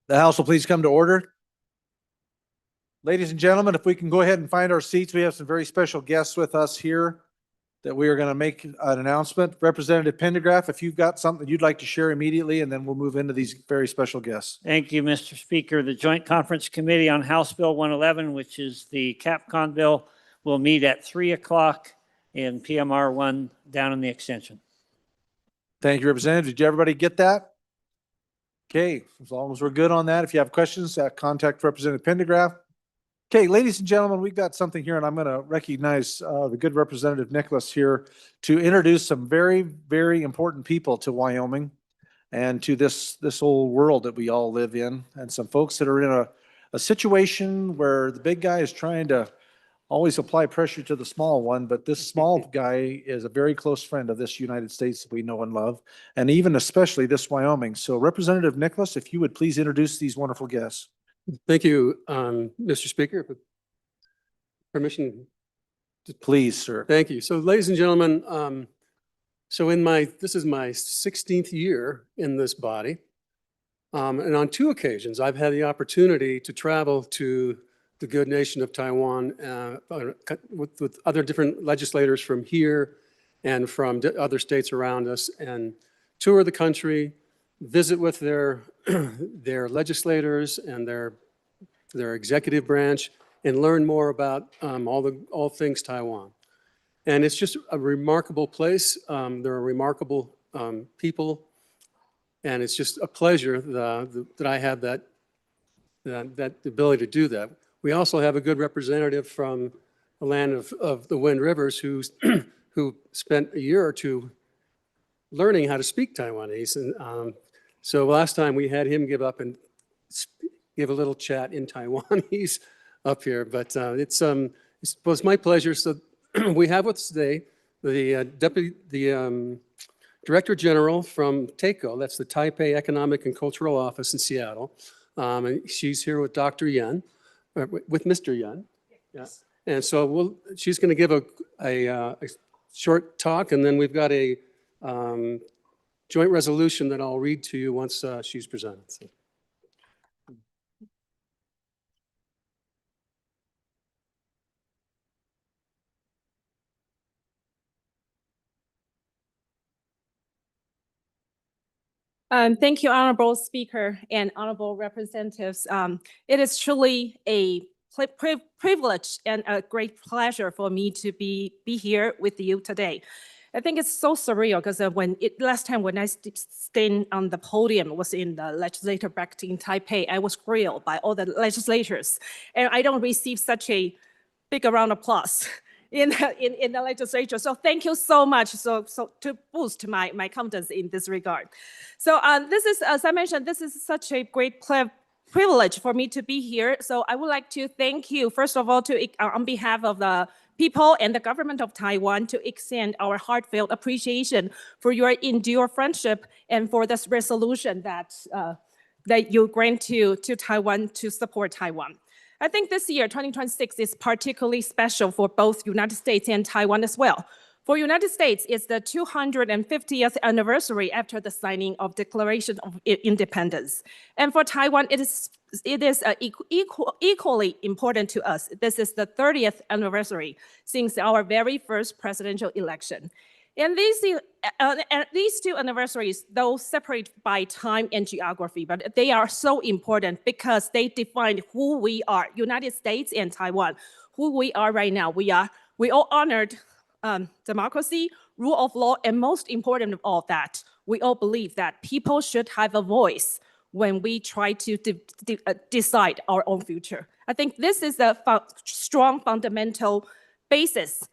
The House will please come to order. Ladies and gentlemen, if we can go ahead and find our seats, we have some very special guests with us here that we are going to make an announcement. Representative Pendergraft, if you've got something you'd like to share immediately, and then we'll move into these very special guests. Thank you, Mr. Speaker. The Joint Conference Committee on House Bill 111, which is the CAPCON bill, will meet at 3 o'clock in PMR 1 down in the extension. Thank you, Representative. Did everybody get that? Okay, as long as we're good on that. If you have questions, contact Representative Pendergraft. Okay, ladies and gentlemen, we've got something here, and I'm going to recognize the good Representative Nicholas here to introduce some very, very important people to Wyoming and to this whole world that we all live in, and some folks that are in a situation where the big guy is trying to always apply pressure to the small one, but this small guy is a very close friend of this United States that we know and love, and even especially this Wyoming. So Representative Nicholas, if you would please introduce these wonderful guests. Thank you, Mr. Speaker. Permission? Please, sir. Thank you. So ladies and gentlemen, this is my 16th year in this body. And on 2 occasions, I've had the opportunity to travel to the good nation of Taiwan with other different legislators from here and from other states around us, and tour the country, visit with their legislators and their executive branch, and learn more about all things Taiwan. And it's just a remarkable place. There are remarkable people, and it's just a pleasure that I have that ability to do that. We also have a good representative from the land of the Wind Rivers who spent a year or two learning how to speak Taiwanese. And so last time we had him give up and give a little chat in Taiwanese up here. But it was my pleasure. So we have with us today the Director General from TACO, that's the Taipei Economic and Cultural Office in Seattle. And she's here with Dr. Yen. With Mr. Yen. Yes. Yeah. And so she's going to give a short talk, and then we've got a joint resolution that I'll read to you once she's presented. So. Thank you, Honorable Speaker and Honorable Representatives. It is truly a privilege and a great pleasure for me to be here with you today. I think it's so surreal because last time when I stayed on the podium was in the legislature back in Taipei, I was grilled by all the legislators, and I don't receive such a big round of applause in the legislature. So thank you so much. So to boost my confidence in this regard. So this is, as I mentioned, this is such a great privilege for me to be here. So I would like to thank you, first of all, on behalf of the people and the government of Taiwan, to extend our heartfelt appreciation for your enduring friendship and for this resolution that you grant to Taiwan to support Taiwan. I think this year, 2026, is particularly special for both United States and Taiwan as well. For United States, it's the 250th anniversary after the signing of Declaration of Independence. And for Taiwan, it is equally important to us. This is the 30th anniversary since our very first presidential election. And these 2 anniversaries, though separate by time and geography, but they are so important because they define who we are, United States and Taiwan, who we are right now. We all honored democracy, rule of law, and most important of all that, we all believe that people should have a voice when we try to decide our own future. I think this is a strong fundamental basis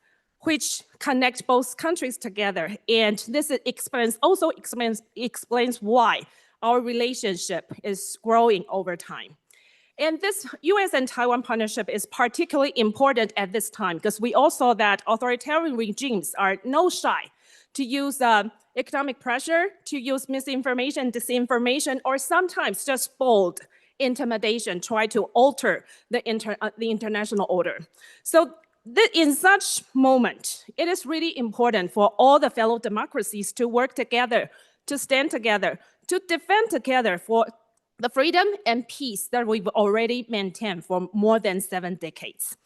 which connect both countries together. And this also explains why our relationship is growing over time. And this US and Taiwan partnership is particularly important at this time because we all saw that authoritarian regimes are no shy to use economic pressure, to use misinformation, disinformation, or sometimes just bold intimidation, try to alter the international order. So in such moment, it is really important for all the fellow democracies to work together, to stand together, to defend together for the freedom and peace that we've already maintained for more than 7 decades.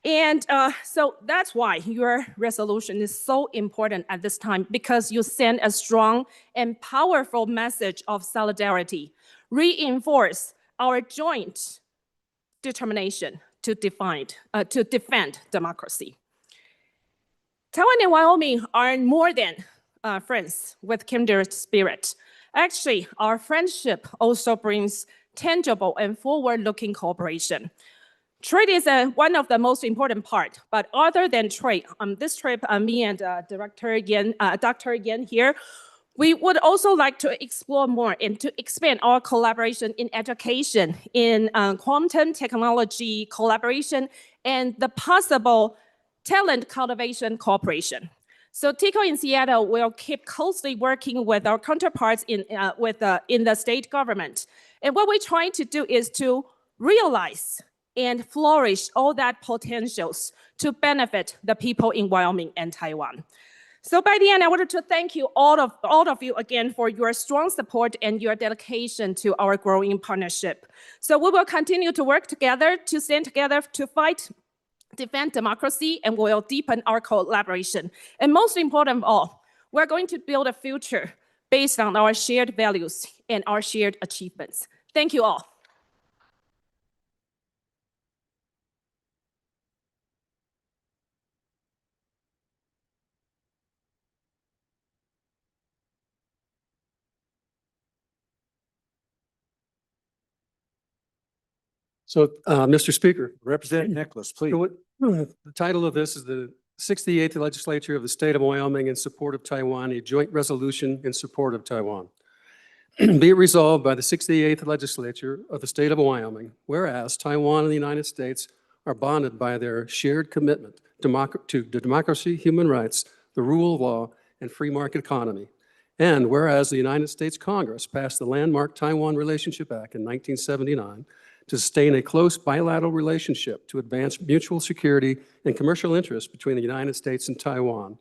And so that's why your resolution is so important at this time, because you send a strong and powerful message of solidarity, reinforce our joint determination to defend democracy. Taiwan and Wyoming are more than friends with kindred spirit. Actually, our friendship also brings tangible and forward-looking cooperation. Trade is one of the most important part, but other than trade, this trip, me and Dr. Yen here, we would also like to explore more and to expand our collaboration in education, in quantum technology collaboration, and the possible talent cultivation cooperation. So TICO in Seattle will keep closely working with our counterparts in the state government. And what we're trying to do is to realize and flourish all that potentials to benefit the people in Wyoming and Taiwan. So by the end, I wanted to thank you, all of you again, for your strong support and your dedication to our growing partnership. So we will continue to work together, to stand together, to fight, defend democracy, and we'll deepen our collaboration. And most important of all, we're going to build a future based on our shared values and our shared achievements. Thank you all. So, Mr. Speaker, Representative Nicholas, please. so the title of this is the 68th Legislature of the State of Wyoming in support of Taiwan, a joint resolution in support of Taiwan. Be it resolved by the 68th Legislature of the State of Wyoming, whereas Taiwan and the United States are bonded by their shared commitment to democracy, human rights, the rule of law, and free market economy. And whereas the United States Congress passed the landmark Taiwan Relationship Act in 1979 to sustain a close bilateral relationship to advance mutual security and commercial interests between the United States and Taiwan.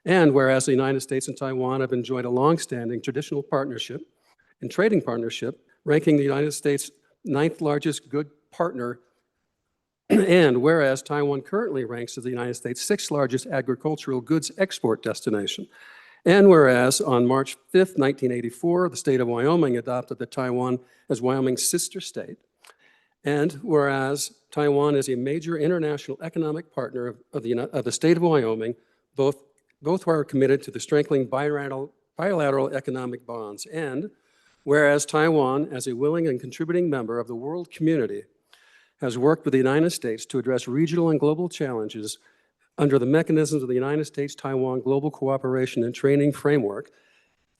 And whereas the United States and Taiwan have enjoyed a longstanding traditional partnership and trading partnership, ranking the United States 9th largest good partner. And whereas Taiwan currently ranks as the United States 6th largest agricultural goods export destination. And whereas on March 5th, 1984, the state of Wyoming adopted the Taiwan as Wyoming's sister state. And whereas Taiwan is a major international economic partner of the state of Wyoming, both are committed to the strengthening bilateral economic bonds. And whereas Taiwan, as a willing and contributing member of the world community, has worked with the United States to address regional and global challenges under the mechanisms of the United States-Taiwan Global Cooperation and Training Framework,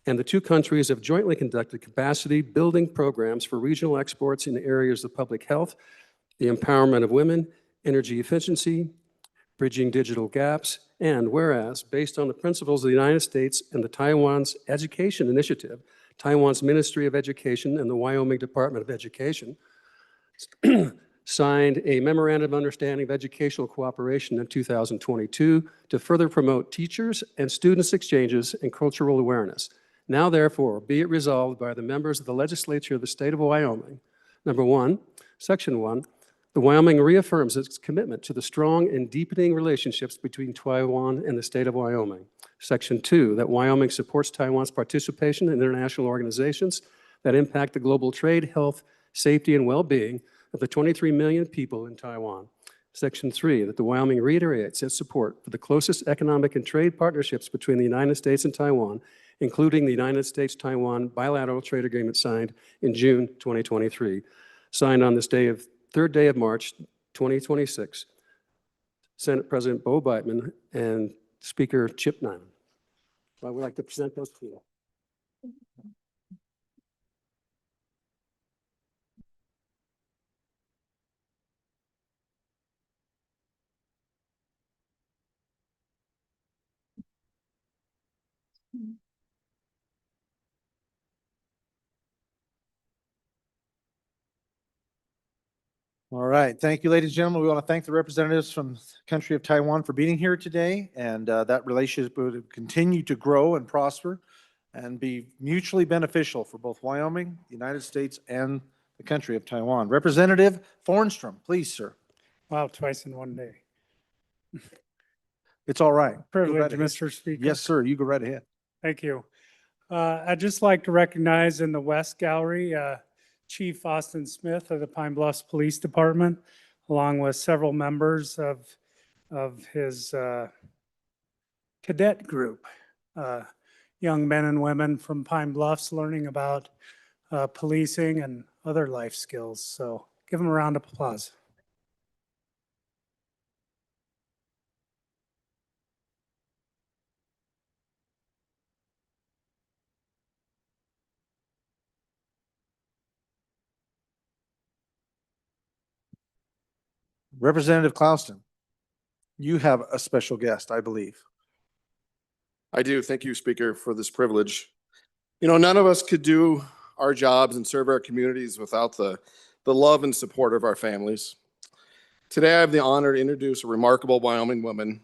and the two countries have jointly conducted capacity building programs for regional exports in areas of public health, the empowerment of women, energy efficiency, bridging digital gaps, and whereas, based on the principles of the United States and the Taiwan's Education Initiative, Taiwan's Ministry of Education and the Wyoming Department of Education signed a Memorandum of Understanding of Educational Cooperation in 2022 to further promote teachers and students' exchanges and cultural awareness. Now, therefore, be it resolved by the members of the Legislature of the State of Wyoming. Number 1, Section 1, the Wyoming reaffirms its commitment to the strong and deepening relationships between Taiwan and the State of Wyoming. Section 2, that Wyoming supports Taiwan's participation in international organizations that impact the global trade, health, safety, and well-being of the 23 million people in Taiwan. Section 3, that the Wyoming reiterates its support for the closest economic and trade partnerships between the United States and Taiwan, including the United States-Taiwan bilateral trade agreement signed in June 2023, signed on this day of 3rd day of March 2026. Senate President Bo Biteman and Speaker Chip Nyman. I would like to present those to you. All right. Thank you, ladies and gentlemen. We want to thank the representatives from the country of Taiwan for being here today, and that relationship will continue to grow and prosper. and be mutually beneficial for both Wyoming, the United States, and the country of Taiwan. Representative Thornstrom, please, sir. Wow, twice in one day. It's all right. Go right Privilege, ahead. Mr. Speaker. Yes, sir. You go right ahead. Thank you. I'd just like to recognize in the West Gallery, Chief Austin Smith of the Pine Bluffs Police Department, along with several members of his cadet group, young men and women from Pine Bluffs learning about policing and other life skills. So give them a round of applause. Representative Clouston, you have a special guest, I believe. I do. Thank you, Speaker, for this privilege. You know, none of us could do our jobs and serve our communities without the love and support of our families. Today, I have the honor to introduce a remarkable Wyoming woman,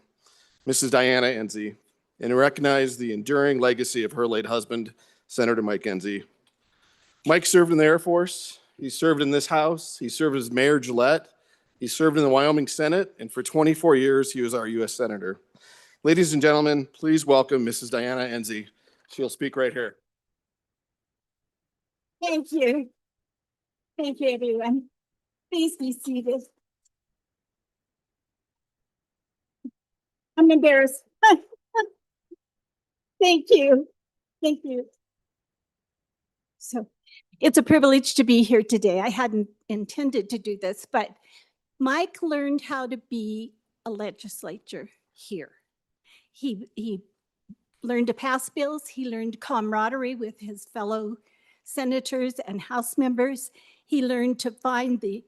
Mrs. Diana Enzi, and to recognize the enduring legacy of her late husband, Senator Mike Enzi. Mike served in the Air Force. He served in this House. He served as Mayor Gillette. He served in the Wyoming Senate, and for 24 years, he was our U.S. Senator. Ladies and gentlemen, please welcome Mrs. Diana Enzi. She'll speak right here. Thank you. Thank you, everyone. Please be seated. I'm embarrassed. Thank you. Thank you. So it's a privilege to be here today. I hadn't intended to do this, but Mike learned how to be a legislator here. He learned to pass bills. He learned camaraderie with his fellow senators and House members. He learned to find the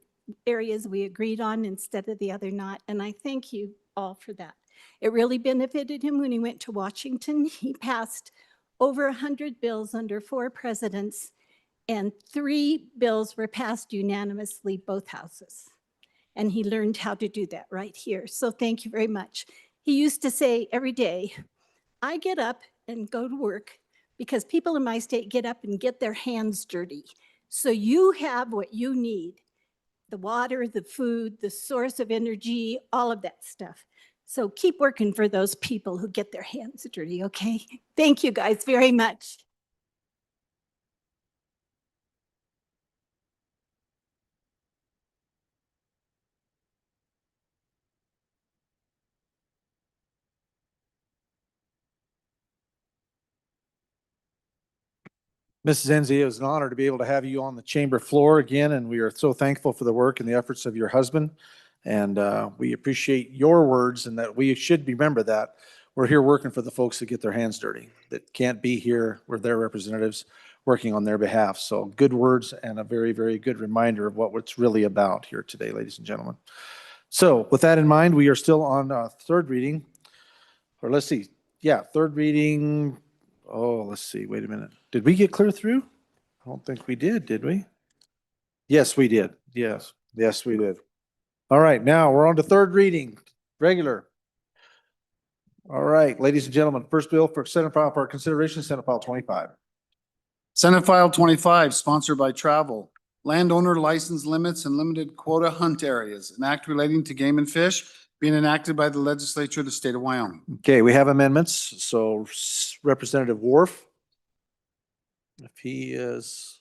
areas we agreed on instead of the other not. And I thank you all for that. It really benefited him when he went to Washington. He passed over 100 bills under 4 presidents, and 3 bills were passed unanimously, both houses. And he learned how to do that right here. So thank you very much. He used to say every day, I get up and go to work because people in my state get up and get their hands dirty. So you have what you need, the water, the food, the source of energy, all of that stuff. So keep working for those people who get their hands dirty, okay? Thank you guys very much. Mrs. Enzi, it was an honor to be able to have you on the chamber floor again, and we are so thankful for the work and the efforts of your husband. And we appreciate your words, and that we should remember that we're here working for the folks that get their hands dirty, that can't be here. We're their representatives working on their behalf. So good words and a very, very good reminder of what it's really about here today, ladies and gentlemen. So with that in mind, we are still on third reading, or let's see. Yeah, third reading. Oh, let's see. Wait a minute. Did we get clear through? I don't think we did we? Yes, we did. Yes. Yes, we did. All right, now we're on to third reading, regular. All right, ladies and gentlemen, first bill for Senate file for consideration, Senate File 25. Senate File 25, sponsored by Travel. Landowner license limits and limited quota hunt areas, an act relating to game and fish being enacted by the Legislature of the state of Wyoming. Okay, we have amendments. So Representative Worf, if he is,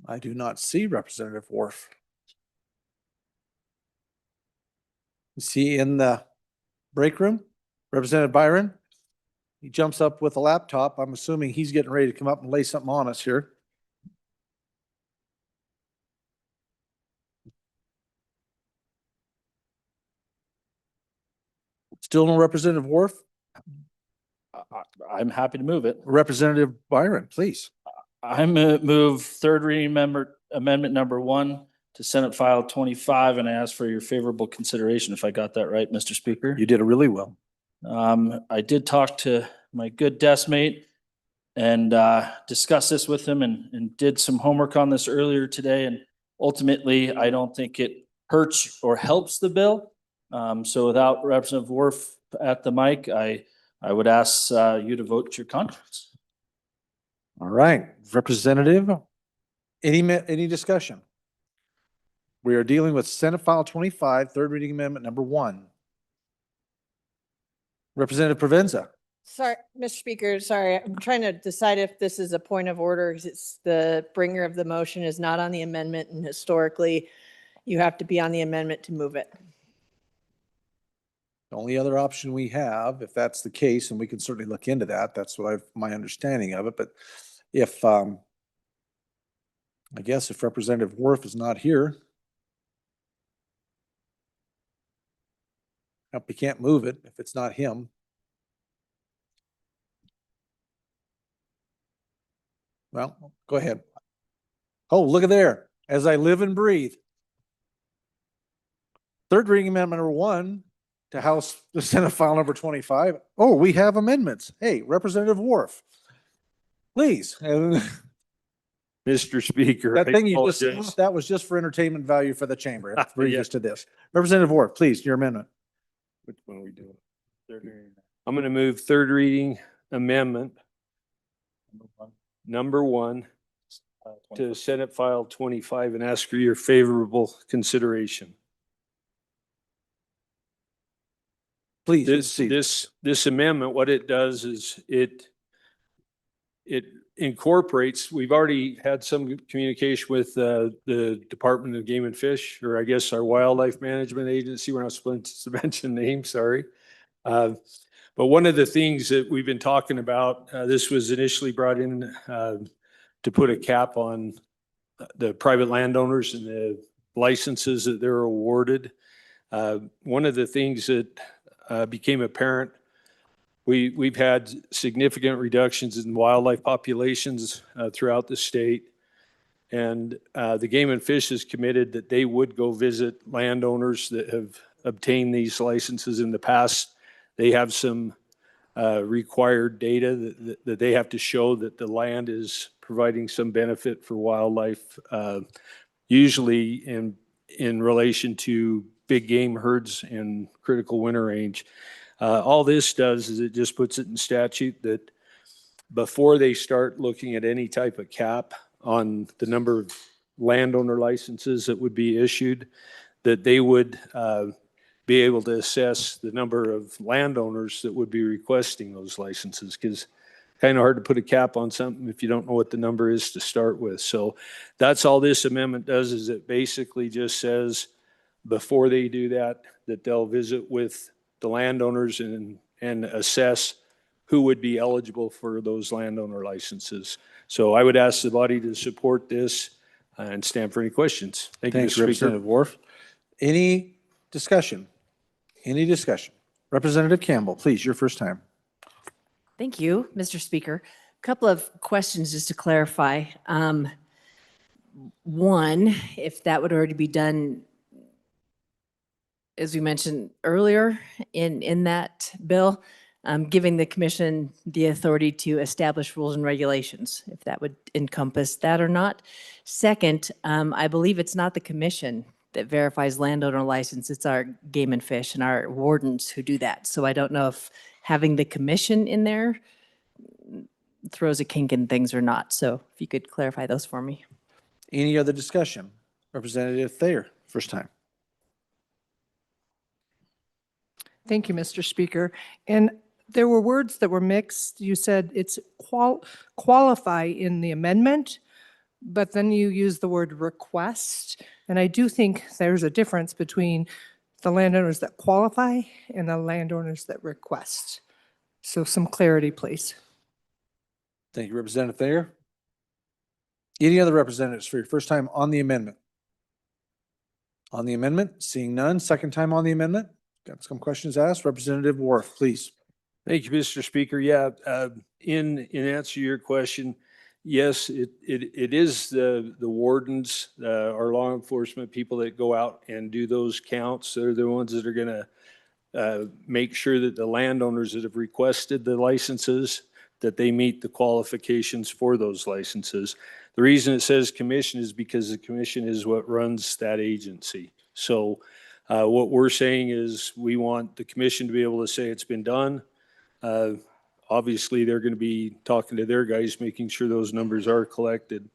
I do not see Representative Worf. Is he in the break room? Representative Byron? He jumps up with a laptop. I'm assuming he's getting ready to come up and lay something on us here. Still no Representative Worf? I'm happy to move it. Representative Byron, please. I'm move third reading amendment number 1 to Senate File 25, and I ask for your favorable consideration if I got that right, Mr. Speaker. You did it really well. I did talk to my good desk mate and discuss this with him and did some homework on this earlier today. And ultimately, I don't think it hurts or helps the bill. So without Representative Worf at the mic, I I would ask you to vote your conscience. All right, Representative, any discussion? We are dealing with Senate File 25, third reading amendment number 1. Representative Provenza. Sorry, Mr. Speaker, sorry, I'm trying to decide if this is a point of order. 'Cause it's the bringer of the motion is not on the amendment, and historically, you have to be on the amendment to move it. The only other option we have, if that's the case, and we can certainly look into that, that's what my understanding of it, but if, I guess if Representative Worf is not here, we can't move it if it's not him. Well, go ahead. Oh, look at there, as I live and breathe. Third reading amendment number 1 to House Senate File number 25. Oh, we have amendments. Hey, Representative Worf, please. Mr. Speaker. That I thing you just, apologize. that was just for entertainment value for the chamber. It's Yeah. previous to this. Representative Worf, please, your amendment. Which one are we doing? I'm going to move third reading amendment number 1 to Senate File 25 and ask for your favorable consideration. Please This, proceed. this amendment, what it does is it incorporates, we've already had some communication with the Department of Game and Fish, or I guess our Wildlife Management Agency. We're not supposed to mention names, sorry. But one of the things that we've been talking about, this was initially brought in to put a cap on the private landowners and the licenses that they're awarded. One of the things that became apparent, we've had significant reductions in wildlife populations throughout the state. And the Game and Fish is committed that they would go visit landowners that have obtained these licenses in the past. They have some required data that they have to show that the land is providing some benefit for wildlife, usually in relation to big game herds and critical winter range. All this does is it just puts it in statute that before they start looking at any type of cap on the number of landowner licenses that would be issued, that they would be able to assess the number of landowners that would be requesting those licenses, because kind of hard to put a cap on something if you don't know what the number is to start with. So that's all this amendment does, is it basically just says before they do that, that they'll visit with the landowners and assess who would be eligible for those landowner licenses. So I would ask the body to support this and stand for any questions. Thank you, Thanks, Mr. Speaker. Representative Worf. Any discussion? Any discussion? Representative Campbell, please, your first time. Thank you, Mr. Speaker. Couple of questions just to clarify. One, if that would already be done, as we mentioned earlier in that bill, giving the commission the authority to establish rules and regulations, if that would encompass that or not. Second, I believe it's not the commission that verifies landowner license, it's our Game and Fish and our wardens who do that. So I don't know if having the commission in there throws a kink in things or not. So if you could clarify those for me. Any other discussion? Representative Thayer, first time. Thank you, Mr. Speaker. And there were words that were mixed. You said it's qualify in the amendment, but then you used the word request. And I do think there's a difference between the landowners that qualify and the landowners that request. So some clarity, please. Thank you, Representative Thayer. Any other representatives for your first time on the amendment? On the amendment, seeing none. Second time on the amendment? Got some questions asked. Representative Worf, please. Thank you, Mr. Speaker. Yeah, in answer to your question, yes, it is the wardens, our law enforcement people that go out and do those counts. They're the ones that are going to make sure that the landowners that have requested the licenses, that they meet the qualifications for those licenses. The reason it says commission is because the commission is what runs that agency. So what we're saying is we want the commission to be able to say it's been done. Obviously, they're going to be talking to their guys, making sure those numbers are collected.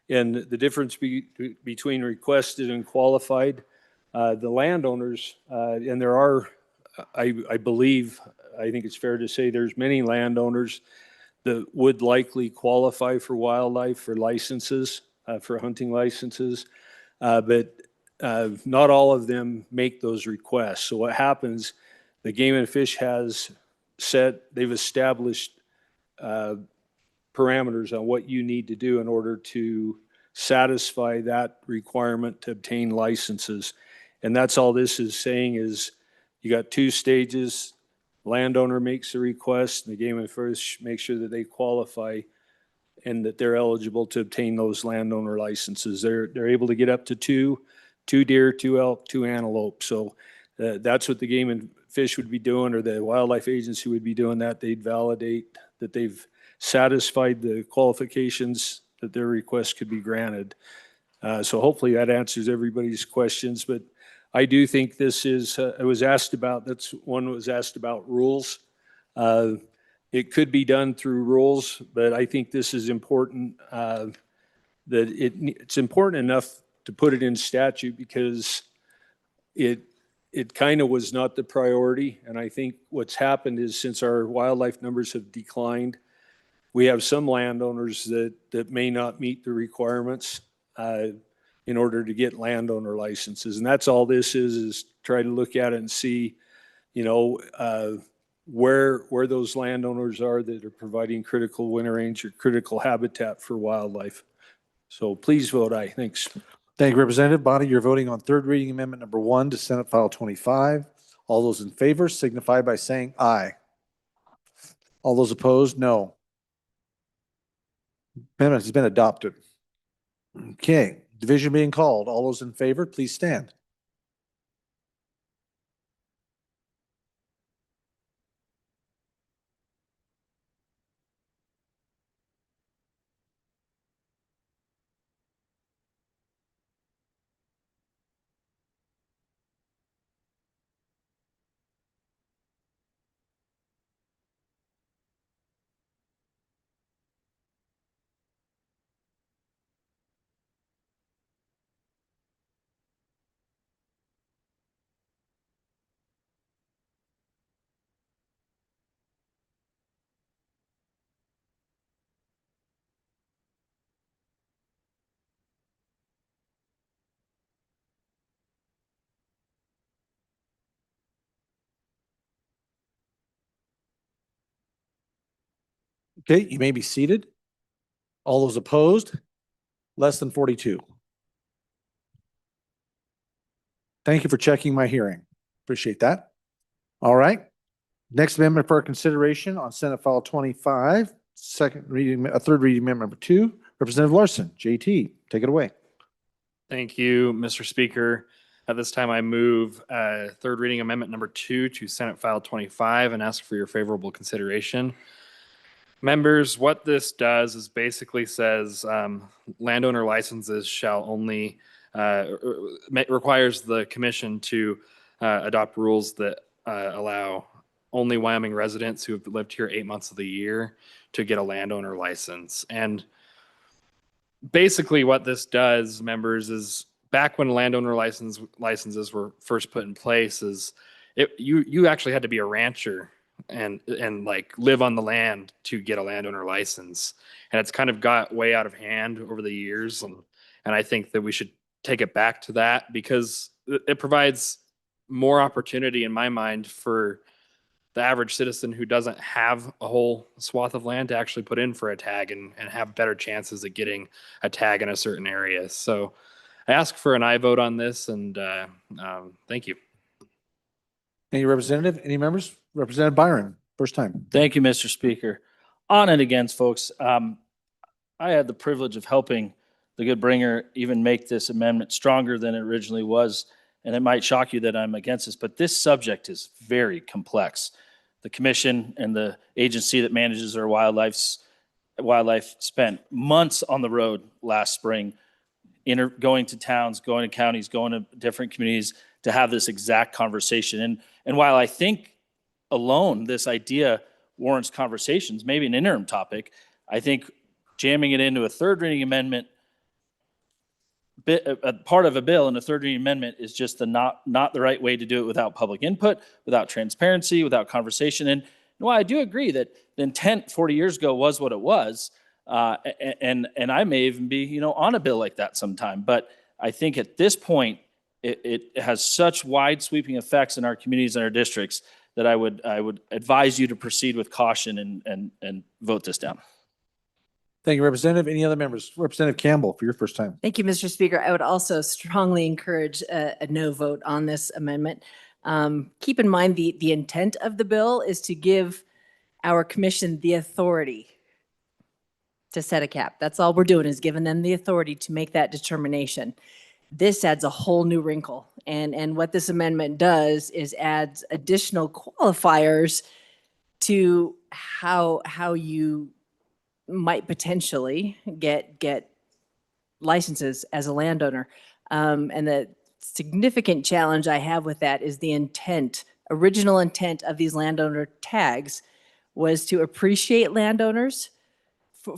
And the difference between requested and qualified, the landowners, and there are, I believe, I think it's fair to say there's many landowners that would likely qualify for wildlife, for licenses, for hunting licenses, but not all of them make those requests. So what happens, the Game and Fish has they've established parameters on what you need to do in order to satisfy that requirement to obtain licenses. And that's all this is saying is you got 2 stages. Landowner makes a request, and the Game and Fish makes sure that they qualify and that they're eligible to obtain those landowner licenses. They're able to get up to 2 deer, 2 elk, 2 antelope. So that's what the Game and Fish would be doing, or the wildlife agency would be doing that. They'd validate that they've satisfied the qualifications that their request could be granted. So hopefully that answers everybody's questions, but I do think this is, it was asked about, that's one was asked about rules. It could be done through rules, but I think this is important, that it's important enough to put it in statute because it kind of was not the priority. And I think what's happened is since our wildlife numbers have declined, we have some landowners that may not meet the requirements in order to get landowner licenses. And that's all this is try to look at it and see, you know, where those landowners are that are providing critical winter range or critical habitat for wildlife. So please vote aye. Thanks. Thank you, Representative. Body, you're voting on third reading amendment number 1 to Senate File 25. All those in favor signify by saying aye. All those opposed, no. Amendment has been adopted. Okay, division being called. All those in favor, please stand. Okay, you may be seated. All those opposed, less than 42. Thank you for checking my hearing. Appreciate that. All right. Next amendment for consideration on Senate File 25, third reading amendment number 2, Representative Larson, JT, take it away. Thank you, Mr. Speaker. At this time, I move third reading amendment number 2 to Senate File 25 and ask for your favorable consideration. Members, what this does is basically says landowner licenses shall only, requires the commission to adopt rules that allow only Wyoming residents who have lived here 8 months of the year to get a landowner license. And basically what this does, members, is back when landowner licenses were first put in place, is you actually had to be a rancher and like live on the land to get a landowner license. And it's kind of got way out of hand over the years. And I think that we should take it back to that because it provides more opportunity in my mind for the average citizen who doesn't have a whole swath of land to actually put in for a tag and have better chances of getting a tag in a certain area. So I ask for an aye vote on this, and thank you. Any representative, any members? Representative Byron, first time. Thank you, Mr. Speaker. On and against, folks. I had the privilege of helping the good bringer even make this amendment stronger than it originally was. And it might shock you that I'm against this, but this subject is very complex. The commission and the agency that manages our wildlife spent months on the road last spring, going to towns, going to counties, going to different communities to have this exact conversation. And while I think alone, this idea warrants conversations, maybe an interim topic. I think jamming it into a third reading amendment, a part of a bill and a third reading amendment is just not the right way to do it without public input, without transparency, without conversation. And while I do agree that the intent 40 years ago was what it was, and I may even be, on a bill like that sometime. But I think at this point, it has such wide sweeping effects in our communities and our districts that I would advise you to proceed with caution and vote this down. Thank you, Representative. Any other members? Representative Campbell, for your first time. Thank you, Mr. Speaker. I would also strongly encourage a no vote on this amendment. Keep in mind the intent of the bill is to give our commission the authority to set a cap. That's all we're doing, is giving them the authority to make that determination. This adds a whole new wrinkle. And what this amendment does is adds additional qualifiers to how you might potentially get licenses as a landowner. And the significant challenge I have with that is the original intent of these landowner tags was to appreciate landowners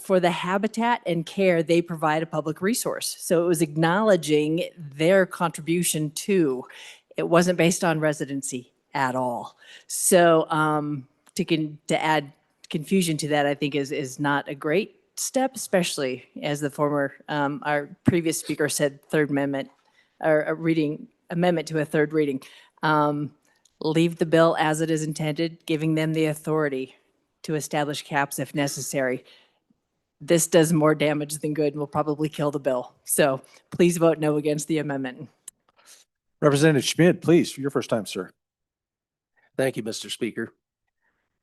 for the habitat and care they provide a public resource. So it was acknowledging their contribution to. It wasn't based on residency at all. So to add confusion to that, I think is not a great step, especially as the former, our previous speaker said, third amendment, or amendment to a third reading. Leave the bill as it is intended, giving them the authority to establish caps if necessary. This does more damage than good and will probably kill the bill. So please vote no against the amendment. Representative Schmidt, please, for your first time, sir. Thank you, Mr. Speaker.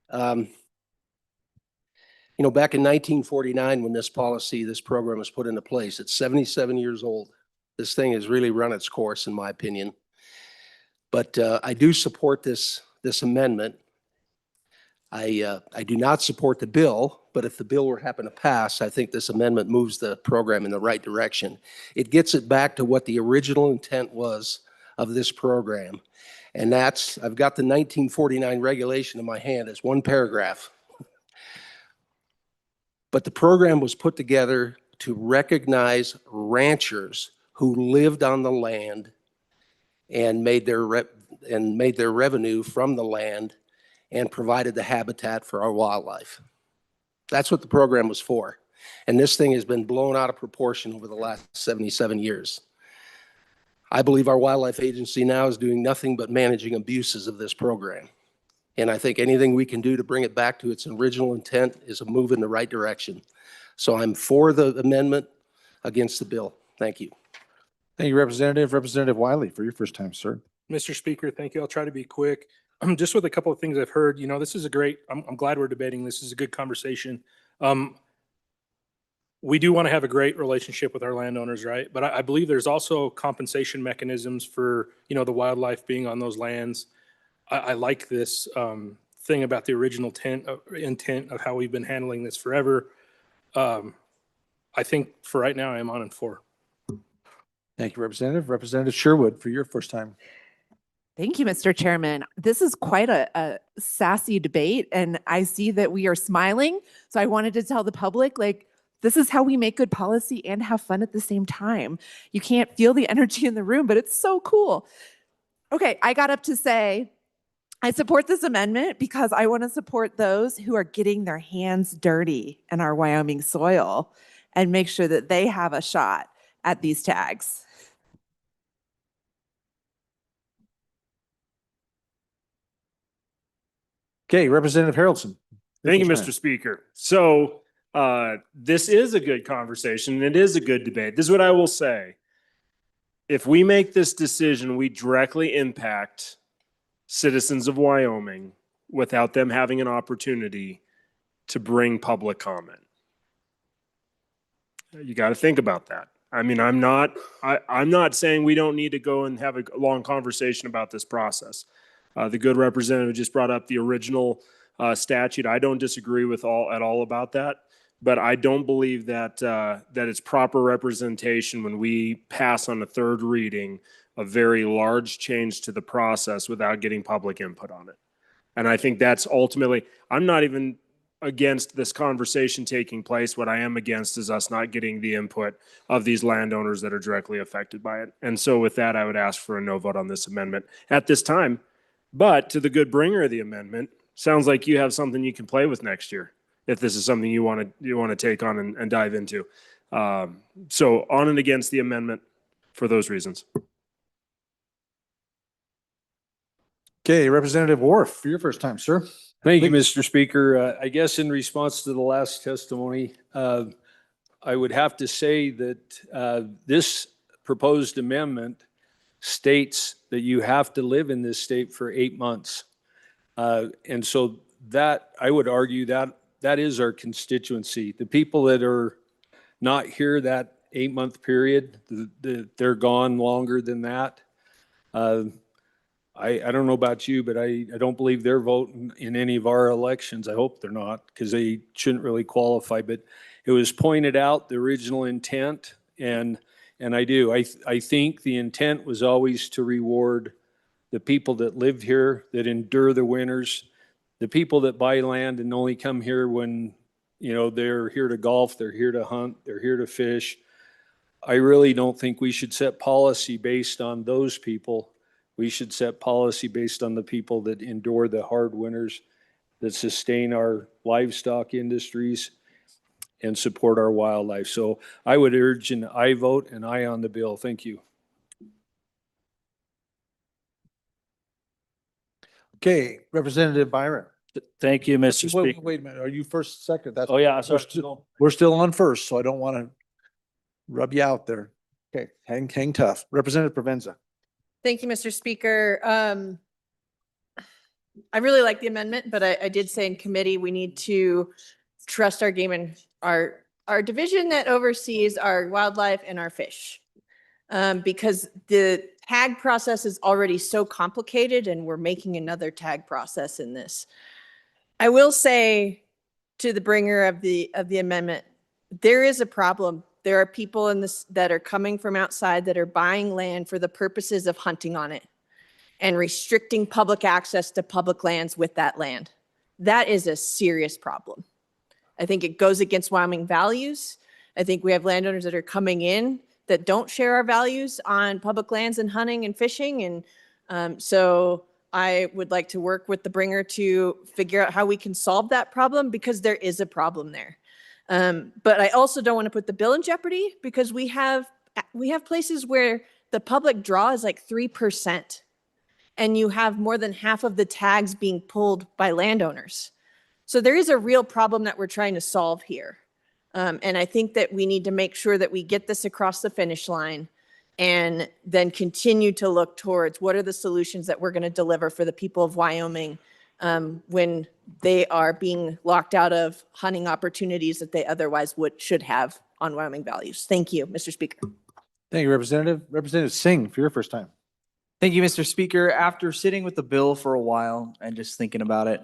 Back in 1949, when this program was put into place, it's 77 years old. This thing has really run its course, in my opinion. But I do support this amendment. I do not support the bill, but if the bill were to happen to pass, I think this amendment moves the program in the right direction. It gets it back to what the original intent was of this program. And I've got the 1949 regulation in my hand. It's one paragraph. But the program was put together to recognize ranchers who lived on the land and made their revenue from the land and provided the habitat for our wildlife. That's what the program was for. And this thing has been blown out of proportion over the last 77 years. I believe our wildlife agency now is doing nothing but managing abuses of this program. And I think anything we can do to bring it back to its original intent is a move in the right direction. So I'm for the amendment, against the bill. Thank you. Thank you, Representative. Representative Wiley, for your first time, sir. Mr. Speaker, thank you. I'll try to be quick. Just with a couple of things I've heard, this is I'm glad we're debating. This is a good conversation. We do want to have a great relationship with our landowners, right? But I believe there's also compensation mechanisms for, the wildlife being on those lands. I like this thing about the original intent of how we've been handling this forever. I think for right now, I am on and for. Thank you, Representative. Representative Sherwood, for your first time. Thank you, Mr. Chairman. This is quite a sassy debate, and I see that we are smiling. So I wanted to tell the public, this is how we make good policy and have fun at the same time. You can't feel the energy in the room, but it's so cool. Okay, I got up to say, I support this amendment because I want to support those who are getting their hands dirty in our Wyoming soil and make sure that they have a shot at these tags. Okay, Representative Harrelson. Thank you, Mr. Speaker. So this is a good conversation and it is a good debate. This is what I will say. If we make this decision, we directly impact citizens of Wyoming without them having an opportunity to bring public comment. You got to think about that. I mean, I'm not saying we don't need to go and have a long conversation about this process. The good representative just brought up the original statute. I don't disagree with at all about that, but I don't believe that that it's proper representation when we pass on a third reading a very large change to the process without getting public input on it. And I think that's ultimately, I'm not even against this conversation taking place. What I am against is us not getting the input of these landowners that are directly affected by it. And so with that, I would ask for a no vote on this amendment at this time. But to the good bringer of the amendment, sounds like you have something you can play with next year if this is something you want to take on and dive into. So on and against the amendment for those reasons. Okay, Representative Wharf, for your first time, sir. Thank you, Mr. Speaker. I guess in response to the last testimony, I would have to say that this proposed amendment states that you have to live in this state for 8 months. And so that, I would argue that that is our constituency. The people that are not here that 8-month period, they're gone longer than that. I don't know about you, but I don't believe they're voting in any of our elections. I hope they're not, because they shouldn't really qualify. But it was pointed out, the original intent, and I do. I think the intent was always to reward the people that live here, that endure the winters, the people that buy land and only come here when, you know, they're here to golf, they're here to hunt, they're here to fish. I really don't think we should set policy based on those people. We should set policy based on the people that endure the hard winters, that sustain our livestock industries and support our wildlife. So I would urge an aye vote and aye on the bill. Thank you. Okay, Representative Byron. Thank you, Mr. Wait, Speaker. wait a minute. Are you first, second? That's, Oh, yeah, sorry. we're still on first, so I don't want to rub you out there. Okay, hang tough. Representative Provenza. Thank you, Mr. Speaker. I really like the amendment, but I did say in committee, we need to trust our game and our division that oversees our wildlife and our fish. Because the tag process is already so complicated and we're making another tag process in this. I will say to the bringer of the amendment, there is a problem. There are people in this that are coming from outside that are buying land for the purposes of hunting on it and restricting public access to public lands with that land. That is a serious problem. I think it goes against Wyoming values. I think we have landowners that are coming in that don't share our values on public lands and hunting and fishing. And so I would like to work with the bringer to figure out how we can solve that problem, because there is a problem there. But I also don't want to put the bill in jeopardy, because we have places where the public draw is like 3%, and you have more than half of the tags being pulled by landowners. So there is a real problem that we're trying to solve here. And I think that we need to make sure that we get this across the finish line and then continue to look towards what are the solutions that we're going to deliver for the people of Wyoming when they are being locked out of hunting opportunities that they otherwise should have on Wyoming values. Thank you, Mr. Speaker. Thank you, Representative. Representative Singh, for your first time. Thank you, Mr. Speaker. After sitting with the bill for a while and just thinking about it,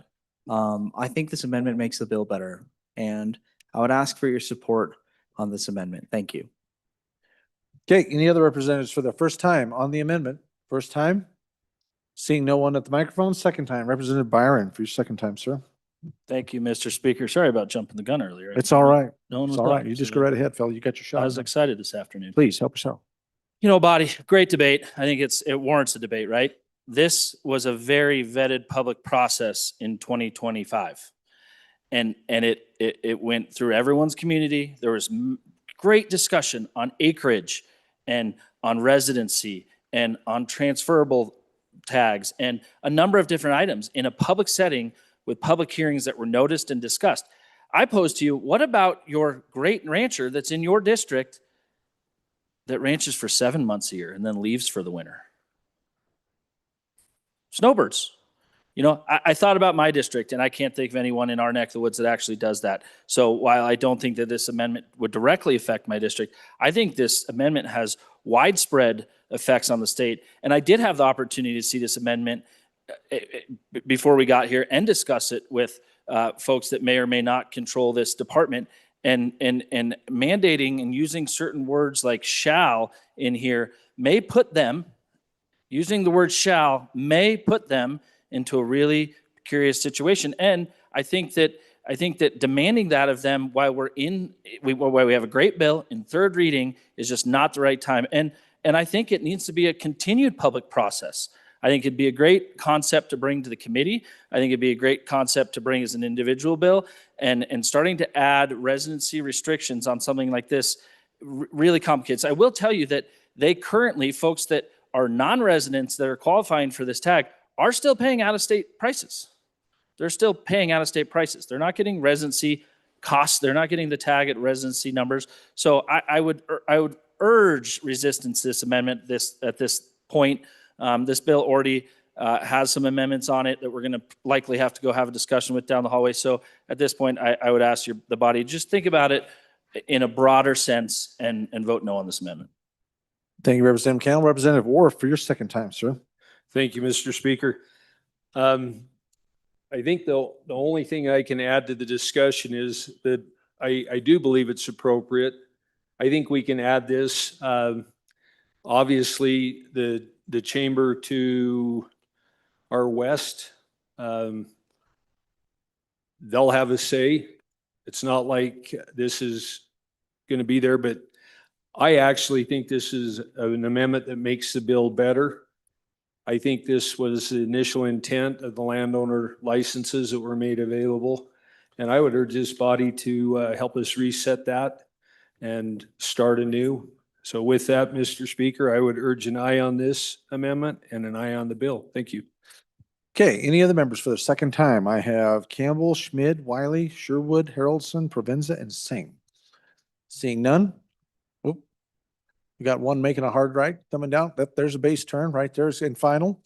I think this amendment makes the bill better. And I would ask for your support on this amendment. Thank you. Okay, any other representatives for the first time on the amendment? First time? Seeing no one at the microphone, second time. Representative Byron, for your second time, sir. Thank you, Mr. Speaker. Sorry about jumping the gun earlier. It's all right. No one It's was all right. looking, You just so go right ahead, fella. You got your shot. I was excited this afternoon. Please help yourself. You know, Body, great debate. I think it warrants a debate, right? This was a very vetted public process in 2025. And it went through everyone's community. There was great discussion on acreage and on residency and on transferable tags and a number of different items in a public setting with public hearings that were noticed and discussed. I pose to you, what about your great rancher that's in your district that ranches for 7 months a year and then leaves for the winter? Snowbirds. You know, I thought about my district, and I can't think of anyone in our neck of the woods that actually does that. So while I don't think that this amendment would directly affect my district, I think this amendment has widespread effects on the state. And I did have the opportunity to see this amendment before we got here and discuss it with folks that may or may not control this department. And mandating and using certain words like shall in here may put them, using the word shall, may put them into a really curious situation. And I think that demanding that of them while while we have a great bill in third reading is just not the right time. And I think it needs to be a continued public process. I think it'd be a great concept to bring to the committee. I think it'd be a great concept to bring as an individual bill, and starting to add residency restrictions on something like this really complicates. I will tell you that they currently, folks that are non-residents that are qualifying for this tag are still paying out-of-state prices. They're still paying out-of-state prices. They're not getting residency costs. They're not getting the tag at residency numbers. So I would urge resistance to this amendment at this point. This bill already has some amendments on it that we're going to likely have to go have a discussion with down the hallway. So at this point, I would ask the body, just think about it in a broader sense and vote no on this amendment. Thank you, Representative Campbell. Representative Orr, for your second time, sir. Thank you, Mr. Speaker. I think the only thing I can add to the discussion is that I do believe it's appropriate. I think we can add this. Obviously, the chamber to our west, they'll have a say. It's not like this is going to be there, but I actually think this is an amendment that makes the bill better. I think this was the initial intent of the landowner licenses that were made available. And I would urge this body to help us reset that and start anew. So with that, Mr. Speaker, I would urge an aye on this amendment and an aye on the bill. Thank you. Okay, any other members for the second time? I have Campbell, Schmid, Wiley, Sherwood, Haroldson, Provenza, and Singh. Seeing none. Oop. We got one making a hard right coming down. There's a base turn right there's in final.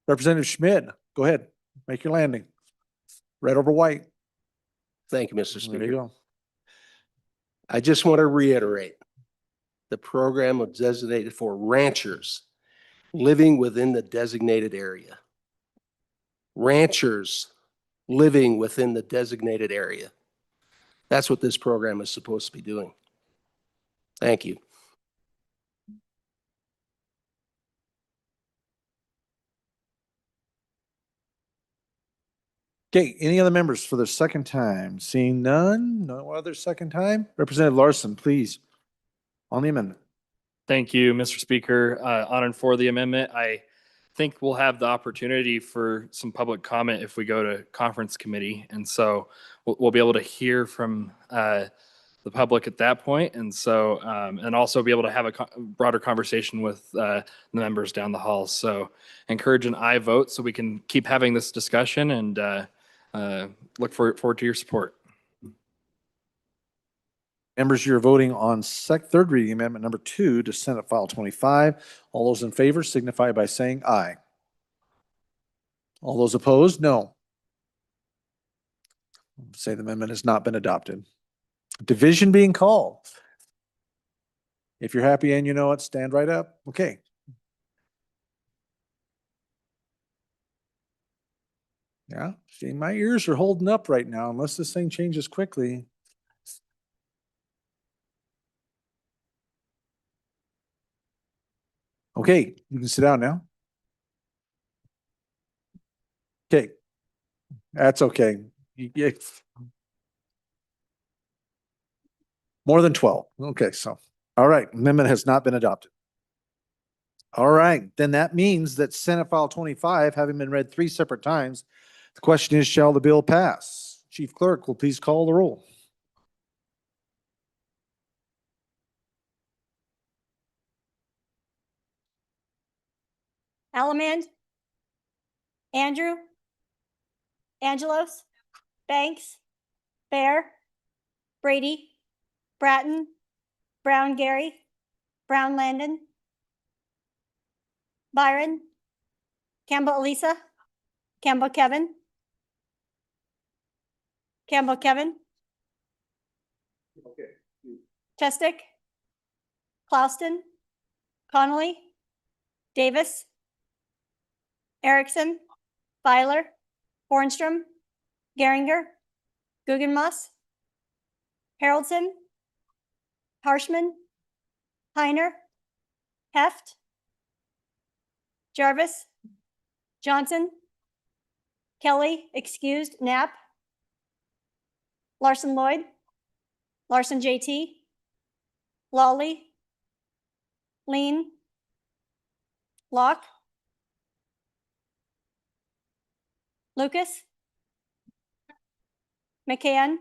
Representative Schmid, go ahead. Make your landing. Red over white. Thank you, Mr. There you Speaker. go. I just want to reiterate, the program was designated for ranchers living within the designated area. Ranchers living within the designated area. That's what this program is supposed to be doing. Thank you. Okay, any other members for the second time? Seeing none, no other second time? Representative Larson, please, on the amendment. Thank you, Mr. Speaker. On and for the amendment, I think we'll have the opportunity for some public comment if we go to conference committee. And so we'll be able to hear from the public at that point. And so, and also be able to have a broader conversation with the members down the hall. So encourage an aye vote so we can keep having this discussion and look forward to your support. Members, you're voting on third reading amendment number 2 to Senate File 25. All those in favor signify by saying aye. All those opposed, no. Say the amendment has not been adopted. Division being called. If you're happy and you know it, stand right up. Okay. Yeah, see, my ears are holding up right now unless this thing changes quickly. Okay, you can sit down now. Okay, that's okay. More than 12. Okay, so, all right, amendment has not been adopted. All right, then that means that Senate File 25, having been read 3 separate times, the question is, shall the bill pass? Chief Clerk will please call the roll. Alamand, Andrew, Angelos, Banks, Bear, Brady, Bratton, Brown Gary, Brown Landon, Byron, Campbell Elisa, Campbell Kevin, Campbell Kevin, Chestick, Clouston, Connolly, Davis, Erickson, Filer, Bornstrom, Geringer, Guggenmoss, Haroldson, Harshman, Heiner, Heft, Jarvis, Johnson, Kelly, excused. Knapp, Larson Lloyd, Larson JT, Lawley, Lean, Locke, Lucas, McCann,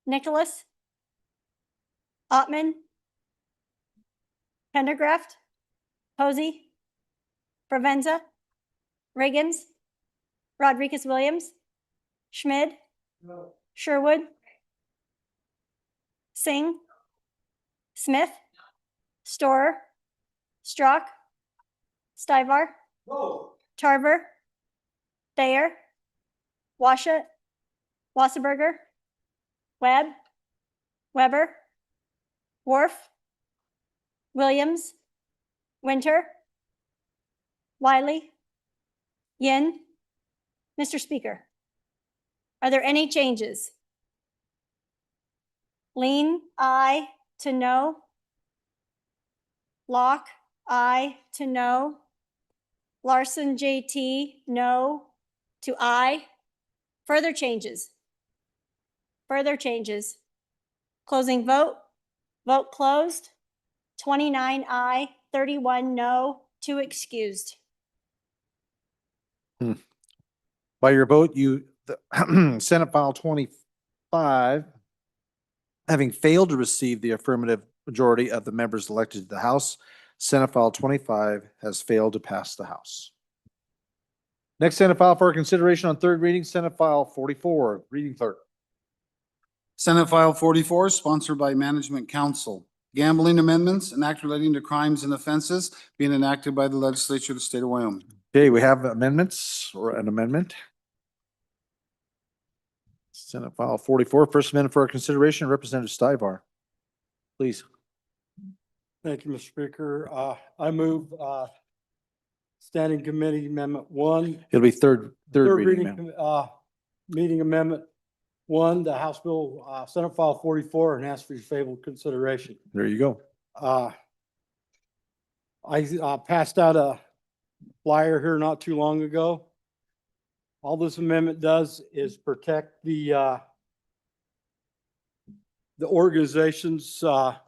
Nicholas, Ottman, Pendergraft, Posey, Provenza, Reagans, Rodriguez Williams, Schmid, Sherwood, Singh, Smith, Storer, Strock, Stivar, Tarver, Thayer, Washut, Wasserberger, Webb, Weber, Worf, Williams, Winter, Wiley, Yin. Mr. Speaker, are there any changes? Lean, aye to no. Locke, aye to no. Larson JT, no to aye. Further changes? Further changes. Closing vote. Vote closed. 29 aye, 31 no, 2 excused. By your vote, Senate File 25, having failed to receive the affirmative majority of the members elected to the House, Senate File 25 has failed to pass the House. Next Senate file for consideration on third reading, Senate File 44. Reading clerk. Senate File 44, sponsored by Management Council. Gambling amendments, an act relating to crimes and offenses being enacted by the legislature of the state of Wyoming. Okay, we have amendments or an amendment. Senate File 44, first amendment for consideration, Representative Stivar. Please. Thank you, Mr. Speaker. I move Standing Committee Amendment 1. It'll be third reading. Meeting Amendment 1, the House Bill, Senate File 44, and ask for your favorable consideration. There you go. I passed out a flyer here not too long ago. All this amendment does is protect the organizations, the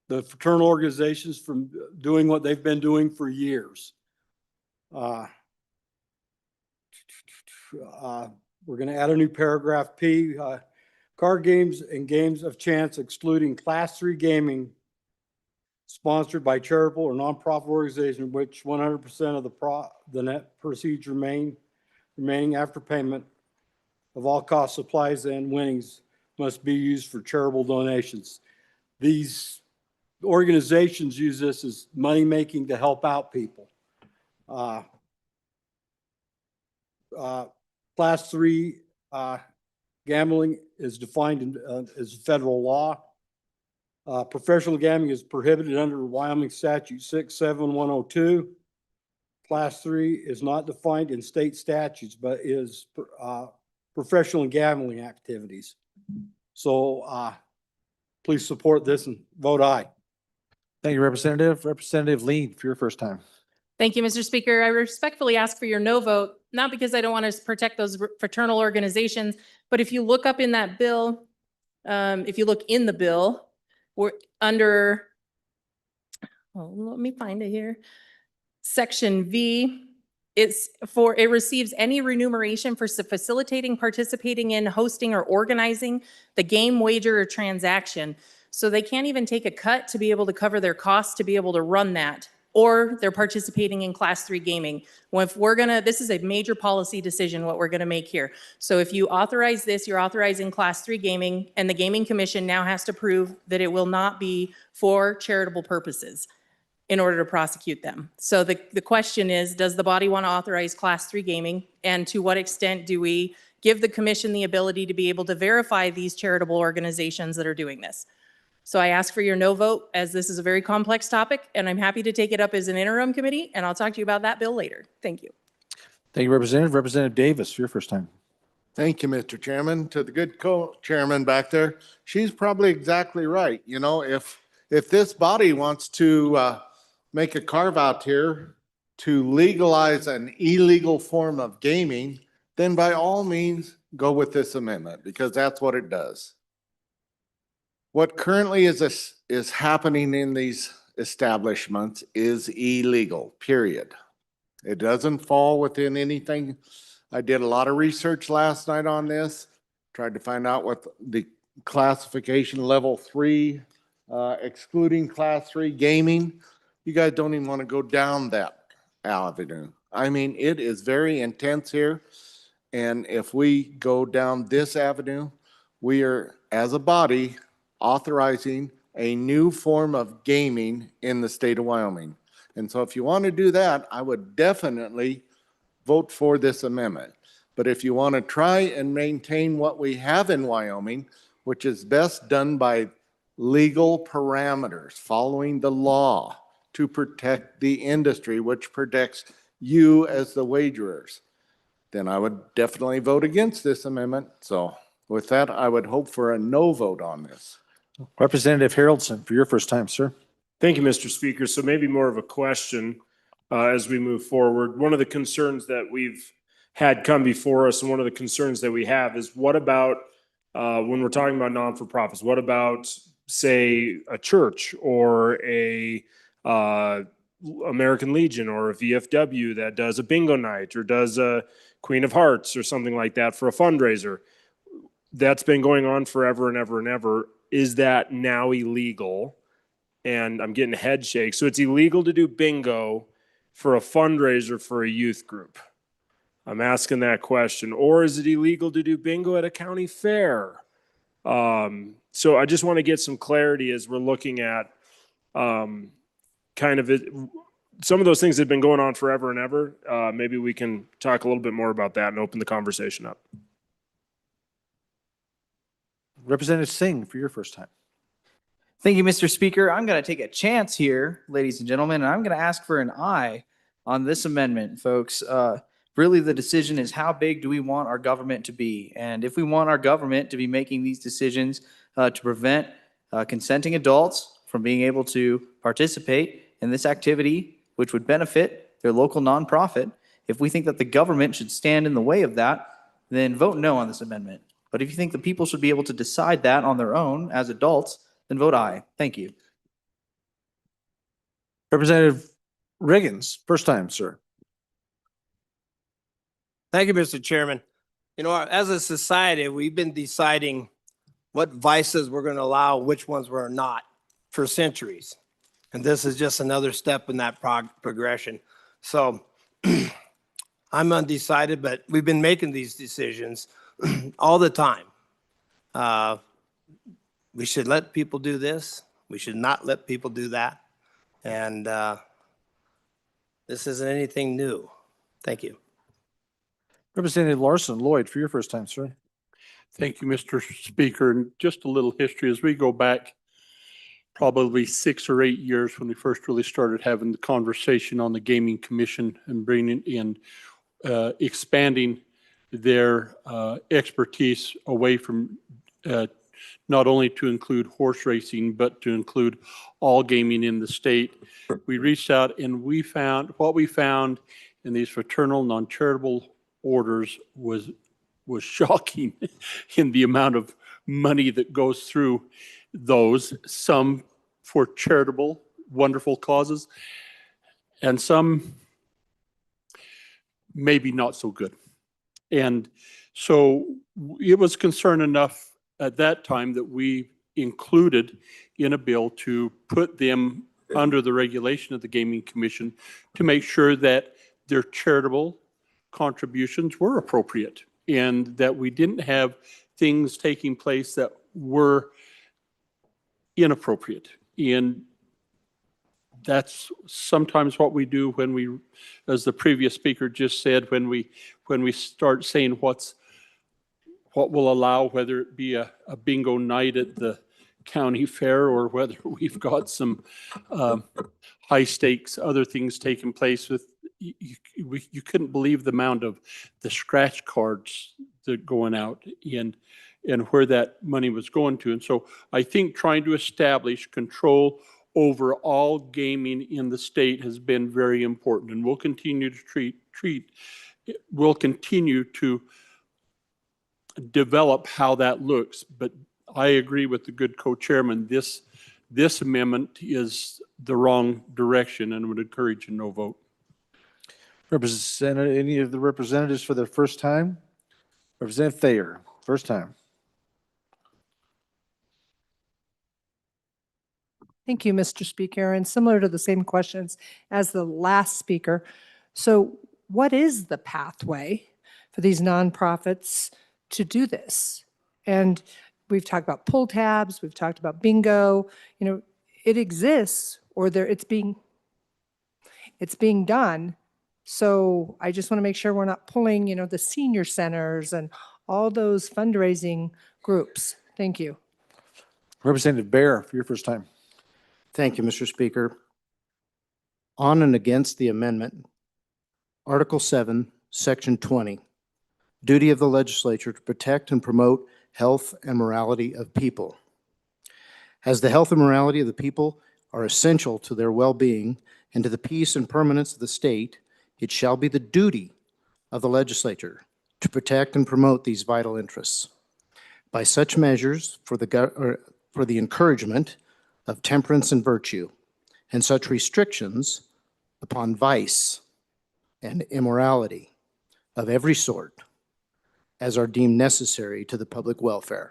fraternal organizations from doing what they've been doing for years. We're going to add a new paragraph P, card games and games of chance excluding Class 3 gaming sponsored by charitable or nonprofit organization, which 100% of the net proceeds remaining after payment of all cost supplies and winnings must be used for charitable donations. These organizations use this as money making to help out people. Class 3 gambling is defined as federal law. Professional gambling is prohibited under Wyoming Statute 67102. Class 3 is not defined in state statutes, but is professional gambling activities. So please support this and vote aye. Thank you, Representative. Representative Lean, for your first time. Thank you, Mr. Speaker. I respectfully ask for your no vote, not because I don't want to protect those fraternal organizations, but if you look up in that bill, if you look in the bill, we're under, let me find it here. Section V, it receives any remuneration for facilitating, participating in, hosting, or organizing the game, wager, or transaction. So they can't even take a cut to be able to cover their costs to be able to run that, or they're participating in Class 3 gaming. Well, if this is a major policy decision, what we're gonna make here. So if you authorize this, you're authorizing Class 3 gaming, and the Gaming Commission now has to prove that it will not be for charitable purposes in order to prosecute them. So the question is, does the body want to authorize Class 3 gaming? And to what extent do we give the commission the ability to be able to verify these charitable organizations that are doing this? So I ask for your no vote, as this is a very complex topic, and I'm happy to take it up as an interim committee, and I'll talk to you about that bill later. Thank you. Thank you, Representative. Representative Davis, your first time. Thank you, Mr. Chairman. To the good co-chairman back there, she's probably exactly right. You know, if this body wants to make a carve out here to legalize an illegal form of gaming, then by all means, go with this amendment, because that's what it does. What currently is happening in these establishments is illegal, period. It doesn't fall within anything. I did a lot of research last night on this, tried to find out what the classification level 3, excluding class 3 gaming. You guys don't even want to go down that avenue. I mean, it is very intense here. And if we go down this avenue, we are, as a body, authorizing a new form of gaming in the state of Wyoming. And so if you want to do that, I would definitely vote for this amendment. But if you want to try and maintain what we have in Wyoming, which is best done by legal parameters, following the law to protect the industry, which protects you as the wagerers, then I would definitely vote against this amendment. So with that, I would hope for a no vote on this. Representative Haroldson, for your first time, sir. Thank you, Mr. Speaker. So maybe more of a question as we move forward. One of the concerns that we've had come before us, and one of the concerns that we have is, what about when we're talking about non-for-profits? What about, say, a church or a American Legion or a VFW that does a bingo night or does a Queen of Hearts or something like that for a fundraiser? That's been going on forever and ever and ever. Is that now illegal? And I'm getting head shakes. So it's illegal to do bingo for a fundraiser for a youth group. I'm asking that question. Or is it illegal to do bingo at a county fair? So I just want to get some clarity as we're looking at kind of it. Some of those things have been going on forever and ever. Maybe we can talk a little bit more about that and open the conversation up. Representative Singh, for your first time. Thank you, Mr. Speaker. I'm going to take a chance here, ladies and gentlemen, and I'm going to ask for an aye on this amendment, folks. Really, the decision is, how big do we want our government to be? And if we want our government to be making these decisions to prevent consenting adults from being able to participate in this activity, which would benefit their local nonprofit, if we think that the government should stand in the way of that, then vote no on this amendment. But if you think the people should be able to decide that on their own as adults, then vote aye. Thank you. Representative Riggins, first time, sir. Thank you, Mr. Chairman. You know, as a society, we've been deciding what vices we're going to allow, which ones we're not, for centuries. And this is just another step in that progression. So I'm undecided, but we've been making these decisions all the time. We should let people do this. We should not let people do that. And this isn't anything new. Thank you. Representative Larson Lloyd, for your first time, sir. Thank you, Mr. Speaker. And just a little history as we go back probably 6 or 8 years when we first really started having the conversation on the Gaming Commission and bringing in, expanding their expertise away from not only to include horse racing, but to include all gaming in the state. We reached out and we found, what we found in these fraternal non-charitable orders was shocking in the amount of money that goes through those, some for charitable, wonderful causes, and some maybe not so good. And so it was concern enough at that time that we included in a bill to put them under the regulation of the Gaming Commission to make sure that their charitable contributions were appropriate and that we didn't have things taking place that were inappropriate. And that's sometimes what we do when we, as the previous speaker just said, when we start saying what will allow, whether it be a bingo night at the county fair or whether we've got some high stakes, other things taking place with, you couldn't believe the amount of the scratch cards that going out and where that money was going to. And so I think trying to establish control overall gaming in the state has been very important, and we'll continue to we'll continue to develop how that looks. But I agree with the good co-chairman. This amendment is the wrong direction and would encourage a no vote. Representative, any of the representatives for their first time? Representative Thayer, first time. Thank you, Mr. Speaker, and similar to the same questions as the last speaker. So what is the pathway for these nonprofits to do this? And we've talked about pull tabs, we've talked about bingo, it exists, or it's being done. So I just want to make sure we're not pulling, the senior centers and all those fundraising groups. Thank you. Representative Bear, for your first time. Thank you, Mr. Speaker. On and against the amendment, Article 7, Section 20, duty of the legislature to protect and promote health and morality of people. As the health and morality of the people are essential to their well-being and to the peace and permanence of the state, it shall be the duty of the legislature to protect and promote these vital interests by such measures for the encouragement of temperance and virtue, and such restrictions upon vice and immorality of every sort as are deemed necessary to the public welfare.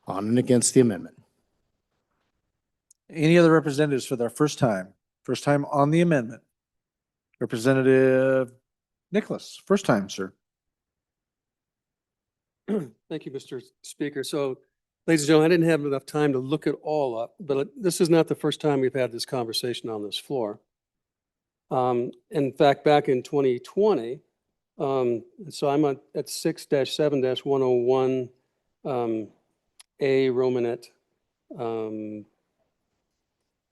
On and against the amendment. Any other representatives for their first time? First time on the amendment? Representative Nicholas, first time, sir. Thank you, Mr. Speaker. So, ladies and gentlemen, I didn't have enough time to look it all up, but this is not the first time we've had this conversation on this floor. In fact, back in 2020, so I'm at 6-7-101 A Romanet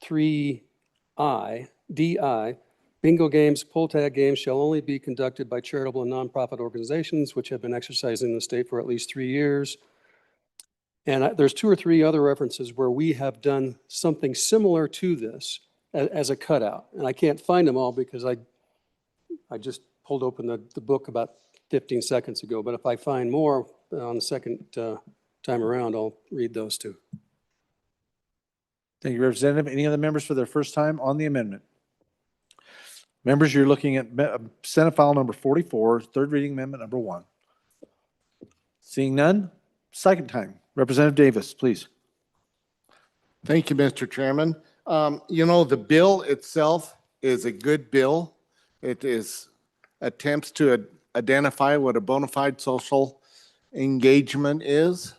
3I, DI, bingo games, pull tag games shall only be conducted by charitable and nonprofit organizations which have been exercising in the state for at least 3 years. And there's 2 or 3 other references where we have done something similar to this as a cutout. And I can't find them all because I just pulled open the book about 15 seconds ago. But if I find more on the second time around, I'll read those too. Thank you, Representative. Any other members for their first time on the amendment? Members, you're looking at Senate File number 44, third reading amendment number 1. Seeing none, second time. Representative Davis, please. Thank you, Mr. Chairman. The bill itself is a good bill. It attempts to identify what a bona fide social engagement is.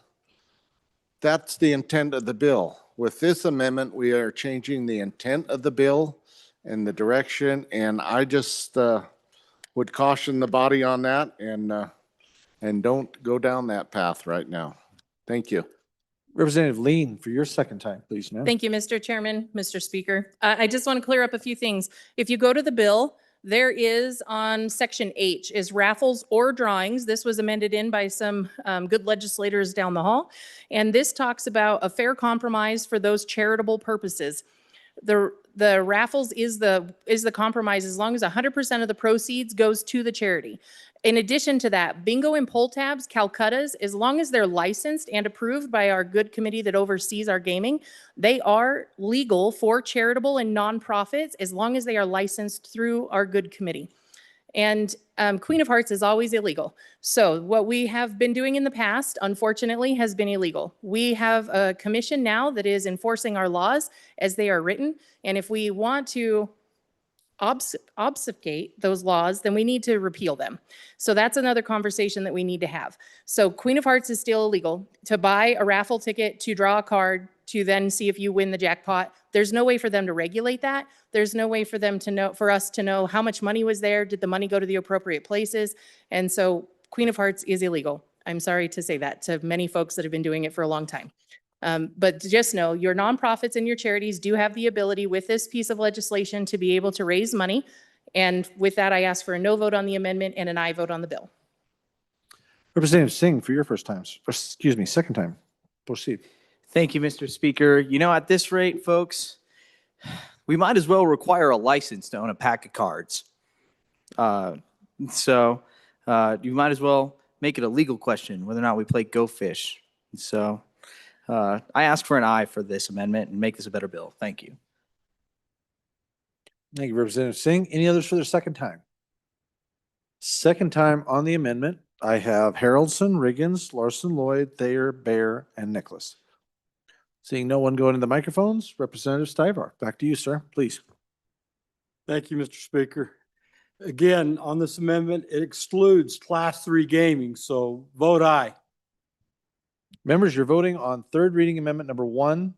That's the intent of the bill. With this amendment, we are changing the intent of the bill and the direction, and I just would caution the body on that and don't go down that path right now. Thank you. Representative Lean, for your second time, please, ma'am. Thank you, Mr. Chairman, Mr. Speaker. I just want to clear up a few things. If you go to the bill, there is on Section H is raffles or drawings. This was amended in by some good legislators down the hall. And this talks about a fair compromise for those charitable purposes. The raffles is the compromise as long as 100% of the proceeds goes to the charity. In addition to that, bingo and pull tabs, Calcuttas, as long as they're licensed and approved by our good committee that oversees our gaming, they are legal for charitable and nonprofits as long as they are licensed through our good committee. And Queen of Hearts is always illegal. So what we have been doing in the past, unfortunately, has been illegal. We have a commission now that is enforcing our laws as they are written. And if we want to obfuscate those laws, then we need to repeal them. So that's another conversation that we need to have. So Queen of Hearts is still illegal. To buy a raffle ticket, to draw a card, to then see if you win the jackpot, there's no way for them to regulate that. There's no way for them to know, for us to know how much money was there. Did the money go to the appropriate places? And so Queen of Hearts is illegal. I'm sorry to say that to many folks that have been doing it for a long time. But just know your nonprofits and your charities do have the ability with this piece of legislation to be able to raise money. And with that, I ask for a no vote on the amendment and an aye vote on the bill. Representative Singh, for your second time. Proceed. Thank you, Mr. Speaker. At this rate, folks, we might as well require a license to own a pack of cards. So you might as well make it a legal question whether or not we play Go Fish. So I ask for an aye for this amendment and make this a better bill. Thank you. Thank you, Representative Singh. Any others for their second time? Second time on the amendment, I have Haroldson, Riggins, Larson, Lloyd, Thayer, Bear, and Nicholas. Seeing no one go into the microphones, Representative Stivar, back to you, sir, please. Thank you, Mr. Speaker. Again, on this amendment, it excludes Class 3 gaming, so vote aye. Members, you're voting on third reading amendment number 1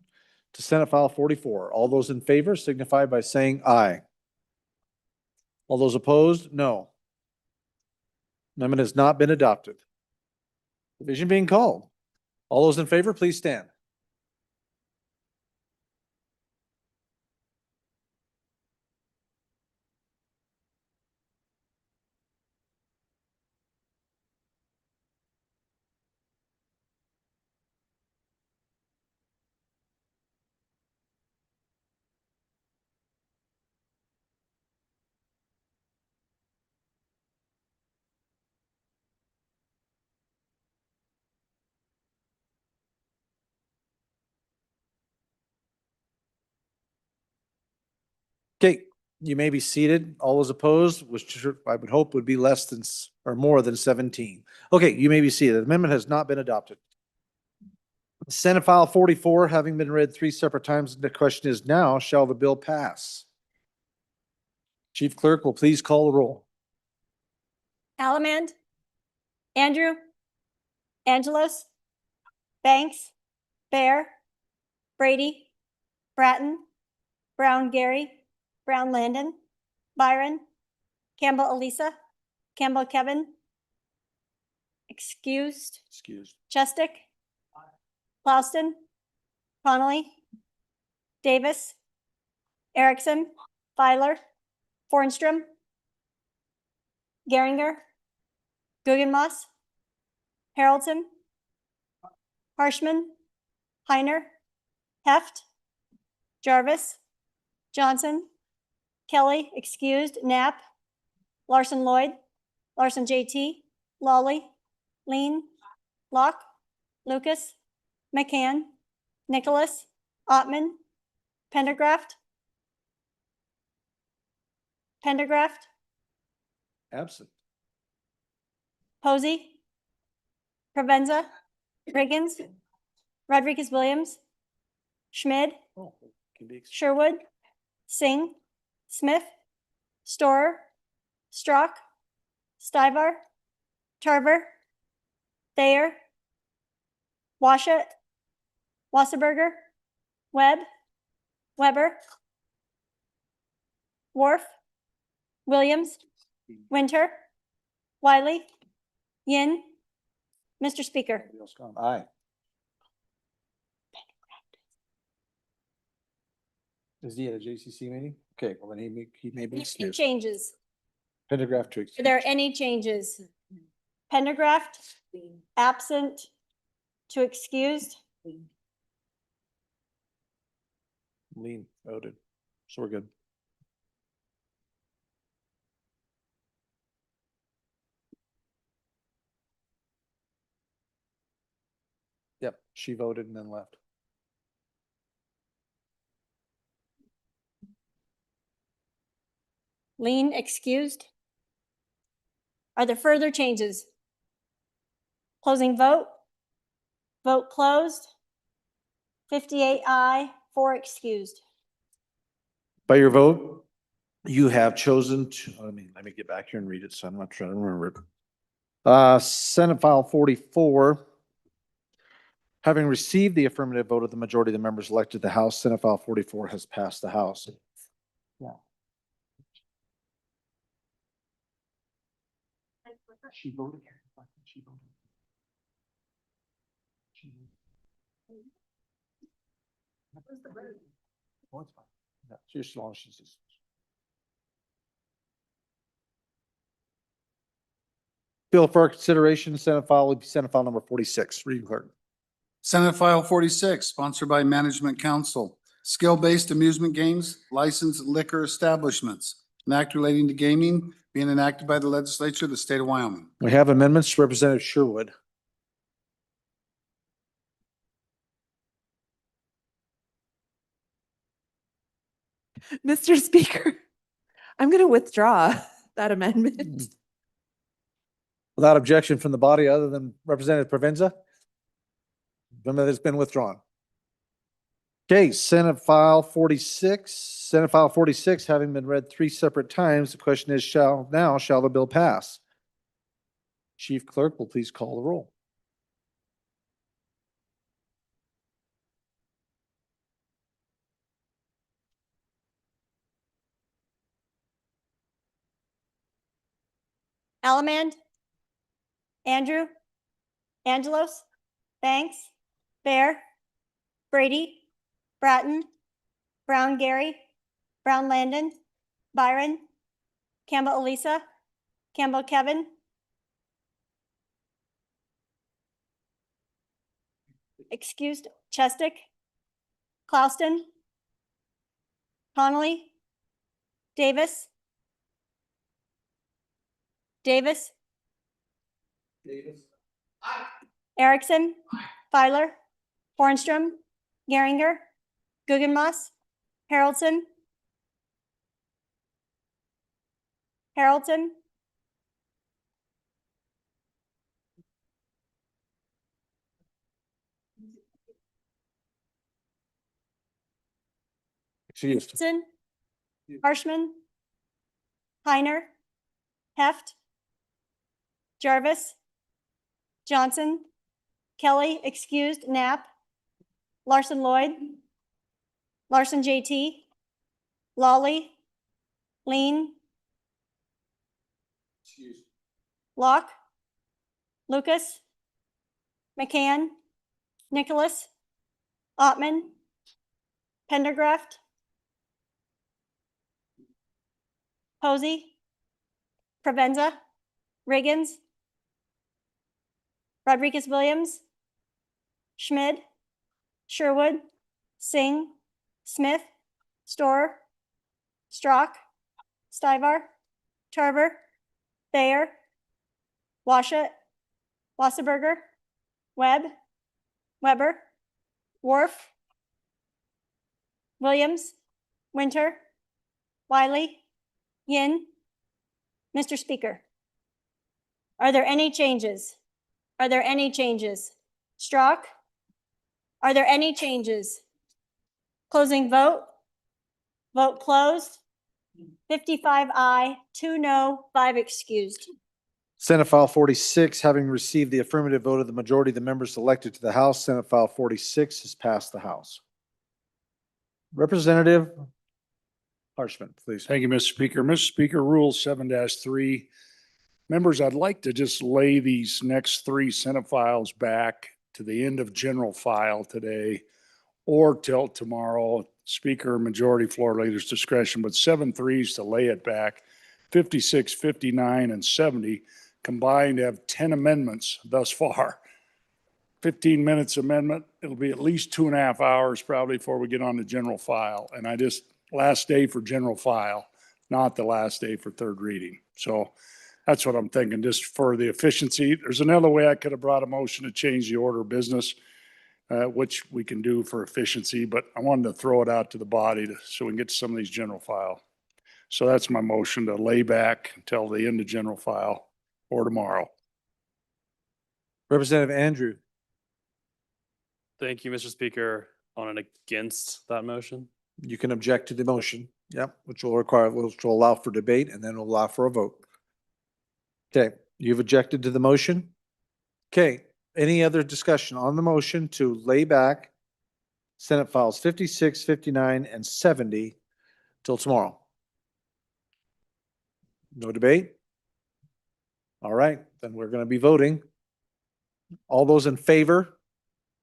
to Senate File 44. All those in favor signify by saying aye. All those opposed, no. Amendment has not been adopted. Division being called. All those in favor, please stand. Okay, you may be seated. All those opposed, which I would hope would be less than or more than 17. Okay, you may be seated. The amendment has not been adopted. Senate File 44, having been read 3 separate times, the question is now, shall the bill pass? Chief Clerk will please call the roll. Allemand, Andrew, Angelos, Banks, Bear, Brady, Bratton, Brown Gary, Brown Landon, Byron, Campbell Elisa, Campbell Kevin, excused, Chestick, Clauston, Connolly, Davis, Erickson, Filer, Fornstrom, Geringer, Guggenmoss, Haroldson, Harshman, Heiner, Heft, Jarvis, Johnson, Kelly, excused, Knapp, Larson Lloyd, Larson JT, Lawley, Lean, Locke, Lucas, McCann, Nicholas, Ottman, Pendergraft, Absent. Posey, Provenza, Riggins, Rodriguez Williams, Schmid, Sherwood, Singh, Smith, Storer, Strock, Stivar, Tarver, Thayer, Washut, Wasserberger, Webb, Weber, Wharf, Williams, Winter, Wiley, Yin. Mr. Speaker. Aye. Is he at a JCC meeting? Okay, well then he may be Any excused. changes? Pendergraft to Are excuse. there any changes? Pendergraft, absent, to excused. Lean voted, so we're good. Yep, she voted and then left. Lean excused. Are there further changes? Closing vote. Vote closed. 58 aye, 4 excused. By your vote, you have chosen to, let me get back here and read it, so I'm not trying to remember it. Senate File 44, having received the affirmative vote of the majority of the members elected the House, Senate File 44 has passed the House. Yeah. She voted. She voted. Oh, it's fine. Yeah, just as long as she's just. Bill for consideration, Senate File would be Senate File number 46. Reading clerk. Senate File 46, sponsored by Management Council. skill-based amusement games, licensed liquor establishments. An act relating to gaming being enacted by the legislature of the state of Wyoming. We have amendments. Representative Sherwood. Mr. Speaker, I'm going to withdraw that amendment. Without objection from the body other than Representative Provenza? Amendment has been withdrawn. Okay, Senate File 46, having been read 3 separate times, the question is, shall the bill pass? Chief Clerk will please call the roll. Allemand, Andrew, Angelos, Banks, Bear, Brady, Bratton, Brown Gary, Brown Landon, Byron, Campbell Elisa, Campbell Kevin, excused, Chestick, Clouston, Connolly, Davis, Erickson, Filer, Hornstrom, Geringer, Guggenmoss, Haroldson, Excused. Harshman, Heiner, Heft, Jarvis, Johnson, Kelly, excused, Knapp, Larson Lloyd, Larson JT, Lawley, Lean, Locke, Lucas, McCann, Nicholas, Ottman, Pendergraft, Posey, Provenza, Riggins, Rodriguez Williams, Schmid, Sherwood, Singh, Smith, Storer, Strock, Stivar, Tarver, Thayer, Washut, Wasserberger, Webb, Weber, Worf, Williams, Winter, Wiley, Yin. Mr. Speaker, are there any changes? Are there any changes? Strock, are there any changes? Closing vote. Vote closed. 55 aye, 2 no, 5 excused. Senate File 46, having received the affirmative vote of the majority of the members elected to the House, Senate File 46 has passed the House. Representative Harshman, please. Thank you, Mr. Speaker. Mr. Speaker, Rule 7-3. Members, I'd like to just lay these next 3 Senate files back to the end of general file today or till tomorrow. Speaker, majority floor leader's discretion, but 7-3s to lay it back. 56, 59, and 70 combined have 10 amendments thus far. 15 minutes amendment. It'll be at least 2.5 hours probably before we get on the general file. And last day for general file, not the last day for third reading. So that's what I'm thinking, just for the efficiency. There's another way I could have brought a motion to change the order of business, which we can do for efficiency, but I wanted to throw it out to the body so we can get to some of these general file. So that's my motion, to lay back until the end of general file or tomorrow. Representative Andrew. Thank you, Mr. Speaker. On and against that motion? You can object to the motion. Yep, which will allow for debate and then will allow for a vote. Okay, you've objected to the motion. Okay, any other discussion on the motion to lay back Senate Files 56, 59, and 70 till tomorrow? No debate? All right, then we're going to be voting. All those in favor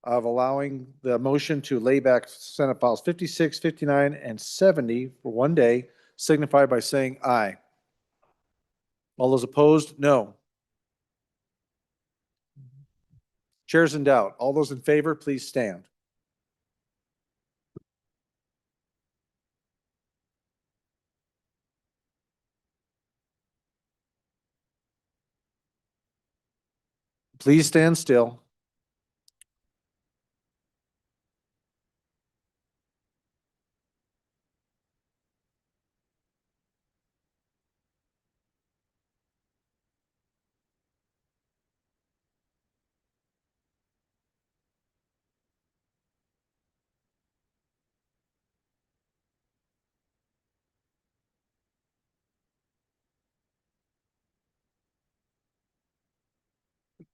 of allowing the motion to lay back Senate Files 56, 59, and 70 for 1 day signify by saying aye. All those opposed, no. Chairs in doubt. All those in favor, please stand. Please stand still.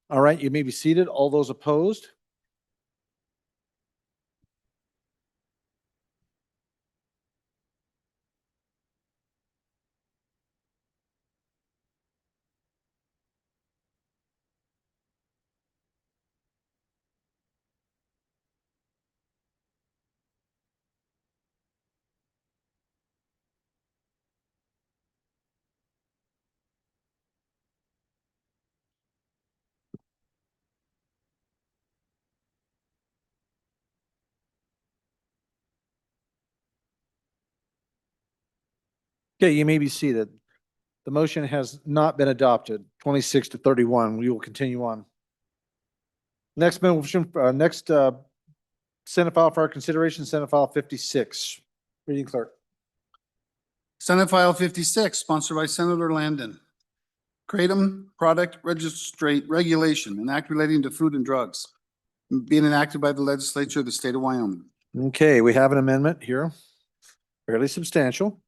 All right, you may be seated. All those opposed? Okay, you may be seated. The motion has not been adopted, 26-31. We will continue on. Next motion, Senate file for our consideration, Senate file 56. Reading clerk. Senate File 56, sponsored by Senator Landon. Kratom Product Registrate Regulation, an act relating to food and drugs, being enacted by the legislature of the state of Wyoming. Okay, we have an amendment here, fairly substantial.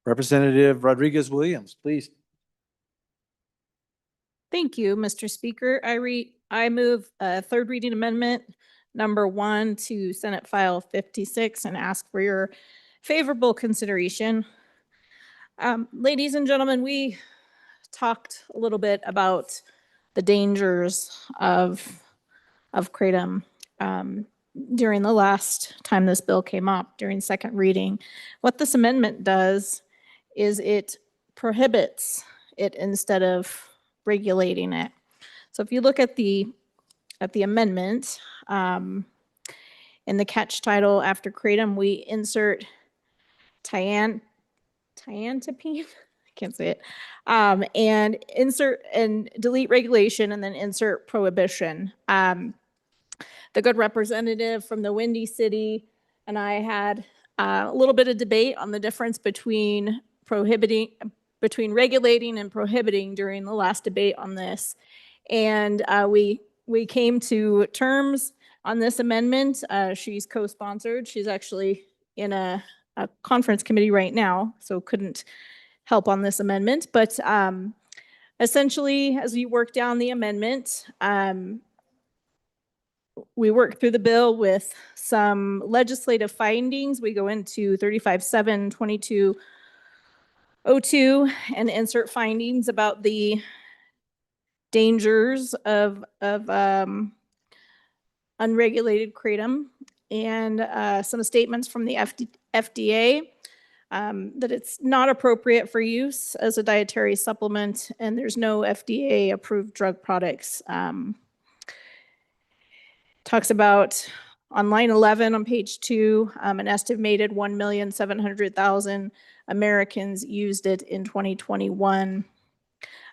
Representative Rodriguez Williams, please. Thank you, Mr. Speaker. I move third reading amendment number 1 to Senate File 56 and ask for your favorable consideration. Ladies and gentlemen, we talked a little bit about the dangers of Kratom during the last time this bill came up during second reading. What this amendment does is it prohibits it instead of regulating it. So if you look at the amendment, in the catch title after Kratom, we insert Tiantapine, I can't say it, and insert and delete regulation and then insert prohibition. The good representative from the Windy City and I had a little bit of debate on the difference between regulating and prohibiting during the last debate on this. And we came to terms on this amendment. She's co-sponsored. She's actually in a conference committee right now, so couldn't help on this amendment. But essentially, as we work down the amendment, we work through the bill with some legislative findings. We go into 35.7.22.02 and insert findings about the dangers of unregulated kratom and some statements from the FDA that it's not appropriate for use as a dietary supplement and there's no FDA approved drug products. Talks about on line 11 on page 2, an estimated 1,700,000 Americans used it in 2021.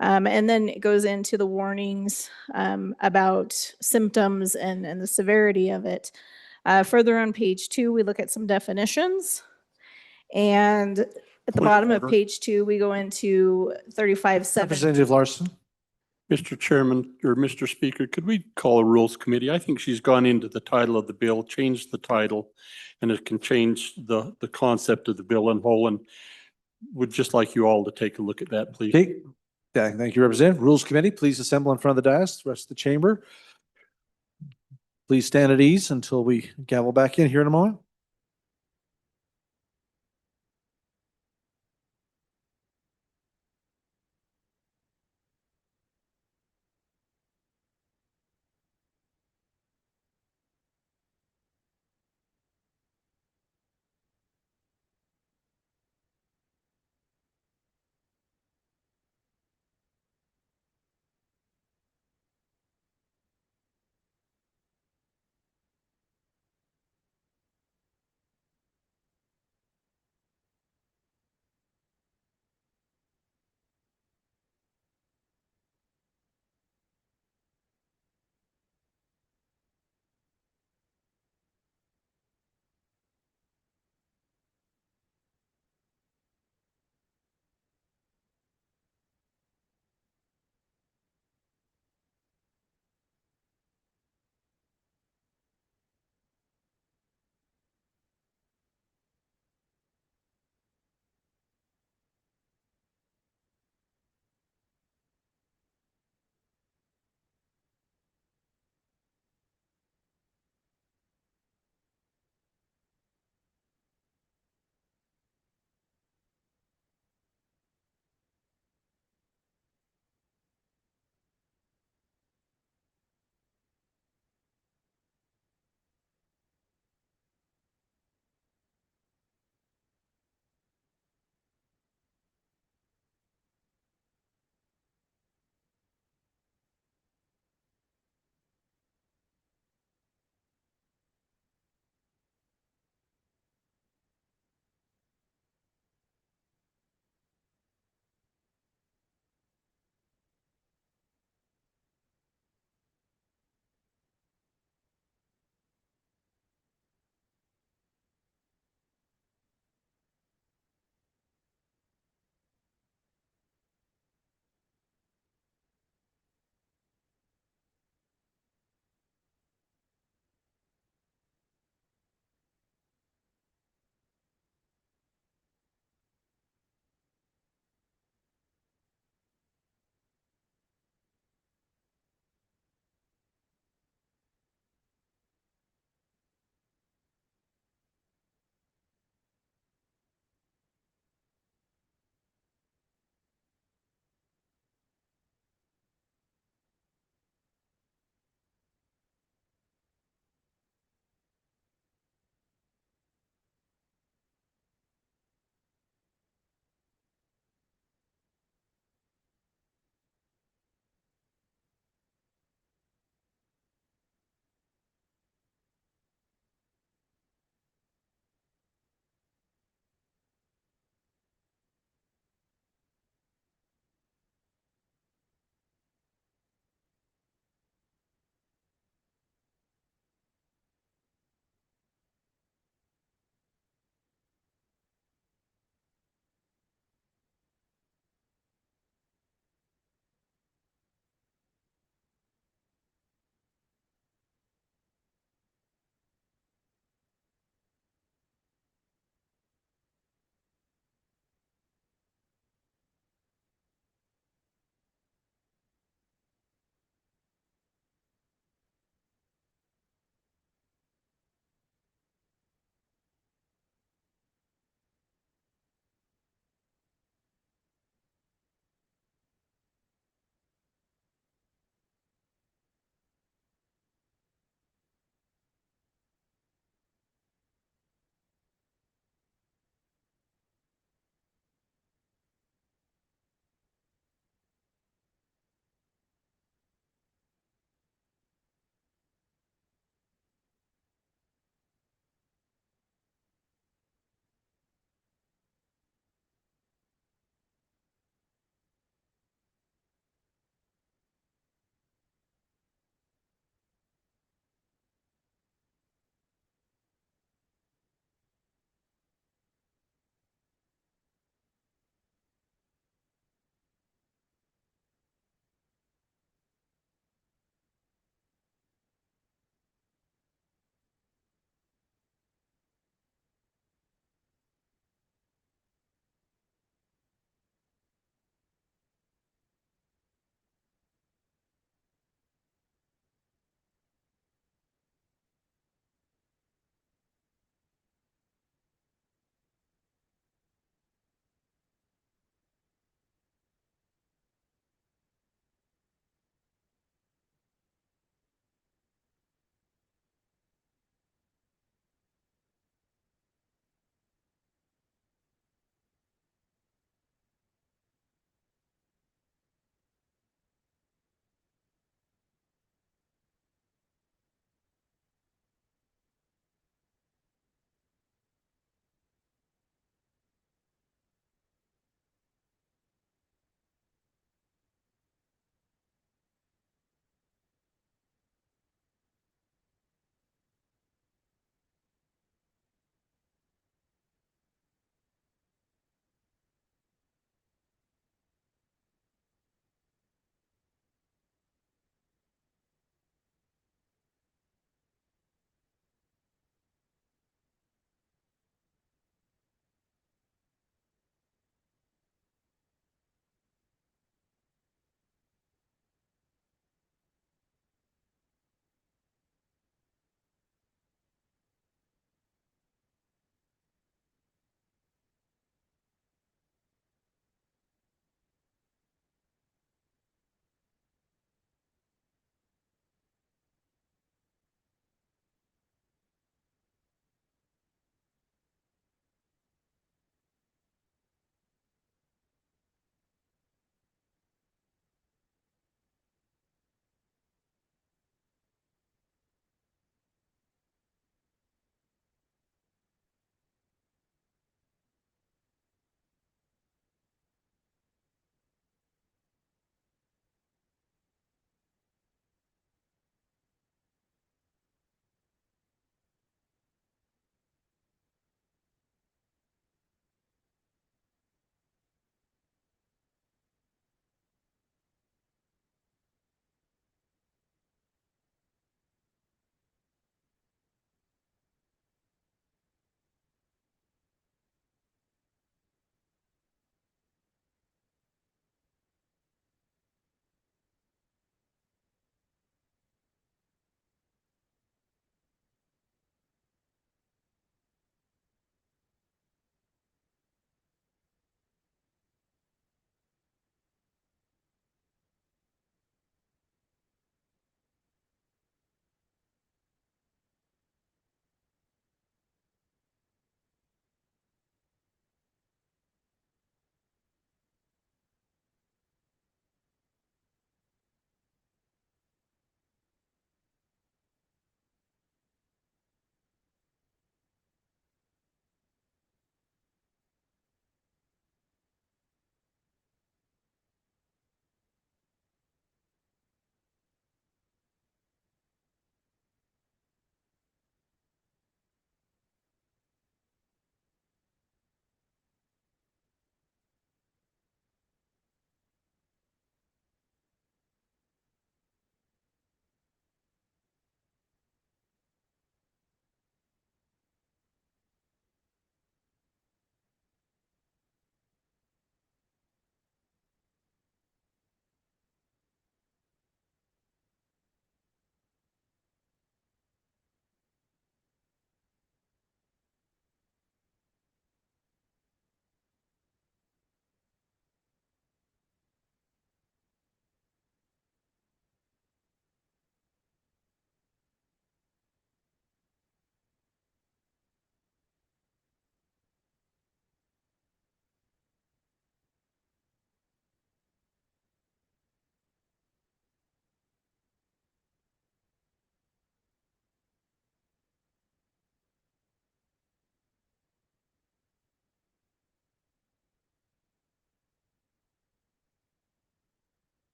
And then it goes into the warnings about symptoms and the severity of it. Further on page 2, we look at some definitions. And at the bottom of page 2, we go into 35.7. Representative Larson. Mr. Chairman, or Mr. Speaker, could we call a Rules Committee? I think she's gone into the title of the bill, changed the title, and it can change the concept of the bill in whole, and would just like you all to take a look at that, please. Okay. Yeah, thank you, Representative. Rules Committee, please assemble in front of the dais, the rest of the chamber. Please stand at ease until we gavel back in here in a moment.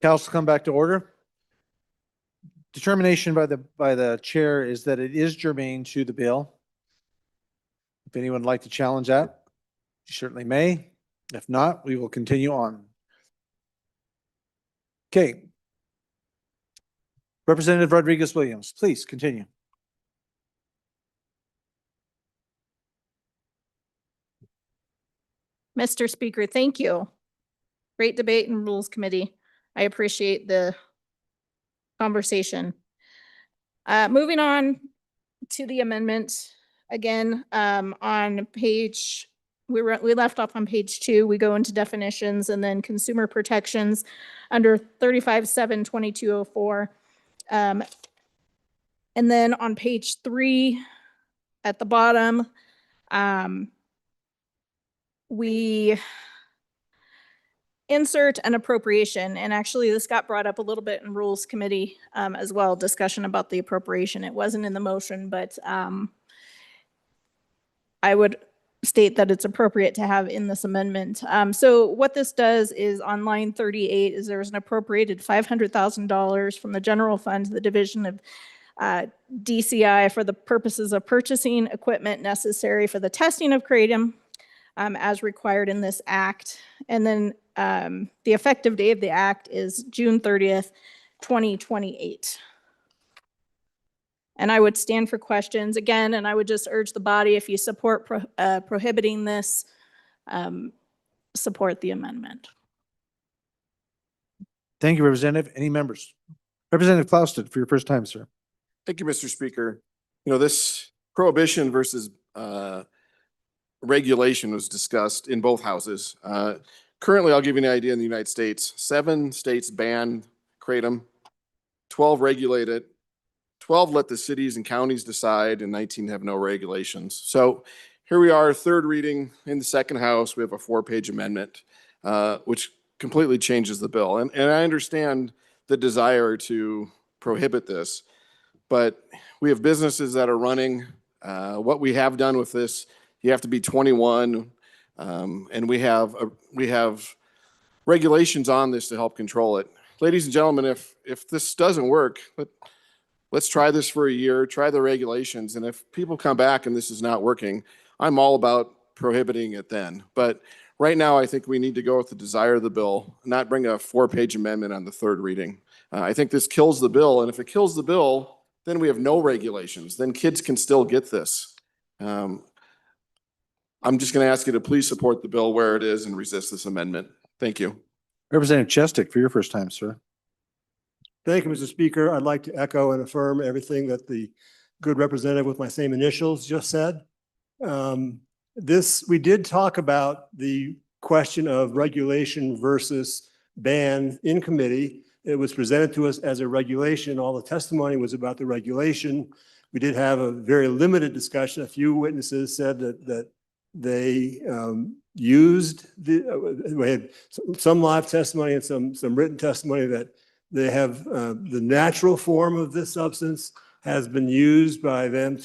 Council, come back to order. Determination by the chair is that it is germane to the bill. If anyone would like to challenge that, you certainly may. If not, we will continue on. Okay. Representative Rodriguez Williams, please continue. Mr. Speaker, thank you. Great debate in Rules Committee. I appreciate the conversation. Moving on to the amendment, again, on page, we left off on page 2. We go into definitions and then consumer protections under 35.7.2204. And then on page 3 at the bottom, we insert an appropriation, and actually this got brought up a little bit in Rules Committee as well, discussion about the appropriation. It wasn't in the motion, but I would state that it's appropriate to have in this amendment. So what this does is on line 38 is there's an appropriated $500,000 from the general fund to the division of DCI for the purposes of purchasing equipment necessary for the testing of Cratom as required in this act. And then the effective date of the act is June 30th, 2028. And I would stand for questions again, and I would just urge the body, if you support prohibiting this, support the amendment. Thank you, Representative. Any members? Representative Clouston, for your first time, sir. Thank you, Mr. Speaker. You know, this prohibition versus regulation was discussed in both houses. Currently, I'll give you an idea in the United States. 7 states ban Kratom, 12 regulate it, 12 let the cities and counties decide, and 19 have no regulations. So here we are, third reading in the second house. We have a 4-page amendment, which completely changes the bill. And I understand the desire to prohibit this, but we have businesses that are running. What we have done with this, you have to be 21, and we have regulations on this to help control it. Ladies and gentlemen, if this doesn't work, let's try this for a year, try the regulations, and if people come back and this is not working, I'm all about prohibiting it then. But right now, I think we need to go with the desire of the bill, not bring a 4-page amendment on the third reading. I think this kills the bill, and if it kills the bill, then we have no regulations. Then kids can still get this. I'm just going to ask you to please support the bill where it is and resist this amendment. Thank you. Representative Chestick, for your first time, sir. Thank you, Mr. Speaker. I'd like to echo and affirm everything that the good representative with my same initials just said. We did talk about the question of regulation versus ban in committee. It was presented to us as a regulation. All the testimony was about the regulation. We did have a very limited discussion. A few witnesses said that they used we had some live testimony and some written testimony that they have the natural form of this substance has been used by them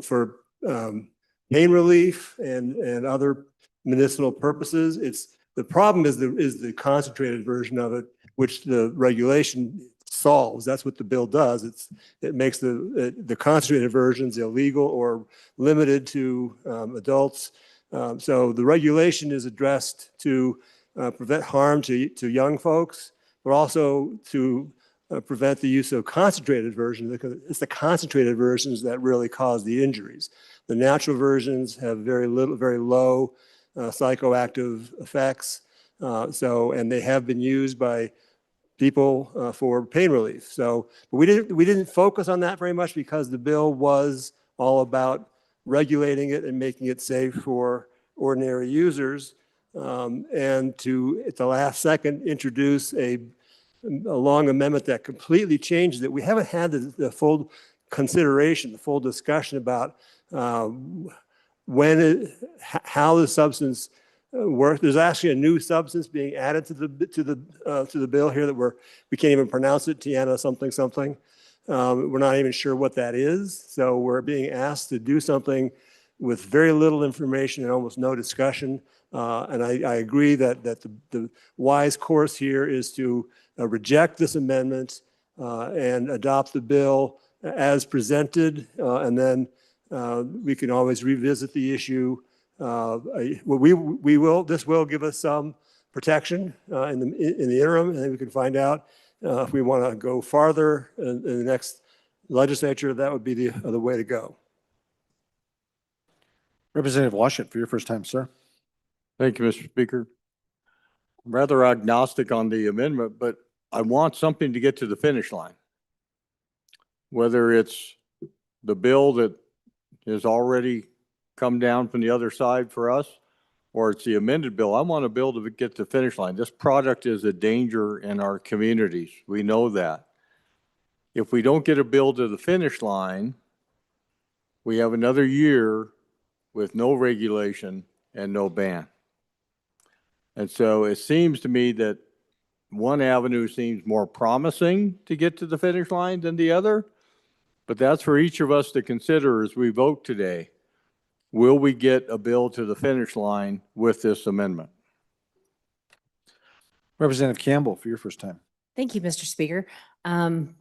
for pain relief and other medicinal purposes. The problem is the concentrated version of it, which the regulation solves. That's what the bill does. It makes the concentrated versions illegal or limited to adults. So the regulation is addressed to prevent harm to young folks, but also to prevent the use of concentrated versions, because it's the concentrated versions that really cause the injuries. The natural versions have very low psychoactive effects. And they have been used by people for pain relief. So but we didn't focus on that very much because the bill was all about regulating it and making it safe for ordinary users. And to, at the last second, introduce a long amendment that completely changes it. We haven't had the full consideration, the full discussion about how the substance works. There's actually a new substance being added to the bill here that we can't even pronounce it. Tiana something. We're not even sure what that is. So we're being asked to do something with very little information and almost no discussion. And I agree that the wise course here is to reject this amendment and adopt the bill as presented, and then we can always revisit the issue. This will give us some protection in the interim, and then we can find out if we want to go farther in the next legislature. That would be the way to go. Representative Washit, for your first time, sir. Thank you, Mr. Speaker. I'm rather agnostic on the amendment, but I want something to get to the finish line. Whether it's the bill that has already come down from the other side for us, or it's the amended bill, I want a bill to get to the finish line. This product is a danger in our communities. We know that. If we don't get a bill to the finish line, we have another year with no regulation and no ban. And so it seems to me that one avenue seems more promising to get to the finish line than the other, but that's for each of us to consider as we vote today. Will we get a bill to the finish line with this amendment? Representative Campbell, for your first time. Thank you, Mr. Speaker.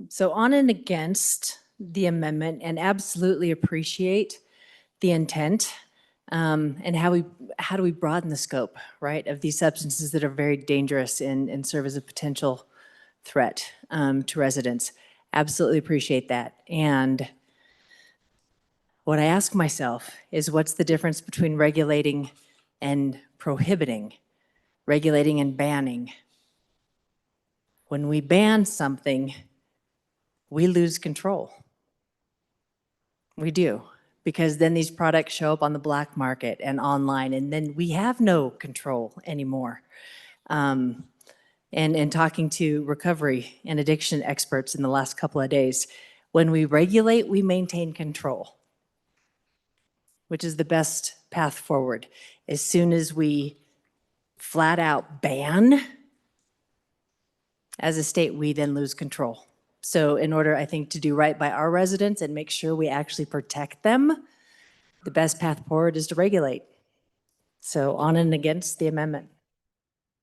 So on and against the amendment, and absolutely appreciate the intent, and how do we broaden the scope, right, of these substances that are very dangerous and serve as a potential threat to residents. Absolutely appreciate that. And what I ask myself is, what's the difference between regulating and prohibiting, regulating and banning? When we ban something, we lose control. We do, because then these products show up on the black market and online, and then we have no control anymore. And talking to recovery and addiction experts in the last couple of days, when we regulate, we maintain control, which is the best path forward. As soon as we flat out ban, as a state, we then lose control. So in order, I think, to do right by our residents and make sure we actually protect them, the best path forward is to regulate. So on and against the amendment.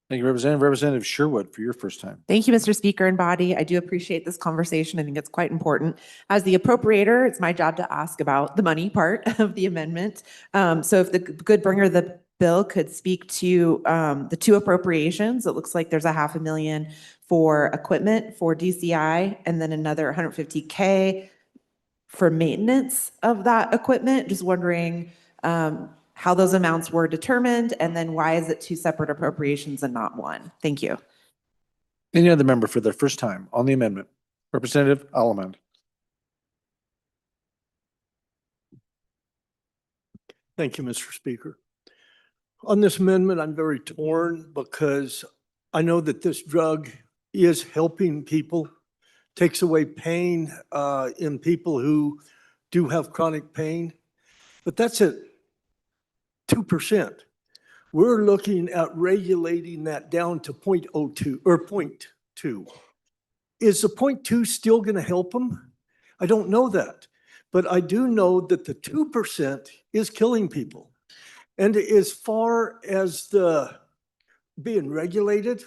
Thank you, Representative. Representative Sherwood, for your first time. Thank you, Mr. Speaker and body. I do appreciate this conversation. I think it's quite important. As the appropriator, it's my job to ask about the money part of the amendment. So if the good bringer of the bill could speak to the two appropriations. It looks like there's a $500,000 for equipment for DCI, and then another $150K for maintenance of that equipment. Just wondering how those amounts were determined, and then why is it two separate appropriations and not one? Thank you. Any other member for their first time on the amendment? Representative Allemand. Thank you, Mr. Speaker. On this amendment, I'm very torn because I know that this drug is helping people, takes away pain in people who do have chronic pain, but that's at 2%. We're looking at regulating that down to 0.02 or 0.2. Is the 0.2 still going to help them? I don't know that, but I do know that the 2% is killing people. And as far as the being regulated,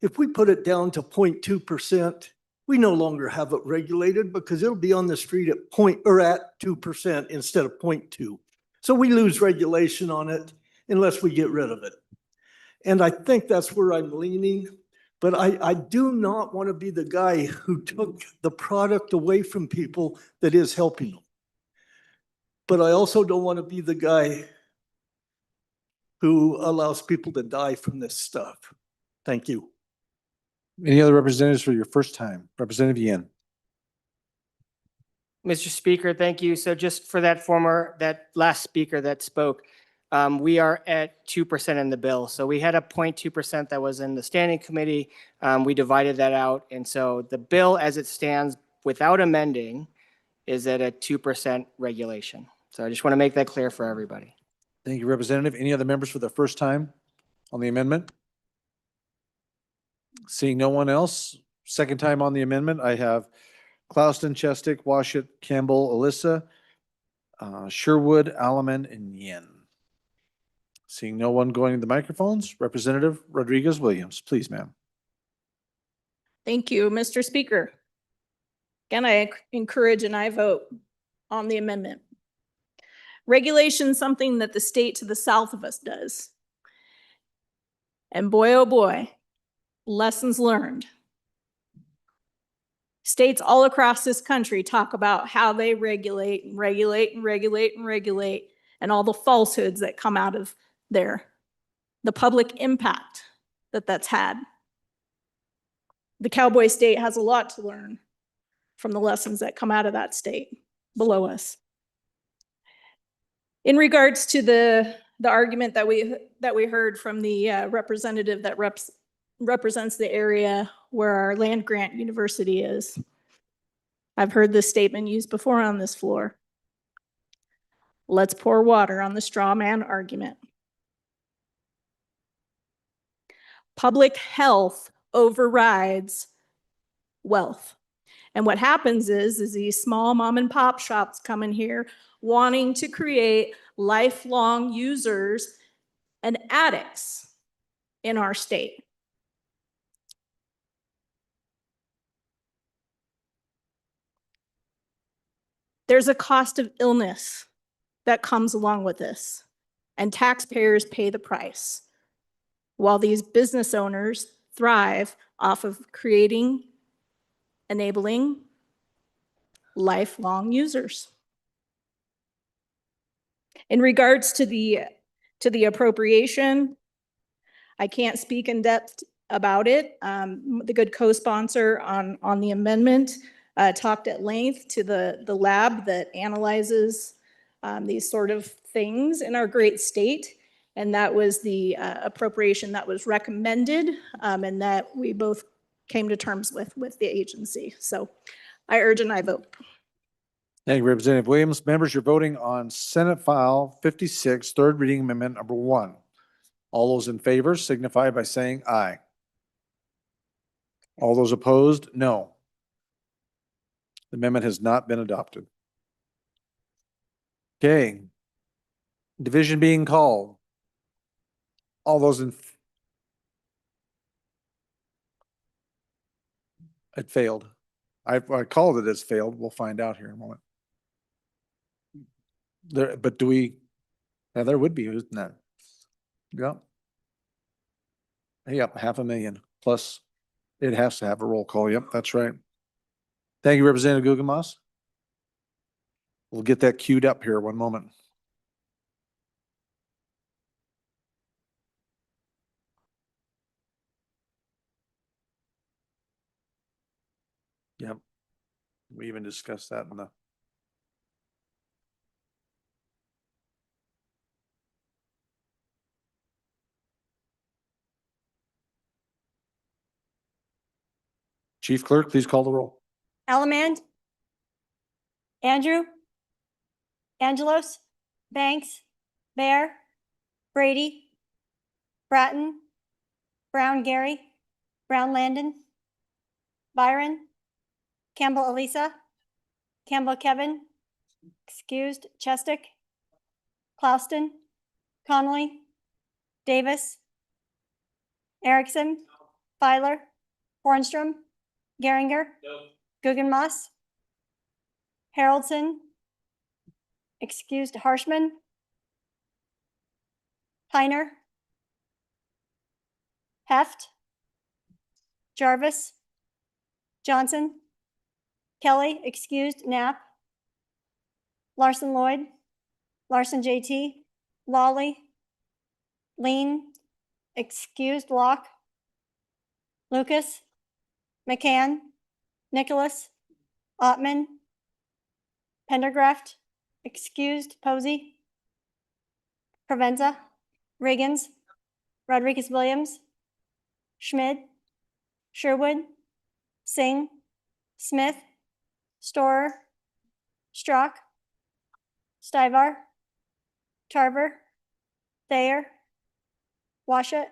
if we put it down to 0.2%, we no longer have it regulated because it'll be on the street at 2% instead of 0.2. So we lose regulation on it unless we get rid of it. And I think that's where I'm leaning. But I do not want to be the guy who took the product away from people that is helping them. But I also don't want to be the guy who allows people to die from this stuff. Thank you. Any other representatives for your first time? Representative Yin. Mr. Speaker, thank you. So just for that last speaker that spoke, we are at 2% in the bill. So we had a 0.2% that was in the standing committee. We divided that out. And so the bill as it stands without amending is at a 2% regulation. So I just want to make that clear for everybody. Thank you, Representative. Any other members for the first time on the amendment? Seeing no one else, second time on the amendment, I have Clouston, Chestick, Washit, Campbell, Alyssa. Sherwood, Alaman, and Yin. Seeing no one going to the microphones, Representative Rodriguez Williams, please, ma'am. Thank you, Mr. Speaker. Again, I encourage and I vote on the amendment. Regulation is something that the state to the south of us does. And boy, oh boy, lessons learned. States all across this country talk about how they regulate and regulate and regulate and regulate, and all the falsehoods that come out of there, the public impact that that's had. The cowboy state has a lot to learn from the lessons that come out of that state below us. In regards to the argument that we heard from the representative that represents the area where our land grant university is, I've heard this statement used before on this floor. Let's pour water on the straw man argument. Public health overrides wealth. And what happens is these small mom and pop shops come in here wanting to create lifelong users and addicts in our state. There's a cost of illness that comes along with this, and taxpayers pay the price, while these business owners thrive off of creating, enabling lifelong users. In regards to the appropriation, I can't speak in depth about it. The good co-sponsor on the amendment talked at length to the lab that analyzes these sort of things in our great state. And that was the appropriation that was recommended and that we both came to terms with the agency. So I urge and I vote. Thank you, Representative Williams. Members, you're voting on Senate File 56, third reading amendment number 1. All those in favor signify by saying aye. All those opposed, no. The amendment has not been adopted. Okay. Division being called. All those in. It failed. I called it as failed. We'll find out here in a moment. There, but do we? Yeah, there would be, isn't that? Yeah. Yep, 500,000 plus. It has to have a roll call. Yep, that's right. Thank you, Representative Guggenmoss. We'll get that queued up here. One moment. Yep. We even discussed that in the. Chief Clerk, please call the roll. Allemand, Andrew, Angelos, Banks, Bear, Brady, Bratton, Brown Gary, Brown Landon, Byron, Campbell Elisa, Campbell Kevin, excused Chestick, Clouston, Connolly, Davis, Erickson, Filer, Hornstrom, Geringer, Guggenmoss, Haroldson, excused Harshman, Heiner, Heft, Jarvis, Johnson, Kelly, excused Knapp, Larson Lloyd, Larson JT, Lawley, Lean, excused Locke, Lucas, McCann, Nicholas, Ottman, Pendergraft, excused Posey, Provenza, Riggins, Rodriguez Williams, Schmid, Sherwood, Singh, Smith, Storer, Strock, Stivar, Tarver, Thayer, Washut,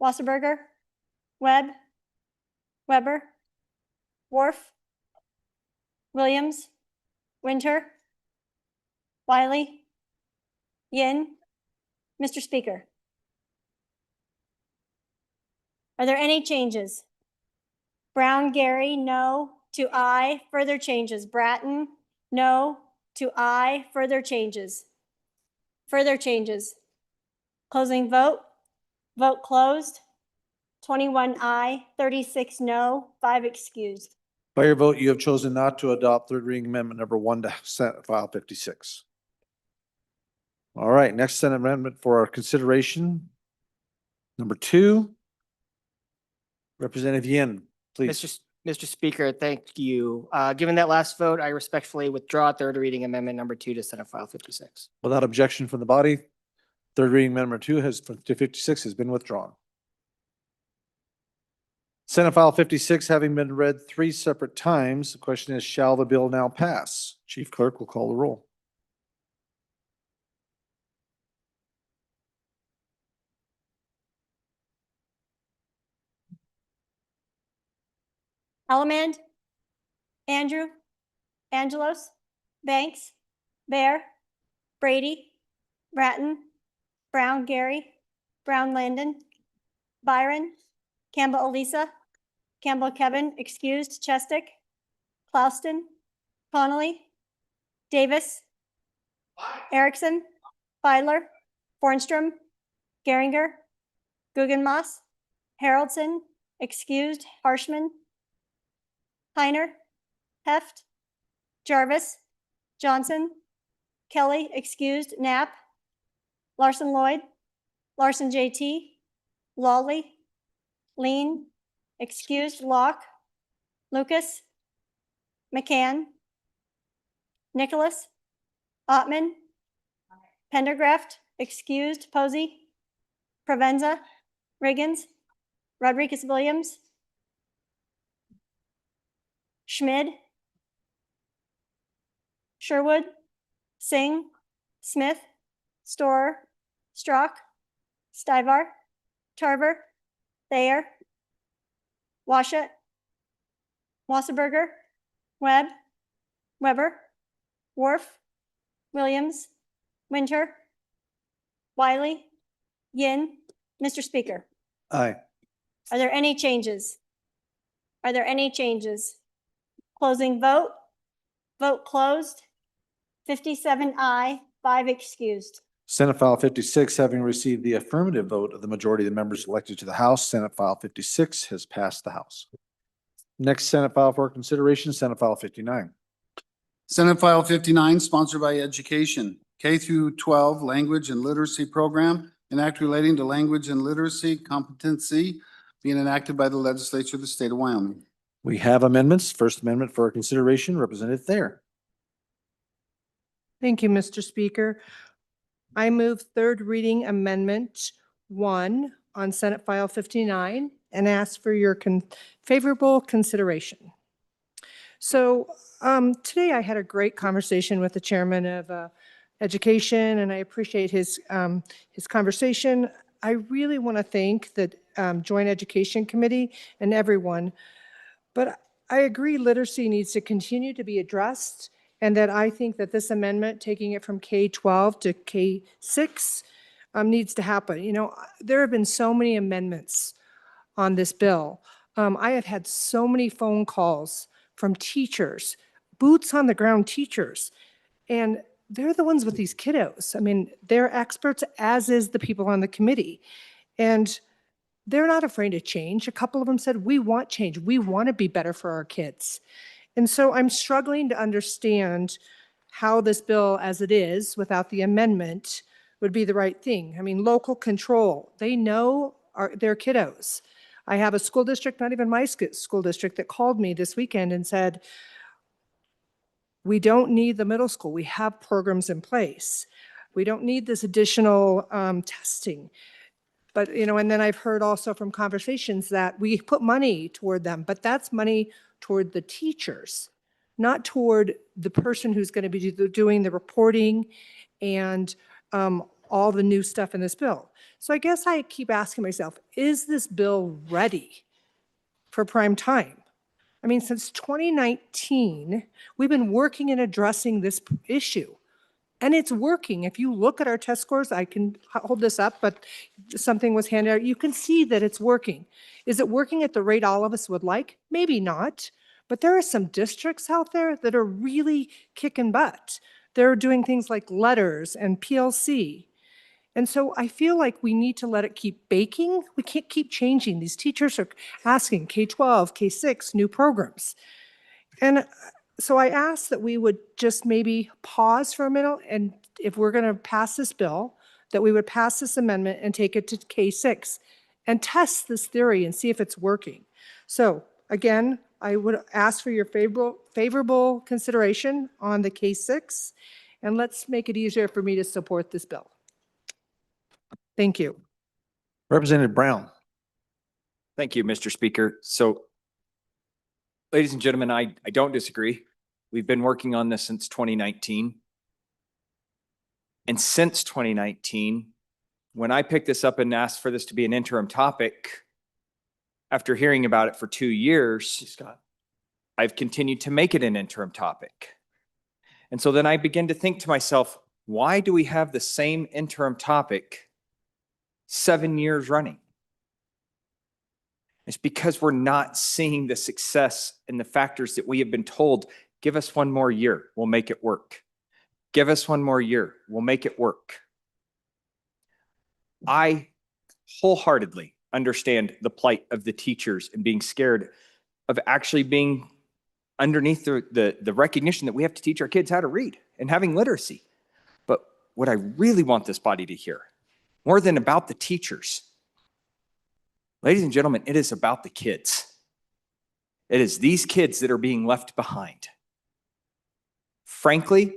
Wasserberger, Webb, Weber, Worf, Williams, Winter, Wiley, Yin. Mr. Speaker, are there any changes? Brown, Gary, no to aye. Further changes. Bratton, no to aye. Further changes. Further changes. Closing vote. Vote closed. 21 aye, 36 no, 5 excused. By your vote, you have chosen not to adopt third reading amendment number 1 to Senate File 56. All right, next Senate amendment for our consideration. Number 2. Representative Yin, please. Mr. Speaker, thank you. Given that last vote, I respectfully withdraw third reading amendment number 2 to Senate File 56. Without objection from the body, third reading amendment 2 to 56 has been withdrawn. Senate File 56 having been read 3 separate times, the question is, shall the bill now pass? Chief Clerk will call the roll. Allemand, Andrew, Angelos, Banks, Bear, Brady, Bratton, Brown, Gary, Brown, Landon, Byron, Campbell, Elisa, Campbell, Kevin, excused, Chestick, Clouston, Connolly, Davis, Erickson, Feiler, Bornstrom, Geringer, Guggenmoss, Haroldson, excused, Harshman, Heiner, Heft, Jarvis, Johnson, Kelly, excused, Knapp, Larson Lloyd, Larson JT, Lawley, Lean, excused, Locke, Lucas, McCann, Nicholas, Ottman, Pendergraft, excused, Posey, Provenza, Riggins, Rodriguez Williams, Schmid, Sherwood, Singh, Smith, Storer, Strock, Stivar, Tarver, Thayer, Washut, Wasserberger, Webb, Weber, Worf, Williams, Winter, Wiley, Yin. Mr. Speaker, Aye. are there any changes? Are there any changes? Closing vote. Vote closed. 57 aye, 5 excused. Senate File 56 having received the affirmative vote of the majority of the members elected to the House, Senate File 56 has passed the House. Next Senate file for consideration, Senate File 59. Senate File 59, sponsored by Education, K through 12 Language and Literacy Program, an act relating to language and literacy competency being enacted by the Legislature of the State of Wyoming. We have amendments. First amendment for consideration, Representative Thayer. Thank you, Mr. Speaker. I move third reading amendment 1 on Senate File 59 and ask for your favorable consideration. So today I had a great conversation with the chairman of Education, and I appreciate his conversation. I really want to thank the Joint Education Committee and everyone, but I agree literacy needs to continue to be addressed, and that I think that this amendment, taking it from K-12 to K-6, needs to happen. You know, there have been so many amendments on this bill. I have had so many phone calls from teachers, boots on the ground teachers, and they're the ones with these kiddos. I mean, they're experts, as is the people on the committee. And they're not afraid of change. A couple of them said, we want change. We want to be better for our kids. And so I'm struggling to understand how this bill as it is, without the amendment, would be the right thing. I mean, local control, they know their kiddos. I have a school district, not even my school district, that called me this weekend and said, we don't need the middle school. We have programs in place. We don't need this additional testing. But, you know, and then I've heard also from conversations that we put money toward them, but that's money toward the teachers, not toward the person who's going to be doing the reporting and all the new stuff in this bill. So I guess I keep asking myself, is this bill ready for prime time? I mean, since 2019, we've been working and addressing this issue. And it's working. If you look at our test scores, I can hold this up, but something was handed out. You can see that it's working. Is it working at the rate all of us would like? Maybe not. But there are some districts out there that are really kicking butt. They're doing things like letters and PLC. And so I feel like we need to let it keep baking. We can't keep changing. These teachers are asking K-12, K-6, new programs. And so I asked that we would just maybe pause for a minute, and if we're going to pass this bill, that we would pass this amendment and take it to K-6 and test this theory and see if it's working. So again, I would ask for your favorable consideration on the K-6, and let's make it easier for me to support this bill. Thank you. Representative Brown. Thank you, Mr. Speaker. So, ladies and gentlemen, I don't disagree. We've been working on this since 2019. And since 2019, when I picked this up and asked for this to be an interim topic, after hearing about it for 2 years, I've continued to make it an interim topic. And so then I begin to think to myself, why do we have the same interim topic 7 years running? It's because we're not seeing the success and the factors that we have been told, give us 1 more year, we'll make it work. Give us 1 more year, we'll make it work. I wholeheartedly understand the plight of the teachers and being scared of actually being underneath the recognition that we have to teach our kids how to read and having literacy. But what I really want this body to hear, more than about the teachers, ladies and gentlemen, it is about the kids. It is these kids that are being left behind. Frankly,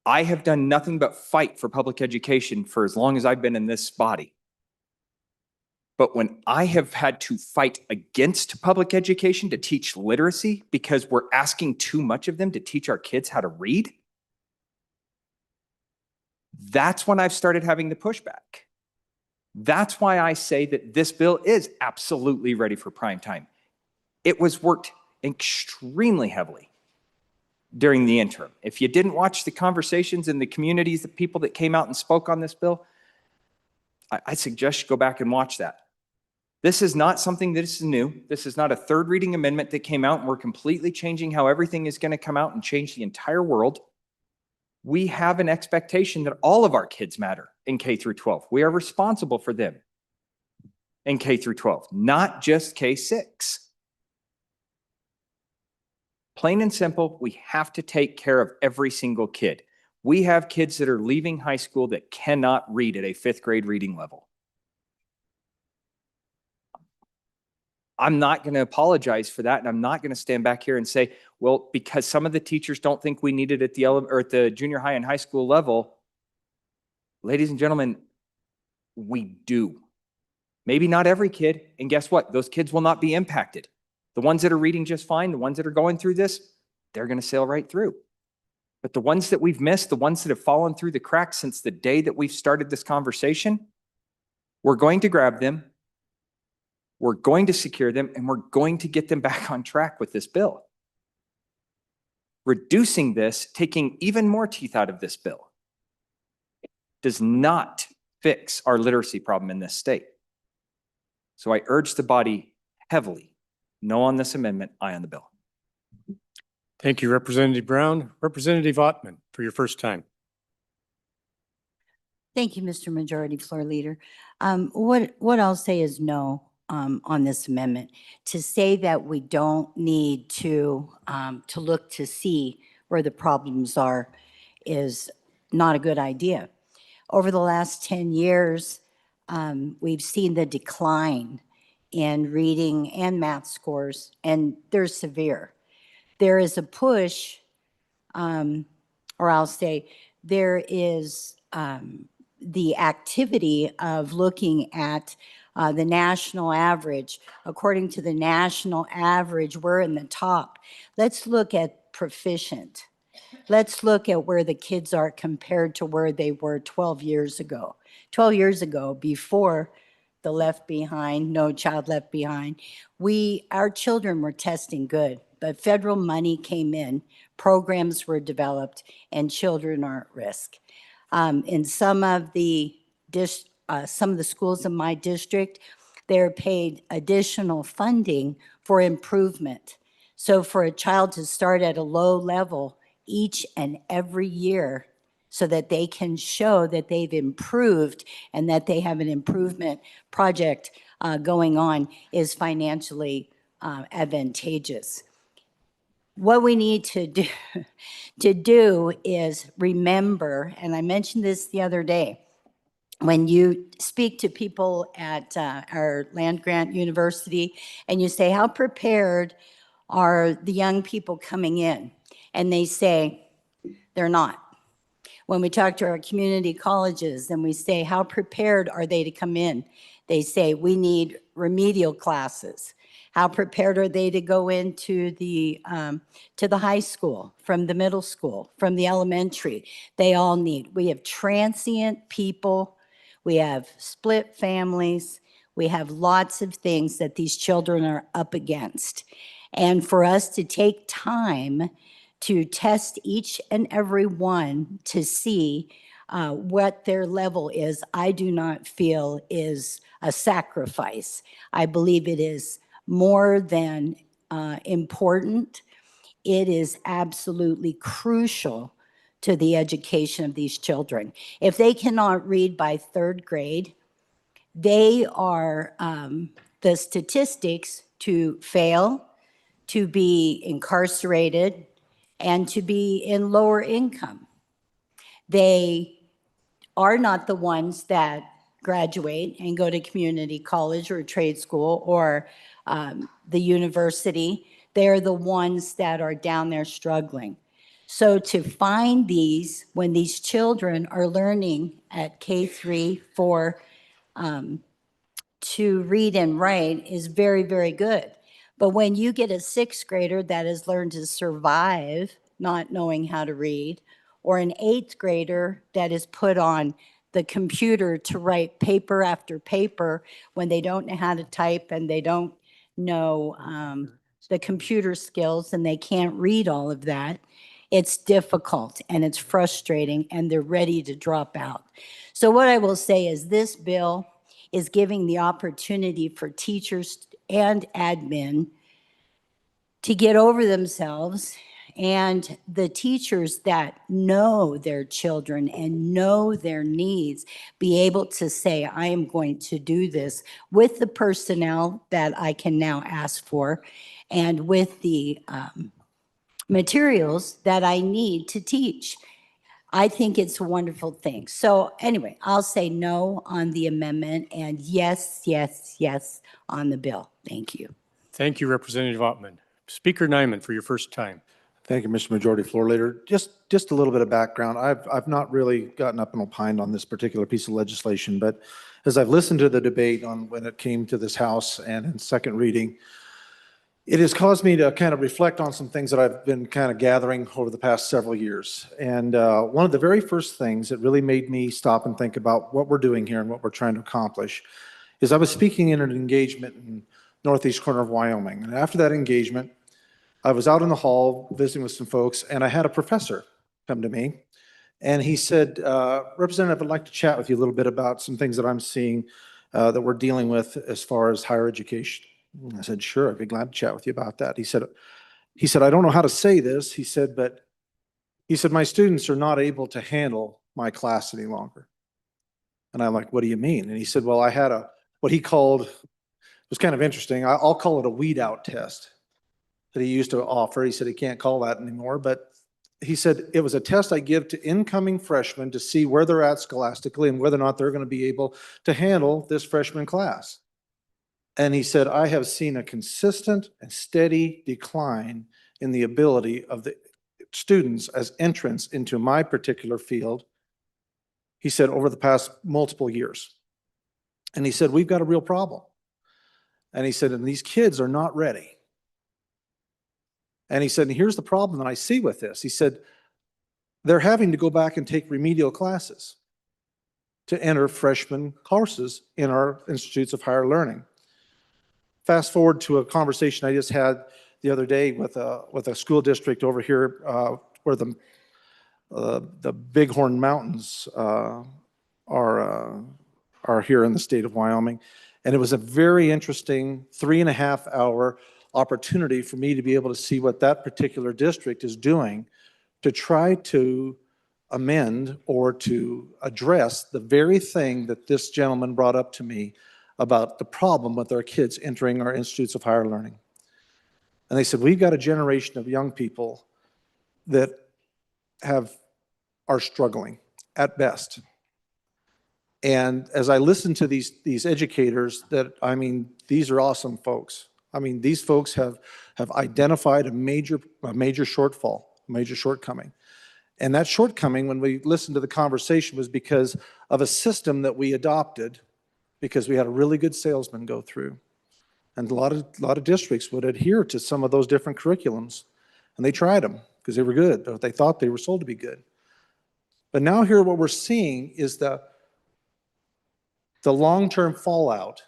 I have done nothing but fight for public education for as long as I've been in this body. But when I have had to fight against public education to teach literacy because we're asking too much of them to teach our kids how to read, that's when I've started having the pushback. That's why I say that this bill is absolutely ready for prime time. It was worked extremely heavily during the interim. If you didn't watch the conversations in the communities, the people that came out and spoke on this bill, I suggest you go back and watch that. This is not something that is new. This is not a third reading amendment that came out and we're completely changing how everything is going to come out and change the entire world. We have an expectation that all of our kids matter in K through 12. We are responsible for them in K through 12, not just K-6. Plain and simple, we have to take care of every single kid. We have kids that are leaving high school that cannot read at a 5th grade reading level. I'm not going to apologize for that, and I'm not going to stand back here and say, well, because some of the teachers don't think we need it at the junior high and high school level. Ladies and gentlemen, we do. Maybe not every kid, and guess what? Those kids will not be impacted. The ones that are reading just fine, the ones that are going through this, they're going to sail right through. But the ones that we've missed, the ones that have fallen through the cracks since the day that we've started this conversation, we're going to grab them. We're going to secure them, and we're going to get them back on track with this bill. Reducing this, taking even more teeth out of this bill, does not fix our literacy problem in this state. So I urge the body heavily, no on this amendment, aye on the bill. Thank you, Representative Brown. Representative Ottman, for your first time. Thank you, Mr. Majority Floor Leader. What I'll say is no. On this amendment, to say that we don't need to look to see where the problems are is not a good idea. Over the last 10 years, we've seen the decline in reading and math scores, and they're severe. There is a push, or I'll say there is the activity of looking at the national average. According to the national average, we're in the top. Let's look at proficient. Let's look at where the kids are compared to where they were 12 years ago. 12 years ago, before the Left Behind, No Child Left Behind, our children were testing good, but federal money came in, programs were developed, and children are at risk. In some of the schools in my district, they're paid additional funding for improvement. So for a child to start at a low level each and every year so that they can show that they've improved and that they have an improvement project going on is financially advantageous. What we need to do is remember, and I mentioned this the other day, when you speak to people at our land grant university and you say, how prepared are the young people coming in? And they say, they're not. When we talk to our community colleges and we say, how prepared are they to come in? They say, we need remedial classes. How prepared are they to go into the high school, from the middle school, from the elementary? They all need. We have transient people. We have split families. We have lots of things that these children are up against. And for us to take time to test each and every one to see what their level is, I do not feel is a sacrifice. I believe it is more than important. It is absolutely crucial to the education of these children. If they cannot read by third grade, they are the statistics to fail, to be incarcerated, and to be in lower income. They are not the ones that graduate and go to community college or trade school or the university. They're the ones that are down there struggling. So to find these, when these children are learning at K-3, 4, to read and write is very, very good. But when you get a sixth grader that has learned to survive not knowing how to read, or an eighth grader that is put on the computer to write paper after paper when they don't know how to type and they don't know the computer skills and they can't read all of that, it's difficult and it's frustrating and they're ready to drop out. So what I will say is this bill is giving the opportunity for teachers and admin to get over themselves, and the teachers that know their children and know their needs be able to say, I am going to do this with the personnel that I can now ask for and with the materials that I need to teach. I think it's a wonderful thing. So anyway, I'll say no on the amendment and yes, yes, yes on the bill. Thank you. Thank you, Representative Ottman. Speaker Nyman for your first time. Thank you, Mr. Majority Floor Leader. Just a little bit of background. I've not really gotten up and opined on this particular piece of legislation, but as I've listened to the debate on when it came to this House and in second reading, it has caused me to kind of reflect on some things that I've been kind of gathering over the past several years. And one of the very first things that really made me stop and think about what we're doing here and what we're trying to accomplish is I was speaking in an engagement in northeast corner of Wyoming. And after that engagement, I was out in the hall visiting with some folks, and I had a professor come to me. And he said, Representative, I'd like to chat with you a little bit about some things that I'm seeing that we're dealing with as far as higher education. I said, sure, I'd be glad to chat with you about that. He said, I don't know how to say this. He said, my students are not able to handle my class any longer. And I'm like, what do you mean? And he said, well, I had what he called, it was kind of interesting. I'll call it a weed out test that he used to offer. He said he can't call that anymore, but he said it was a test I give to incoming freshmen to see where they're at scholastically and whether or not they're going to be able to handle this freshman class. And he said, I have seen a consistent and steady decline in the ability of the students as entrants into my particular field, he said, over the past multiple years. And he said, we've got a real problem. And he said, and these kids are not ready. And he said, and here's the problem that I see with this. He said, they're having to go back and take remedial classes to enter freshman courses in our institutes of higher learning. Fast forward to a conversation I just had the other day with a school district over here where the Bighorn Mountains are here in the state of Wyoming. And it was a very interesting 3.5 hour opportunity for me to be able to see what that particular district is doing to try to amend or to address the very thing that this gentleman brought up to me about the problem with our kids entering our institutes of higher learning. And they said, we've got a generation of young people that are struggling at best. And as I listen to these educators, these are awesome folks. I mean, these folks have identified a major shortfall, a major shortcoming. And that shortcoming, when we listened to the conversation, was because of a system that we adopted because we had a really good salesman go through. And a lot of districts would adhere to some of those different curriculums. And they tried them because they were good, or they thought they were sold to be good. But now here what we're seeing is the long-term fallout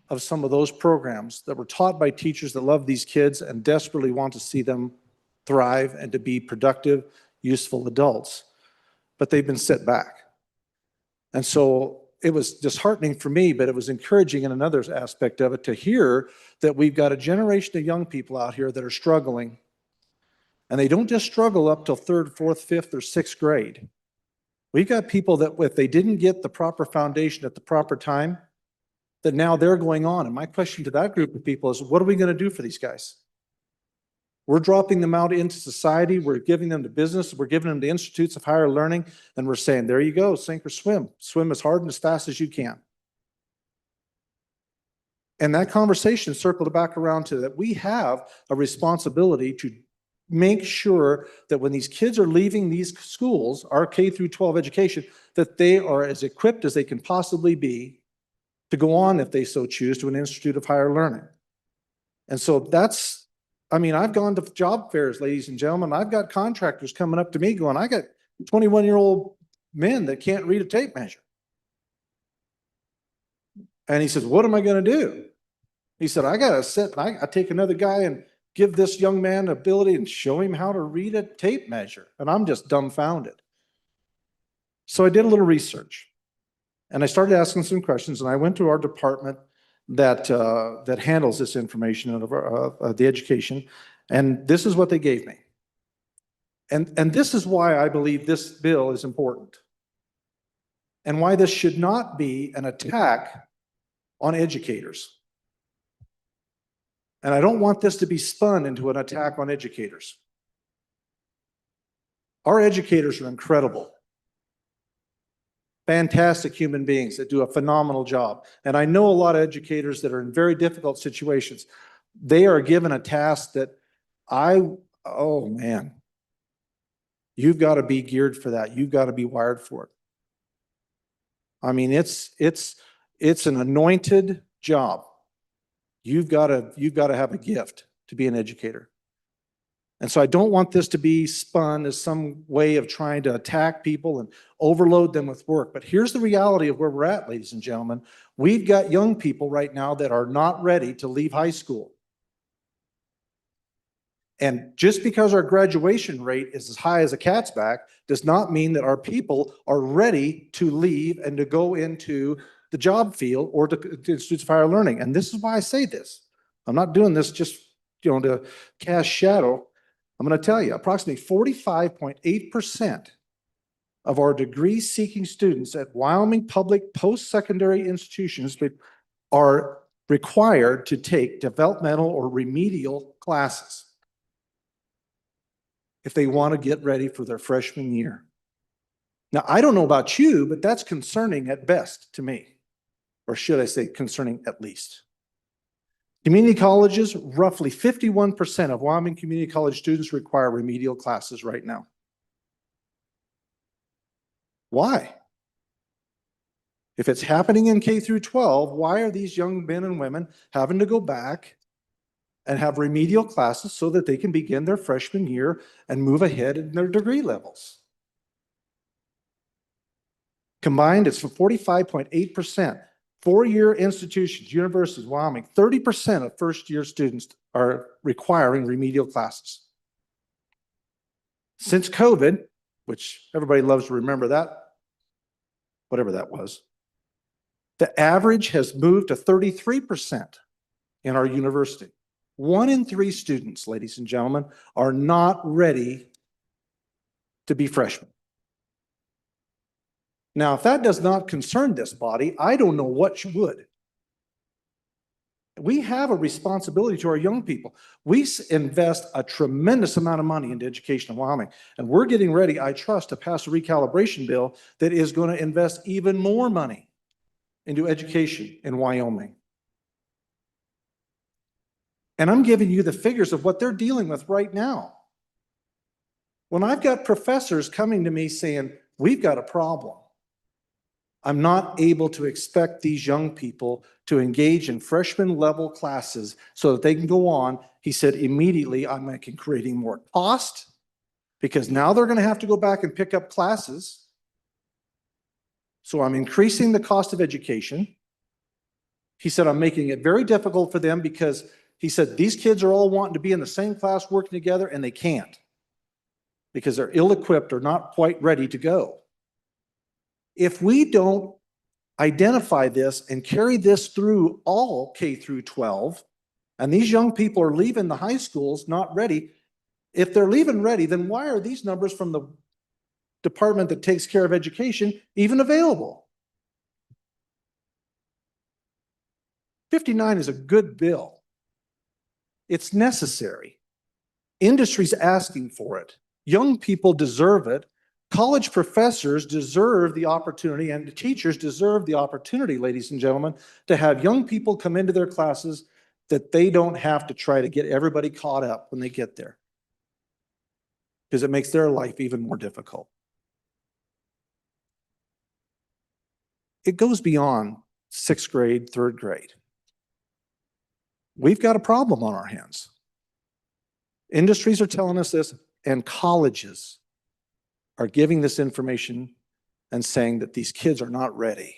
of some of those programs that were taught by teachers that love these kids and desperately want to see them thrive and to be productive, useful adults. But they've been set back. And so it was disheartening for me, but it was encouraging in another aspect of it to hear that we've got a generation of young people out here that are struggling. And they don't just struggle up till 3rd, 4th, 5th, or 6th grade. We've got people that if they didn't get the proper foundation at the proper time, that now they're going on. And my question to that group of people is, what are we going to do for these guys? We're dropping them out into society. We're giving them to business. We're giving them to institutes of higher learning. And we're saying, there you go, sink or swim. Swim as hard and as fast as you can. And that conversation circled back around to that we have a responsibility to make sure that when these kids are leaving these schools, our K through 12 education, that they are as equipped as they can possibly be to go on, if they so choose, to an institute of higher learning. And so I've gone to job fairs, ladies and gentlemen. I've got contractors coming up to me going, I got 21-year-old men that can't read a tape measure. And he says, what am I going to do? He said, I got to sit and I take another guy and give this young man the ability and show him how to read a tape measure. And I'm just dumbfounded. So I did a little research and I started asking some questions, and I went to our department that handles this information of the education. And this is what they gave me. And this is why I believe this bill is important and why this should not be an attack on educators. And I don't want this to be spun into an attack on educators. Our educators are incredible. Fantastic human beings that do a phenomenal job. And I know a lot of educators that are in very difficult situations. They are given a task that oh man, you've got to be geared for that. You've got to be wired for it. I mean, it's an anointed job. You've got to have a gift to be an educator. And so I don't want this to be spun as some way of trying to attack people and overload them with work. But here's the reality of where we're at, ladies and gentlemen. We've got young people right now that are not ready to leave high school. And just because our graduation rate is as high as a cat's back does not mean that our people are ready to leave and to go into the job field or to institutes of higher learning. And this is why I say this. I'm not doing this just to cast shadow. I'm going to tell you, approximately 45.8% of our degree-seeking students at Wyoming public post-secondary institutions are required to take developmental or remedial classes if they want to get ready for their freshman year. Now, I don't know about you, but that's concerning at best to me, or should I say concerning at least. Community colleges, roughly 51% of Wyoming community college students require remedial classes right now. Why? If it's happening in K through 12, why are these young men and women having to go back and have remedial classes so that they can begin their freshman year and move ahead in their degree levels? Combined, it's for 45.8%. Four-year institutions, universities, Wyoming, 30% of first-year students are requiring remedial classes. Since COVID, which everybody loves to remember that, whatever that was, the average has moved to 33% in our university. 1 in 3 students, ladies and gentlemen, are not ready to be freshmen. Now, if that does not concern this body, I don't know what would. We have a responsibility to our young people. We invest a tremendous amount of money into education in Wyoming, and we're getting ready, I trust, to pass a recalibration bill that is going to invest even more money into education in Wyoming. And I'm giving you the figures of what they're dealing with right now. When I've got professors coming to me saying, we've got a problem, I'm not able to expect these young people to engage in freshman level classes so that they can go on. He said, immediately I'm creating more cost because now they're going to have to go back and pick up classes. So I'm increasing the cost of education. He said, I'm making it very difficult for them because he said, these kids are all wanting to be in the same class working together and they can't because they're ill-equipped or not quite ready to go. If we don't identify this and carry this through all K through 12, and these young people are leaving the high schools not ready, if they're leaving ready, then why are these numbers from the department that takes care of education even available? 59 is a good bill. It's necessary. Industry's asking for it. Young people deserve it. College professors deserve the opportunity, and the teachers deserve the opportunity, ladies and gentlemen, to have young people come into their classes that they don't have to try to get everybody caught up when they get there, because it makes their life even more difficult. It goes beyond 6th grade, 3rd grade. We've got a problem on our hands. Industries are telling us this, and colleges are giving this information and saying that these kids are not ready.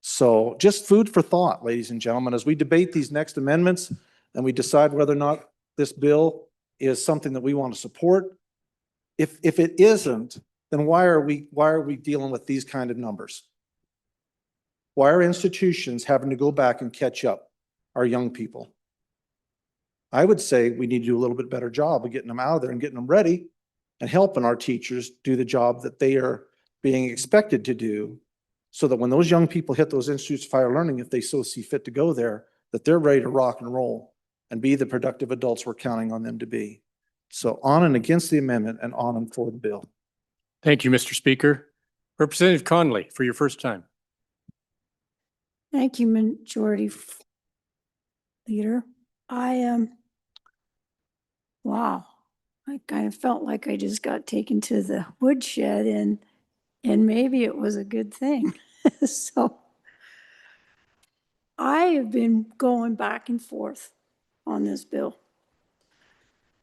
So just food for thought, ladies and gentlemen, as we debate these next amendments and we decide whether or not this bill is something that we want to support. If it isn't, then why are we dealing with these kind of numbers? Why are institutions having to go back and catch up our young people? I would say we need to do a little bit better job of getting them out of there and getting them ready and helping our teachers do the job that they are being expected to do, so that when those young people hit those institutes of higher learning, if they so see fit to go there, that they're ready to rock and roll and be the productive adults we're counting on them to be. So on and against the amendment and on and for the bill. Thank you, Mr. Speaker. Representative Conley, for your first time. Thank you, Majority Leader. Wow. I kind of felt like I just got taken to the woodshed, and maybe it was a good thing. So I have been going back and forth on this bill.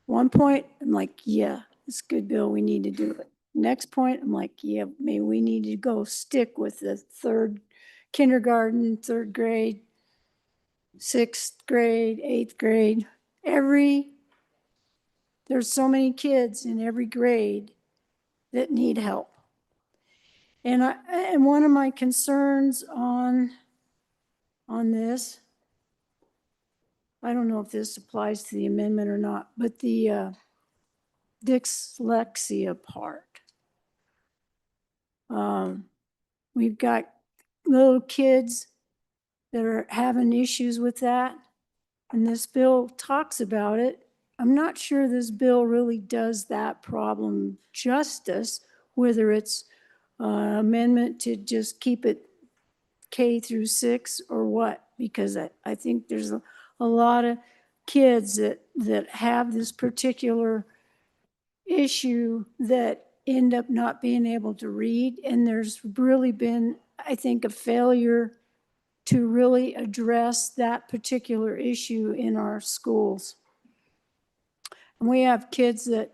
One point, I'm like, yeah, it's a good bill. We need to do it. Next point, I'm like, yeah, maybe we need to go stick with the kindergarten, 3rd grade, 6th grade, 8th grade. There's so many kids in every grade that need help. And one of my concerns on this, I don't know if this applies to the amendment or not, but the dyslexia part. We've got little kids that are having issues with that, and this bill talks about it. I'm not sure this bill really does that problem justice, whether it's amendment to just keep it K through 6 or what, because I think there's a lot of kids that have this particular issue that end up not being able to read, and there's really been, I think, a failure to really address that particular issue in our schools. And we have kids that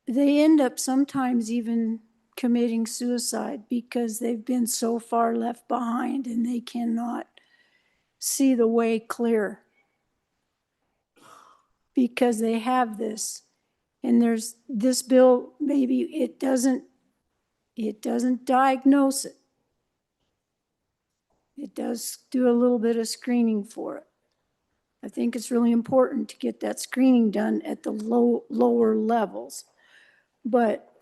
they end up sometimes even committing suicide because they've been so far left behind and they cannot see the way clear because they have this. And there's this bill, maybe it doesn't diagnose it. It does do a little bit of screening for it. I think it's really important to get that screening done at the lower levels. But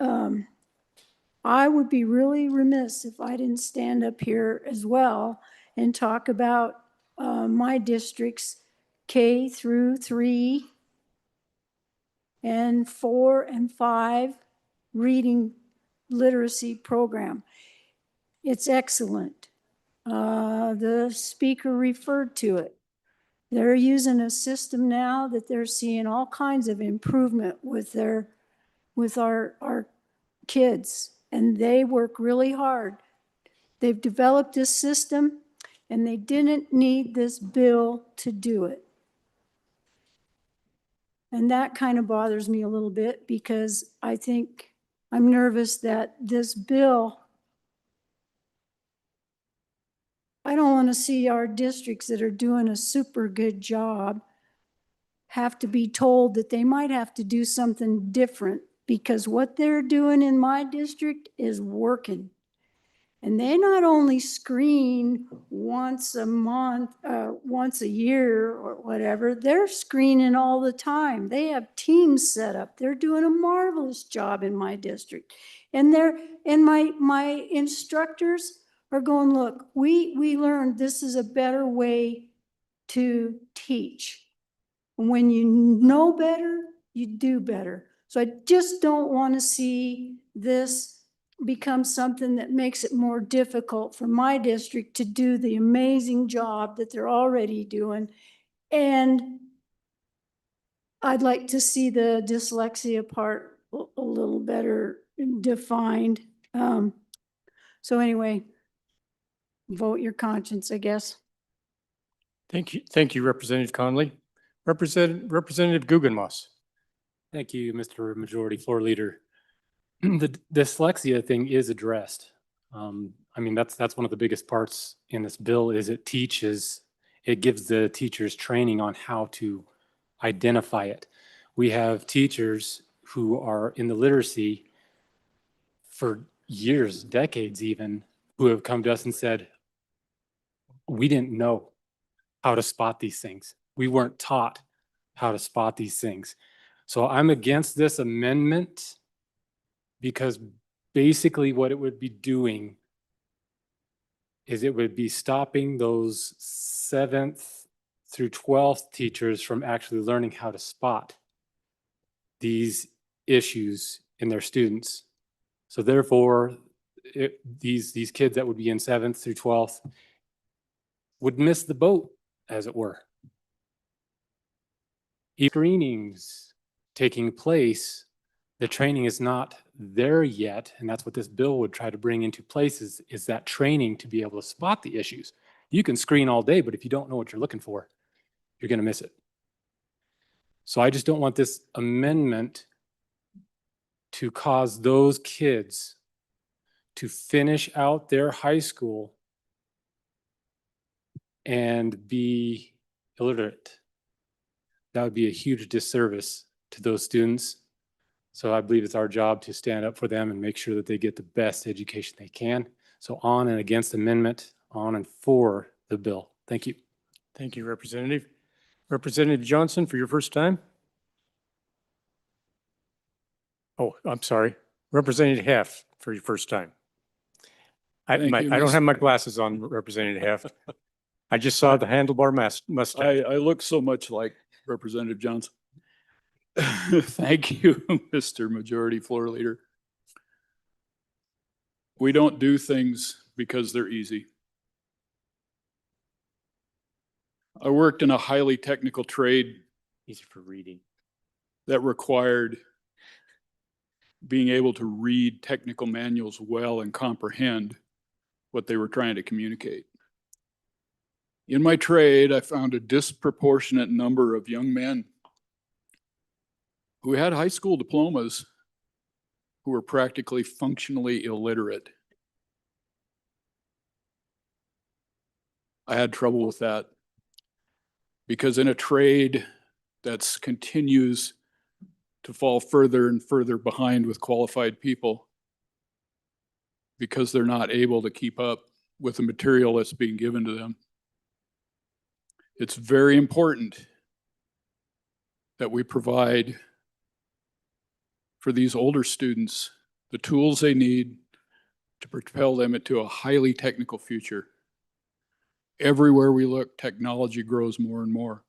I would be really remiss if I didn't stand up here as well and talk about my district's K through 3 and 4 and 5 reading literacy program. It's excellent. The speaker referred to it. They're using a system now that they're seeing all kinds of improvement with our kids, and they work really hard. They've developed this system, and they didn't need this bill to do it. And that kind of bothers me a little bit because I think I'm nervous that this bill, I don't want to see our districts that are doing a super good job have to be told that they might have to do something different because what they're doing in my district is working. And they not only screen once a month, once a year or whatever, they're screening all the time. They have teams set up. They're doing a marvelous job in my district. And my instructors are going, look, we learned this is a better way to teach. When you know better, you do better. So I just don't want to see this become something that makes it more difficult for my district to do the amazing job that they're already doing. And I'd like to see the dyslexia part a little better defined. So anyway, vote your conscience, I guess. Thank you, Representative Conley. Representative Guggenmoss. Thank you, Mr. Majority Floor Leader. The dyslexia thing is addressed. I mean, that's one of the biggest parts in this bill is it gives the teachers training on how to identify it. We have teachers who are in the literacy for years, decades even, who have come to us and said, we didn't know how to spot these things. We weren't taught how to spot these things. So I'm against this amendment because basically what it would be doing is it would be stopping those 7th through 12th teachers from actually learning how to spot these issues in their students. So therefore, these kids that would be in 7th through 12th would miss the boat, as it were. Screenings taking place, the training is not there yet, and that's what this bill would try to bring into place is that training to be able to spot the issues. You can screen all day, but if you don't know what you're looking for, you're going to miss it. So I just don't want this amendment to cause those kids to finish out their high school and be illiterate. That would be a huge disservice to those students. So I believe it's our job to stand up for them and make sure that they get the best education they can. So on and against amendment, on and for the bill. Thank you. Thank you, Representative. Representative Johnson, for your first time. Oh, I'm sorry. Representative Heff, for your first time. I don't have my glasses on, Representative Heff. I just saw the handlebar mustache. I look so much like Representative Johnson. Thank you, Mr. Majority Floor Leader. We don't do things because they're easy. I worked in a highly technical trade. Easy for reading. That required being able to read technical manuals well and comprehend what they were trying to communicate. In my trade, I found a disproportionate number of young men who had high school diplomas, who who are practically functionally illiterate. I had trouble with that because in a trade that's continues to fall further and further behind with qualified people because they're not able to keep up with the material that's being given to them. It's very important that we provide for these older students the tools they need to propel them into a highly technical future. Everywhere we look, technology grows more and more.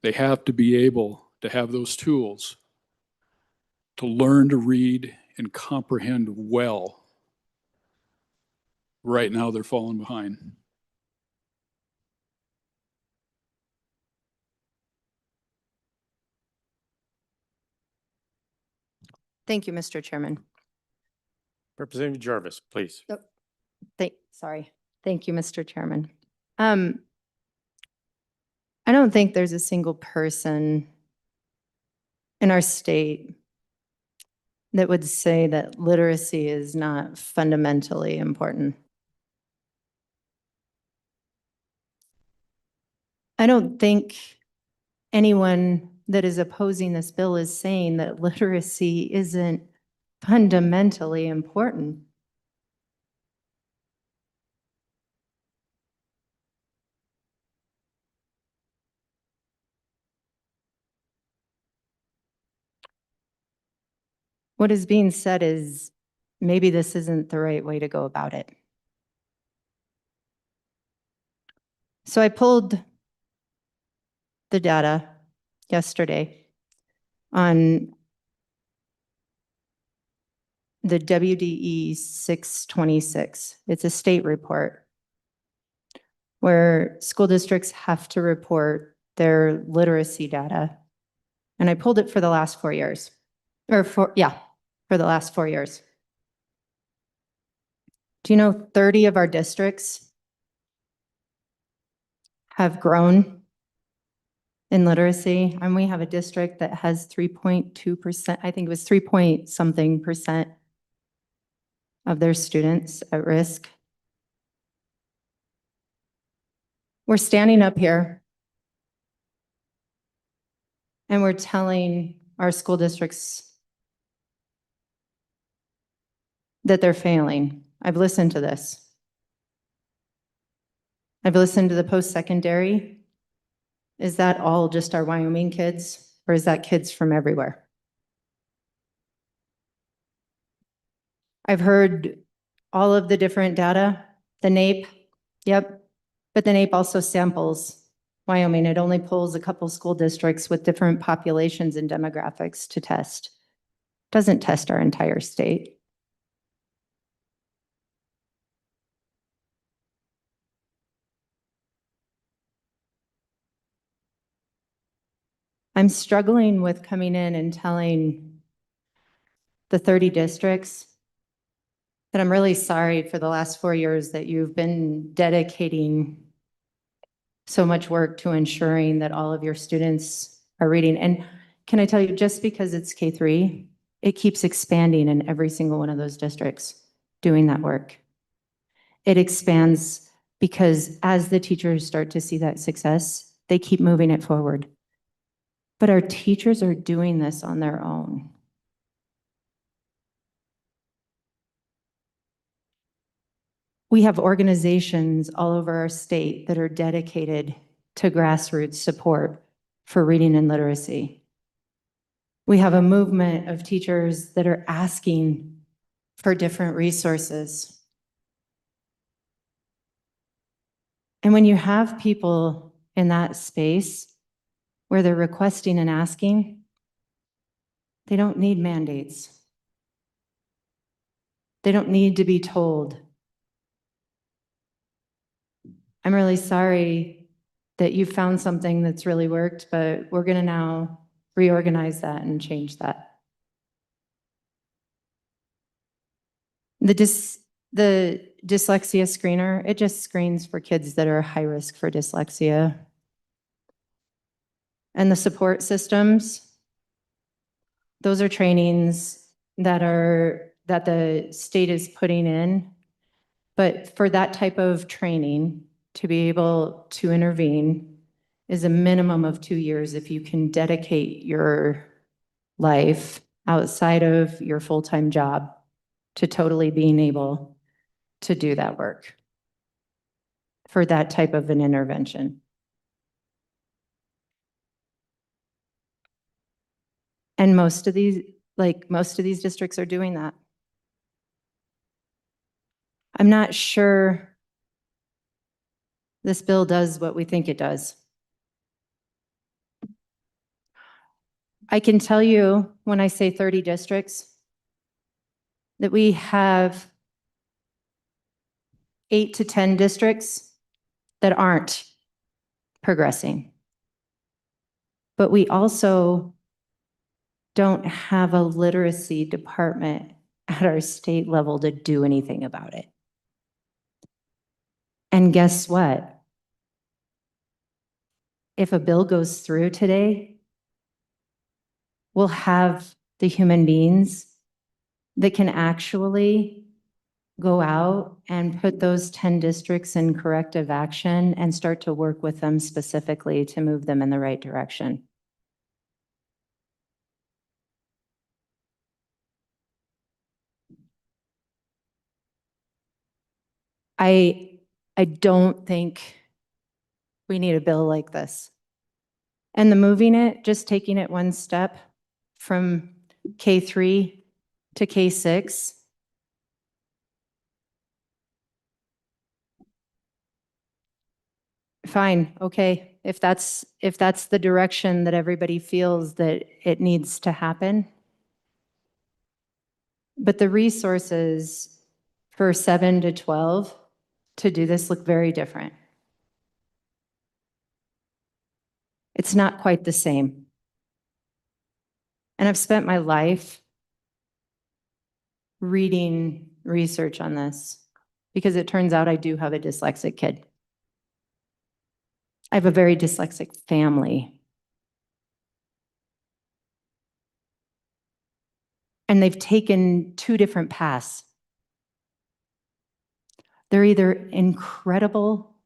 They have to be able to have those tools to learn to read and comprehend well. Right now, they're falling behind. Thank you, Mr. Chairman. Representative Jarvis, please. Thank you, Mr. Chairman. I don't think there's a single person in our state that would say that literacy is not fundamentally important. I don't think anyone that is opposing this bill is saying that literacy isn't fundamentally important. What is being said is maybe this isn't the right way to go about it. So I pulled the data yesterday on the WDE 626. It's a state report where school districts have to report their literacy data. And I pulled it for the last 4 years. For the last 4 years. Do you know 30 of our districts have grown in literacy? And we have a district that has 3.2%, I think it was 3 point something percent of their students at risk. We're standing up here and we're telling our school districts that they're failing. I've listened to this. I've listened to the post-secondary. Is that all just our Wyoming kids, or is that kids from everywhere? I've heard all of the different data, the NAEP, yep, but the NAEP also samples Wyoming. It only pulls a couple school districts with different populations and demographics to test. Doesn't test our entire state. I'm struggling with coming in and telling the 30 districts that I'm really sorry for the last 4 years that you've been dedicating so much work to ensuring that all of your students are reading. And can I tell you, just because it's K-3, it keeps expanding in every single one of those districts doing that work. It expands because as the teachers start to see that success, they keep moving it forward. But our teachers are doing this on their own. We have organizations all over our state that are dedicated to grassroots support for reading and literacy. We have a movement of teachers that are asking for different resources. And when you have people in that space where they're requesting and asking, they don't need mandates. They don't need to be told. I'm really sorry that you found something that's really worked, but we're going to now reorganize that and change that. The dyslexia screener, it just screens for kids that are high risk for dyslexia. And the support systems, those are trainings that the state is putting in. But for that type of training, to be able to intervene is a minimum of 2 years if you can dedicate your life outside of your full-time job to totally being able to do that work for that type of an intervention. And most of these districts are doing that. I'm not sure this bill does what we think it does. I can tell you when I say 30 districts that we have 8 to 10 districts that aren't progressing. But we also don't have a literacy department at our state level to do anything about it. And guess what? If a bill goes through today, we'll have the human beings that can actually go out and put those 10 districts in corrective action and start to work with them specifically to move them in the right direction. I don't think we need a bill like this. And the moving it, just taking it one step from K3 to K6, fine, okay. If that's the direction that everybody feels that it needs to happen. But the resources for 7 to 12 to do this look very different. It's not quite the same. And I've spent my life reading research on this because it turns out I do have a dyslexic kid. I have a very dyslexic family. And they've taken 2 different paths. They're either incredible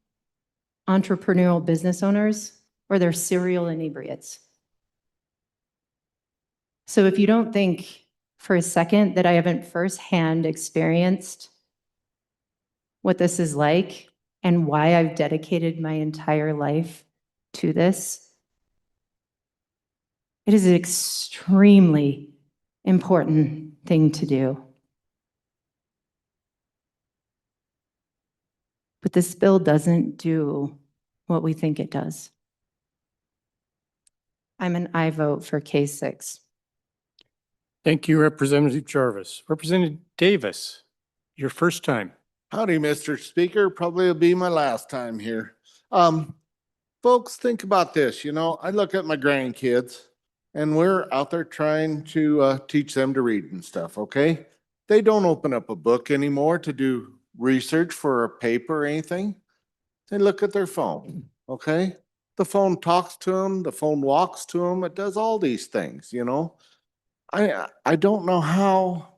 entrepreneurial business owners or they're serial inebriates. So if you don't think for a second that I haven't firsthand experienced what this is like and why I've dedicated my entire life to this, it is an extremely important thing to do. But this bill doesn't do what we think it does. I'm an I vote for K6. Thank you, Representative Jarvis. Representative Davis, your first time. Howdy, Mr. Speaker. Probably will be my last time here. Folks, think about this. You know, I look at my grandkids and we're out there trying to teach them to read and stuff, okay? They don't open up a book anymore to do research for a paper or anything. They look at their phone, okay? The phone talks to them, the phone walks to them, it does all these things, you know? I don't know how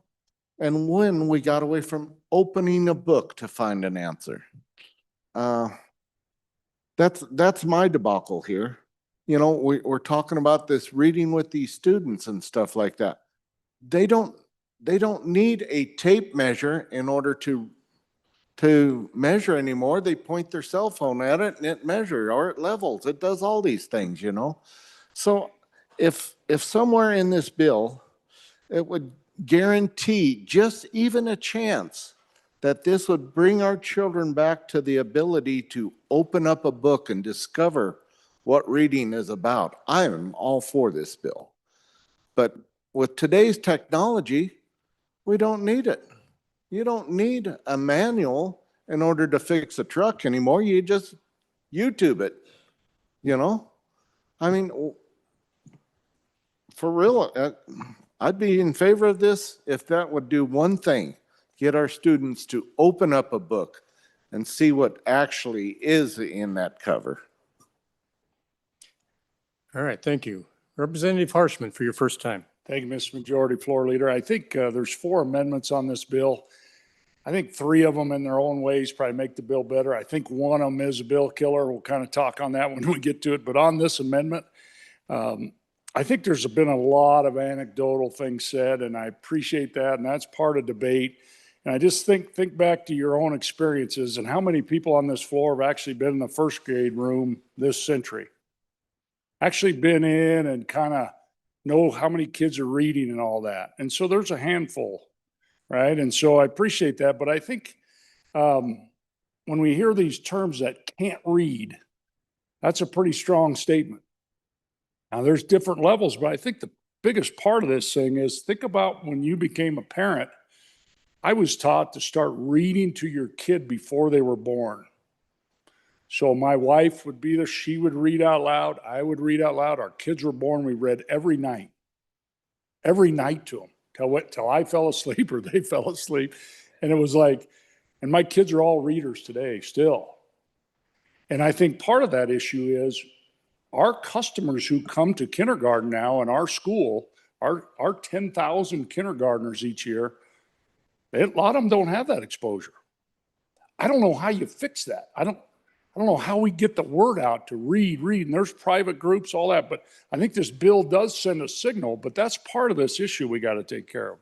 and when we got away from opening a book to find an answer. That's my debacle here. You know, we're talking about this reading with these students and stuff like that. They don't need a tape measure in order to measure anymore. They point their cell phone at it and it measures or it levels. It does all these things, you know? So if somewhere in this bill, it would guarantee just even a chance that this would bring our children back to the ability to open up a book and discover what reading is about, I am all for this bill. But with today's technology, we don't need it. You don't need a manual in order to fix a truck anymore. You just YouTube it, you know? I mean, for real, I'd be in favor of this if that would do one thing, get our students to open up a book and see what actually is in that cover. All right, thank you. Representative Harshman for your first time. Thank you, Mr. Majority Floor Leader. I think there's 4 amendments on this bill. I think 3 of them in their own ways probably make the bill better. I think one of them is a bill killer. We'll kind of talk on that when we get to it. But on this amendment, I think there's been a lot of anecdotal things said, and I appreciate that, and that's part of debate. And I just think back to your own experiences and how many people on this floor have actually been in the first grade room this century. Actually been in and kind of know how many kids are reading and all that. And so there's a handful, right? And so I appreciate that. But I think when we hear these terms that can't read, that's a pretty strong statement. Now there's different levels, but I think the biggest part of this thing is think about when you became a parent. I was taught to start reading to your kid before they were born. So my wife would be there, she would read out loud, I would read out loud. Our kids were born, we read every night to them till I fell asleep or they fell asleep. And it was like, and my kids are all readers today still. And I think part of that issue is our customers who come to kindergarten now in our school, our 10,000 kindergartners each year, a lot of them don't have that exposure. I don't know how you fix that. I don't know how we get the word out to read, and there's private groups, all that, but I think this bill does send a signal, but that's part of this issue we got to take care of.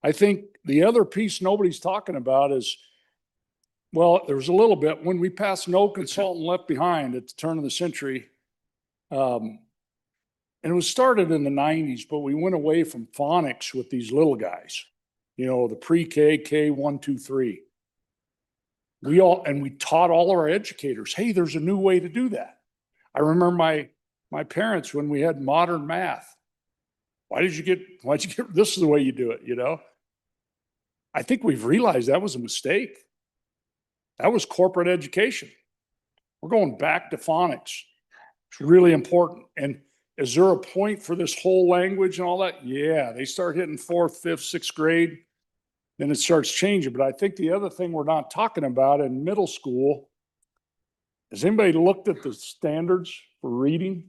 I think the other piece nobody's talking about is, well, there was a little bit when we passed No Consultant Left Behind at the turn of the century. And it was started in the 90s, but we went away from phonics with these little guys, the pre-K, K1, 2, 3. We taught all of our educators, hey, there's a new way to do that. I remember my parents when we had modern math. Why'd you get, this is the way you do it, I think we've realized that was a mistake. That was corporate education. We're going back to phonics. It's really important. And is there a point for this whole language and all that? Yeah, they start hitting 4th, 5th, 6th grade, then it starts changing. But I think the other thing we're not talking about in middle school, has anybody looked at the standards for reading?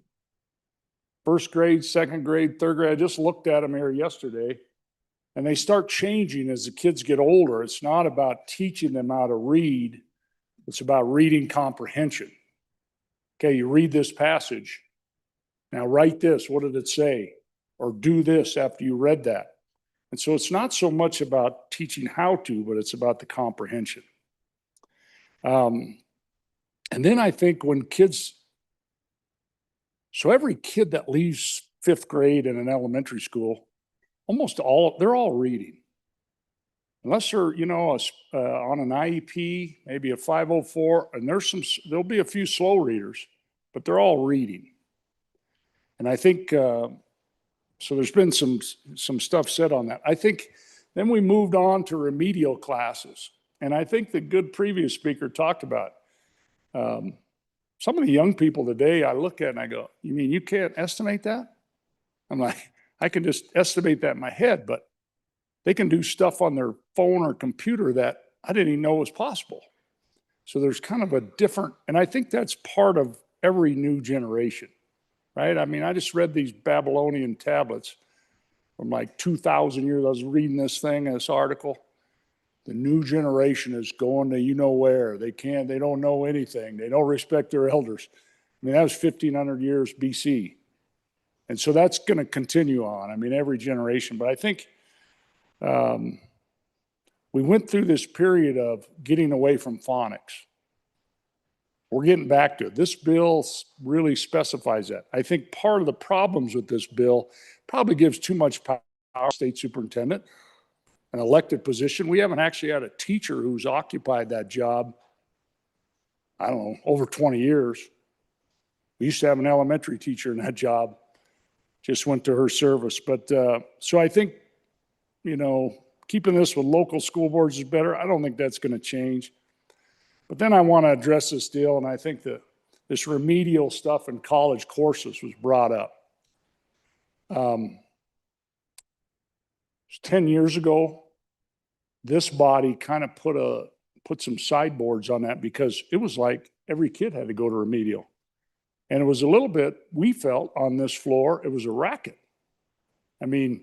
1st grade, 2nd grade, 3rd grade, I just looked at them here yesterday. And they start changing as the kids get older. It's not about teaching them how to read. It's about reading comprehension. Okay, you read this passage. Now write this. What did it say? Or do this after you read that. And so it's not so much about teaching how to, but it's about the comprehension. And then I think when kids, so every kid that leaves 5th grade in an elementary school, they're all reading. Unless they're, on an IEP, maybe a 504, and there'll be a few slow readers, but they're all reading. And I think, so there's been some stuff said on that. I think then we moved on to remedial classes. And I think the good previous speaker talked about some of the young people today, I look at and I go, you mean you can't estimate that? I'm like, I can just estimate that in my head, but they can do stuff on their phone or computer that I didn't even know was possible. So there's kind of a different, and I think that's part of every new generation, right? I mean, I just read these Babylonian tablets from like 2,000 years. I was reading this article. The new generation is going to where. They don't know anything. They don't respect their elders. I mean, that was 1,500 years BC. And so that's going to continue on. I mean, every generation. But I think we went through this period of getting away from phonics. We're getting back to it. This bill really specifies that. I think part of the problems with this bill probably gives too much power to the state superintendent, an elected position. We haven't actually had a teacher who's occupied that job, I don't know, over 20 years. We used to have an elementary teacher in that job. Just went to her service. But so I think, keeping this with local school boards is better. I don't think that's going to change. But then I want to address this deal, and I think that this remedial stuff in college courses was brought up. 10 years ago, this body kind of put some sideboards on that because it was like every kid had to go to remedial. And it was a little bit, we felt on this floor, it was a racket. I mean,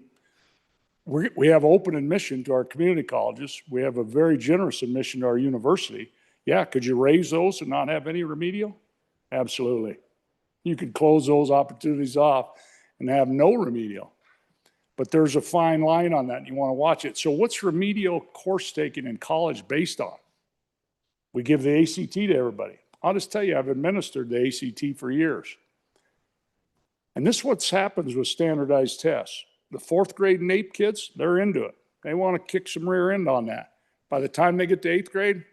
we have open admission to our community colleges. We have a very generous admission to our university. Yeah, could you raise those and not have any remedial? Absolutely. You could close those opportunities off and have no remedial. But there's a fine line on that, and you want to watch it. So what's remedial course taking in college based on? We give the ACT to everybody. I'll just tell you, I've administered the ACT for years. And this is what happens with standardized tests. The 4th grade and 8th kids, they're into it. They want to kick some rear end on that. By the time they get to 8th grade,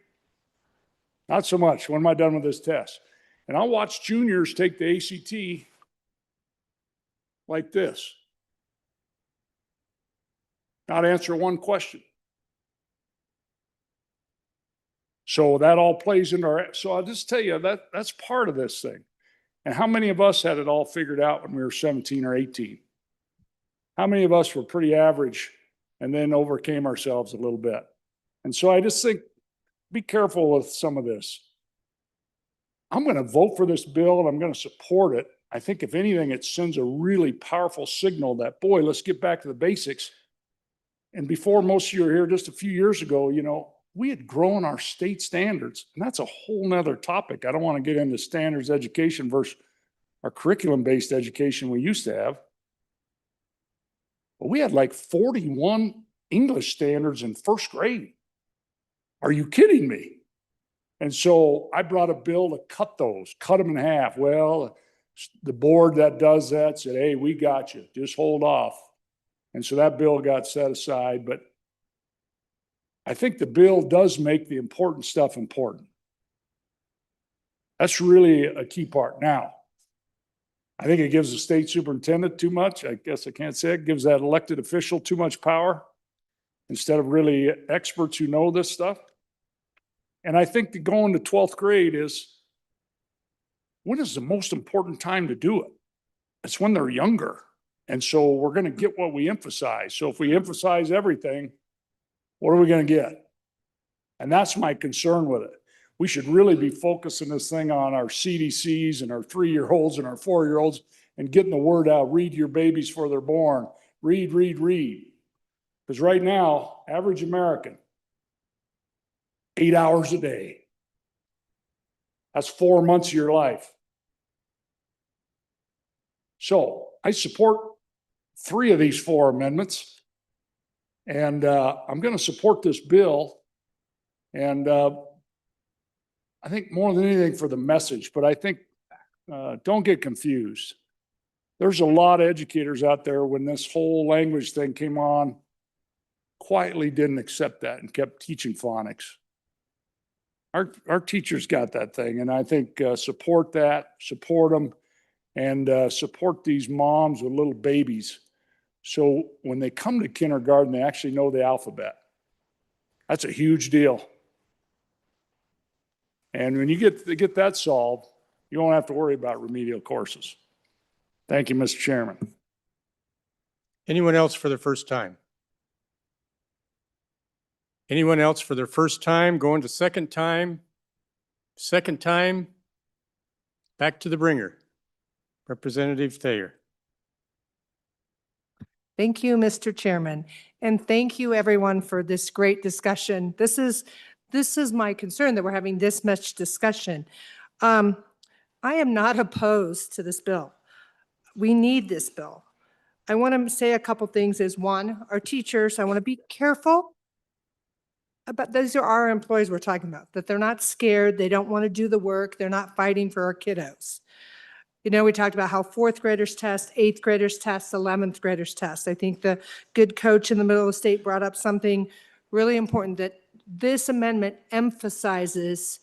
not so much. When am I done with this test? And I'll watch juniors take the ACT like this. Not answer one question. So that all plays into our, so I'll just tell you that's part of this thing. And how many of us had it all figured out when we were 17 or 18? How many of us were pretty average and then overcame ourselves a little bit? And so I just think, be careful with some of this. I'm going to vote for this bill and I'm going to support it. I think if anything, it sends a really powerful signal that, boy, let's get back to the basics. And before most of you were here just a few years ago, you know, we had grown our state standards, and that's a whole nother topic. I don't want to get into standards education versus our curriculum-based education we used to have. But we had like 41 English standards in 1st grade. Are you kidding me? And so I brought a bill to cut them in half. Well, the board that does that said, hey, we got you, just hold off. And so that bill got set aside, but I think the bill does make the important stuff important. That's really a key part. Now, I think it gives the state superintendent too much. I guess I can't say it. Gives that elected official too much power instead of really experts who know this stuff. And I think that going to 12th grade is, when is the most important time to do it? It's when they're younger. And so we're going to get what we emphasize. So if we emphasize everything, what are we going to get? And that's my concern with it. We should really be focusing this thing on our CDCs and our 3-year-olds and our 4-year-olds and getting the word out. Read your babies before they're born. Read, read, read. Because right now, average American, 8 hours a day. That's 4 months of your life. So I support 3 of these 4 amendments. And I'm going to support this bill. And I think more than anything for the message, but I think don't get confused. There's a lot of educators out there when this whole language thing came on, quietly didn't accept that and kept teaching phonics. Our teachers got that thing, and I think support that, support them, and support these moms with little babies. So when they come to kindergarten, they actually know the alphabet. That's a huge deal. And when you get that solved, you won't have to worry about remedial courses. Thank you, Mr. Chairman. Anyone else for their first time? Anyone else for their first time, going to second time, back to the bringer? Representative Thayer. Thank you, Mr. Chairman. And thank you, everyone, for this great discussion. This is my concern, that we're having this much discussion. I am not opposed to this bill. We need this bill. I want to say a couple things. Is one, our teachers, I want to be careful about, those are our employees we're talking about, that they're not scared, they don't want to do the work, they're not fighting for our kiddos. You know, we talked about how 4th graders test, 8th graders test, 11th graders test. I think the good coach in the middle of the state brought up something really important, that this amendment emphasizes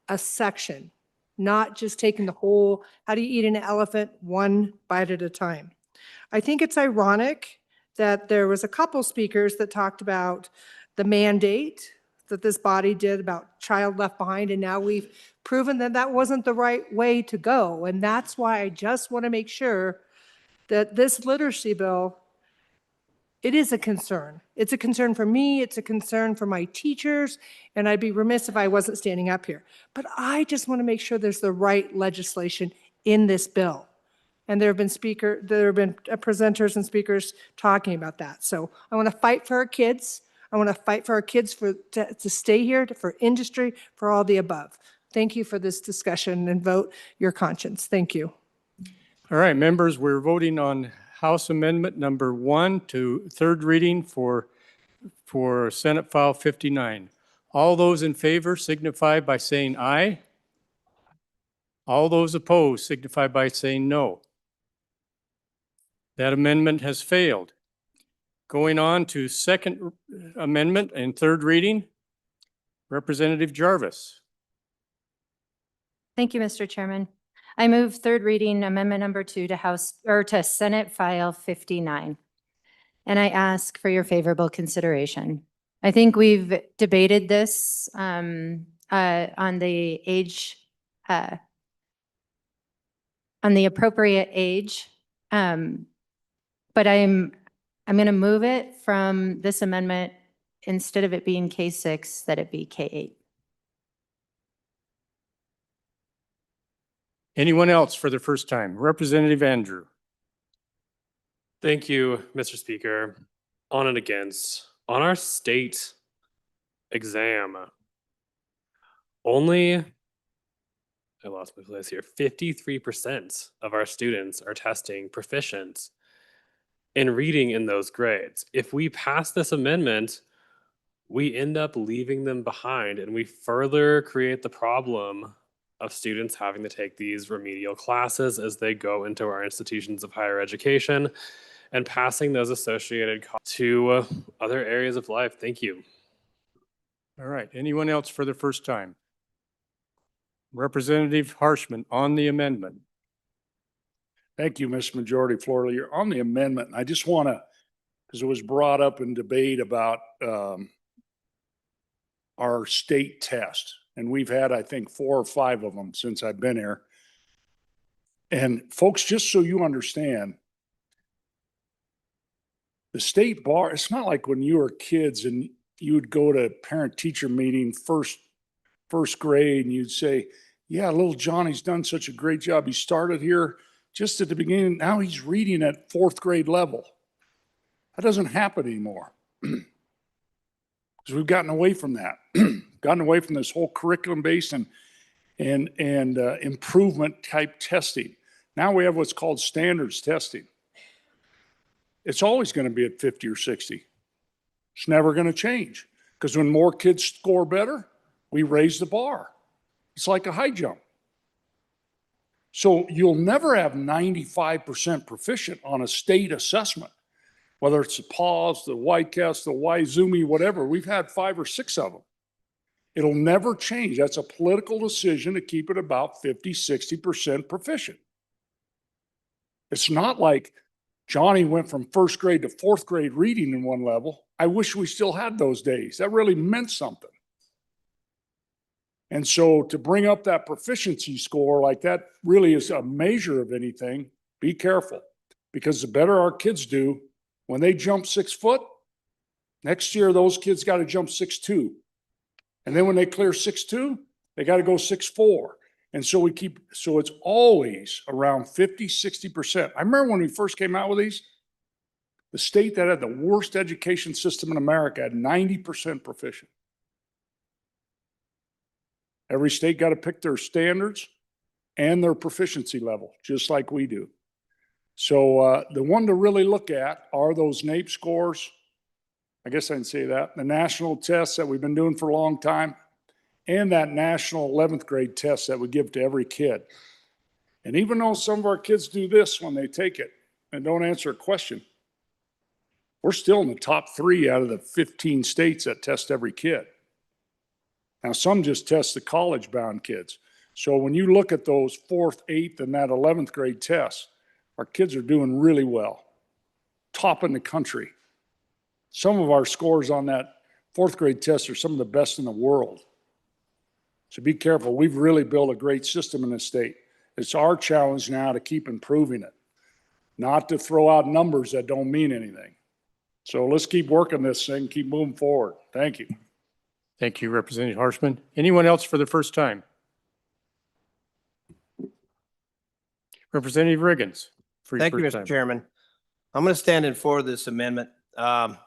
a section, not just taking the whole, how do you eat an elephant one bite at a time. I think it's ironic that there was a couple speakers that talked about the mandate that this body did about child left behind, and now we've proven that that wasn't the right way to go. And that's why I just want to make sure that this literacy bill, it is a concern. It's a concern for me, it's a concern for my teachers, and I'd be remiss if I wasn't standing up here. But I just want to make sure there's the right legislation in this bill. And there have been presenters and speakers talking about that. So I want to fight for our kids. I want to fight for our kids to stay here, for industry, for all the above. Thank you for this discussion and vote your conscience. Thank you. All right, members, we're voting on House Amendment number 1 to third reading for Senate File 59. All those in favor signify by saying aye. All those opposed signify by saying no. That amendment has failed. Going on to second amendment and third reading, Representative Jarvis. Thank you, Mr. Chairman. I move third reading amendment number 2 to Senate File 59. And I ask for your favorable consideration. I think we've debated this on the age, on the appropriate age. But I'm going to move it from this amendment, instead of it being K6, that it be K8. Anyone else for the first time? Representative Andrew. Thank you, Mr. Speaker. On and against. On our state exam, only, I lost my place here, 53% of our students are testing proficient in reading in those grades. If we pass this amendment, we end up leaving them behind, and we further create the problem of students having to take these remedial classes as they go into our institutions of higher education and passing those associated costs to other areas of life. Thank you. All right, anyone else for the first time? Representative Harshman on the amendment. Thank you, Mr. Majority Floor Leader. On the amendment, I just want to, because it was brought up in debate about our state test. And we've had, I think, 4 or 5 of them since I've been here. And folks, just so you understand, the state bar, it's not like when you were kids and you would go to parent-teacher meeting first grade and you'd say, yeah, little Johnny's done such a great job. He started here just at the beginning. Now he's reading at 4th grade level. That doesn't happen anymore. Because we've gotten away from that. Gotten away from this whole curriculum-based and improvement type testing. Now we have what's called standards testing. It's always going to be at 50 or 60. It's never going to change, because when more kids score better, we raise the bar. It's like a high jump. So you'll never have 95% proficient on a state assessment, whether it's the PAWS, the YCAS, the YZoomy, whatever. We've had 5 or 6 of them. It'll never change. That's a political decision to keep it about 50, 60% proficient. It's not like Johnny went from 1st grade to 4th grade reading in one level. I wish we still had those days. That really meant something. And so to bring up that proficiency score like that really is a measure of anything. Be careful, because the better our kids do, when they jump 6 foot, next year those kids got to jump 6'2". And then when they clear 6'2", they got to go 6'4". And so so it's always around 50, 60%. I remember when we first came out with these, the state that had the worst education system in America had 90% proficient. Every state got to pick their standards and their proficiency level, just like we do. So the one to really look at are those NAEP scores. I guess I can say that. The national tests that we've been doing for a long time, and that national 11th grade test that we give to every kid. And even though some of our kids do this when they take it and don't answer a question, we're still in the top 3 out of the 15 states that test every kid. Now, some just test the college-bound kids. So when you look at those 4th, 8th, and that 11th grade tests, our kids are doing really well, top in the country. Some of our scores on that 4th grade test are some of the best in the world. So be careful. We've really built a great system in this state. It's our challenge now to keep improving it, not to throw out numbers that don't mean anything. So let's keep working this thing, keep moving forward. Thank you. Thank you, Representative Harshman. Anyone else for the first time? Representative Riggins. for your Thank you, first Mr. time. Chairman. I'm going to stand in for this amendment. If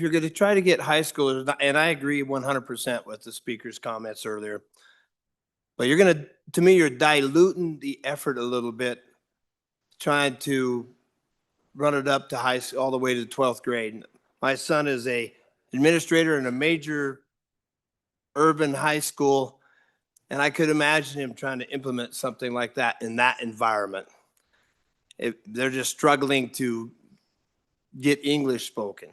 you're going to try to get high schoolers, and I agree 100% with the speaker's comments earlier, but to me, you're diluting the effort a little bit, trying to run it up to high school, all the way to the 12th grade. My son is a administrator in a major urban high school, and I could imagine him trying to implement something like that in that environment. They're just struggling to get English spoken.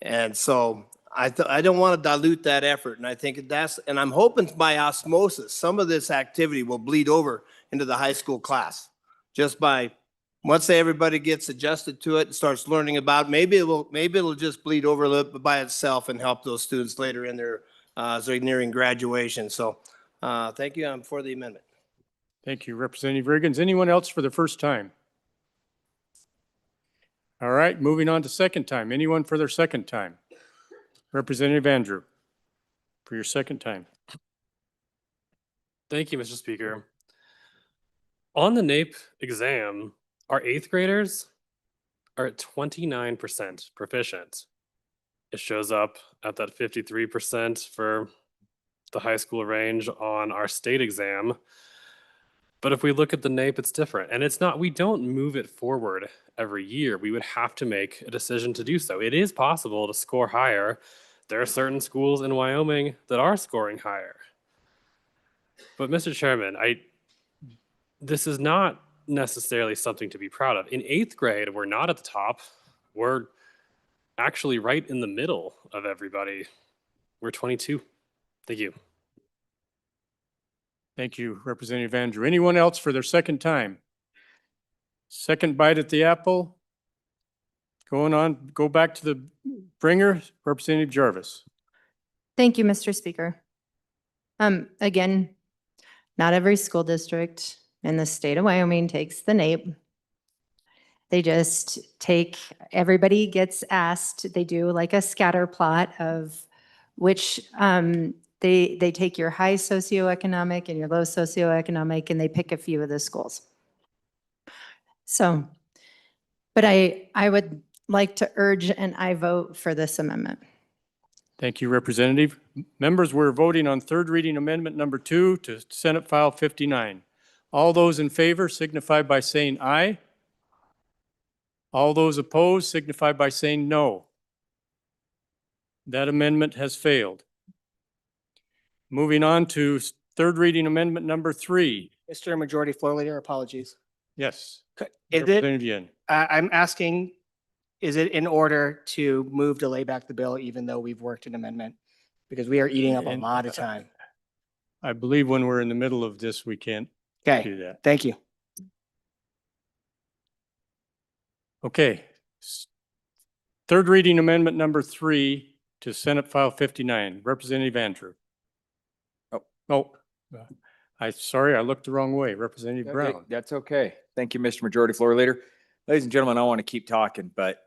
And so I don't want to dilute that effort. And I think and I'm hoping by osmosis, some of this activity will bleed over into the high school class. Just once everybody gets adjusted to it and starts learning about it, maybe it'll just bleed over a little bit by itself and help those students later in their, as they're nearing graduation. So thank you. I'm for the amendment. Thank you, Representative Riggins. Anyone else for the first time? All right, moving on to second time. Anyone for their second time? Representative Andrew, for your second time. Thank you, Mr. Speaker. On the NAEP exam, our 8th graders are at 29% proficient. It shows up at that 53% for the high school range on our state exam. But if we look at the NAEP, it's different. And we don't move it forward every year. We would have to make a decision to do so. It is possible to score higher. There are certain schools in Wyoming that are scoring higher. But Mr. Chairman, this is not necessarily something to be proud of. In 8th grade, we're not at the top. We're actually right in the middle of everybody. We're 22. Thank you. Thank you, Representative Andrew. Anyone else for their second time? Second bite at the apple? Going on, go back to the bringer, Representative Jarvis. Thank you, Mr. Speaker. Again, not every school district in the state of Wyoming takes the NAEP. They just everybody gets asked, they do like a scatter plot of which, they take your high socioeconomic and your low socioeconomic, and they pick a few of the schools. So, but I would like to urge and I vote for this amendment. Thank you, Representative. Members, we're voting on third reading amendment number 2 to Senate File 59. All those in favor signify by saying aye. All those opposed signify by saying no. That amendment has failed. Moving on to third reading amendment number 3. Mr. Majority Floor Leader, apologies. Yes. Representative Yen. I'm asking, is it in order to move to lay back the bill even though we've worked an amendment? Because we are eating up a lot of time. I believe when we're in the middle of this, we can't do Okay, that. thank you. Okay. Third reading amendment number 3 to Senate File 59. Representative Andrew. Sorry, I looked the wrong way. Representative Brown. That's okay. Thank you, Mr. Majority Floor Leader. Ladies and gentlemen, I want to keep talking, but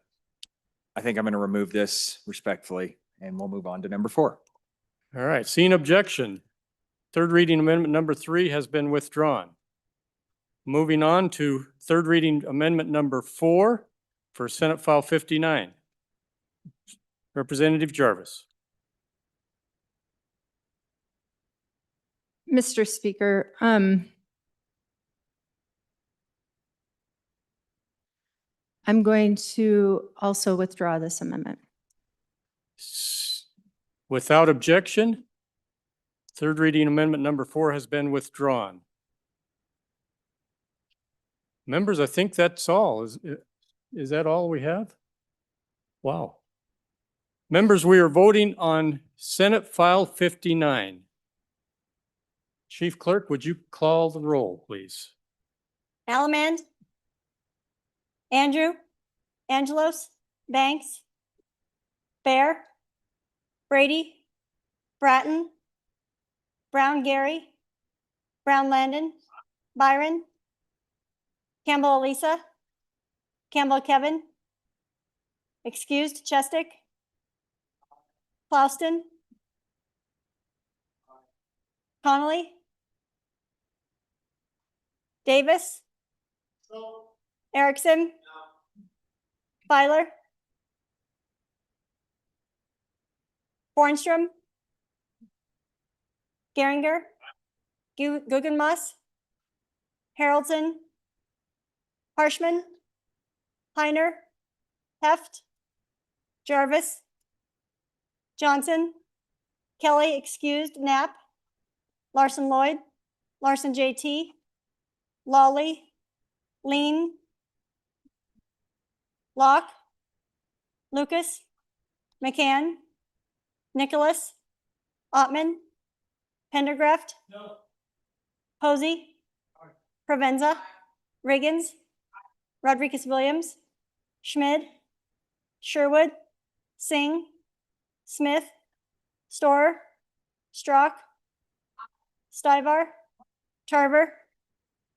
I think I'm going to remove this respectfully, and we'll move on to number 4. All right, seeing objection. Third reading amendment number 3 has been withdrawn. Moving on to third reading amendment number 4 for Senate File 59. Representative Jarvis. Mr. Speaker, I'm going to also withdraw this amendment. Without objection, third reading amendment number 4 has been withdrawn. Members, I think that's all. Is that all we have? Wow. Members, we are voting on Senate File 59. Chief Clerk, would you call the roll, please? Allemand, Andrew, Angelos, Banks, Bear, Brady, Bratton, Brown Gary, Brown Landon, Byron, Campbell Elisa, Campbell Kevin, excused Chestick, Clouston, Connolly, Davis? Erickson? Feiler? Bornstrom? Geringer? Guggenmass? Haroldson? Harshman? Heiner? Heft? Jarvis? Johnson? Kelly excused, Knapp? Larson Lloyd? Larson JT? Lawley? Lean? Locke? Lucas? McCann? Nicholas? Ottman? Pendergraft? Posey? Provenza? Riggins? Rodriguez Williams? Schmid? Sherwood? Singh? Smith? Storer? Strock? Stivar? Tarver?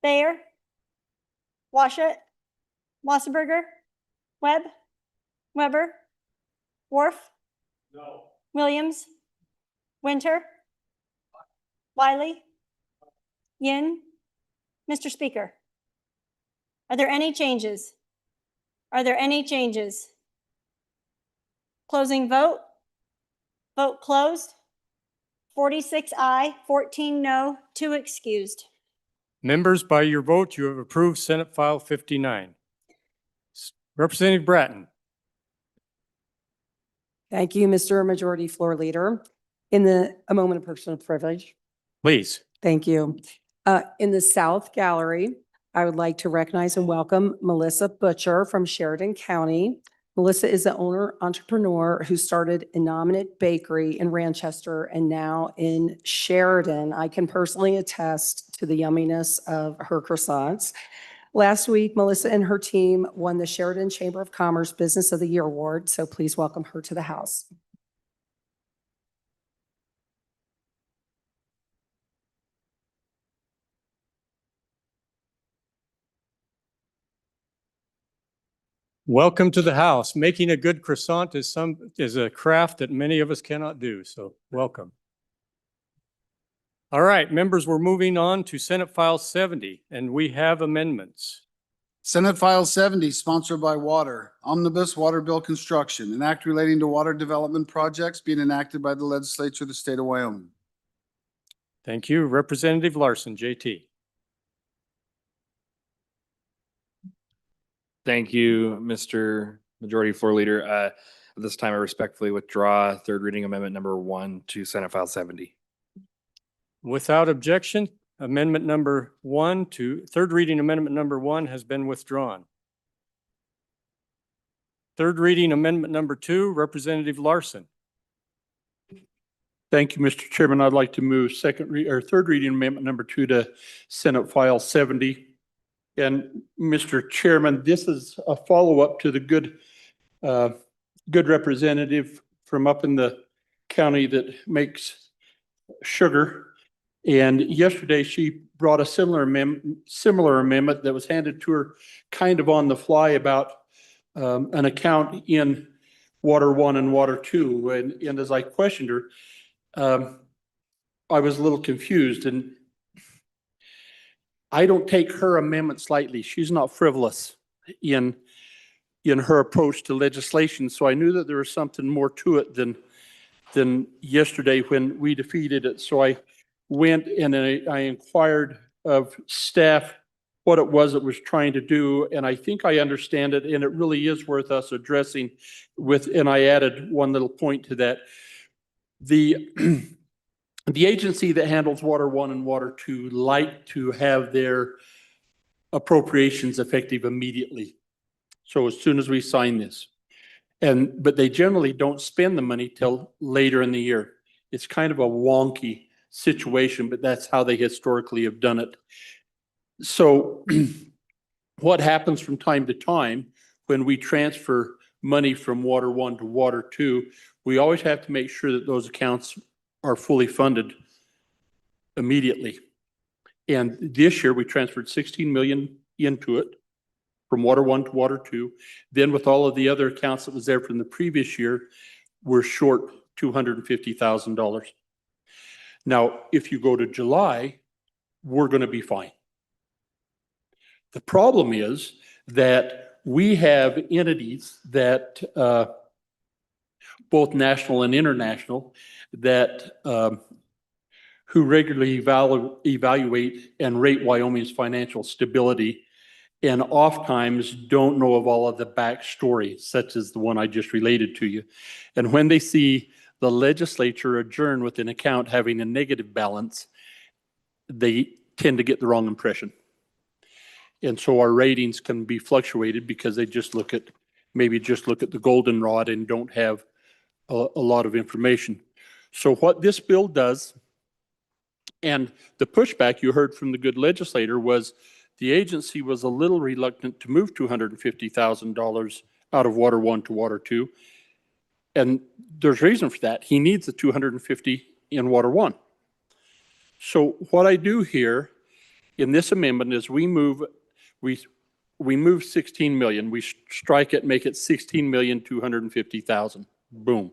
Bayer? Washut? Wasserberger? Webb? Weber? Worf? Williams? Winter? Wiley? Yin? Mr. Speaker, are there any changes? Are there any changes? Closing vote? Vote closed. 46 aye, 14 no, 2 excused. Members, by your vote, you have approved Senate File 59. Representative Bratton. Thank you, Mr. Majority Floor Leader. A moment of personal privilege. Please. Thank you. In the South Gallery, I would like to recognize and welcome Melissa Butcher from Sheridan County. Melissa is the owner entrepreneur who started Innominate Bakery in Ranchester and now in Sheridan. I can personally attest to the yumminess of her croissants. Last week, Melissa and her team won the Sheridan Chamber of Commerce Business of the Year Award, so please welcome her to the House. Welcome to the House. Making a good croissant is a craft that many of us cannot do, so welcome. All right, members, we're moving on to Senate File 70, and we have amendments. Senate File 70, sponsored by Water, Omnibus Water Bill Construction, an act relating to water development projects being enacted by the Legislature of the state of Wyoming. Thank you. Representative Larson, JT. Thank you, Mr. Majority Floor Leader. At this time, I respectfully withdraw third reading amendment number 1 to Senate File 70. Without objection, amendment number 1 to third reading amendment number 1 has been withdrawn. Third reading amendment number 2, Representative Larson. Thank you, Mr. Chairman. I'd like to move third reading amendment number 2 to Senate File 70. And Mr. Chairman, this is a follow-up to the good representative from up in the county that makes sugar. And yesterday she brought a similar amendment that was handed to her kind of on the fly about an account in Water 1 and Water 2. And as I questioned her, I was a little confused, and I don't take her amendments lightly. She's not frivolous in her approach to legislation. So I knew that there was something more to it than yesterday when we defeated it. So I went and I inquired of staff what it was it was trying to do. And I think I understand it, and it really is worth us addressing and I added one little point to that. The agency that handles Water 1 and Water 2 like to have their appropriations effective immediately. So as soon as we sign this. But they generally don't spend the money till later in the year. It's kind of a wonky situation, but that's how they historically have done it. So what happens from time to time when we transfer money from Water 1 to Water 2, we always have to make sure that those accounts are fully funded immediately. And this year we transferred 16 million into it from Water 1 to Water 2. Then with all of the other accounts that was there from the previous year, we're short $250,000. Now, if you go to July, we're going to be fine. The problem is that we have entities that, both national and international, that who regularly evaluate and rate Wyoming's financial stability, and oftentimes don't know of all of the backstory, such as the one I just related to you. And when they see the legislature adjourn with an account having a negative balance, they tend to get the wrong impression. And so our ratings can be fluctuated because they just look at, maybe just look at the goldenrod and don't have a lot of information. So what this bill does, and the pushback you heard from the good legislator, was the agency was a little reluctant to move $250,000 out of Water 1 to Water 2. And there's reason for that. He needs the 250 in Water 1. So what I do here in this amendment is we move 16 million. We strike it, make it 16,250,000. Boom.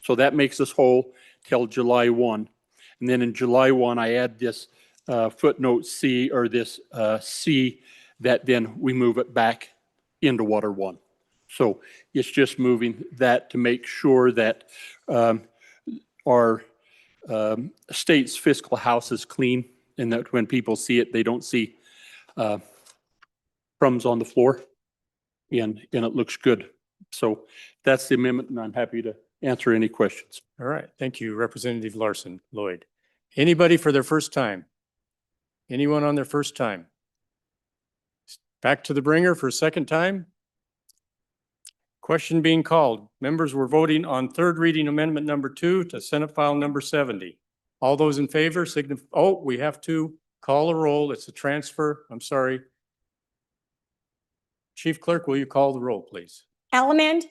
So that makes us whole till July 1. And then in July 1, I add this footnote C, or this C, that then we move it back into Water 1. So it's just moving that to make sure that our state's fiscal house is clean, and that when people see it, they don't see crumbs on the floor, and it looks good. So that's the amendment, and I'm happy to answer any questions. All right. Thank you, Representative Larson. Lloyd. Anybody for their first time? Anyone on their first time? Back to the bringer for a second time? Question being called. Members were voting on third reading amendment number 2 to Senate file number 70. All those in favor signify, oh, we have to call a roll. It's a transfer. I'm sorry. Chief Clerk, will you call the roll, please? Allemand,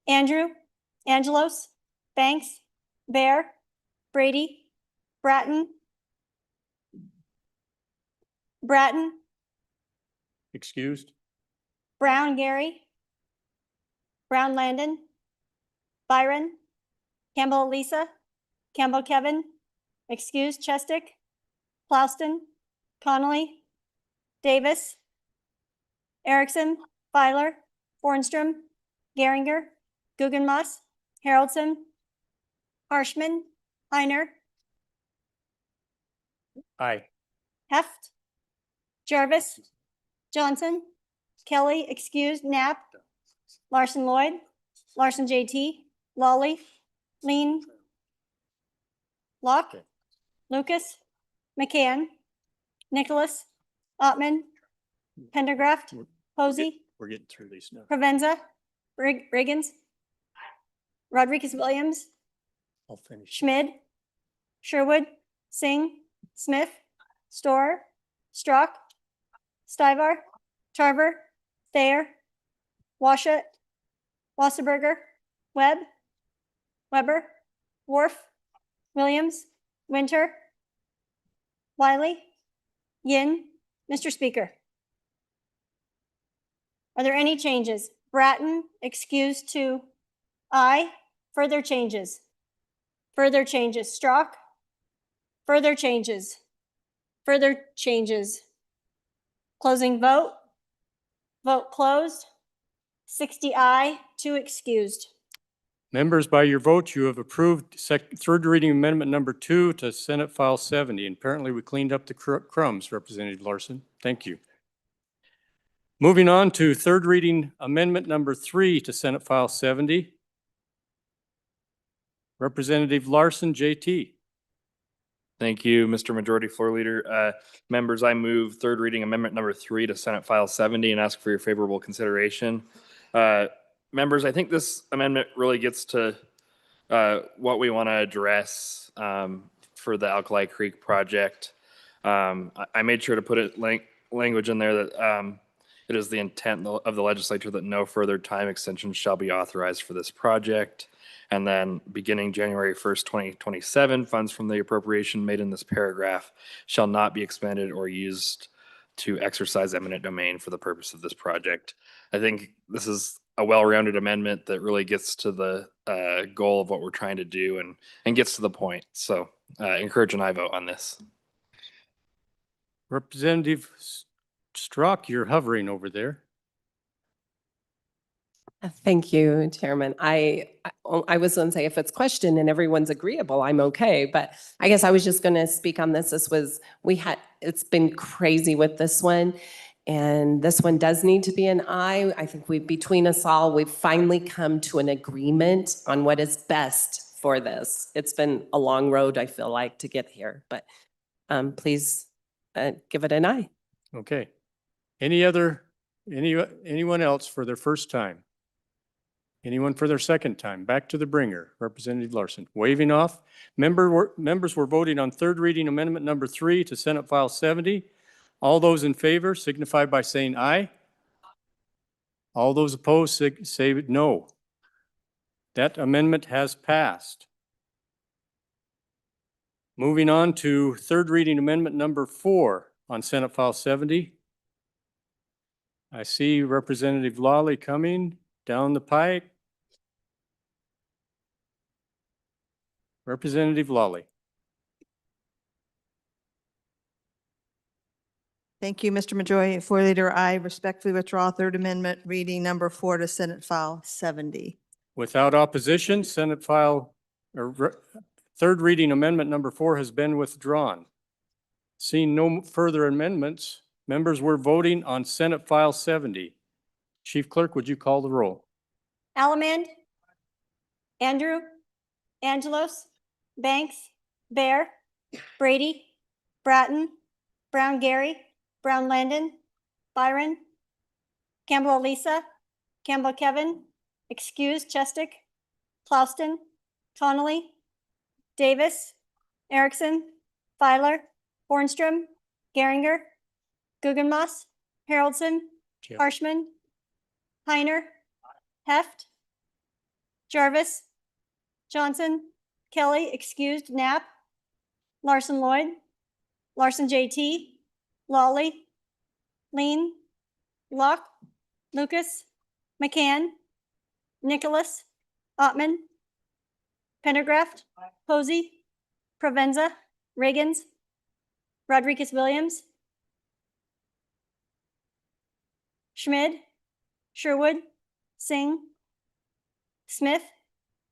Andrew, Angelos, Banks, Bear, Brady, Bratton, Excused? Brown Gary, Brown Landon, Byron, Campbell Lisa, Campbell Kevin, excused Chestick, Plouston, Connolly, Davis, Erickson, Filer, Bornstrom, Geringer, Guggenmoss, Haroldson, Harshman, Heiner, Aye. Heft, Jarvis, Johnson, Kelly, excused, Knapp, Larson Lloyd, Larson JT, Lawley, Lean, Locke, Lucas, McCann, Nicholas, Ottman, Pendergraft, Posey, We're getting through these now. Provenza, Riggins, Rodriguez Williams, I'll finish. Schmid, Sherwood, Singh, Smith, Storer, Strock, Stivar, Tarver, Thayer, Washut, Wasserberger, Webb, Weber, Worf, Williams, Winter, Wiley, Yin. Mr. Speaker. Are there any changes? Bratton, excused to I. Further changes. Further changes. Strock. Further changes. Further changes. Closing vote. Vote closed. 60 aye, 2 excused. Members, by your vote, you have approved third reading amendment number 2 to Senate File 70. And apparently we cleaned up the crumbs, Representative Larson. Thank you. Moving on to third reading amendment number 3 to Senate File 70. Representative Larson, JT. Thank you, Mr. Majority Floor Leader. Members, I move third reading amendment number 3 to Senate File 70 and ask for your favorable consideration. Members, I think this amendment really gets to what we want to address for the Alkali Creek project. I made sure to put it language in there that it is the intent of the legislature that no further time extensions shall be authorized for this project. And then beginning January 1st, 2027, funds from the appropriation made in this paragraph shall not be expended or used to exercise eminent domain for the purpose of this project. I think this is a well-rounded amendment that really gets to the goal of what we're trying to do and gets to the point. So encourage an aye vote on this. Representative Strzok, you're hovering over there. Thank you, Chairman. I was going to say if it's questioned and everyone's agreeable, I'm okay. But I guess I was just going to speak on this. It's been crazy with this one. And this one does need to be an aye. I think between us all, we've finally come to an agreement on what is best for this. It's been a long road, I feel like, to get here. But please give it an aye. Okay. Anyone else for their first time? Anyone for their second time? Back to the bringer, Representative Larson. Waving off. Members were voting on third reading amendment number 3 to Senate File 70. All those in favor signify by saying aye. All those opposed say no. That amendment has passed. Moving on to third reading amendment number 4 on Senate File 70. I see Representative Lawley coming down the pike. Representative Lawley. Thank you, Mr. Majority Floor Leader. I respectfully withdraw third amendment reading number 4 to Senate File 70. Without opposition, third reading amendment number 4 has been withdrawn. Seeing no further amendments, members were voting on Senate File 70. Chief Clerk, would you call the roll? Allemande, Andrew, Angelos, Banks, Bear, Brady, Bratton, Brown Gary, Brown Landon, Byron, Campbell Elisa, Campbell Kevin, excused Chestick, Clouston, Connolly, Davis, Erickson, Filer, Bornstrom, Geringer, Guggenmoss, Haroldson, Harshman, Heiner, Heft, Jarvis, Johnson, Kelly, excused, Knapp, Larson Lloyd, Larson JT, Lawley, Lean, Locke, Lucas, McCann, Nicholas, Ottman, Pendergraft, Posey, Provenza, Reagans, Rodriguez Williams, Schmid, Sherwood, Singh, Smith,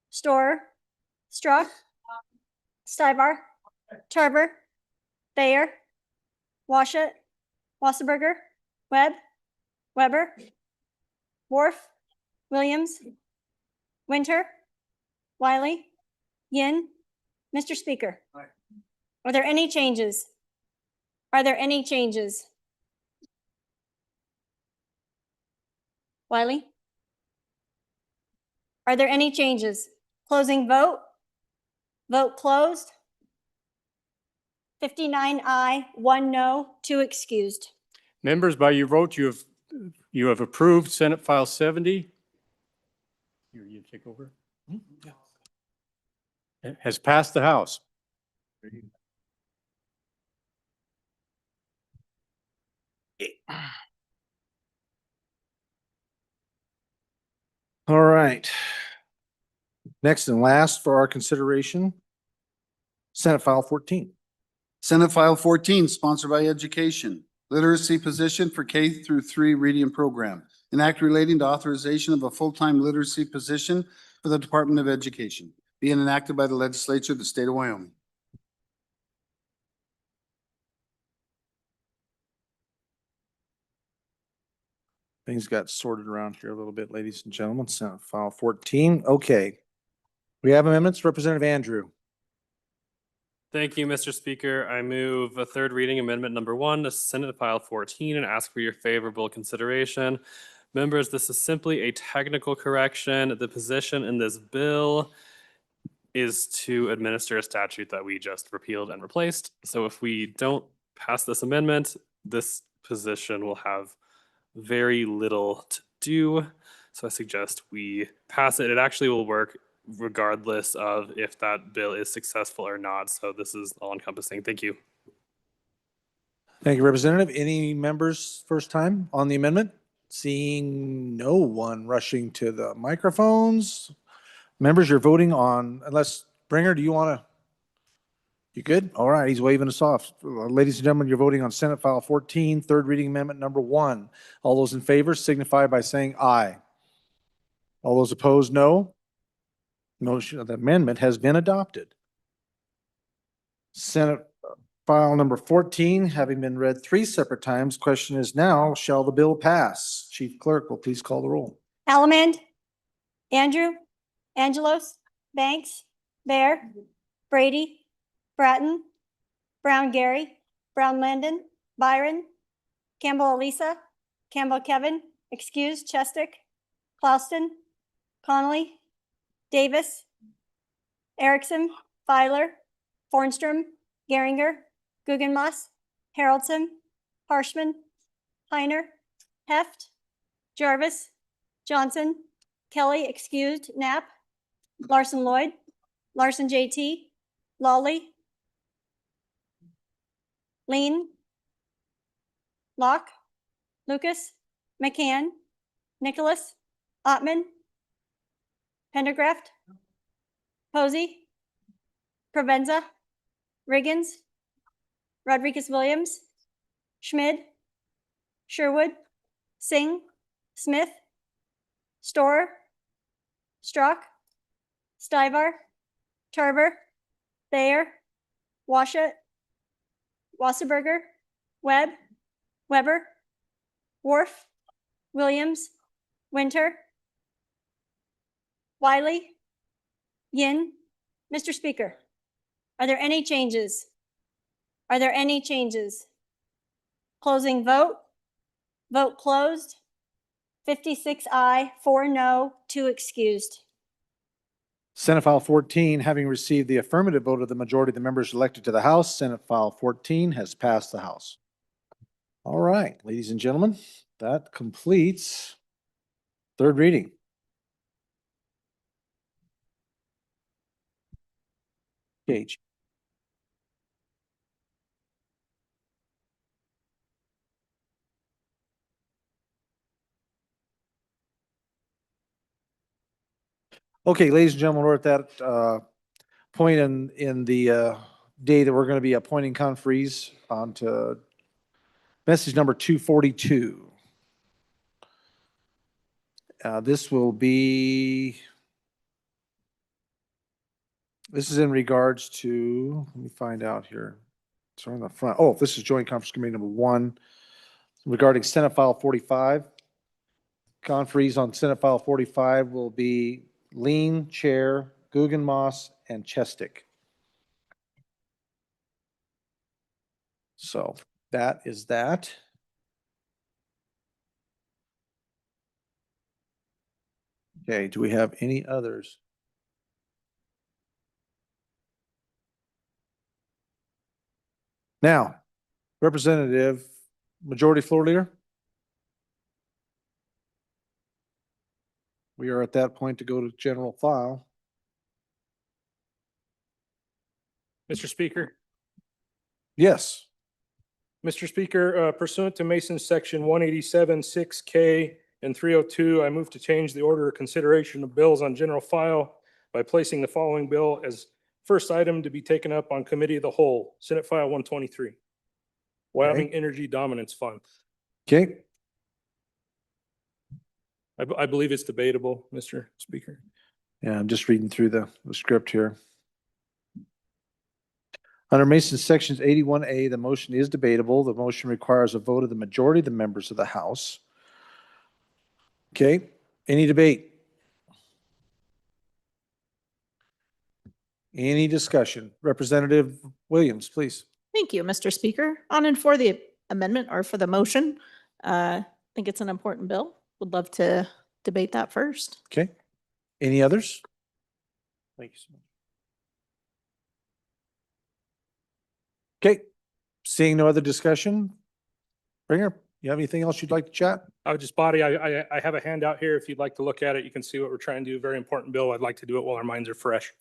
Storer, Strzok, Stivar, Tarver, Bayer, Washut, Wasserberger, Webb, Weber, Worf, Williams, Winter, Wiley, Yin. Mr. Speaker, are there any changes? Are there any changes? Wiley? Are there any changes? Closing vote? Vote closed. 59 aye, 1 no, 2 excused. Members, by your vote, you have approved Senate File 70. You take over. It has passed the House. All right. Next and last for our consideration, Senate File 14. Senate File 14, sponsored by Education, literacy position for K through 3 reading program. An act relating to authorization of a full-time literacy position for the Department of Education, being enacted by the Legislature of the State of Wyoming. Things got sorted around here a little bit, ladies and gentlemen. Senate File 14. Okay. We have amendments. Representative Andrew. Thank you, Mr. Speaker. I move a third reading amendment number 1 to Senate File 14 and ask for your favorable consideration. Members, this is simply a technical correction. The position in this bill is to administer a statute that we just repealed and replaced. So if we don't pass this amendment, this position will have very little to do. So I suggest we pass it. It actually will work regardless of if that bill is successful or not. So this is all encompassing. Thank you. Thank you, Representative. Any members first time on the amendment? Seeing no one rushing to the microphones. Members, you're voting on, unless, Bringer, do you want to You good? All right, he's waving us off. Ladies and gentlemen, you're voting on Senate File 14, third reading amendment number 1. All those in favor signify by saying aye. All those opposed, no. Motion, the amendment has been adopted. Senate File number 14, having been read 3 separate times, question is now, shall the bill pass? Chief Clerk will please call the roll. Allemande, Andrew, Angelos, Banks, Bear, Brady, Bratton, Brown Gary, Brown Landon, Byron, Campbell Elisa, Campbell Kevin, excused, Chestick, Clauston, Connolly, Davis, Erickson, Filer, Fornstrom, Geringer, Guggenmoss, Haroldson, Harshman, Heiner, Heft, Jarvis, Johnson, Kelly, excused, Knapp, Larson Lloyd, Larson JT, Lawley, Lean, Locke, Lucas, McCann, Nicholas, Ottman, Pendergraft, Posey, Provenza, Riggins, Rodriguez Williams, Schmid, Sherwood, Singh, Smith, Storer, Strock, Stivar, Tarver, Thayer, Washut, Wasserberger, Webb, Weber, Worf, Williams, Winter, Wiley, Yin. Mr. Speaker, are there any changes? Are there any changes? Closing vote. Vote closed. 56 aye, 4 no, 2 excused. Senate File 14, having received the affirmative vote of the majority of the members elected to the House, Senate File 14 has passed the House. All right, ladies and gentlemen, that completes third reading. Gage. Okay, ladies and gentlemen, we're at that point in the day that we're going to be appointing conferees onto message number 242. This is in regards to, let me find out here. It's on the front. Oh, this is Joint Conference Committee number 1 regarding Senate File 45. Conferees on Senate File 45 will be Lean, Chair, Guggenmoss, and Chestick. So that is that. Okay, do we have any others? Now, Representative, Majority Floor Leader. We are at that point to go to general file. Mr. Speaker. Yes. Mr. Speaker, pursuant to Mason's section 187, 6K and 302, I move to change the order of consideration of bills on general file by placing the following bill as first item to be taken up on committee of the whole, Senate File 123, Wyoming Energy Dominance Fund. Okay. I believe it's debatable, Mr. Speaker. Yeah, I'm just reading through the script here. Under Mason's sections 81A, the motion is debatable. The motion requires a vote of the majority of the members of the House. Okay, any debate? Any discussion? Representative Williams, please. Thank you, Mr. Speaker. On and for the amendment or for the motion. I think it's an important bill. Would love to debate that first. Okay, any others? Thank you so much. Okay, seeing no other discussion. Bringer, you have anything else you'd like to chat? I would just I have a handout here. If you'd like to look at it, you can see what we're trying to do. Very important bill. I'd like to do it while our minds are fresh.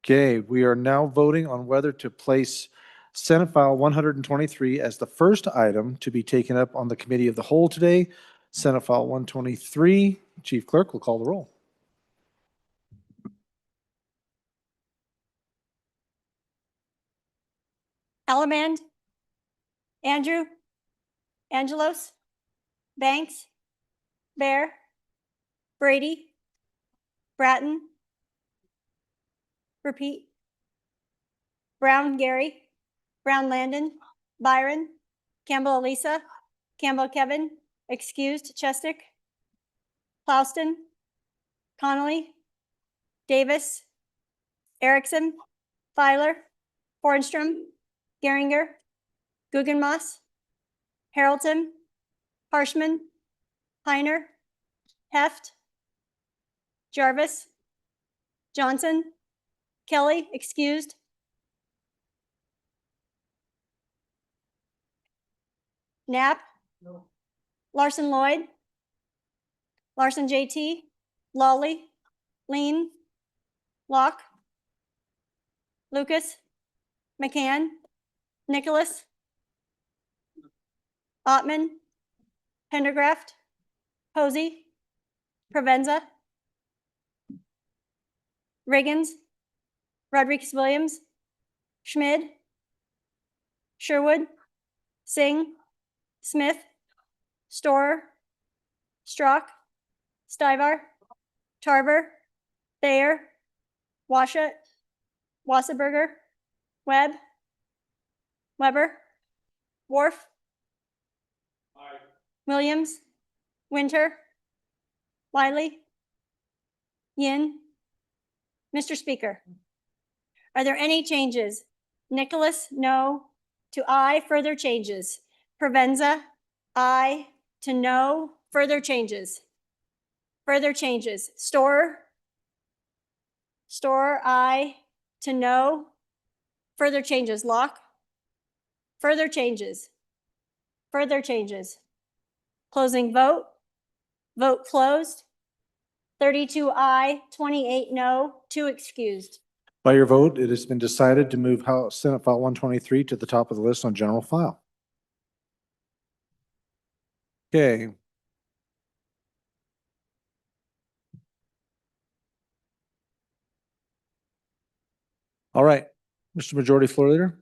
Okay, we are now voting on whether to place Senate File 123 as the first item to be taken up on the committee of the whole today. Senate File 123, Chief Clerk will call the roll. Allemand, Andrew, Angelos, Banks, Bear, Brady, Bratton. Repeat. Brown Gary, Brown Landon, Byron, Campbell Elisa, Campbell Kevin, excused Chestick, Plouston, Connolly, Davis, Erickson, Filer, Hornstrom, Geringer, Guggenmoss, Harrelton, Harshman, Heiner, Heft, Jarvis, Johnson, Kelly, excused, Knapp, Larson Lloyd, Larson JT, Lawley, Lean, Locke, Lucas, McCann, Nicholas, Ottman, Pendergraft, Posey, Provenza, Riggins, Rodriguez Williams, Schmid, Sherwood, Singh, Smith, Storer, Strock, Stivar, Tarver, Thayer, Washut, Wasserberger, Webb, Weber, Worf, Williams, Winter, Wiley, Yin. Mr. Speaker, are there any changes? Nicholas, no. To I, further changes. Provenza, I. To no, further changes. Further changes. Storer, I. To no, further changes. Locke, further changes. Further changes. Closing vote. Vote closed. 32 I, 28 no, 2 excused. By your vote, it has been decided to move House Senate File 123 to the top of the list on general file. Okay. All right, Mr. Majority Floor Leader.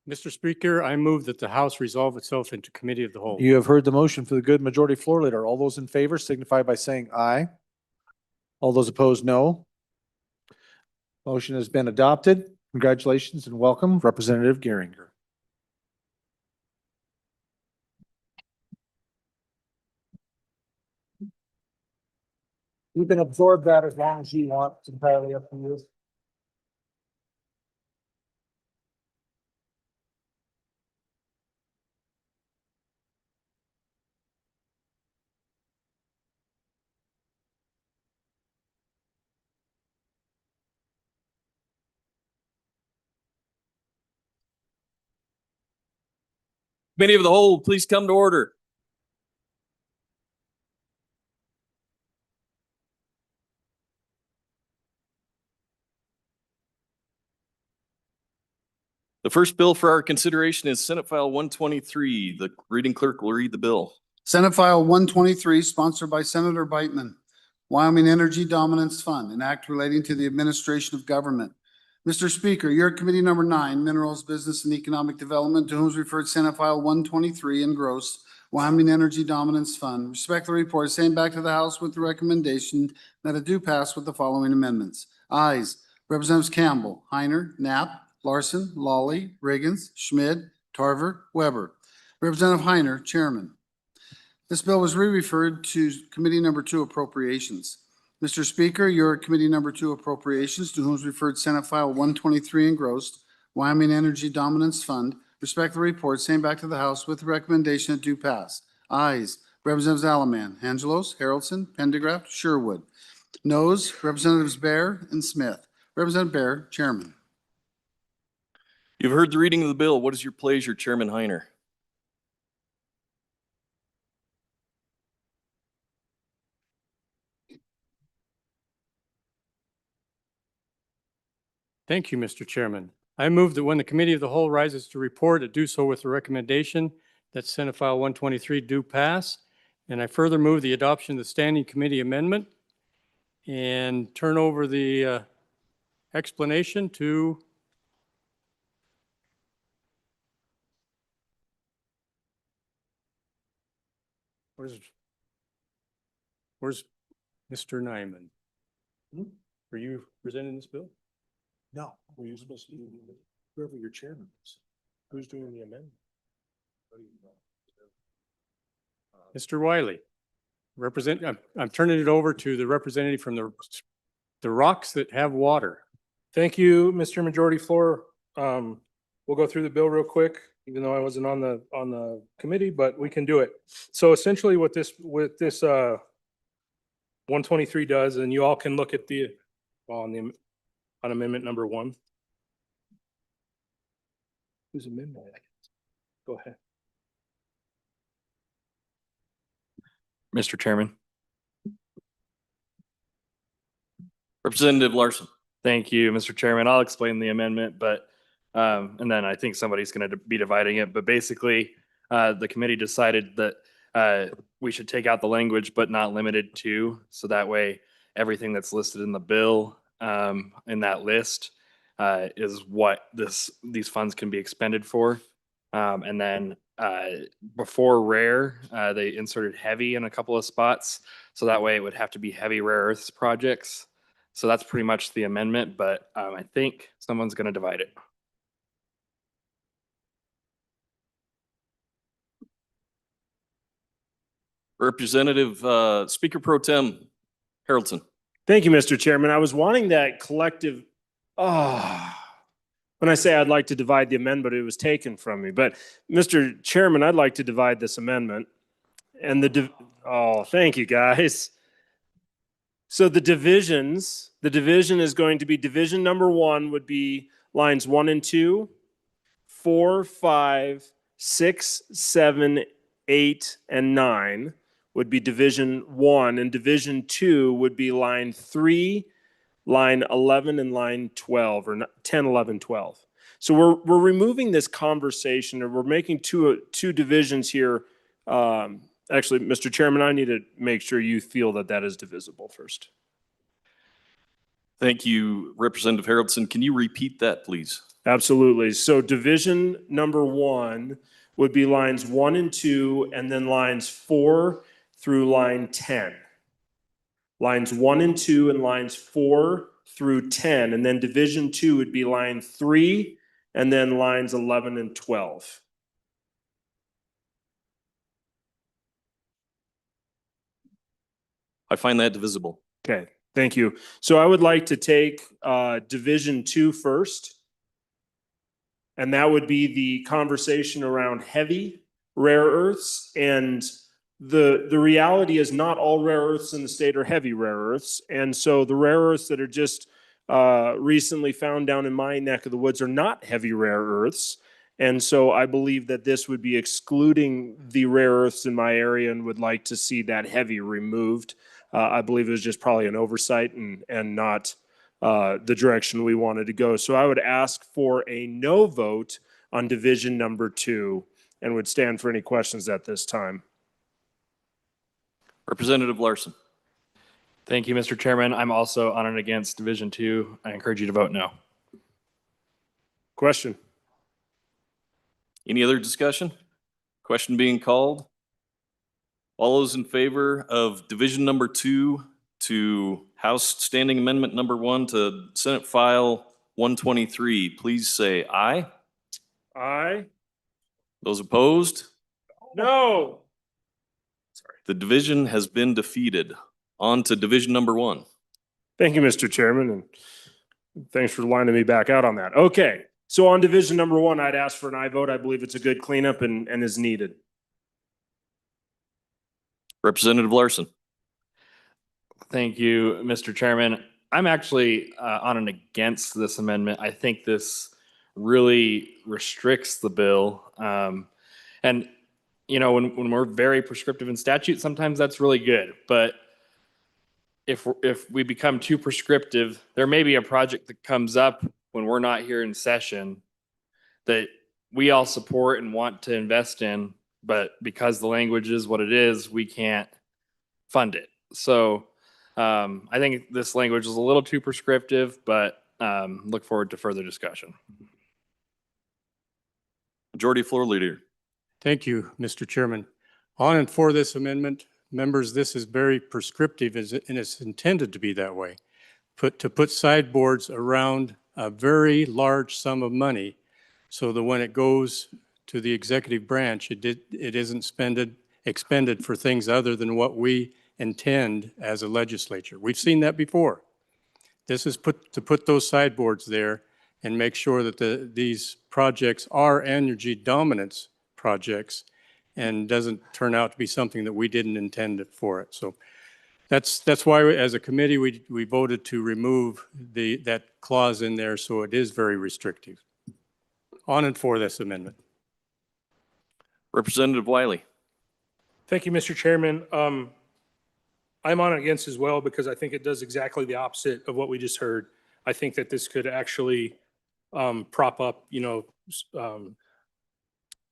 Mr. Speaker, I move that the House resolve itself into committee of the whole. You have heard the motion for the good Majority Floor Leader. All those in favor signify by saying aye. All those opposed, no. Motion has been adopted. Congratulations and welcome, Representative Geringer. You can absorb that as long as you want. It's entirely up to you. Committee of the Whole, please come to order. The first bill for our consideration is Senate File 123. The reading clerk will read the bill. Senate File 123, sponsored by Senator Beitman, Wyoming Energy Dominance Fund, an act relating to the administration of government. Mr. Speaker, your committee number 9, Minerals, Business and Economic Development, to whom is referred Senate File 123, engrossed, Wyoming Energy Dominance Fund, respectfully report same back to the House with the recommendation that it do pass with the following amendments. Ayes, Representatives Campbell, Heiner, Knapp, Larson, Lawley, Riggins, Schmid, Tarver, Weber. Representative Heiner, Chairman. This bill was re-referred to Committee Number 2 Appropriations. Mr. Speaker, your Committee Number 2 Appropriations, to whom is referred Senate File 123 engrossed, Wyoming Energy Dominance Fund, respectfully report same back to the House with the recommendation that do pass. Ayes, Representatives Allemand, Angelos, Harrelson, Pendergraft, Sherwood. Noes, Representatives Bear and Smith. Representative Bear, Chairman. You've heard the reading of the bill. What is your pleasure, Chairman Heiner? Thank you, Mr. Chairman. I move that when the Committee of the Whole rises to report, it do so with the recommendation that Senate File 123 do pass. And I further move the adoption of the Standing Committee Amendment and turn over the explanation to where's Mr. Nyman? Are you presenting this bill? No, were you supposed to do whoever your chairman is? Who's doing the amendment? Mr. Wiley, I'm turning it over to the representative from the rocks that have water. Thank you, Mr. Majority Floor. We'll go through the bill real quick, even though I wasn't on the committee, but we can do it. So essentially what this 123 does, and you all can look at on amendment number 1. Who's amendment? Go ahead. Mr. Chairman. Representative Larson. Thank you, Mr. Chairman. I'll explain the amendment, but and then I think somebody's going to be dividing it. But basically, the committee decided that we should take out the language, but not limited to. So that way, everything that's listed in the bill in that list is what these funds can be expended for. And then before rare, they inserted heavy in a couple of spots. So that way, it would have to be heavy rare earths projects. So that's pretty much the amendment, but I think someone's going to divide it. Representative Speaker Pro Tem Haroldson. Thank you, Mr. Chairman. I was wanting that collective, when I say I'd like to divide the amendment, it was taken from me. But Mr. Chairman, I'd like to divide this amendment. And thank you, guys. So the division is going to be division number 1 would be lines 1 and 2, 4, 5, 6, 7, 8, and 9 would be division 1, and division 2 would be line 3, line 11, and line 12, or 10, 11, 12. So we're removing this conversation, and we're making two divisions here. Actually, Mr. Chairman, I need to make sure you feel that is divisible first. Thank you, Representative Haroldson. Can you repeat that, please? Absolutely. So division number 1 would be lines 1 and 2, and then lines 4 through line 10. Lines 1 and 2 and lines 4 through 10. And then division 2 would be line 3 and then lines 11 and 12. I find that divisible. Okay, thank you. So I would like to take division 2 first. And that would be the conversation around heavy rare earths. And the reality is not all rare earths in the state are heavy rare earths. And so the rare earths that are just recently found down in my neck of the woods are not heavy rare earths. And so I believe that this would be excluding the rare earths in my area and would like to see that heavy removed. I believe it was just probably an oversight and not the direction we wanted to go. So I would ask for a no vote on division number 2 and would stand for any questions at this time. Representative Larson. Thank you, Mr. Chairman. I'm also on and against division 2. I encourage you to vote no. Question. Any other discussion? Question being called. All those in favor of division number 2 to House Standing Amendment number 1 to Senate File 123, please say aye. Aye. Those opposed? No. The division has been defeated. On to division number 1. Thank you, Mr. Chairman, and thanks for lining me back out on that. Okay, so on division number 1, I'd ask for an aye vote. I believe it's a good cleanup and is needed. Representative Larson. Thank you, Mr. Chairman. I'm actually on and against this amendment. I think this really restricts the bill. And, you know, when we're very prescriptive in statute, sometimes that's really good. But if we become too prescriptive, there may be a project that comes up when we're not here in session that we all support and want to invest in, but because the language is what it is, we can't fund it. So I think this language is a little too prescriptive, but look forward to further discussion. Majority Floor Leader. Thank you, Mr. Chairman. On and for this amendment, members, this is very prescriptive and it's intended to be that way. To put sideboards around a very large sum of money so that when it goes to the executive branch, it isn't expended for things other than what we intend as a legislature. We've seen that before. This is to put those sideboards there and make sure that these projects are energy dominance projects and doesn't turn out to be something that we didn't intend for it. So that's why as a committee, we voted to remove that clause in there, so it is very restrictive. On and for this amendment. Representative Wiley. Thank you, Mr. Chairman. I'm on against as well because I think it does exactly the opposite of what we just heard. I think that this could actually prop up,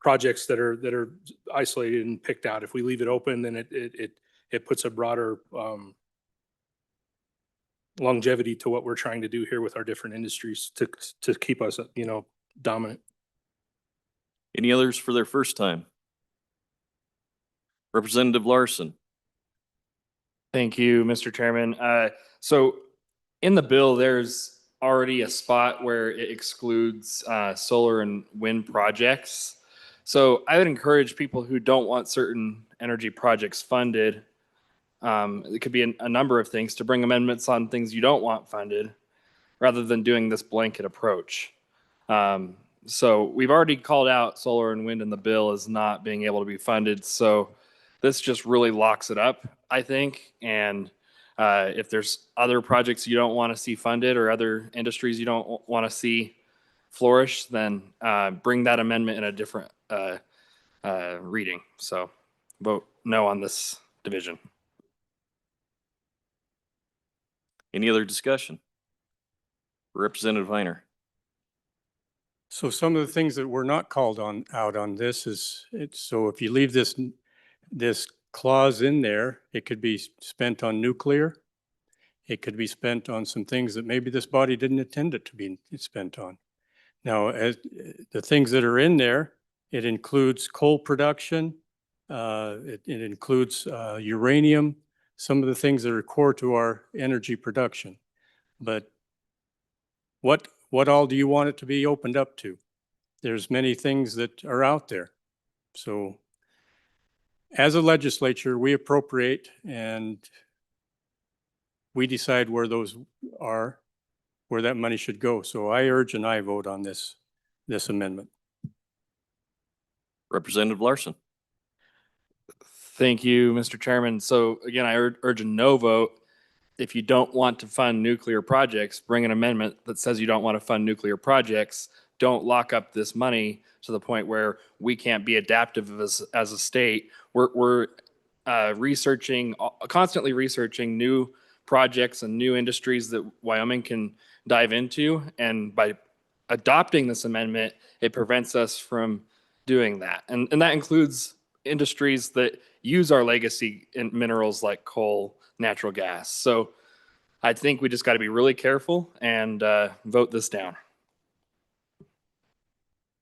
projects that are isolated and picked out. If we leave it open, then it puts a broader longevity to what we're trying to do here with our different industries to keep us, dominant. Any others for their first time? Representative Larson. Thank you, Mr. Chairman. So in the bill, there's already a spot where it excludes solar and wind projects. So I would encourage people who don't want certain energy projects funded, it could be a number of things, to bring amendments on things you don't want funded rather than doing this blanket approach. So we've already called out solar and wind in the bill as not being able to be funded. So this just really locks it up, I think. And if there's other projects you don't want to see funded or other industries you don't want to see flourish, then bring that amendment in a different reading. So vote no on this division. Any other discussion? Representative Heiner. So some of the things that were not called out on this is, so if you leave this clause in there, it could be spent on nuclear. It could be spent on some things that maybe this body didn't intend it to be spent on. Now, as the things that are in there, it includes coal production, it includes uranium, some of the things that are core to our energy production. But what all do you want it to be opened up to? There's many things that are out there. So as a legislature, we appropriate and we decide where those are, where that money should go. So I urge an aye vote on this amendment. Representative Larson. Thank you, Mr. Chairman. So again, I urge a no vote. If you don't want to fund nuclear projects, bring an amendment that says you don't want to fund nuclear projects. Don't lock up this money to the point where we can't be adaptive as a state. We're constantly researching new projects and new industries that Wyoming can dive into. And by adopting this amendment, it prevents us from doing that. And that includes industries that use our legacy in minerals like coal, natural gas. So I think we just got to be really careful and vote this down.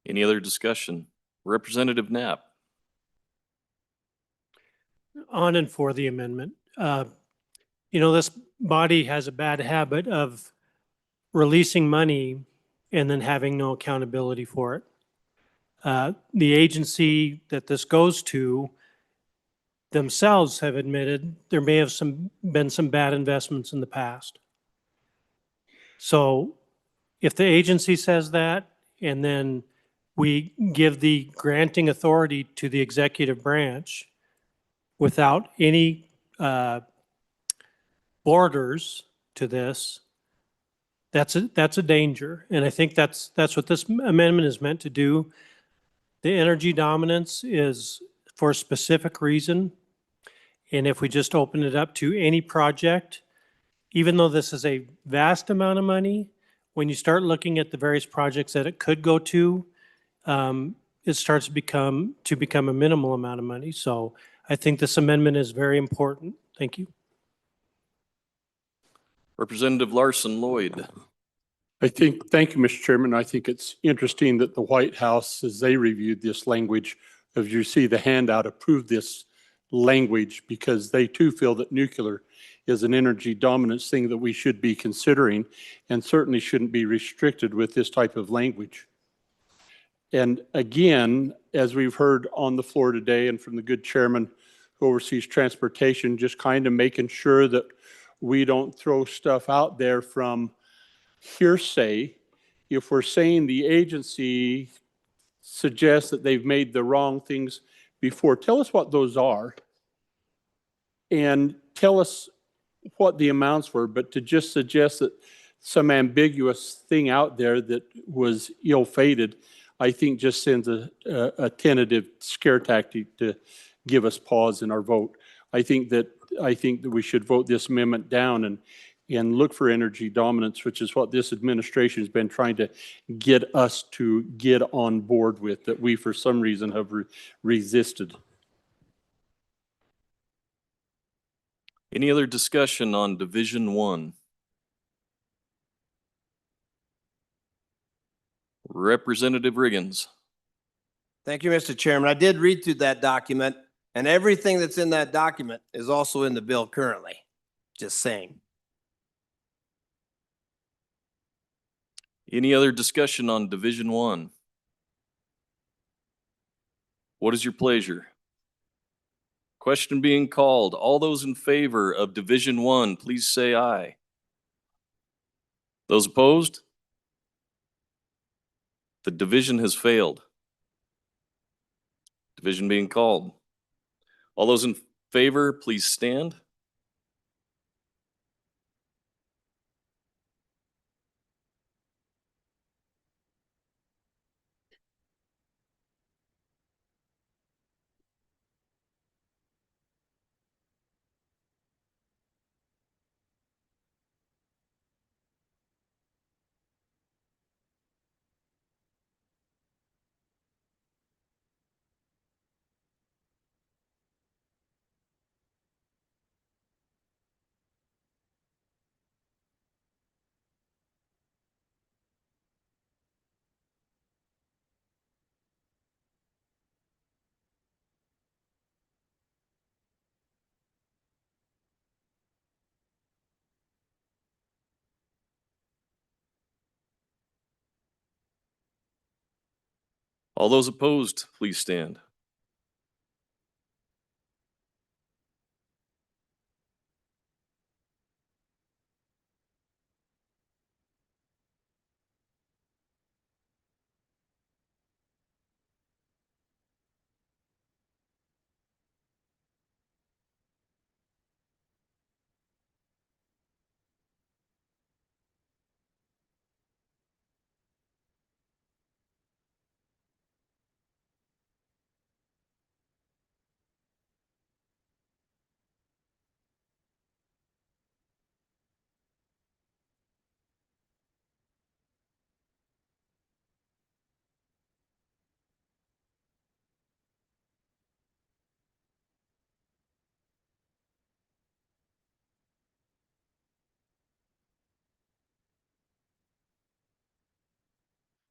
Any other discussion? Representative Knapp. On and for the amendment. This body has a bad habit of releasing money and then having no accountability for it. The agency that this goes to themselves have admitted there may have been some bad investments in the past. So if the agency says that, and then we give the granting authority to the executive branch without any borders to this, that's a danger. And I think that's what this amendment is meant to do. The energy dominance is for a specific reason. And if we just open it up to any project, even though this is a vast amount of money, when you start looking at the various projects that it could go to, it starts to become a minimal amount of money. So I think this amendment is very important. Thank you. Representative Larson Lloyd. Thank you, Mr. Chairman. I think it's interesting that the White House, as they reviewed this language, as you see the handout, approved this language because they too feel that nuclear is an energy dominance thing that we should be considering and certainly shouldn't be restricted with this type of language. And again, as we've heard on the floor today and from the good chairman who oversees transportation, just kind of making sure that we don't throw stuff out there from hearsay. If we're saying the agency suggests that they've made the wrong things before, tell us what those are and tell us what the amounts were. But to just suggest that some ambiguous thing out there that was ill-fated, I think just sends a tentative scare tactic to give us pause in our vote. I think that we should vote this amendment down and look for energy dominance, which is what this administration has been trying to get us to get on board with, that we for some reason have resisted. Any other discussion on Division 1? Representative Riggins. Thank you, Mr. Chairman. I did read through that document, and everything that's in that document is also in the bill currently. Just saying. Any other discussion on Division 1? What is your pleasure? Question being called. All those in favor of Division 1, please say aye. Those opposed? The division has failed. Division being called. All those in favor, please stand. All those opposed, please stand.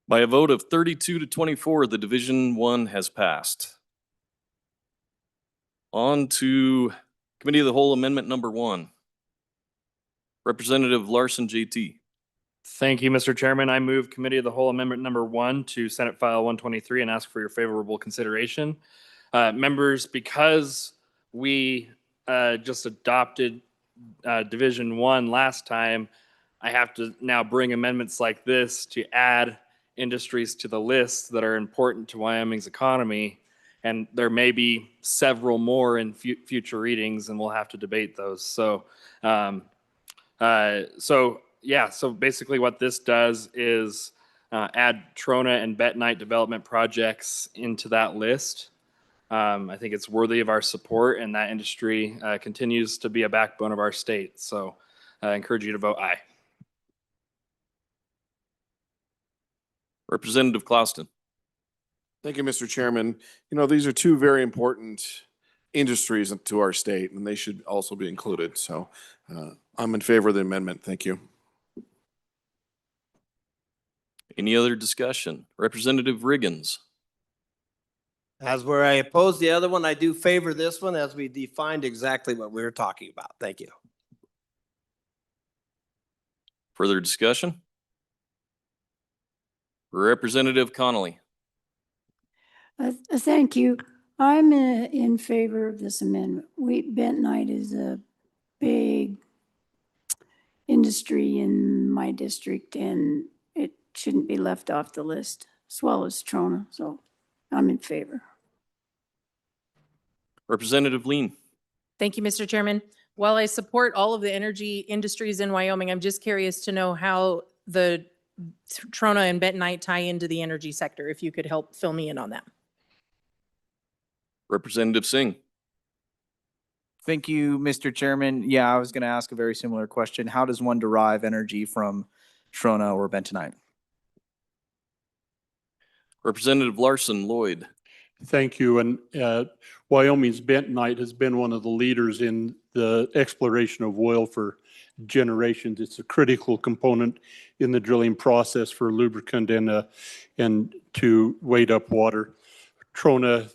By a vote of 32 to 24, the Division 1 has passed. On to Committee of the Whole Amendment number 1. Representative Larson, JT. Thank you, Mr. Chairman. I move Committee of the Whole Amendment number 1 to Senate File 123 and ask for your favorable consideration. Members, because we just adopted Division 1 last time, I have to now bring amendments like this to add industries to the list that are important to Wyoming's economy. And there may be several more in future readings, and we'll have to debate those. So basically what this does is add Trona and Bentonite development projects into that list. I think it's worthy of our support, and that industry continues to be a backbone of our state. So I encourage you to vote aye. Representative Clouston. Thank you, Mr. Chairman. You know, these are two very important industries to our state, and they should also be included. So I'm in favor of the amendment. Thank you. Any other discussion? Representative Riggins. As where I oppose the other one, I do favor this one as we defined exactly what we were talking about. Thank you. Further discussion? Representative Connolly. Thank you. I'm in favor of this amendment. Bentonite is a big industry in my district, and it shouldn't be left off the list, as well as Trona. So I'm in favor. Representative Lean. Thank you, Mr. Chairman. While I support all of the energy industries in Wyoming, I'm just curious to know how the Trona and Bentonite tie into the energy sector, if you could help fill me in on that. Representative Singh. Thank you, Mr. Chairman. Yeah, I was going to ask a very similar question. How does one derive energy from Trona or bentonite? Representative Larson Lloyd. Thank you. And Wyoming's bentonite has been one of the leaders in the exploration of oil for generations. It's a critical component in the drilling process for lubricant and to weight up water. Trona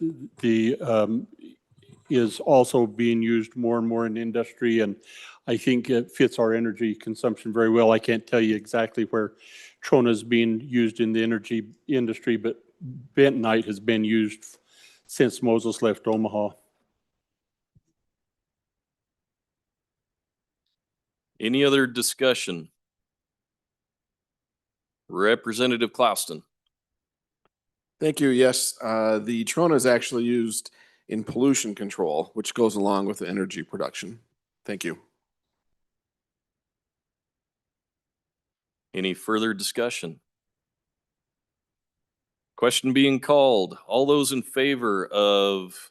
is also being used more and more in industry, and I think it fits our energy consumption very well. I can't tell you exactly where Trona is being used in the energy industry, but bentonite has been used since Moses left Omaha. Any other discussion? Representative Clouston. Thank you. Yes, the Trona is actually used in pollution control, which goes along with the energy production. Thank you. Any further discussion? Question being called. All those in favor of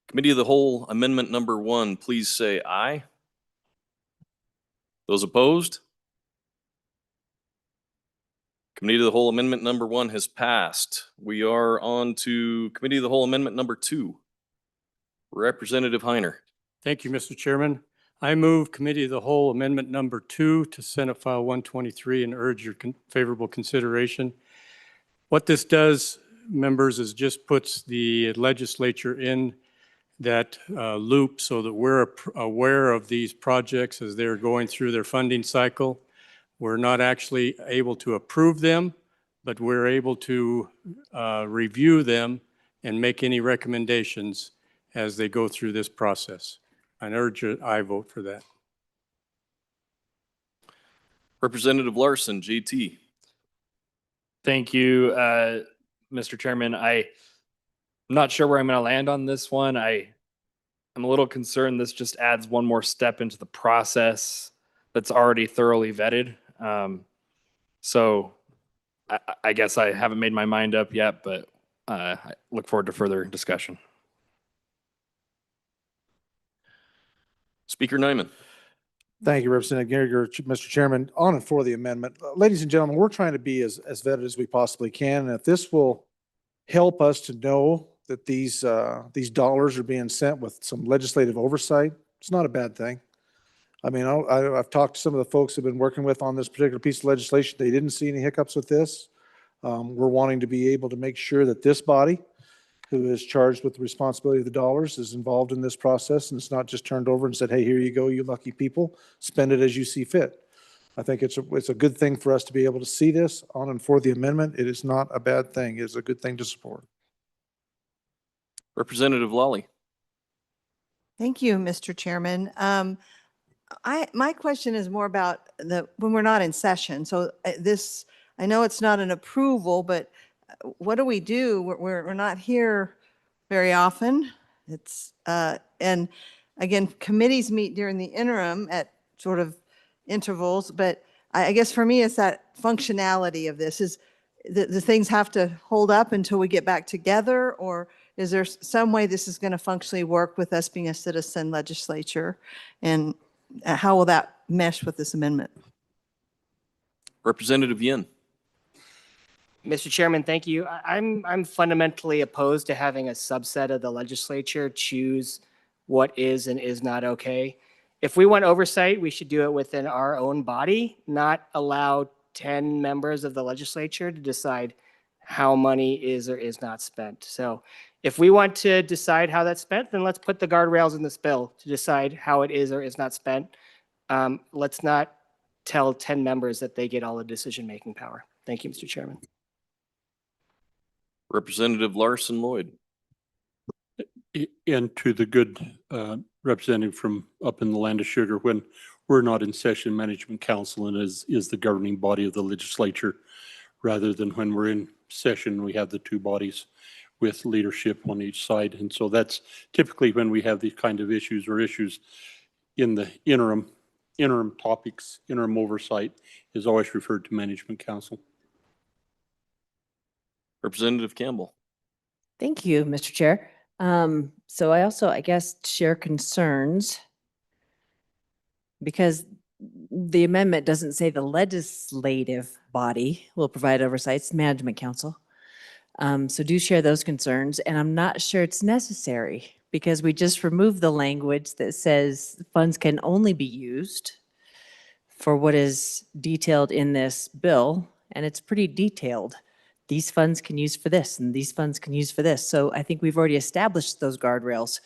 Committee of the Whole Amendment number 1, please say aye. Those opposed? Committee of the Whole Amendment number 1 has passed. We are on to Committee of the Whole Amendment number 2. Representative Heiner. Thank you, Mr. Chairman. I move Committee of the Whole Amendment number 2 to Senate File 123 and urge your favorable consideration. What this does, members, is just puts the legislature in that loop so that we're aware of these projects as they're going through their funding cycle. We're not actually able to approve them, but we're able to review them and make any recommendations as they go through this process. I urge you, I vote for that. Representative Larson, GT. Thank you, Mr. Chairman. I'm not sure where I'm going to land on this one. I'm a little concerned this just adds one more step into the process that's already thoroughly vetted. So I guess I haven't made my mind up yet, but I look forward to further discussion. Speaker Nyman. Thank you, Representative Gallagher. Mr. Chairman, on and for the amendment. Ladies and gentlemen, we're trying to be as vetted as we possibly can. And if this will help us to know that these dollars are being sent with some legislative oversight, it's not a bad thing. I mean, I've talked to some of the folks who've been working with on this particular piece of legislation. They didn't see any hiccups with this. We're wanting to be able to make sure that this body, who is charged with the responsibility of the dollars, is involved in this process, and it's not just turned over and said, hey, here you go, you lucky people, spend it as you see fit. I think it's a good thing for us to be able to see this on and for the amendment. It is not a bad thing. It is a good thing to support. Representative Lawley. Thank you, Mr. Chairman. My question is more about when we're not in session. So I know it's not an approval, but what do we do? We're not here very often. And again, committees meet during the interim at sort of intervals, but I guess for me, it's that functionality of this is the things have to hold up until we get back together, or is there some way this is going to functionally work with us being a citizen legislature? And how will that mesh with this amendment? Representative Yin. Mr. Chairman, thank you. I'm fundamentally opposed to having a subset of the legislature choose what is and is not okay. If we want oversight, we should do it within our own body, not allow 10 members of the legislature to decide how money is or is not spent. So if we want to decide how that's spent, then let's put the guardrails in this bill to decide how it is or is not spent. Let's not tell 10 members that they get all the decision-making power. Thank you, Mr. Chairman. Representative Larson Lloyd. And to the good representative from up in the land of sugar, when we're not in session, Management Council and is the governing body of the legislature, rather than when we're in session, we have the two bodies with leadership on each side. And so that's typically when we have these kind of issues or issues in the interim topics, interim oversight is always referred to Management Council. Representative Campbell. Thank you, Mr. Chair. So I also, I guess, share concerns because the amendment doesn't say the legislative body will provide oversight, it's Management Council. So do share those concerns, and I'm not sure it's necessary because we just removed the language that says funds can only be used for what is detailed in this bill, and it's pretty detailed. These funds can use for this, and these funds can use for this. So I think we've already established those guardrails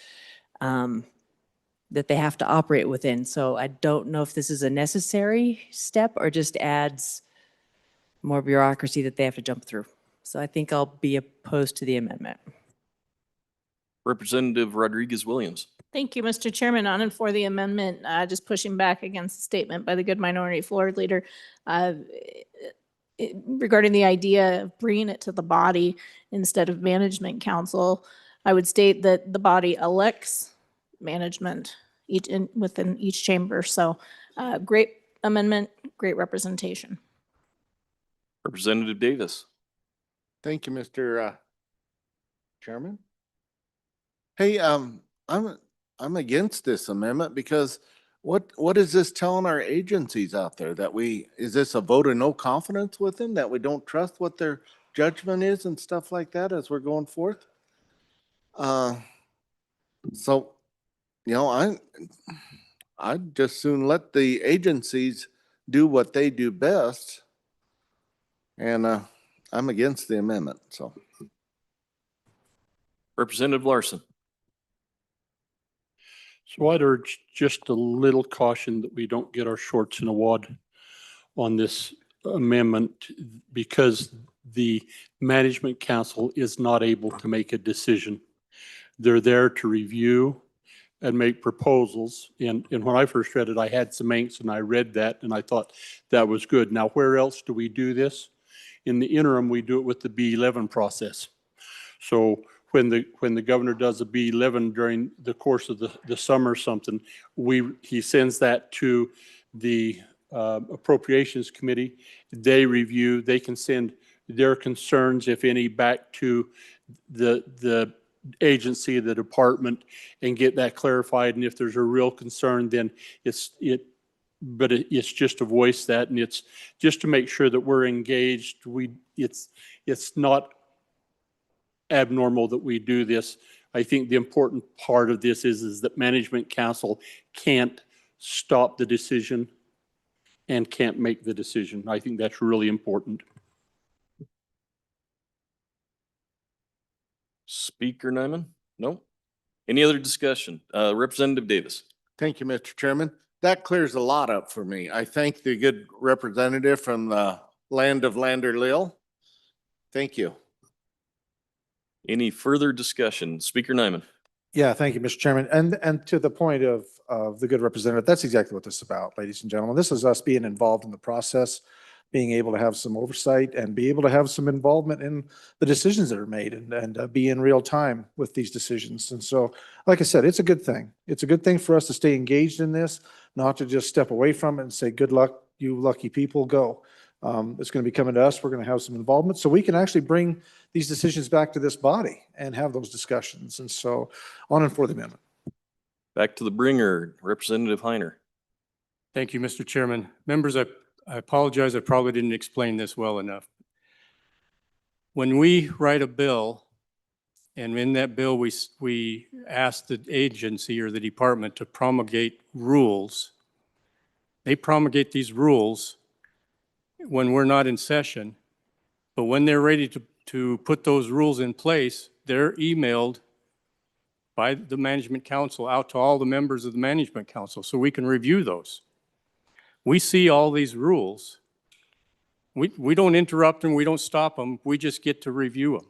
that they have to operate within. So I don't know if this is a necessary step or just adds more bureaucracy that they have to jump through. So I think I'll be opposed to the amendment. Representative Rodriguez Williams. Thank you, Mr. Chairman. On and for the amendment, just pushing back against the statement by the good minority floor leader regarding the idea of bringing it to the body instead of Management Council. I would state that the body elects management within each chamber. So great amendment, great representation. Representative Davis. Thank you, Mr. Chairman. Hey, I'm against this amendment because what is this telling our agencies out there that is this a vote of no confidence with them, that we don't trust what their judgment is and stuff like that as we're going forth? So, you know, I'd just soon let the agencies do what they do best. And I'm against the amendment, so. Representative Larson. So I'd urge just a little caution that we don't get our shorts in a wad on this amendment because the Management Council is not able to make a decision. They're there to review and make proposals. And when I first read it, I had some angst and I read that and I thought that was good. Now, where else do we do this? In the interim, we do it with the B11 process. So when the governor does a B11 during the course of the summer or something, he sends that to the Appropriations Committee. They review, they can send their concerns, if any, back to the agency, the department, and get that clarified. And if there's a real concern, then it's just to voice that, and it's just to make sure that we're engaged. It's not abnormal that we do this. I think the important part of this is that Management Council can't stop the decision and can't make the decision. I think that's really important. Speaker Nyman? No? Any other discussion? Representative Davis. Thank you, Mr. Chairman. That clears a lot up for me. I thank the good representative from the land of Lander Lil. Thank you. Any further discussion? Speaker Nyman. Yeah, thank you, Mr. Chairman. And to the point of the good representative, that's exactly what this is about, ladies and gentlemen. This is us being involved in the process, being able to have some oversight and be able to have some involvement in the decisions that are made and be in real time with these decisions. And so, like I said, it's a good thing. It's a good thing for us to stay engaged in this, not to just step away from it and say, good luck, you lucky people, go. It's going to be coming to us. We're going to have some involvement so we can actually bring these decisions back to this body and have those discussions. And so on and for the amendment. Back to the bringer, Representative Heiner. Thank you, Mr. Chairman. Members, I apologize. I probably didn't explain this well enough. When we write a bill, And in that bill, we asked the agency or the department to promulgate rules. They promulgate these rules when we're not in session, but when they're ready to put those rules in place, they're emailed by the management council out to all the members of the management council so we can review those. We see all these rules. We don't interrupt them, we don't stop them, we just get to review them.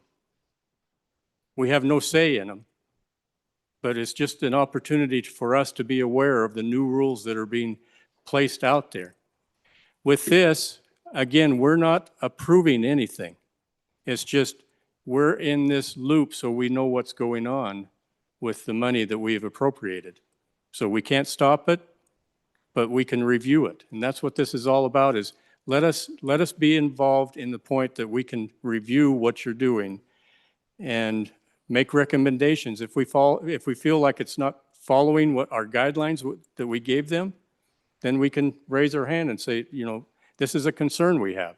We have no say in them, but it's just an opportunity for us to be aware of the new rules that are being placed out there. With this, again, we're not approving anything. It's just we're in this loop so we know what's going on with the money that we have appropriated. So we can't stop it, but we can review it. And that's what this is all about, is let us be involved in the point that we can review what you're doing and make recommendations. If we feel like it's not following what our guidelines that we gave them, then we can raise our hand and say, you know, this is a concern we have.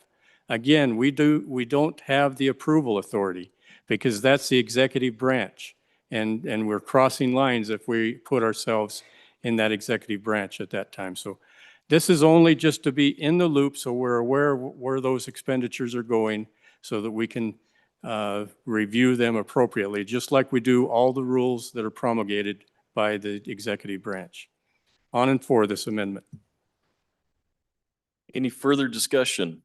Again, we don't have the approval authority because that's the executive branch. And we're crossing lines if we put ourselves in that executive branch at that time. So this is only just to be in the loop so we're aware of where those expenditures are going so that we can review them appropriately, just like we do all the rules that are promulgated by the executive branch. On and for this amendment. Any further discussion?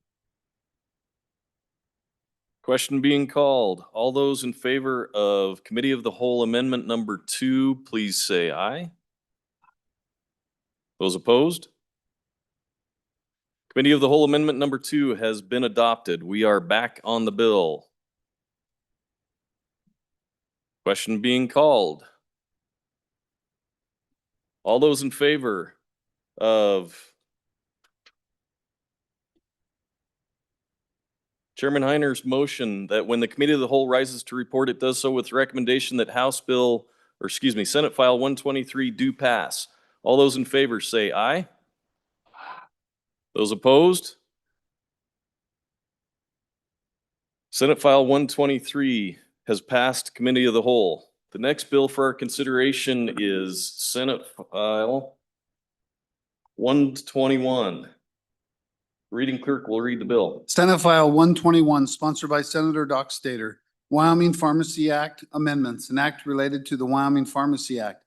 Question being called. All those in favor of Committee of the Whole Amendment number 2, please say aye. Those opposed? Committee of the Whole Amendment number 2 has been adopted. We are back on the bill. Question being called. All those in favor of Chairman Heiner's motion that when the Committee of the Whole rises to report, it does so with the recommendation that Senate File 123 do pass. All those in favor say aye. Those opposed? Senate File 123 has passed Committee of the Whole. The next bill for our consideration is Senate File 121. Reading clerk will read the bill. Senate File 121, sponsored by Senator Doc Stater, Wyoming Pharmacy Act amendments, an act related to the Wyoming Pharmacy Act.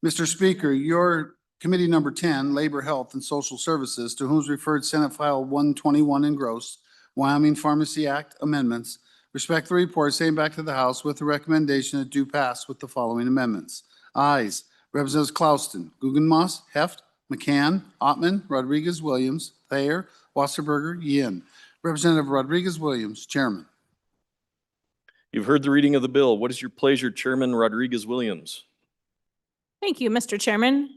Mr. Speaker, your Committee number 10, Labor, Health, and Social Services, to whom is referred Senate File 121 engrossed, Wyoming Pharmacy Act amendments, respectfully report same back to the House with the recommendation that do pass with the following amendments. Ayes, Representatives Klauston, Guggenmoss, Heft, McCann, Ottman, Rodriguez, Williams, Thayer, Wasserberger, Yin. Representative Rodriguez-Williams, Chairman. You've heard the reading of the bill. What is your pleasure, Chairman Rodriguez-Williams? Thank you, Mr. Chairman.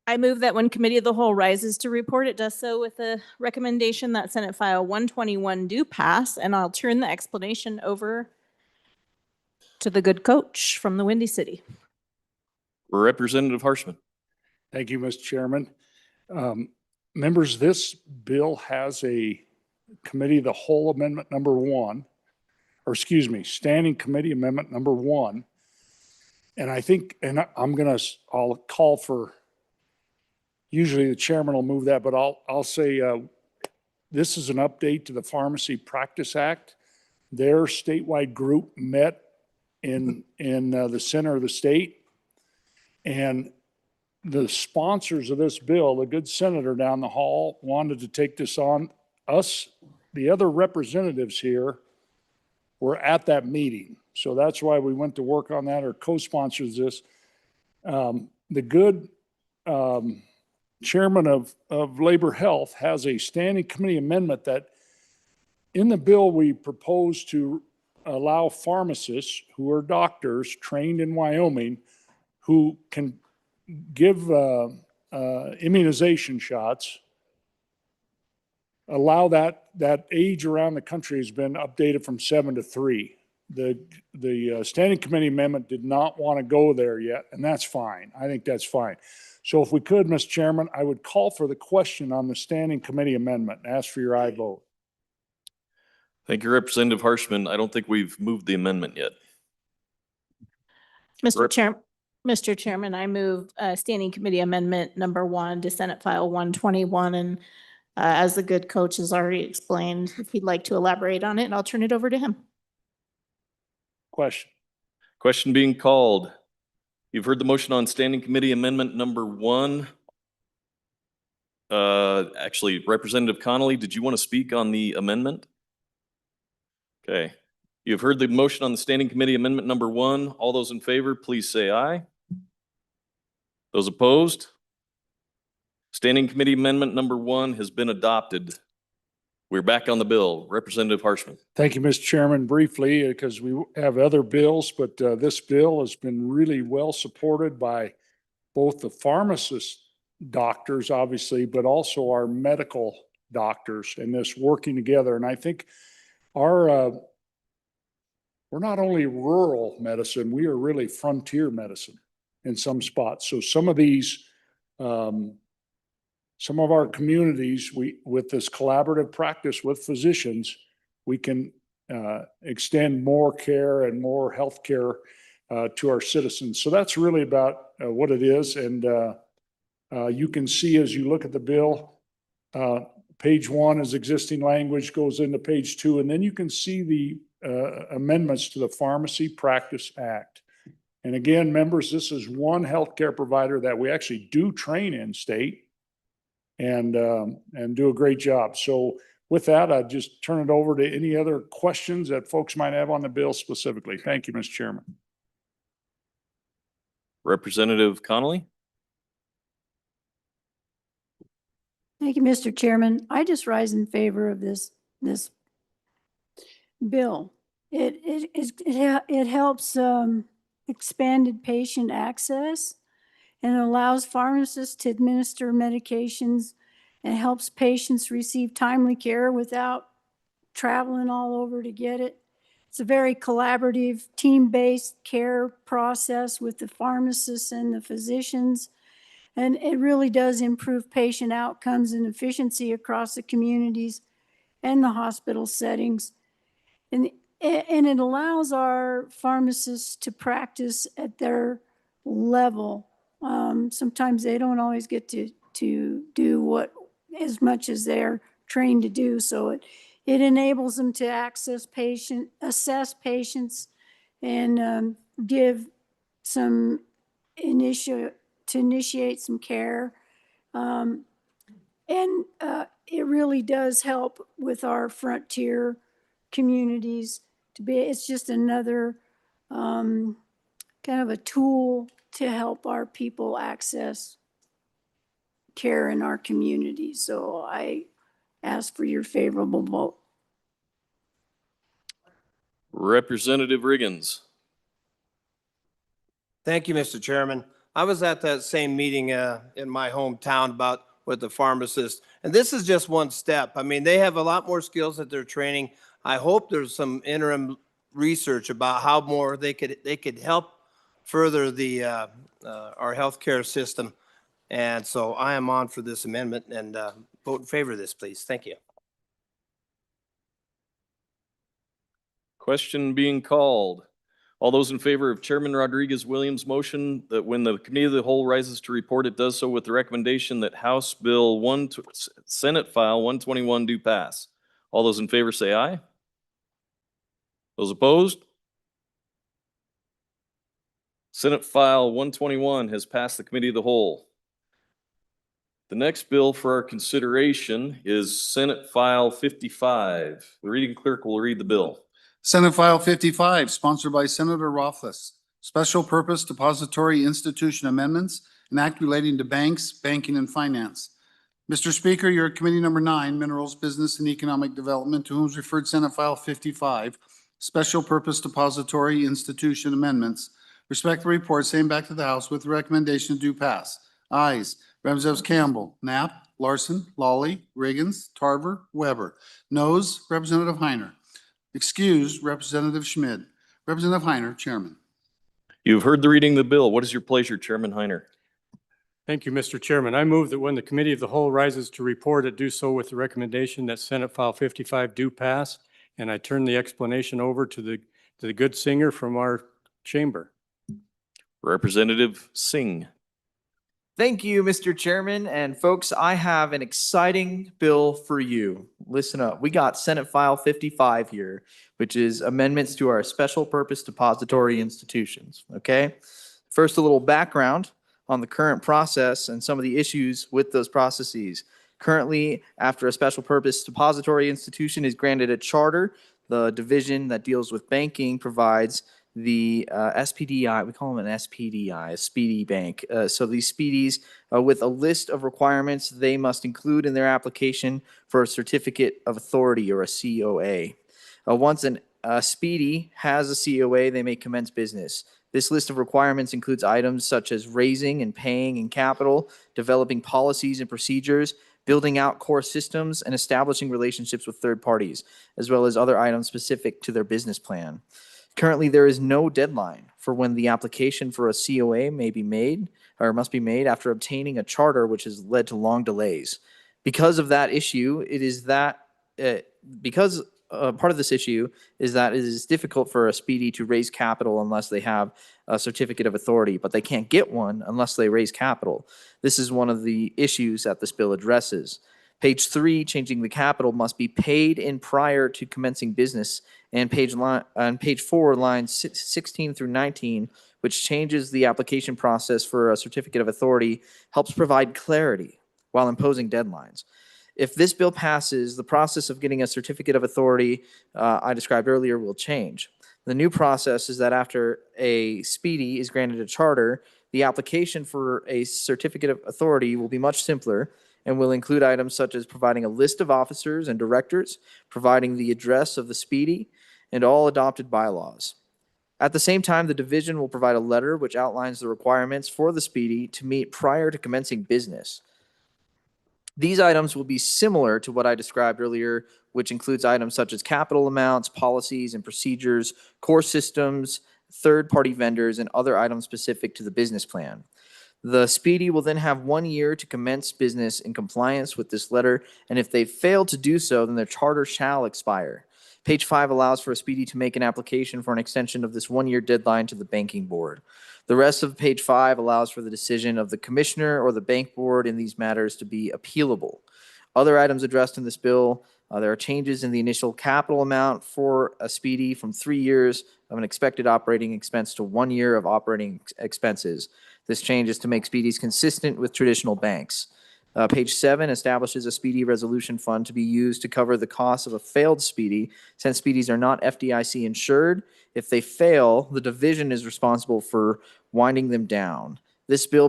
I move that when Committee of the Whole rises to report, it does so with a recommendation that Senate File 121 do pass, and I'll turn the explanation over to the good coach from the Windy City. Representative Harshman. Thank you, Mr. Chairman. Members, this bill has a Committee of the Whole Amendment number 1, or excuse me, Standing Committee Amendment number 1. And I think, and I'll call for, usually the chairman will move that, but I'll say this is an update to the Pharmacy Practice Act. Their statewide group met in the center of the state. And the sponsors of this bill, the good senator down the hall, wanted to take this on. Us, the other representatives here, were at that meeting. So that's why we went to work on that, or co-sponsors this. The good chairman of Labor Health has a standing committee amendment that in the bill we propose to allow pharmacists who are doctors trained in Wyoming who can give immunization shots, allow that age around the country has been updated from 7 to 3. The standing committee amendment did not want to go there yet, and that's fine. I think that's fine. So if we could, Mr. Chairman, I would call for the question on the standing committee amendment and ask for your aye vote. Thank you, Representative Harshman. I don't think we've moved the amendment yet. Mr. Chairman, I move Standing Committee Amendment number 1 to Senate File 121. And as the good coach has already explained, if he'd like to elaborate on it, I'll turn it over to him. Question. Question being called. You've heard the motion on Standing Committee Amendment number 1. Actually, Representative Connolly, did you want to speak on the amendment? Okay. You've heard the motion on the Standing Committee Amendment number 1. All those in favor, please say aye. Those opposed? Standing Committee Amendment number 1 has been adopted. We're back on the bill. Representative Harshman. Thank you, Mr. Chairman. Briefly, because we have other bills, but this bill has been really well supported by both the pharmacist doctors, obviously, but also our medical doctors and this working together. And I think we're not only rural medicine, we are really frontier medicine in some spots. So some of these, some of our communities, with this collaborative practice with physicians, we can extend more care and more health care to our citizens. So that's really about what it is. And you can see as you look at the bill, page 1 is existing language, goes into page 2, and then you can see the amendments to the Pharmacy Practice Act. And again, members, this is one healthcare provider that we actually do train in state and do a great job. So with that, I'd just turn it over to any other questions that folks might have on the bill specifically. Thank you, Mr. Chairman. Representative Connolly. Thank you, Mr. Chairman. I just rise in favor of this bill. It helps expanded patient access and allows pharmacists to administer medications and helps patients receive timely care without traveling all over to get it. It's a very collaborative, team-based care process with the pharmacists and the physicians. And it really does improve patient outcomes and efficiency across the communities and the hospital settings. And it allows our pharmacists to practice at their level. Sometimes they don't always get to do as much as they're trained to do. So it enables them to assess patients and give some initiate some care. It really does help with our frontier communities it's just another kind of a tool to help our people access care in our communities. So I ask for your favorable vote. Representative Riggins. Thank you, Mr. Chairman. I was at that same meeting in my hometown with the pharmacists, and this is just one step. I mean, they have a lot more skills that they're training. I hope there's some interim research about how more they could help further our healthcare system. And so I am on for this amendment and vote in favor of this, please. Thank you. Question being called. All those in favor of Chairman Rodriguez-Williams' motion that when the committee of the whole rises to report, it does so with the recommendation that House Bill Senate File 121 do pass. All those in favor say aye. Those opposed? Senate File 121 has passed the committee of the whole. The next bill for our consideration is Senate File 55. The reading clerk will read the bill. Senate File 55, sponsored by Senator Rothfuss. Special Purpose Depository Institution Amendments, an act relating to banks, banking, and finance. Mr. Speaker, your Committee Number 9, Minerals, Business, and Economic Development, to whom is referred Senate File 55, Special Purpose Depository Institution Amendments. Respect the report, same back to the House with the recommendation to do pass. Ayes, Representatives Campbell, Knapp, Larson, Lawley, Riggins, Tarver, Weber. Noes, Representative Heiner. Excused, Representative Schmid. Representative Heiner, Chairman. You've heard the reading of the bill. What is your pleasure, Chairman Heiner? Thank you, Mr. Chairman. I move that when the committee of the whole rises to report, it do so with the recommendation that Senate File 55 do pass And I turn the explanation over to the good singer from our chamber. Representative Singh. Thank you, Mr. Chairman. And folks, I have an exciting bill for you. Listen up. We got Senate File 55 here, which is amendments to our special purpose depository institutions. Okay. First, a little background on the current process and some of the issues with those processes. Currently, after a special purpose depository institution is granted a charter, the division that deals with banking provides the SPDI, we call them an SPDI, a speedy bank. So these speedies with a list of requirements they must include in their application for a certificate of authority or a COA. Once a speedy has a COA, they may commence business. This list of requirements includes items such as raising and paying in capital, developing policies and procedures, building out core systems, and establishing relationships with third parties, as well as other items specific to their business plan. Currently, there is no deadline for when the application for a COA may be made or must be made after obtaining a charter, which has led to long delays. Because of that issue, it is that part of this issue is that it is difficult for a speedy to raise capital unless they have a certificate of authority, but they can't get one unless they raise capital. This is one of the issues that this bill addresses. Page 3, changing the capital must be paid in prior to commencing business, and on page 4, lines 16 through 19, which changes the application process for a certificate of authority, helps provide clarity while imposing deadlines. If this bill passes, the process of getting a certificate of authority I described earlier will change. The new process is that after a speedy is granted a charter, the application for a certificate of authority will be much simpler and will include items such as providing a list of officers and directors, providing the address of the speedy, and all adopted bylaws. At the same time, the division will provide a letter which outlines the requirements for the speedy to meet prior to commencing business. These items will be similar to what I described earlier, which includes items such as capital amounts, policies and procedures, core systems, third-party vendors, and other items specific to the business plan. The speedy will then have 1 year to commence business in compliance with this letter, and if they fail to do so, then their charter shall expire. Page 5 allows for a speedy to make an application for an extension of this 1 year deadline to the banking board. The rest of page 5 allows for the decision of the commissioner or the bank board in these matters to be appealable. Other items addressed in this bill, there are changes in the initial capital amount for a speedy from 3 years of an expected operating expense to 1 year of operating expenses. This change is to make speedies consistent with traditional banks. Page 7 establishes a speedy resolution fund to be used to cover the costs of a failed speedy, since speedies are not FDIC insured. If they fail, the division is responsible for winding them down. This bill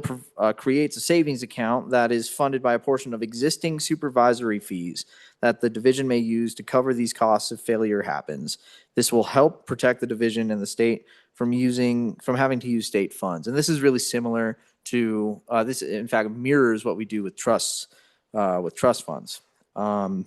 creates a savings account that is funded by a portion of existing supervisory fees that the division may use to cover these costs if failure happens. This will help protect the division and the state from having to use state funds. And this is really similar to this. In fact, mirrors what we do with trusts, with trust funds. And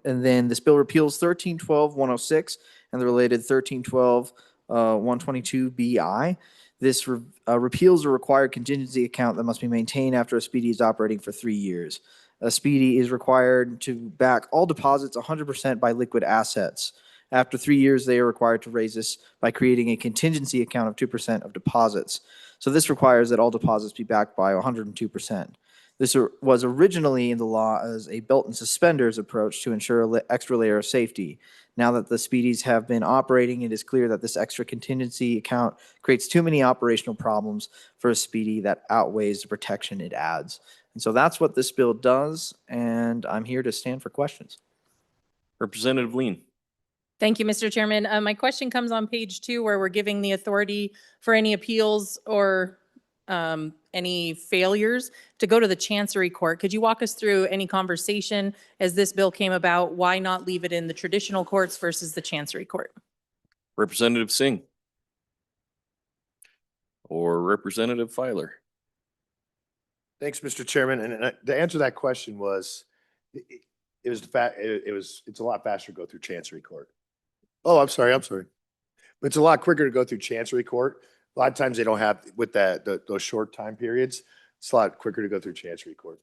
then this bill repeals 1312-106 and the related 1312-122BI. This repeals a required contingency account that must be maintained after a speedy is operating for 3 years. A speedy is required to back all deposits 100% by liquid assets. After 3 years, they are required to raise this by creating a contingency account of 2% of deposits. So this requires that all deposits be backed by 102%. This was originally in the law as a belt and suspenders approach to ensure an extra layer of safety. Now that the speedies have been operating, it is clear that this extra contingency account creates too many operational problems for a speedy that outweighs the protection it adds. And so that's what this bill does, and I'm here to stand for questions. Representative Lean. Thank you, Mr. Chairman. My question comes on page 2, where we're giving the authority for any appeals or any failures to go to the Chancery Court. Could you walk us through any conversation as this bill came about? Why not leave it in the traditional courts versus the Chancery Court? Representative Singh. Or Representative Filer. Thanks, Mr. Chairman. And the answer to that question was, it's a lot faster to go through Chancery Court. Oh, I'm sorry. But it's a lot quicker to go through Chancery Court. A lot of times they don't have, with those short time periods, it's a lot quicker to go through Chancery Court.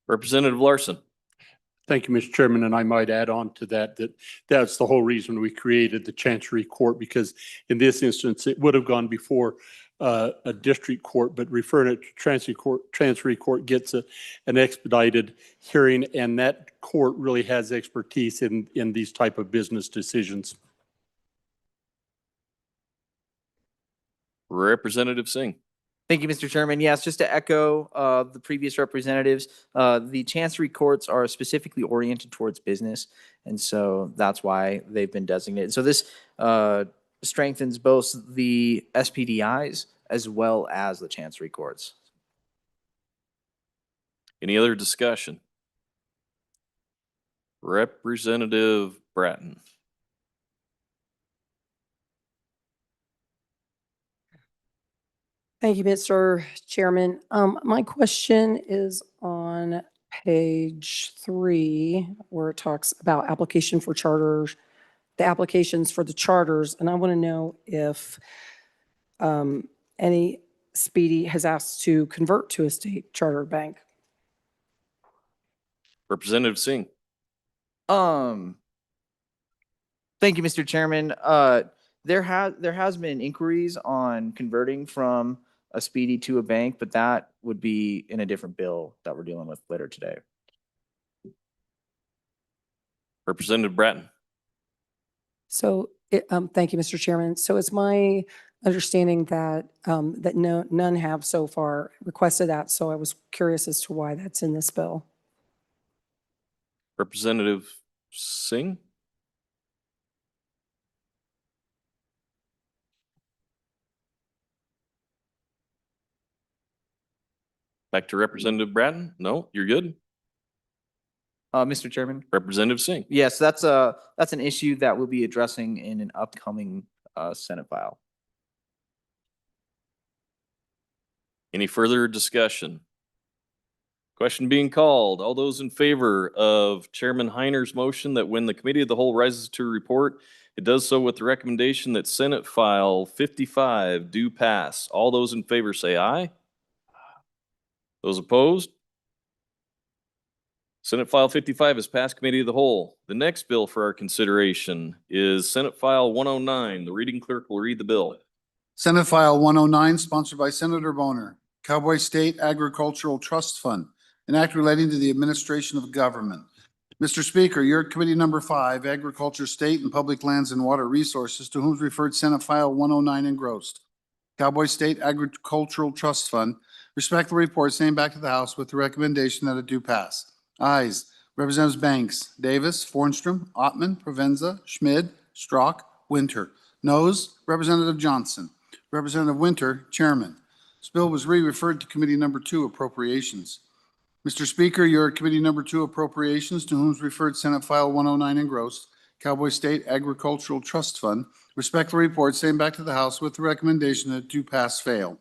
Representative Larson. Thank you, Mr. Chairman, and I might add on to that, that's the whole reason we created the Chancery Court, because in this instance, it would have gone before a district court, but referring it to Chancery Court gets an expedited hearing, and that court really has expertise in these type of business decisions. Representative Singh. Thank you, Mr. Chairman. Yes, just to echo the previous representatives, the Chancery courts are specifically oriented towards business, and so that's why they've been designated. So this strengthens both the SPDIs as well as the Chancery courts. Any other discussion? Representative Bratton. Thank you, Mr. Chairman. My question is on page 3, where it talks about application for charters, the applications for the charters, and I want to know if any Speedy has asked to convert to a state chartered bank. Representative Singh. Thank you, Mr. Chairman. There has been inquiries on converting from a Speedy to a bank, but that would be in a different bill that we're dealing with later today. Representative Bratton. So, thank you, Mr. Chairman. So it's my understanding that none have so far requested that. So I was curious as to why that's in this bill. Representative Singh. Back to Representative Bratton? No, you're good. Mr. Chairman. Representative Singh. Yes, that's an issue that we'll be addressing in an upcoming Senate file. Any further discussion? Question being called. All those in favor of Chairman Heiner's motion that when the Committee of the Whole rises to a report, it does so with the recommendation that Senate File 55 do pass. All those in favor say aye. Those opposed? Senate File 55 is passed Committee of the Whole. The next bill for our consideration is Senate File 109. The reading clerk will read the bill. Senate File 109, sponsored by Senator Boner, Cowboy State Agricultural Trust Fund, an act relating to the administration of government. Mr. Speaker, your Committee Number 5, Agriculture, State and Public Lands and Water Resources, to whom is referred Senate File 109 engrossed. Cowboy State Agricultural Trust Fund, respectfully report same back to the House with the recommendation that it do pass. Ayes, Representatives Banks, Davis, Fornstrom, Ottman, Provenza, Schmid, Strzok, Winter. Noes, Representative Johnson. Representative Winter, Chairman. This bill was re-referred to Committee Number 2, Appropriations. Mr. Speaker, your Committee Number 2, Appropriations, to whom is referred Senate File 109 engrossed, Cowboy State Agricultural Trust Fund, respectfully report same back to the House with the recommendation that it do pass fail.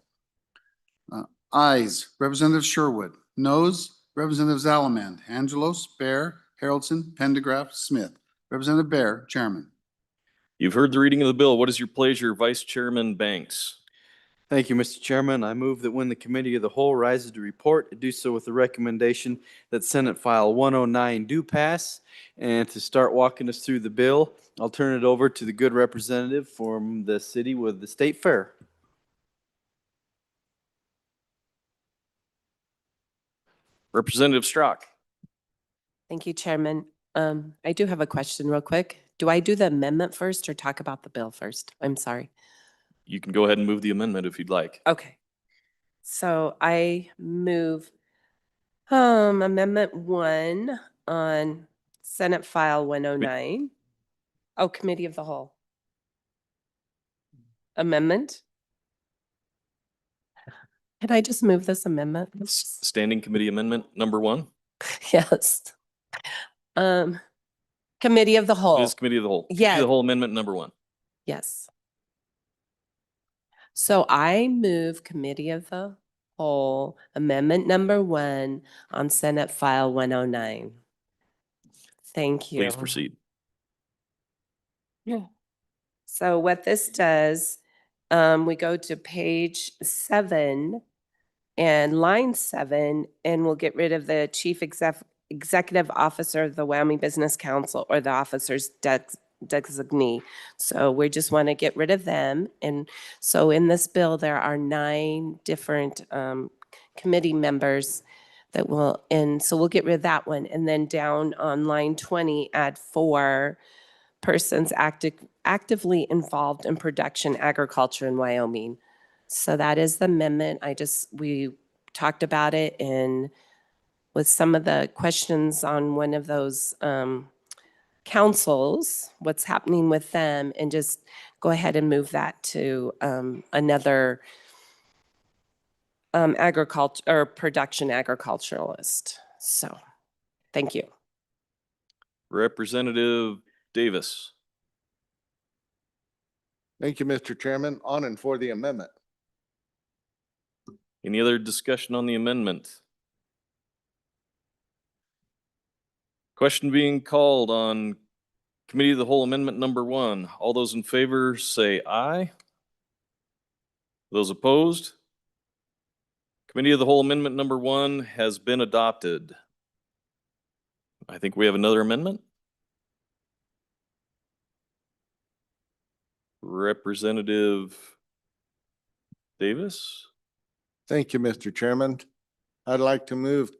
Ayes, Representative Sherwood. Noes, Representatives Allemand, Angelos, Bear, Haroldson, Pendergraft, Smith. Representative Bear, Chairman. You've heard the reading of the bill. What is your pleasure, Vice Chairman Banks? Thank you, Mr. Chairman. I move that when the Committee of the Whole rises to report, it do so with the recommendation that Senate File 109 do pass. And to start walking us through the bill, I'll turn it over to the good representative from the city with the State Fair. Representative Strzok. Thank you, Chairman. I do have a question real quick. Do I do the amendment first or talk about the bill first? I'm sorry. You can go ahead and move the amendment if you'd like. Okay. So I move Amendment 1 on Senate File 109. Oh, Committee of the Whole. Amendment. Can I just move this amendment? Standing Committee Amendment Number 1. Yes. Committee of the Whole. It is Committee of the Whole. Yeah. Committee of the Whole Amendment Number 1. Yes. So I move Committee of the Whole Amendment Number 1 on Senate File 109. Thank you. Please proceed. Yeah. So what this does, we go to page 7 and line 7, and we'll get rid of the chief executive officer of the Wyoming Business Council or the officer's designee. So we just want to get rid of them. And so in this bill, there are 9 different committee members that will, and so we'll get rid of that one. And then down on line 20, add 4 persons actively involved in production agriculture in Wyoming. So that is the amendment. We talked about it in with some of the questions on one of those councils, what's happening with them, and just go ahead and move that to another agriculture or production agriculturalist. So, thank you. Representative Davis. Thank you, Mr. Chairman. On and for the amendment. Any other discussion on the amendment? Question being called on Committee of the Whole Amendment number 1. All those in favor say aye. Those opposed? Committee of the Whole Amendment number 1 has been adopted. I think we have another amendment. Representative Davis. Thank you, Mr. Chairman. I'd like to move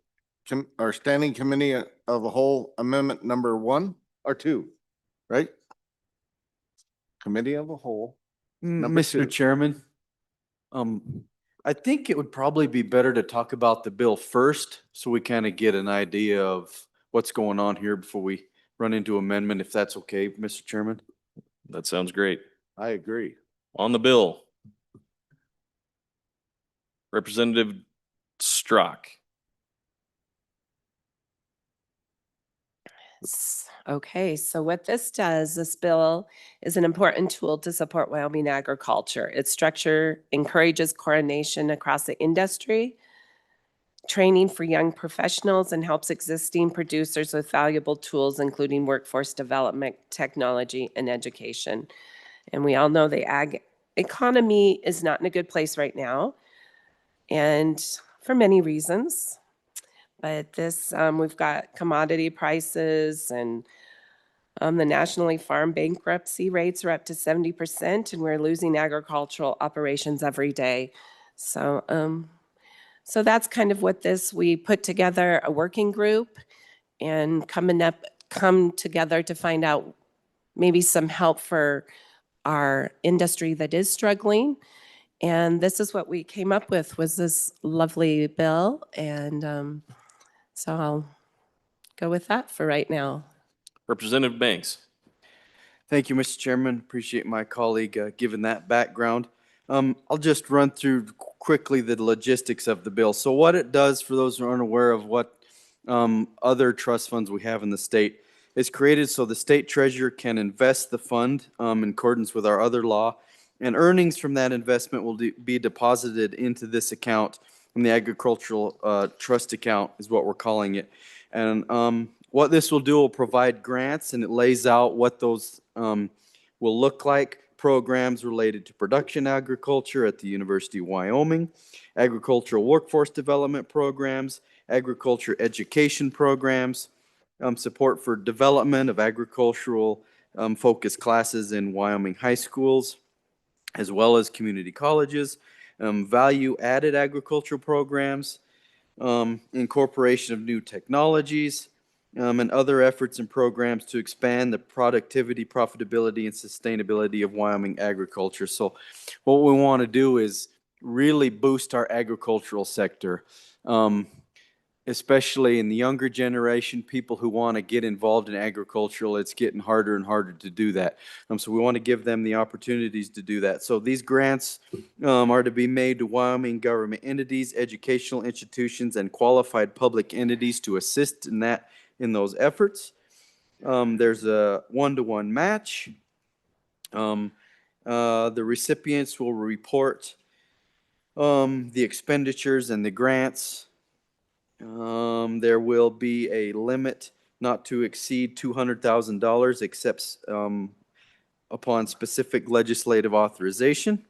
our Standing Committee of the Whole Amendment number 1 or 2, right? Committee of the Whole. Number Mr. 2. Chairman, I think it would probably be better to talk about the bill first, so we kind of get an idea of what's going on here before we run into amendment, if that's okay, Mr. Chairman. That sounds great. I agree. On the bill. Representative Strzok. Okay, so what this does, this bill is an important tool to support Wyoming agriculture. Its structure encourages coordination across the industry, training for young professionals, and helps existing producers with valuable tools, including workforce development, technology, and education. And we all know the ag economy is not in a good place right now, and for many reasons. But this, we've got commodity prices, and the nationally farm bankruptcy rates are up to 70%, and we're losing agricultural operations every day. So, so that's kind of what we put together a working group and come together to find out maybe some help for our industry that is struggling. And this is what we came up with, was this lovely bill. And so I'll go with that for right now. Representative Banks. Thank you, Mr. Chairman. Appreciate my colleague giving that background. I'll just run through quickly the logistics of the bill. So what it does, for those who are unaware of what other trust funds we have in the state, is created so the state treasurer can invest the fund in accordance with our other law, and earnings from that investment will be deposited into this account, in the agricultural trust account is what we're calling it. And what this will do will provide grants, and it lays out what those will look like. Programs related to production agriculture at the University of Wyoming, agricultural workforce development programs, agriculture education programs, support for development of agricultural focused classes in Wyoming high schools, as well as community colleges, value-added agricultural programs, incorporation of new technologies, and other efforts and programs to expand the productivity, profitability, and sustainability of Wyoming agriculture. So what we want to do is really boost our agricultural sector, especially in the younger generation, people who want to get involved in agricultural. It's getting harder and harder to do that. So we want to give them the opportunities to do that. So these grants are to be made to Wyoming government entities, educational institutions, and qualified public entities to assist in those efforts. There's a 1-to-1 match. The recipients will report the expenditures and the grants. There will be a limit not to exceed $200,000 except upon specific legislative authorization.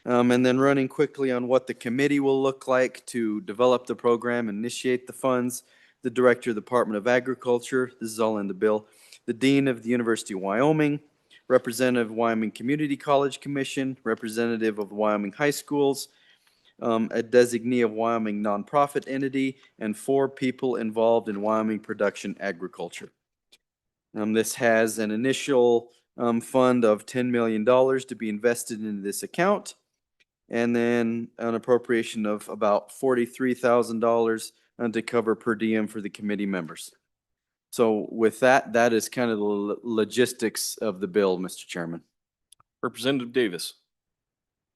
And then running quickly on what the committee will look like to develop the program, initiate the funds. the Director of the Department of Agriculture, this is all in the bill, the Dean of the University of Wyoming, Representative of Wyoming Community College Commission, Representative of Wyoming High Schools, a designee of Wyoming nonprofit entity, and 4 people involved in Wyoming production agriculture. This has an initial fund of $10 million to be invested into this account, and then an appropriation of about $43,000 to cover per diem for the committee members. So with that, that is kind of the logistics of the bill, Mr. Chairman. Representative Davis.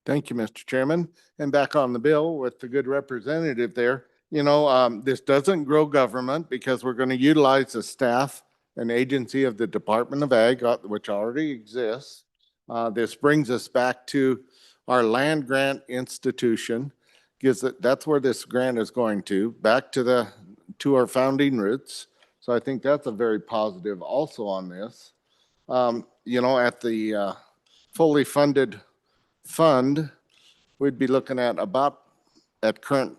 Thank you, Mr. Chairman. And back on the bill with the good representative there, you know, this doesn't grow government because we're going to utilize the staff and agency of the Department of Ag, which already exists. This brings us back to our land grant institution. That's where this grant is going to, back to our founding roots. So I think that's a very positive also on this. You know, at the fully funded fund, we'd be looking at about, at current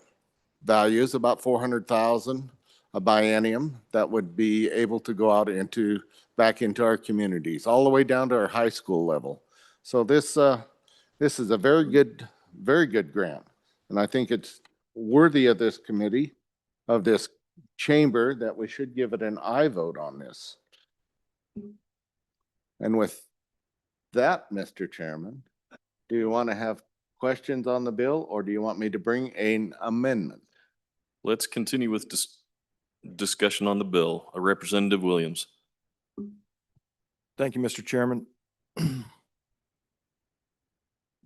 values, about 400,000 a biennium that would be able to go out back into our communities, all the way down to our high school level. So this is a very good grant. And I think it's worthy of this committee, of this chamber, that we should give it an aye vote on this. And with that, Mr. Chairman, do you want to have questions on the bill, or do you want me to bring an amendment? Let's continue with discussion on the bill. Representative Williams. Thank you, Mr. Chairman.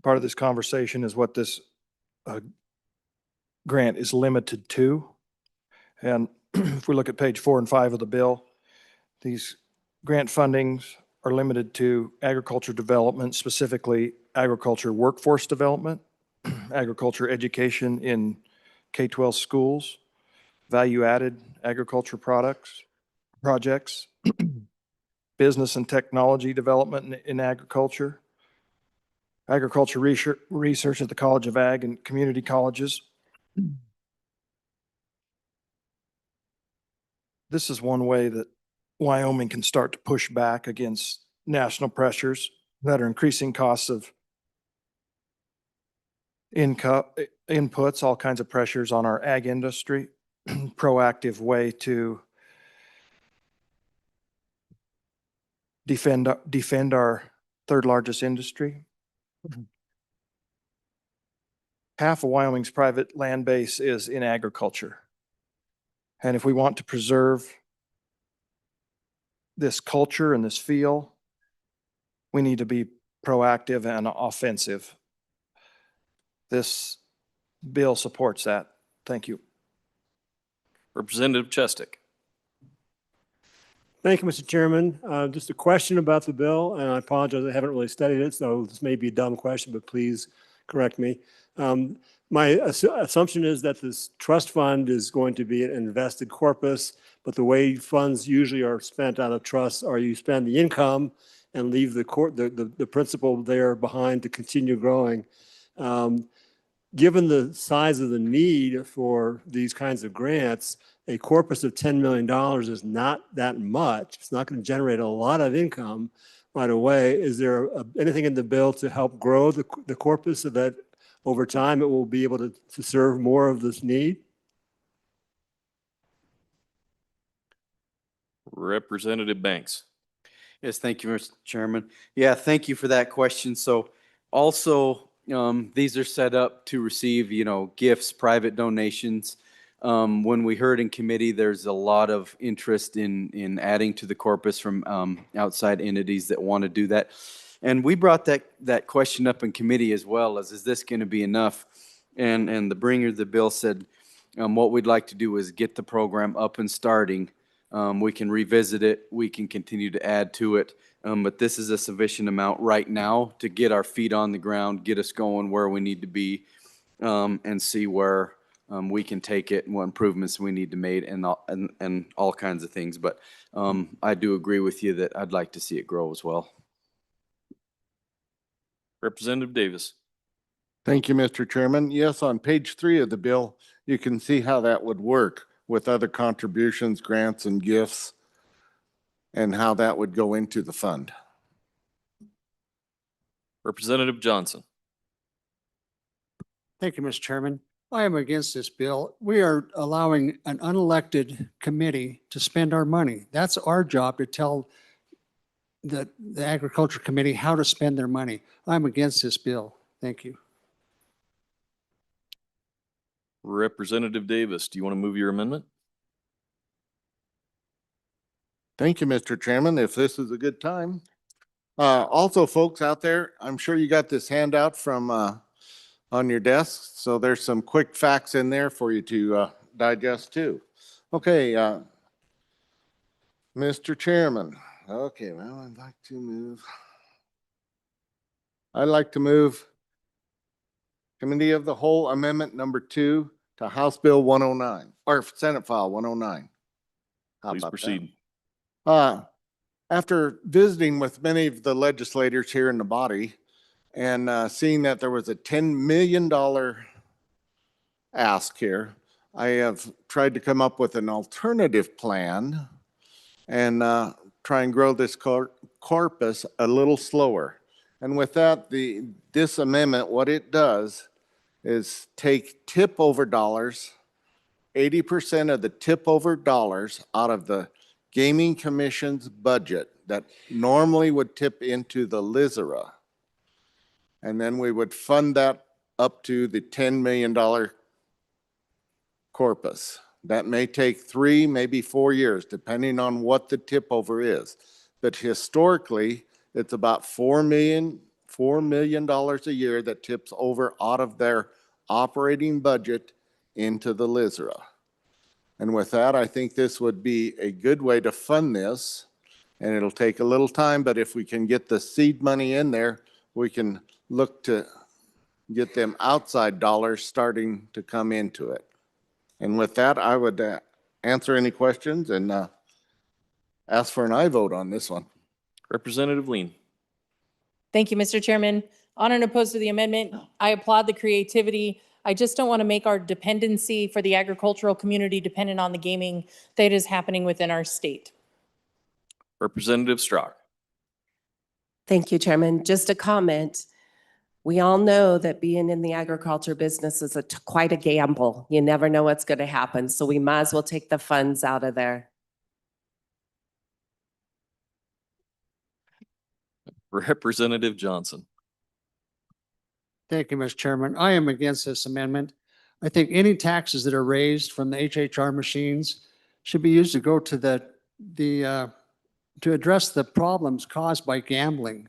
Part of this conversation is what this grant is limited to. And if we look at page 4 and 5 of the bill, these grant fundings are limited to agriculture development, specifically agriculture workforce development, agriculture education in K-12 schools, value-added agriculture projects, business and technology development in agriculture, agriculture research at the College of Ag and community colleges. This is one way that Wyoming can start to push back against national pressures that are increasing costs of inputs, all kinds of pressures on our ag industry. Proactive way to defend our third largest industry. Half of Wyoming's private land base is in agriculture. And if we want to preserve this culture and this feel, we need to be proactive and offensive. This bill supports that. Thank you. Representative Chestick. Thank you, Mr. Chairman. Just a question about the bill, and I apologize, I haven't really studied it, so this may be a dumb question, but please correct me. My assumption is that this trust fund is going to be an invested corpus, but the way funds usually are spent out of trusts are you spend the income and leave the principal there behind to continue growing. Given the size of the need for these kinds of grants, a corpus of $10 million is not that much. It's not going to generate a lot of income right away. Is there anything in the bill to help grow the corpus so that over time it will be able to serve more of this need? Representative Banks. Yes, thank you, Mr. Chairman. Yeah, thank you for that question. So also, these are set up to receive, gifts, private donations. When we heard in committee, there's a lot of interest in adding to the corpus from outside entities that want to do that. And we brought that question up in committee as well, as is this going to be enough? And the bringer of the bill said, what we'd like to do is get the program up and starting. We can revisit it. We can continue to add to it. But this is a sufficient amount right now to get our feet on the ground, get us going where we need to be, and see where we can take it and what improvements we need to make and all kinds of things. But I do agree with you that I'd like to see it grow as well. Representative Davis. Thank you, Mr. Chairman. Yes, on page 3 of the bill, you can see how that would work. with other contributions, grants and gifts, and how that would go into the fund. Representative Johnson. Thank you, Mr. Chairman. I am against this bill. We are allowing an unelected committee to spend our money. That's our job to tell the Agriculture Committee how to spend their money. I'm against this bill. Thank you. Representative Davis, do you want to move your amendment? Thank you, Mr. Chairman, if this is a good time. Also, folks out there, I'm sure you got this handout from on your desk. So there's some quick facts in there for you to digest too. Okay, Mr. Chairman. Okay, well, I'd like to move Committee of the Whole Amendment number 2 to House Bill 109 or Senate File 109. How Please about proceed. that? After visiting with many of the legislators here in the body and seeing that there was a $10 million ask here, I have tried to come up with an alternative plan and try and grow this corpus a little slower. And with that, this amendment, what it does is take tip over dollars, 80% of the tip over dollars out of the Gaming Commission's budget that normally would tip into the LISRA. And then we would fund that up to the $10 million corpus. That may take 3, maybe 4 years, depending on what the tip over is. But historically, it's about $4 million a year that tips over out of their operating budget into the LISRA. And with that, I think this would be a good way to fund this. And it'll take a little time, but if we can get the seed money in there, we can look to get them outside dollars starting to come into it. And with that, I would answer any questions and ask for an aye vote on this one. Representative Lean. Thank you, Mr. Chairman. On and opposed to the amendment, I applaud the creativity. I just don't want to make our dependency for the agricultural community dependent on the gaming that is happening within our state. Representative Strzok. Thank you, Chairman. Just a comment. We all know that being in the agriculture business is quite a gamble. You never know what's going to happen. So we might as well take the funds out of there. Representative Johnson. Thank you, Mr. Chairman. I am against this amendment. I think any taxes that are raised from the HHR machines should be used to go to to address the problems caused by gambling,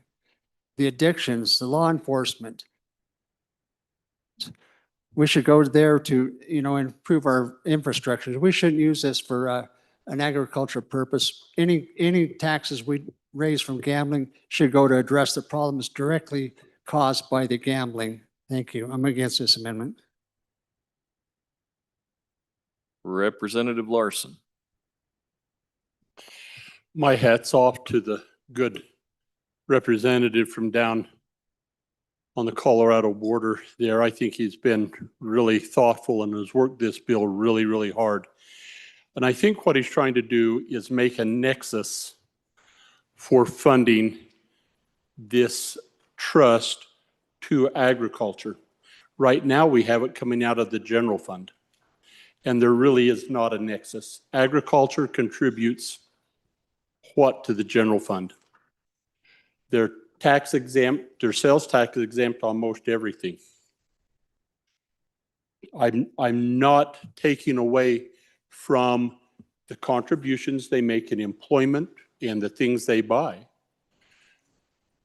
the addictions, the law enforcement. We should go there to, improve our infrastructure. We shouldn't use this for an agricultural purpose. Any taxes we raise from gambling should go to address the problems directly caused by the gambling. Thank you. I'm against this amendment. Representative Larson. My hat's off to the good representative from down on the Colorado border there. I think he's been really thoughtful and has worked this bill really, really hard. And I think what he's trying to do is make a nexus for funding this trust to agriculture. Right now, we have it coming out of the general fund, and there really is not a nexus. Agriculture contributes what to the general fund? They're tax exempt, their sales tax exempt on most everything. I'm not taking away from the contributions they make in employment and the things they buy.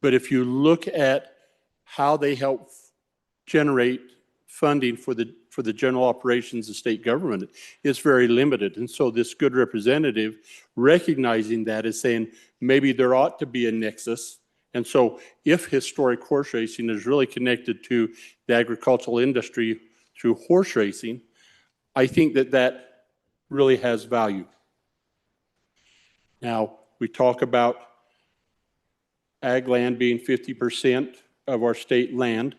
But if you look at how they help generate funding for the general operations of state government, it's very limited. And so this good representative recognizing that is saying maybe there ought to be a nexus. And so if historic horse racing is really connected to the agricultural industry through horse racing, I think that really has value. Now, we talk about ag land being 50% of our state land,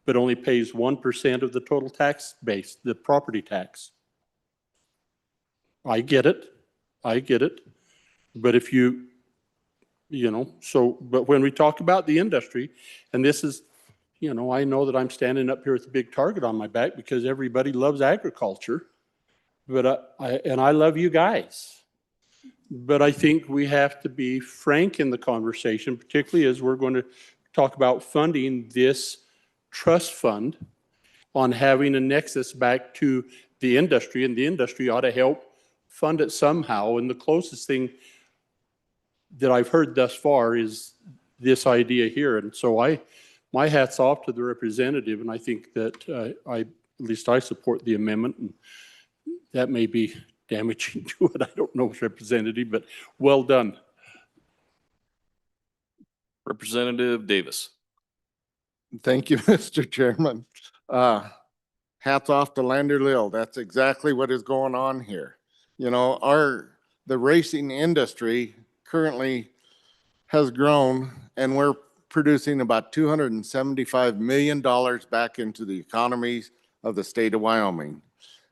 but only pays 1% of the total tax base, the property tax. I get it. I get it. But if you know, so, but when we talk about the industry, and this is, you know, I know that I'm standing up here with a big target on my back because everybody loves agriculture, but I love you guys. But I think we have to be frank in the conversation, particularly as we're going to talk about funding this trust fund on having a nexus back to the industry, and the industry ought to help fund it somehow. And the closest thing that I've heard thus far is this idea here. And so my hat's off to the representative, and I think that at least I support the amendment, and that may be damaging to it. I don't know, Representative, but well done. Representative Davis. Thank you, Mr. Chairman. Hats off to Lander Lil. That's exactly what is going on here. You know, the racing industry currently has grown, and we're producing about $275 million back into the economies of the state of Wyoming.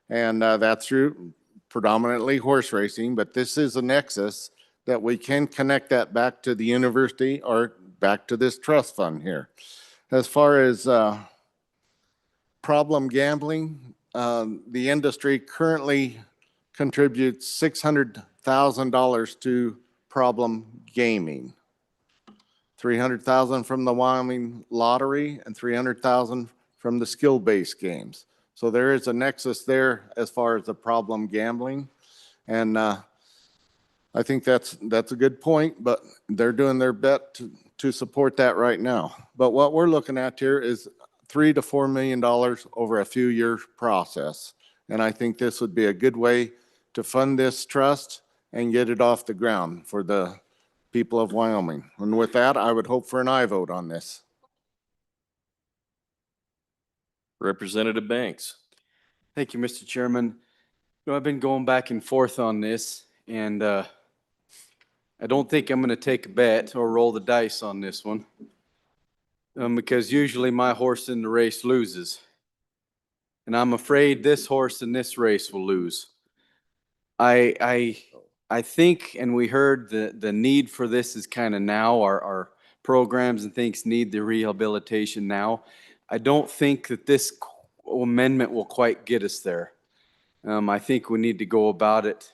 And that's through predominantly horse racing, but this is a nexus that we can connect that back to the university or back to this trust fund here. As far as problem gambling, the industry currently contributes $600,000 to problem gaming. $300,000 from the Wyoming lottery and $300,000 from the skill-based games. So there is a nexus there as far as the problem gambling. And I think that's a good point, but they're doing their best to support that right now. But what we're looking at here is $3 to $4 million over a few years process. And I think this would be a good way to fund this trust and get it off the ground for the people of Wyoming. And with that, I would hope for an aye vote on this. Representative Banks. Thank you, Mr. Chairman. You know, I've been going back and forth on this, and I don't think I'm going to take a bet or roll the dice on this one, because usually my horse in the race loses. And I'm afraid this horse in this race will lose. I think, and we heard the need for this is kind of now. Our programs and things need the rehabilitation now. I don't think that this amendment will quite get us there. I think we need to go about it.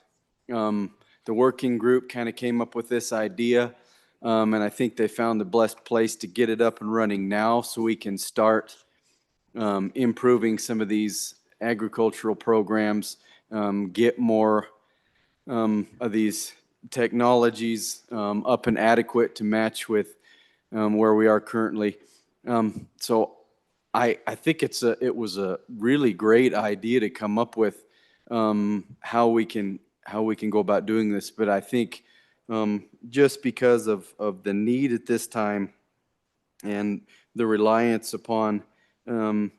The working group kind of came up with this idea, and I think they found the best place to get it up and running now so we can start improving some of these agricultural programs, get more of these technologies up and adequate to match with where we are currently. So I think it was a really great idea to come up with how we can go about doing this. But I think just because of the need at this time and the reliance upon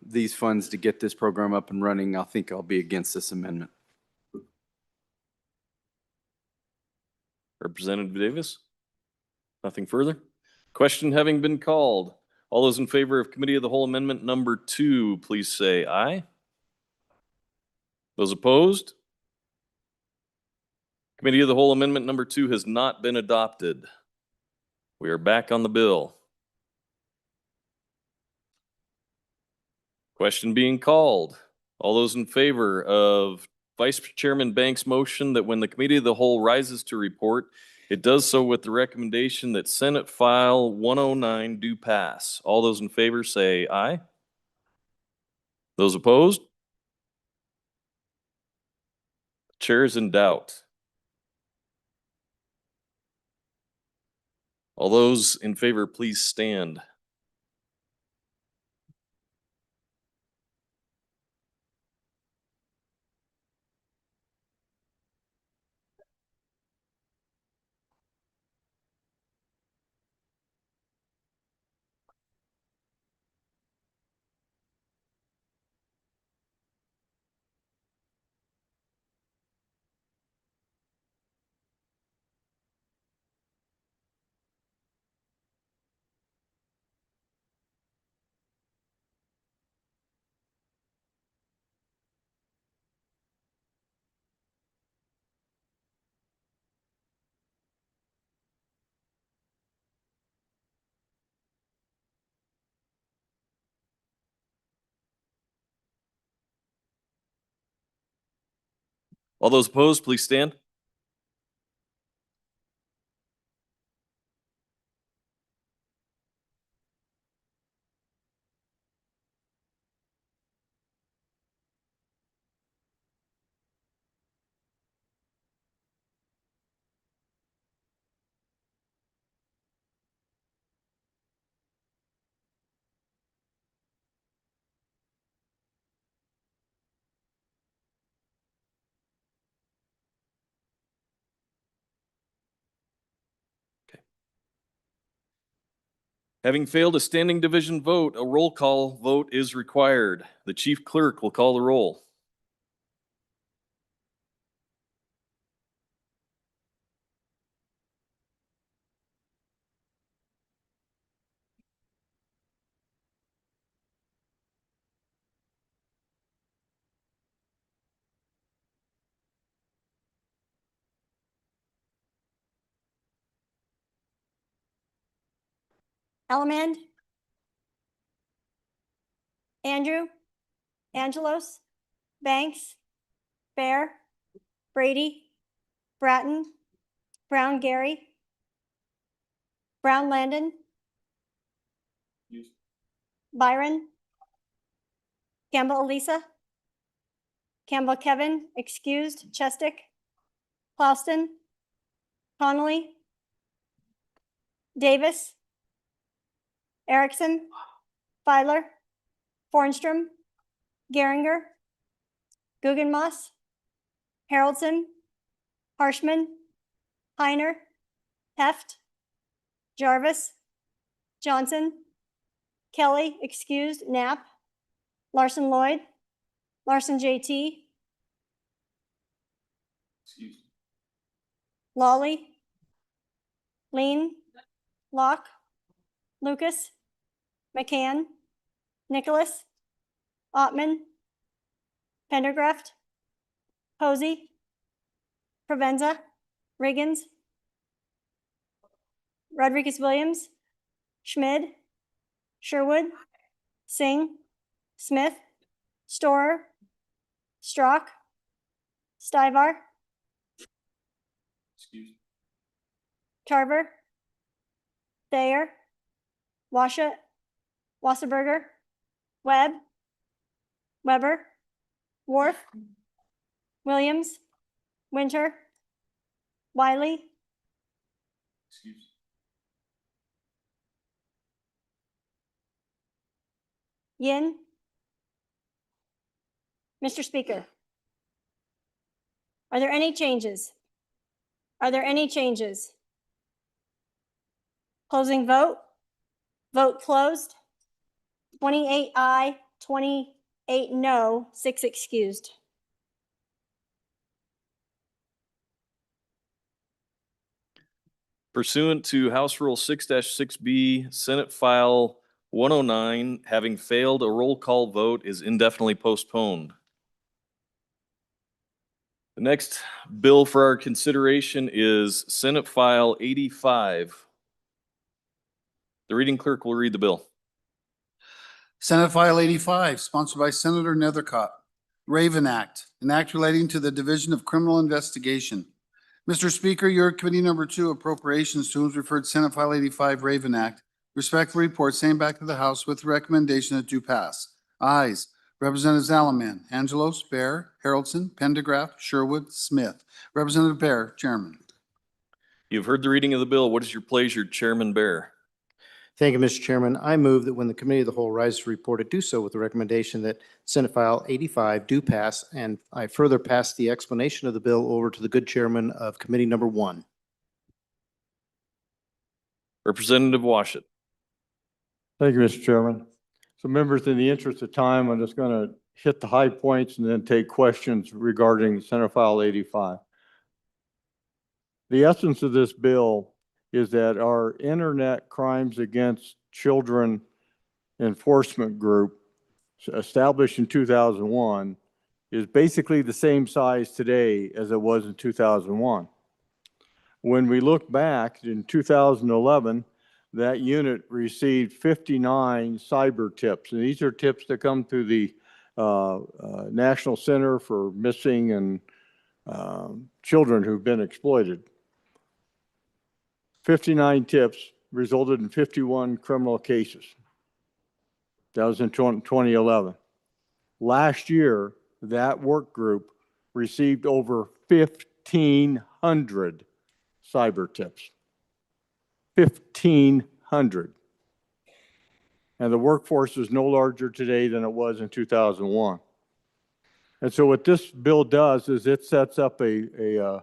these funds to get this program up and running, I think I'll be against this amendment. Representative Davis? Nothing further? Question having been called. All those in favor of Committee of the Whole Amendment number 2, please say aye. Those opposed? Committee of the Whole Amendment number 2 has not been adopted. We are back on the bill. Question being called. All those in favor of Vice Chairman Banks' motion that when the Committee of the Whole rises to report, it does so with the recommendation that Senate File 109 do pass. All those in favor say aye. Those opposed? Chair is in doubt. All those in favor, please stand. All those opposed, please stand. Having failed a standing division vote, a roll call vote is required. The chief clerk will call the roll. Ellamand, Andrew, Angelos, Banks, Bear, Brady, Bratton, Brown Gary, Brown Landon, Byron, Campbell Elisa, Campbell Kevin, excused, Chestick, Clauston, Connolly, Davis, Erickson, Filer, Fornstrom, Geringer, Guggenmoss, Haroldson, Harshman, Heiner, Heft, Jarvis, Johnson, Kelly, excused, Knapp, Larson Lloyd, Larson JT, Lawley, Lean, Locke, Lucas, McCann, Nicholas, Ottman, Pendergraft, Posey, Provenza, Riggins, Rodriguez Williams, Schmid, Sherwood, Singh, Smith, Storer, Strock, Stivar, Tarver, Thayer, Washut, Wasserberger, Webb, Weber, Wharf, Williams, Winter, Wiley, Yin. Mr. Speaker, are there any changes? Are there any changes? Closing vote. Vote closed. 28 aye, 28 no, 6 excused. Pursuant to House Rule 6-6B, Senate File 109, having failed a roll call vote is indefinitely postponed. The next bill for our consideration is Senate File 85. The reading clerk will read the bill. Senate File 85, sponsored by Senator Nethercott. Raven Act, an act relating to the Division of Criminal Investigation. Mr. Speaker, your Committee Number 2 Appropriations, to whom is referred Senate File 85 Raven Act, respectfully report same back to the House with the recommendation that do pass. Ayes. Representatives Alaman, Angelos, Bear, Haroldson, Pendergraft, Sherwood, Smith. Representative Bear, Chairman. You've heard the reading of the bill. What is your pleasure, Chairman Bear? Thank you, Mr. Chairman. I move that when the Committee of the Whole rises to report it, do so with the recommendation that Senate File 85 do pass, and I further pass the explanation of the bill over to the good chairman of Committee Number 1. Representative Washut. Thank you, Mr. Chairman. So members, in the interest of time, I'm just going to hit the high points and then take questions regarding Senate File 85. The essence of this bill is that our Internet Crimes Against Children Enforcement Group, established in 2001, is basically the same size today as it was in 2001. When we look back in 2011, that unit received 59 cyber tips, and these are tips that come through the National Center for Missing and children who've been exploited. 59 tips resulted in 51 criminal cases. That was in 2011. Last year, that work group received over 1,500 cyber tips. 1,500. And the workforce is no larger today than it was in 2001. And so what this bill does is it sets up a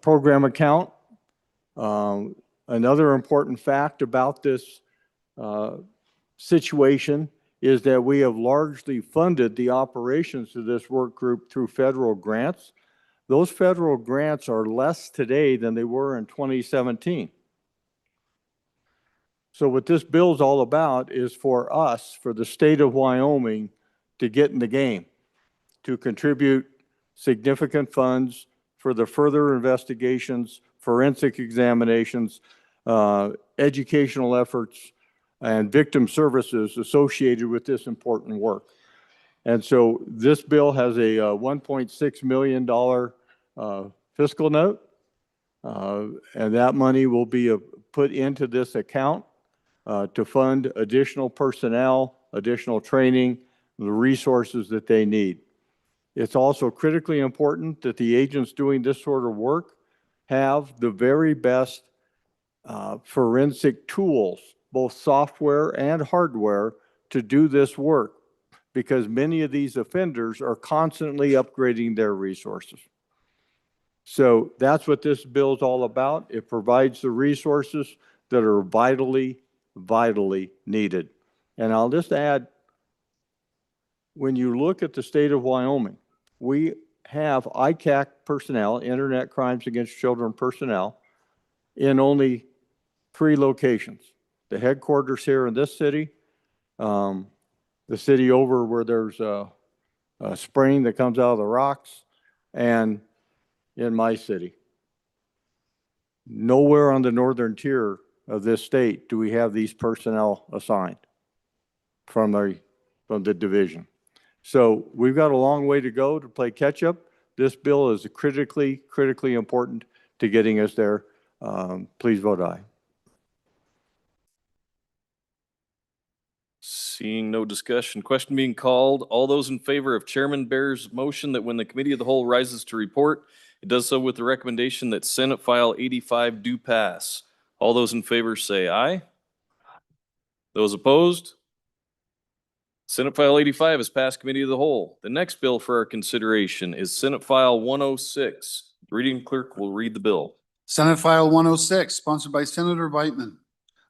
program account. Another important fact about this situation is that we have largely funded the operations of this work group through federal grants. Those federal grants are less today than they were in 2017. So what this bill is all about is for us, for the state of Wyoming, to get in the game, to contribute significant funds for the further investigations, forensic examinations, educational efforts, and victim services associated with this important work. And so this bill has a $1.6 million fiscal note, and that money will be put into this account to fund additional personnel, additional training, the resources that they need. It's also critically important that the agents doing this sort of work have the very best forensic tools, both software and hardware, to do this work, because many of these offenders are constantly upgrading their resources. So that's what this bill is all about. It provides the resources that are vitally needed. And I'll just add, when you look at the state of Wyoming, we have ICAC personnel, Internet Crimes Against Children personnel, in only 3 locations. The headquarters here in this city, the city over where there's a spring that comes out of the rocks, and in my city. Nowhere on the northern tier of this state do we have these personnel assigned from the division. So we've got a long way to go to play catch up. This bill is critically important to getting us there. Please vote aye. Seeing no discussion, question being called. All those in favor of Chairman Bear's motion that when the committee of the whole rises to report, it does so with the recommendation that Senate File 85 do pass. All those in favor say aye. Those opposed? Senate File 85 is passed committee of the whole. The next bill for our consideration is Senate File 106. The reading clerk will read the bill. Senate File 106, sponsored by Senator Whiteman.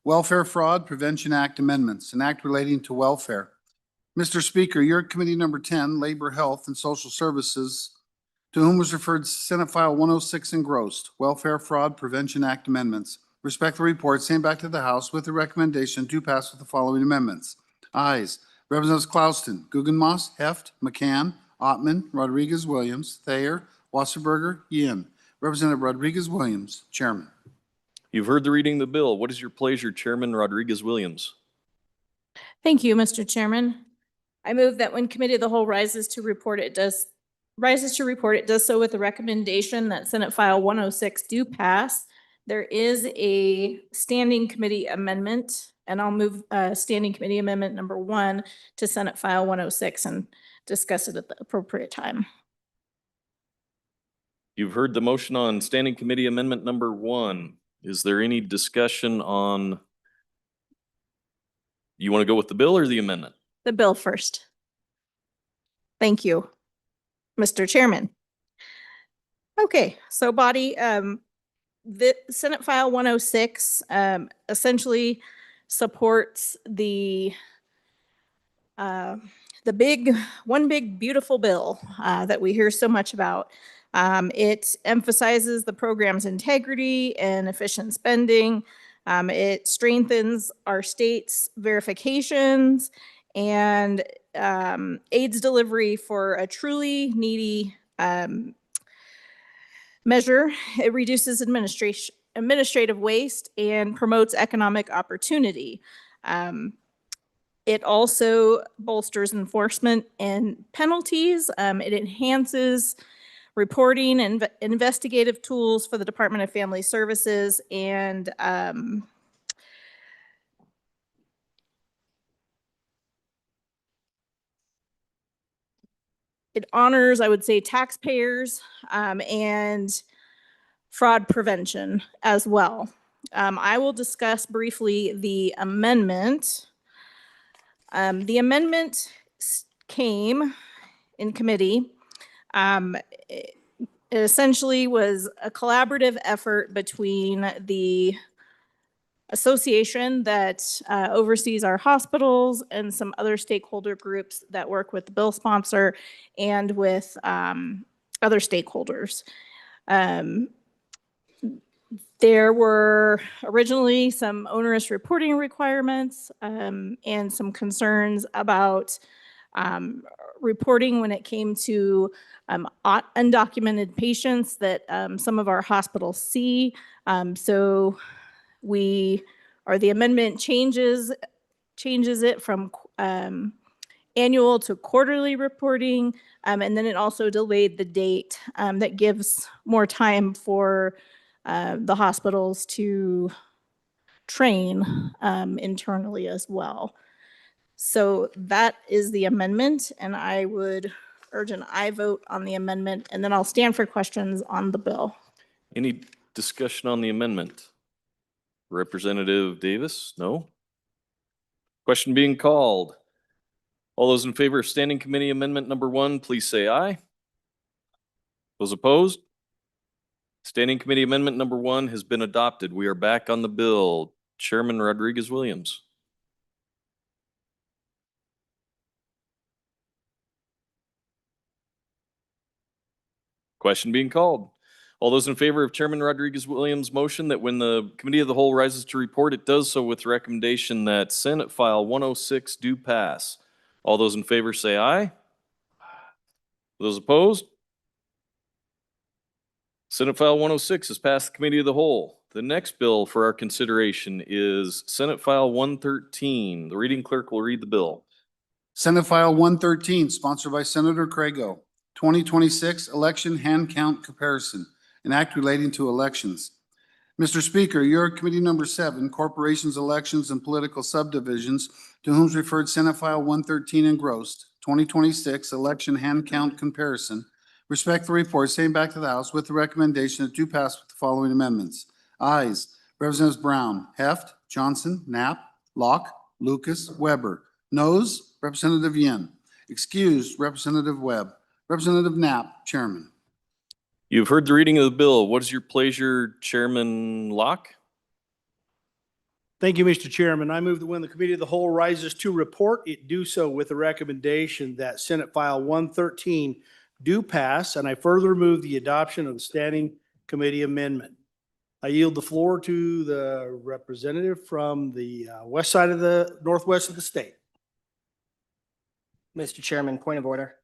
Welfare Fraud Prevention Act Amendments, an act relating to welfare. Mr. Speaker, your committee number 10, Labor, Health, and Social Services, to whom was referred Senate File 106 engrossed, Welfare Fraud Prevention Act Amendments. Respect the report, send back to the House with the recommendation to pass with the following amendments. Ayes. Representatives Klauston, Guggenmoss, Heft, McCann, Ottman, Rodriguez, Williams, Thayer, Wasserberger, Yin. Representative Rodriguez Williams, Chairman. You've heard the reading of the bill. What is your pleasure, Chairman Rodriguez Williams? Thank you, Mr. Chairman. I move that when committee of the whole rises to report, it does so with the recommendation that Senate File 106 do pass. There is a standing committee amendment, and I'll move standing committee amendment number 1 to Senate File 106 and discuss it at the appropriate time. You've heard the motion on standing committee amendment number 1. Is there any discussion on, you want to go with the bill or the amendment? The bill first. Thank you, Mr. Chairman. Okay, so body, the Senate File 106 essentially supports the one big beautiful bill that we hear so much about. It emphasizes the program's integrity and efficient spending. It strengthens our state's verifications and aids delivery for a truly needy measure. It reduces administrative waste and promotes economic opportunity. It also bolsters enforcement and penalties. It enhances reporting and investigative tools for the Department of Family Services, and it honors, I would say, taxpayers and fraud prevention as well. I will discuss briefly the amendment. The amendment came in committee. It essentially was a collaborative effort between the association that oversees our hospitals and some other stakeholder groups that work with the bill sponsor and with other stakeholders. There were originally some onerous reporting requirements and some concerns about reporting when it came to undocumented patients that some of our hospitals see. So the amendment changes it from annual to quarterly reporting. And then it also delayed the date that gives more time for the hospitals to train internally as well. So that is the amendment, and I would urge an aye vote on the amendment, and then I'll stand for questions on the bill. Any discussion on the amendment? Representative Davis? No? Question being called. All those in favor of Standing Committee Amendment number 1, please say aye. Those opposed? Standing Committee Amendment number 1 has been adopted. We are back on the bill. Chairman Rodriguez-Williams. Question being called. All those in favor of Chairman Rodriguez-Williams' motion that when the Committee of the Whole rises to report, it does so with recommendation that Senate File 106 do pass. All those in favor say aye. Those opposed? Senate File 106 has passed the Committee of the Whole. The next bill for our consideration is Senate File 113. The reading clerk will read the bill. Senate File 113, sponsored by Senator Crago, 2026 Election Hand Count Comparison, an act relating to elections. Mr. Speaker, your Committee Number 7, Corporations, Elections, and Political Subdivisions, to whom is referred Senate File 113 engrossed, 2026 Election Hand Count Comparison, respect the report, same back to the House with the recommendation that do pass with the following amendments. Ayes, Representatives Brown, Heft, Johnson, Knapp, Locke, Lucas, Weber. Noes, Representative Yin. Excused, Representative Webb. Representative Knapp, Chairman. You've heard the reading of the bill. What is your pleasure, Chairman Locke? Thank you, Mr. Chairman. I move that when the Committee of the Whole rises to report, it do so with the recommendation that Senate File 113 do pass, and I further move the adoption of the Standing Committee Amendment. I yield the floor to the representative from the west side of the northwest of the state. Mr. Chairman, point of order.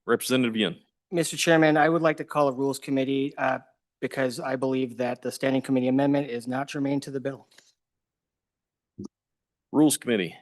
Representative Yin. Mr. Chairman, I would like to call a Rules Committee because I believe that the Standing Committee Amendment is not germane to the bill. Rules Committee.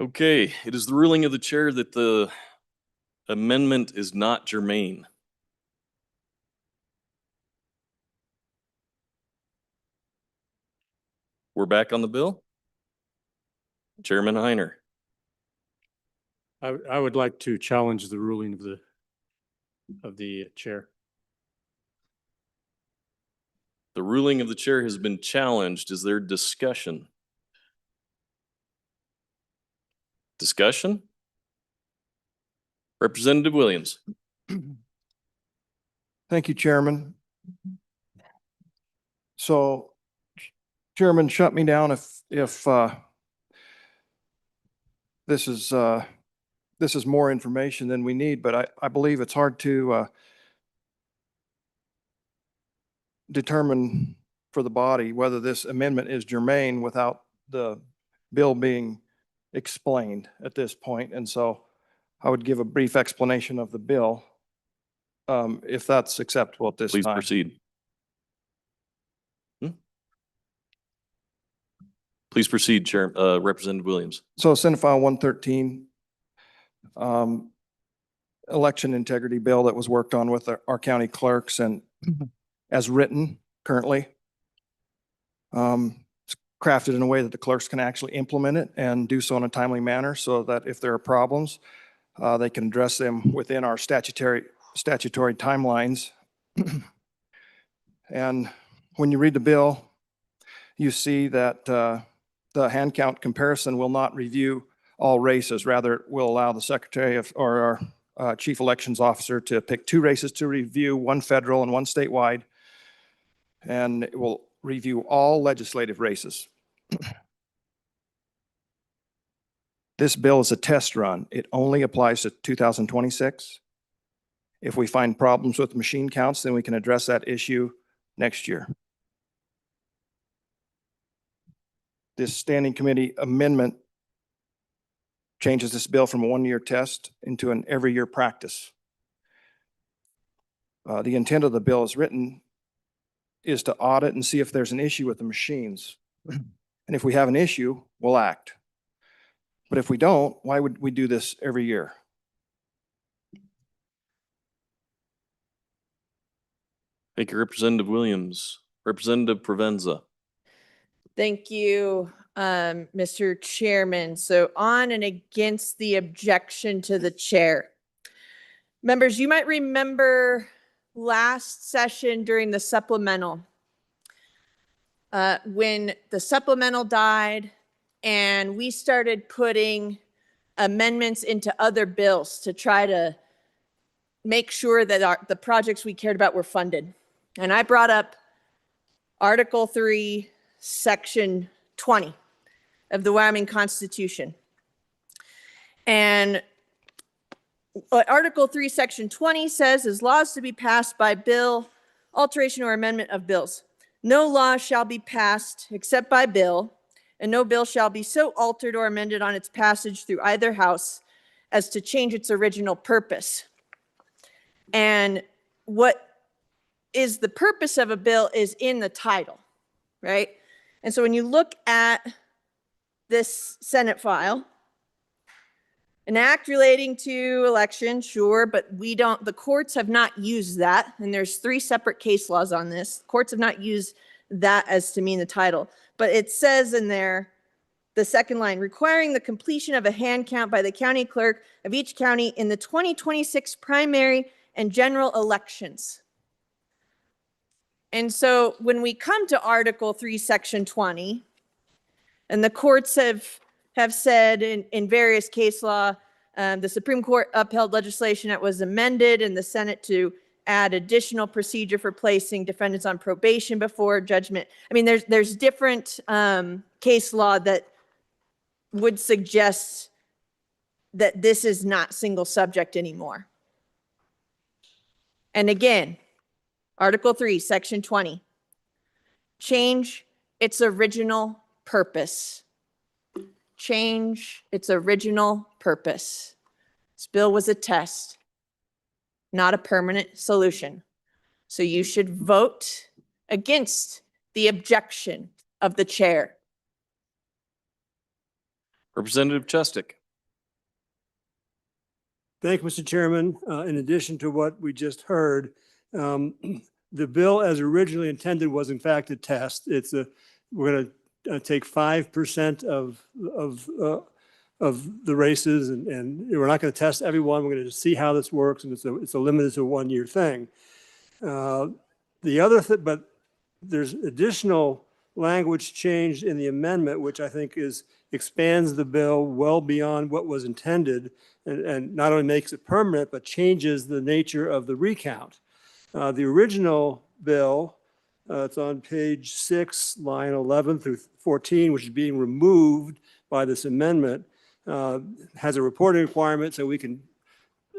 Okay, it is the ruling of the chair that the amendment is not germane. We're back on the bill. Chairman Heiner. I would like to challenge the ruling of the chair. The ruling of the chair has been challenged. Is there discussion? Discussion? Representative Williams. Thank you, Chairman. So, Chairman, shut me down if this is more information than we need, but I believe it's hard to determine for the body whether this amendment is germane without the bill being explained at this point. And so I would give a brief explanation of the bill, if that's acceptable at this time. Please proceed. Please proceed, Chair, Representative Williams. So Senate File 113, election integrity bill that was worked on with our county clerks and as written currently. It's crafted in a way that the clerks can actually implement it and do so in a timely manner so that if there are problems, they can address them within our statutory timelines. And when you read the bill, you see that the hand count comparison will not review all races. Rather, it will allow the secretary or our chief elections officer to pick 2 races to review, 1 federal and 1 statewide. And it will review all legislative races. This bill is a test run. It only applies to 2026. If we find problems with machine counts, then we can address that issue next year. This standing committee amendment changes this bill from a 1-year test into an every-year practice. The intent of the bill as written is to audit and see if there's an issue with the machines. And if we have an issue, we'll act. But if we don't, why would we do this every year? Thank you, Representative Williams. Representative Provenza. Thank you, Mr. Chairman. So on and against the objection to the chair. Members, you might remember last session during the supplemental, when the supplemental died and we started putting amendments into other bills to try to make sure that the projects we cared about were funded. And I brought up Article 3, Section 20 of the Wyoming Constitution. And what Article 3, Section 20 says is laws to be passed by bill, alteration or amendment of bills. No law shall be passed except by bill, and no bill shall be so altered or amended on its passage through either house as to change its original purpose. And what is the purpose of a bill is in the title, right? And so when you look at this Senate file, an act relating to election, sure, but the courts have not used that. And there's 3 separate case laws on this. Courts have not used that as to mean the title. But it says in there, the second line, requiring the completion of a hand count by the county clerk of each county in the 2026 primary and general elections. And so when we come to Article 3, Section 20, and the courts have said in various case law, the Supreme Court upheld legislation that was amended in the Senate to add additional procedure for placing defendants on probation before judgment. I mean, there's different case law that would suggest that this is not single subject anymore. And again, Article 3, Section 20, change its original purpose. Change its original purpose. This bill was a test, not a permanent solution. So you should vote against the objection of the chair. Representative Chustik. Thank you, Mr. Chairman. In addition to what we just heard, the bill as originally intended was in fact a test. We're going to take 5% of the races and we're not going to test everyone. We're going to see how this works, and it's a limited to a 1-year thing. But there's additional language changed in the amendment, which I think expands the bill well beyond what was intended, and not only makes it permanent, but changes the nature of the recount. The original bill, it's on page 6, line 11 through 14, which is being removed by this amendment, has a reporting requirement so we can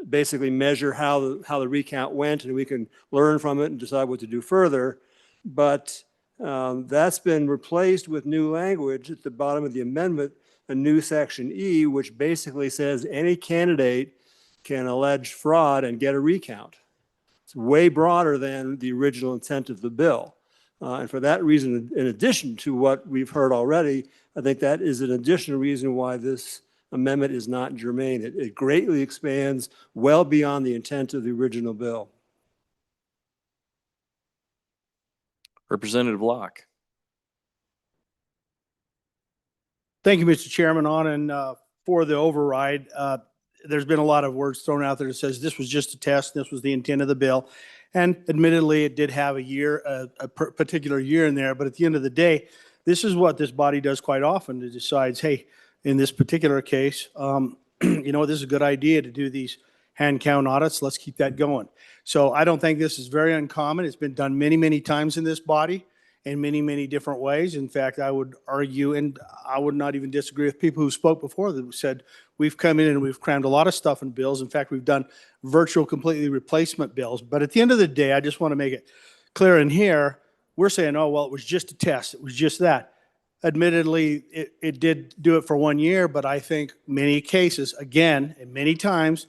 basically measure how the recount went, and we can learn from it and decide what to do further. But that's been replaced with new language at the bottom of the amendment, a new section E, which basically says any candidate can allege fraud and get a recount. It's way broader than the original intent of the bill. And for that reason, in addition to what we've heard already, I think that is an additional reason why this amendment is not germane. It greatly expands well beyond the intent of the original bill. Representative Locke. Thank you, Mr. Chairman. On and for the override, there's been a lot of words thrown out there that says this was just a test, this was the intent of the bill. And admittedly, it did have a particular year in there, but at the end of the day, this is what this body does quite often. It decides, hey, in this particular case, you know, this is a good idea to do these hand count audits. Let's keep that going. So I don't think this is very uncommon. It's been done many, many times in this body in many, many different ways. In fact, I would argue, and I would not even disagree with people who spoke before that said, we've come in and we've crammed a lot of stuff in bills. In fact, we've done virtual completely replacement bills. But at the end of the day, I just want to make it clear in here, we're saying, oh, well, it was just a test. It was just that. Admittedly, it did do it for 1 year, but I think many cases, again, and many times,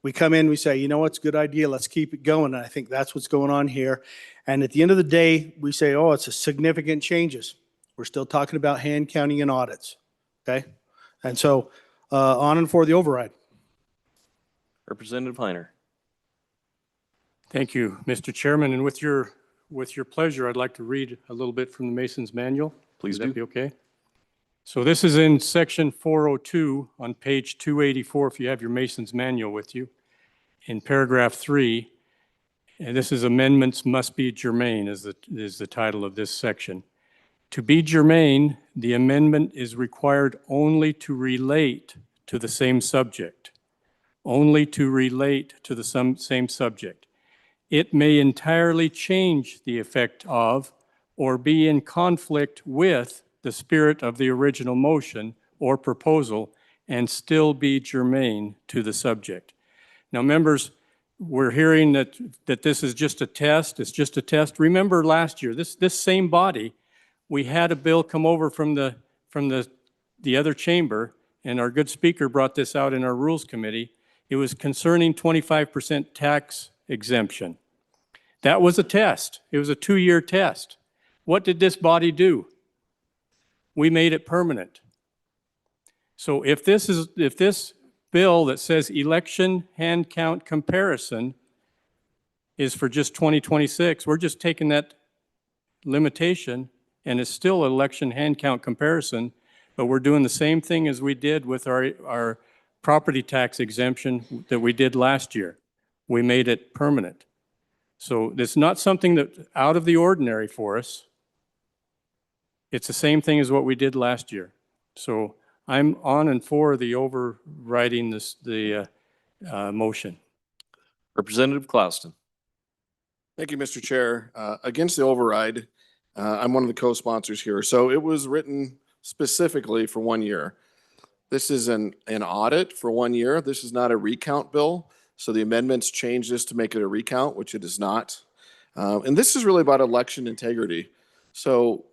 we come in, we say, you know what's a good idea, let's keep it going. And I think that's what's going on here. And at the end of the day, we say, oh, it's a significant changes. We're still talking about hand counting and audits, okay? And so on and for the override. Representative Heiner. Thank you, Mr. Chairman. And with your pleasure, I'd like to read a little bit from the Mason's Manual. Please Would do. that be okay? So this is in section 402 on page 284, if you have your Mason's Manual with you, in paragraph 3. And this is amendments must be germane is the title of this section. To be germane, the amendment is required only to relate to the same subject. Only to relate to the same subject. It may entirely change the effect of or be in conflict with the spirit of the original motion or proposal and still be germane to the subject. Now, members, we're hearing that this is just a test. It's just a test. Remember last year, this same body, we had a bill come over from the other chamber, and our good speaker brought this out in our Rules Committee. It was concerning 25% tax exemption. That was a test. It was a 2-year test. What did this body do? We made it permanent. So if this bill that says election hand count comparison is for just 2026, we're just taking that limitation and it's still election hand count comparison, but we're doing the same thing as we did with our property tax exemption that we did last year. We made it permanent. So it's not something that's out of the ordinary for us. It's the same thing as what we did last year. So I'm on and for the overriding the motion. Representative Clouston. Thank you, Mr. Chair. Against the override, I'm one of the co-sponsors here. So it was written specifically for 1 year. This is an audit for 1 year. This is not a recount bill. So the amendments change this to make it a recount, which it is not. And this is really about election integrity. So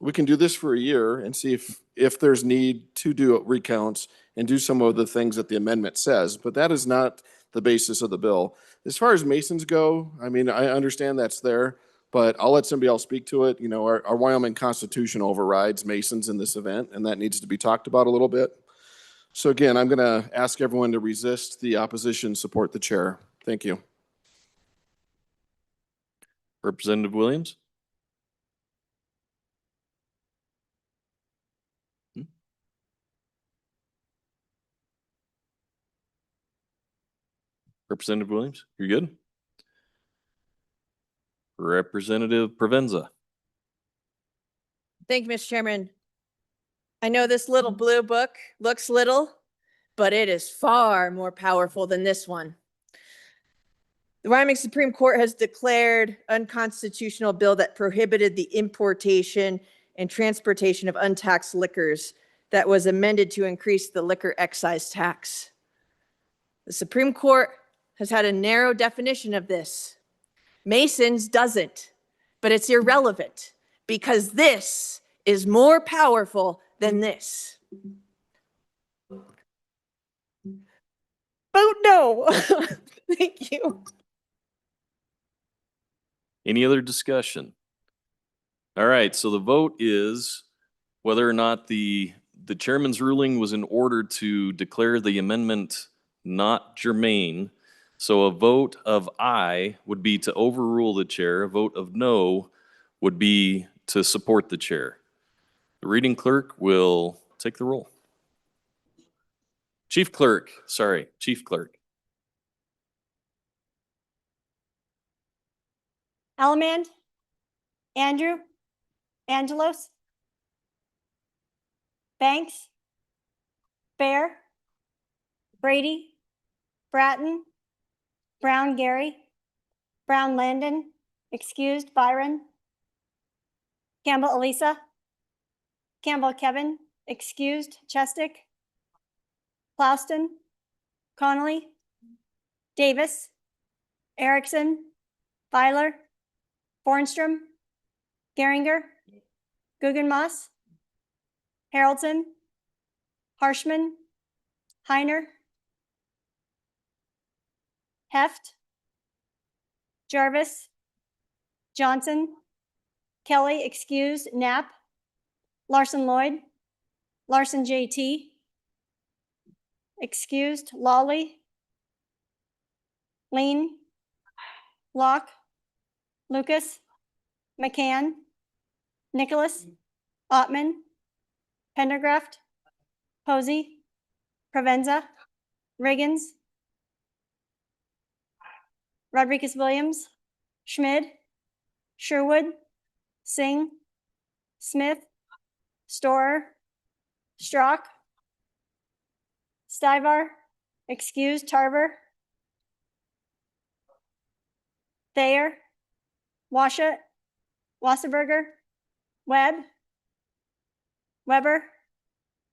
we can do this for a year and see if there's need to do recounts and do some of the things that the amendment says, but that is not the basis of the bill. As far as Masons go, I mean, I understand that's there, but I'll let somebody else speak to it. You know, our Wyoming Constitution overrides Masons in this event, and that needs to be talked about a little bit. So again, I'm going to ask everyone to resist the opposition, support the chair. Thank you. Representative Williams? Representative Williams, you're good? Representative Provenza? Thank you, Mr. Chairman. I know this little blue book looks little, but it is far more powerful than this one. The Wyoming Supreme Court has declared unconstitutional a bill that prohibited the importation and transportation of untaxed liquors that was amended to increase the liquor excise tax. The Supreme Court has had a narrow definition of this. Mason's doesn't, but it's irrelevant because this is more powerful than this. Vote no. Thank you. Any other discussion? All right, so the vote is whether or not the chairman's ruling was in order to declare the amendment not germane. So a vote of aye would be to overrule the chair. A vote of no would be to support the chair. The reading clerk will take the roll. Chief clerk. Allemand, Andrew, Angelos, Banks, Bear, Brady, Bratton, Brown Gary, Brown Landon, excused Byron, Campbell Elisa, Campbell Kevin, excused Chestick, Plouston, Connolly, Davis, Erickson, Filer, Bornstrom, Geringer, Guggenmoss, Haroldson, Harshman, Heiner, Heft, Jarvis, Johnson, Kelly, excused, Knapp, Larson Lloyd, Larson JT, excused, Lawley, Lean, Locke, Lucas, McCann, Nicholas, Ottman, Pendergraft, Posey, Provenza, Riggins, Rodriguez Williams, Schmid, Sherwood, Singh, Smith, Storer, Strock, Stivar, excused, Tarver, Thayer, Washut, Wasserberger, Webb, Weber,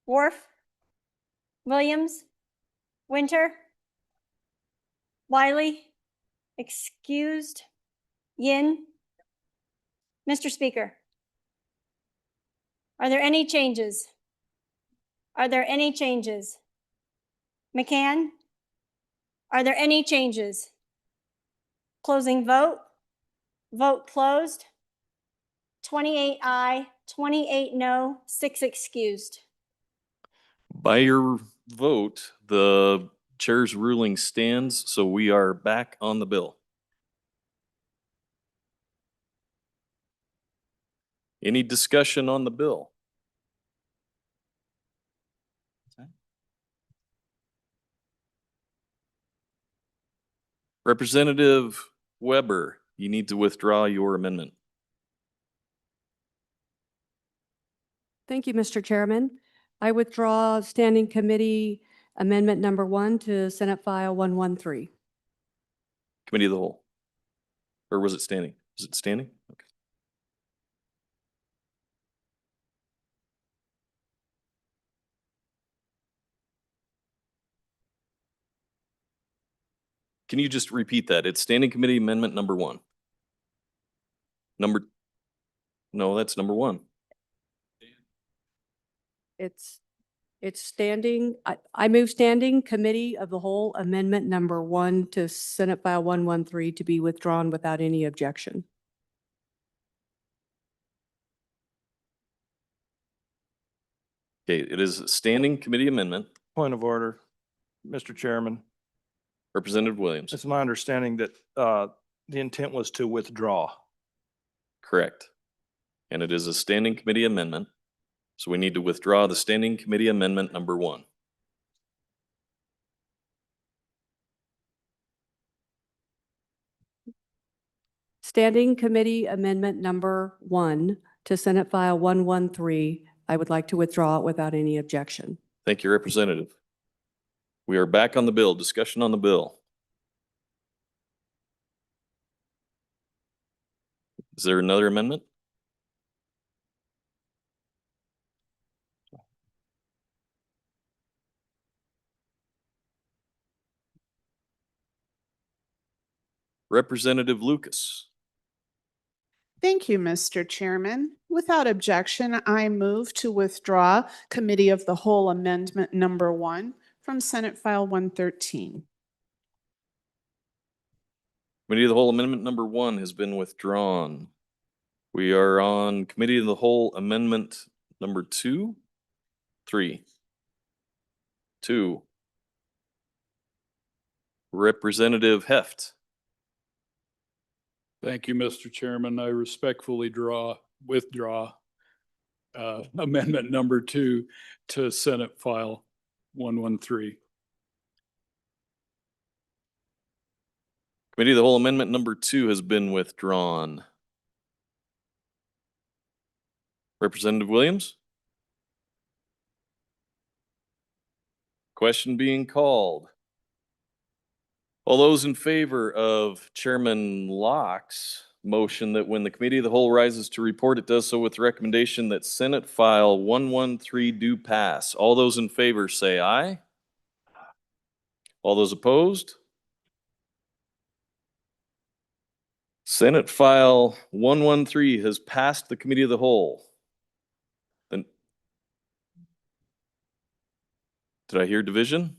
Worf, Williams, Winter, Wiley, excused, Yin. Mr. Speaker, are there any changes? Are there any changes? McCann, are there any changes? Closing vote. Vote closed. 28 aye, 28 no, 6 excused. By your vote, the chair's ruling stands, so we are back on the bill. Any discussion on the bill? Representative Weber, you need to withdraw your amendment. Thank you, Mr. Chairman. I withdraw Standing Committee Amendment Number 1 to Senate File 113. Committee of the Whole. Or was it standing? Was it standing? Okay. Can you just repeat that? It's Standing Committee Amendment Number 1. No, that's number 1. It's standing, I move Standing Committee of the Whole Amendment Number 1 to Senate File 113 to be withdrawn without any objection. Okay, it is a Standing Committee Amendment. Point of order, Mr. Chairman. Representative Williams. It's my understanding that the intent was to withdraw. Correct. And it is a standing committee amendment. So we need to withdraw the standing committee amendment number 1. Standing Committee Amendment Number 1 to Senate File 113. I would like to withdraw it without any objection. Thank you, Representative. We are back on the bill. Discussion on the bill. Is there another amendment? Representative Lucas. Thank you, Mr. Chairman. Without objection, I move to withdraw Committee of the Whole Amendment Number 1 from Senate File 113. Committee of the Whole Amendment number 1 has been withdrawn. We are on Committee of the Whole Amendment number 2, 3, 2. Representative Heft. Thank you, Mr. Chairman. I respectfully withdraw amendment number 2 to Senate File 113. Committee of the Whole Amendment number 2 has been withdrawn. Representative Williams? Question being called. All those in favor of Chairman Locke's motion that when the Committee of the Whole rises to report, it does so with the recommendation that Senate File 113 do pass. All those in favor say aye. All those opposed? Senate File 113 has passed the Committee of the Whole. Then, did I hear division?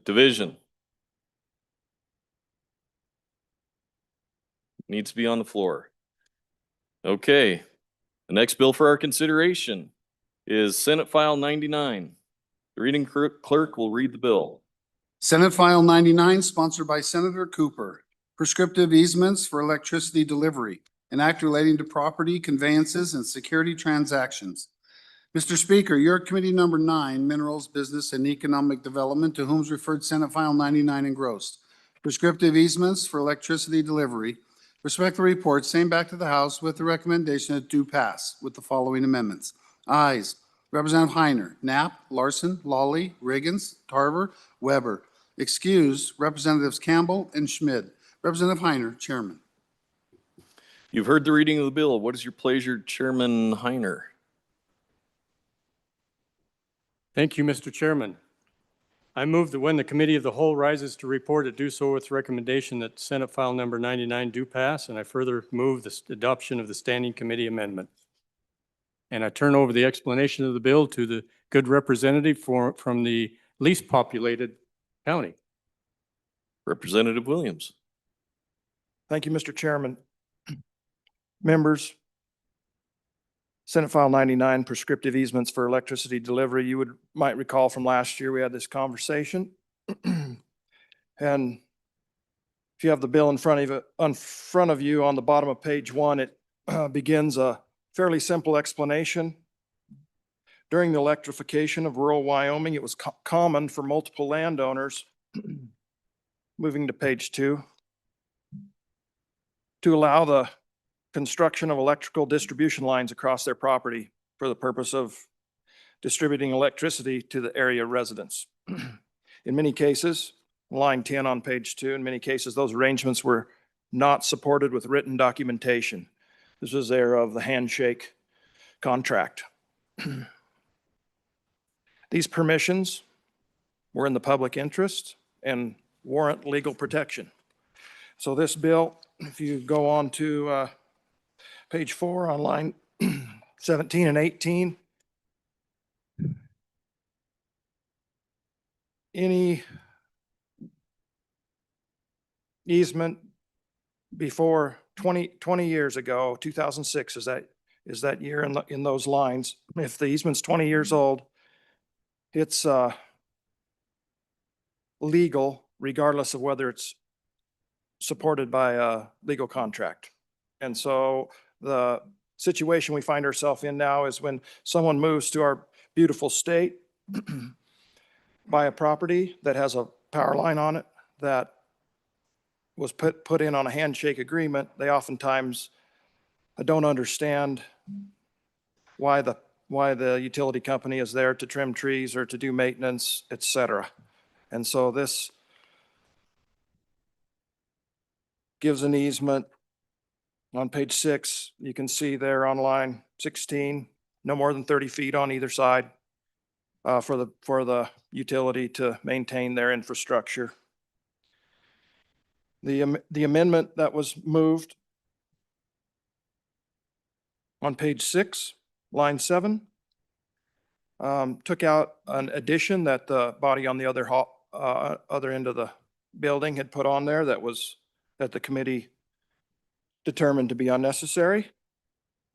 Division. Needs to be on the floor. Okay. The next bill for our consideration is Senate File 99. The reading clerk will read the bill. Senate File 99, sponsored by Senator Cooper. Prescriptive easements for electricity delivery, an act relating to property conveyances and security transactions. Mr. Speaker, your committee number 9, Minerals, Business, and Economic Development, to whom is referred Senate File 99 engrossed. Prescriptive easements for electricity delivery. Respect the report, same back to the House with the recommendation that do pass with the following amendments. Ayes, Representative Heiner, Knapp, Larson, Lawley, Riggins, Tarver, Weber. Excused, Representatives Campbell and Schmid. Representative Heiner, Chairman. You've heard the reading of the bill. What is your pleasure, Chairman Heiner? Thank you, Mr. Chairman. I move that when the Committee of the Whole rises to report, it do so with recommendation that Senate File number 99 do pass, and I further move the adoption of the Standing Committee Amendment. And I turn over the explanation of the bill to the good representative from the least populated county. Representative Williams. Thank you, Mr. Chairman. Members, Senate File 99, prescriptive easements for electricity delivery. You might recall from last year, we had this conversation. And if you have the bill in front of you on the bottom of page 1, it begins a fairly simple explanation. During the electrification of rural Wyoming, it was common for multiple landowners, moving to page 2, to allow the construction of electrical distribution lines across their property for the purpose of distributing electricity to the area residents. In many cases, line 10 on page 2, in many cases, those arrangements were not supported with written documentation. This was there of the handshake contract. These permissions were in the public interest and warrant legal protection. So this bill, if you go on to page 4 on line 17 and 18, any easement before 20 years ago, 2006 is that year in those lines. If the easement's 20 years old, it's legal regardless of whether it's supported by a legal contract. And so the situation we find ourselves in now is when someone moves to our beautiful state, buy a property that has a power line on it that was put in on a handshake agreement, they oftentimes don't understand why the utility company is there to trim trees or to do maintenance, et cetera. And so this gives an easement. On page 6, you can see there on line 16, no more than 30 feet on either side for the utility to maintain their infrastructure. The amendment that was moved on page 6, line 7, took out an addition that the body on the other end of the building had put on there that the committee determined to be unnecessary.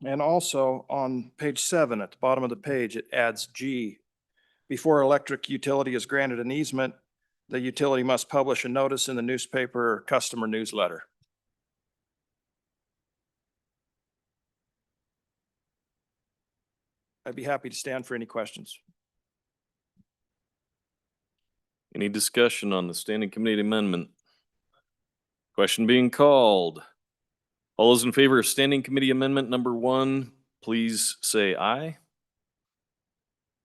And also on page 7 at the bottom of the page, it adds G. Before electric utility is granted an easement, the utility must publish a notice in the newspaper or customer newsletter. I'd be happy to stand for any questions. Any discussion on the standing committee amendment? Question being called. All those in favor of standing committee amendment number 1, please say aye.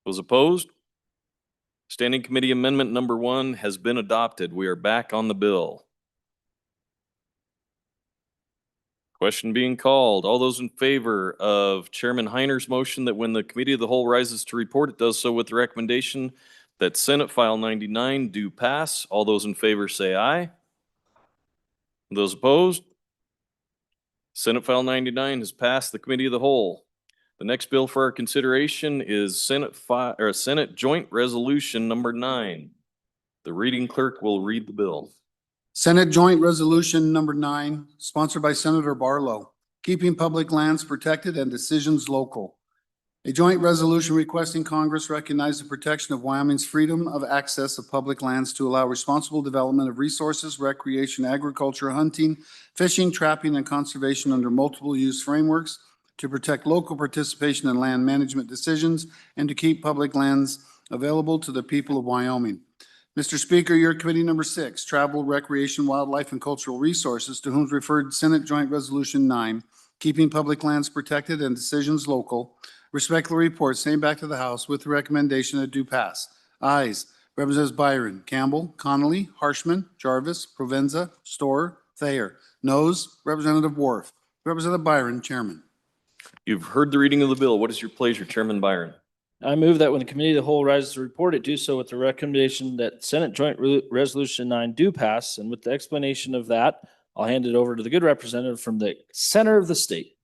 Those opposed? Standing committee amendment number 1 has been adopted. We are back on the bill. Question being called. All those in favor of Chairman Heiner's motion that when the committee of the whole rises to report, it does so with the recommendation that Senate File 99 do pass. All those in favor say aye. Those opposed? Senate File 99 has passed the committee of the whole. The next bill for our consideration is Senate Joint Resolution number 9. The reading clerk will read the bill. Senate Joint Resolution number 9, sponsored by Senator Barlow, keeping public lands protected and decisions local. A joint resolution requesting Congress recognize the protection of Wyoming's freedom of access of public lands to allow responsible development of resources, recreation, agriculture, hunting, fishing, trapping, and conservation under multiple use frameworks, to protect local participation in land management decisions, and to keep public lands available to the people of Wyoming. Mr. Speaker, your committee number 6, Travel, Recreation, Wildlife, and Cultural Resources, to whom is referred Senate Joint Resolution 9, keeping public lands protected and decisions local, respectfully report, same back to the House with the recommendation that do pass. Ayes, Representatives Byron, Campbell, Connolly, Harshman, Jarvis, Provenza, Storer, Thayer. Noes, Representative Wharf. Representative Byron, Chairman. You've heard the reading of the bill. What is your pleasure, Chairman Byron? I move that when the committee of the whole rises to report, it do so with the recommendation that Senate Joint Resolution 9 do pass. And with the explanation of that, I'll hand it over to the good representative from the center of the state.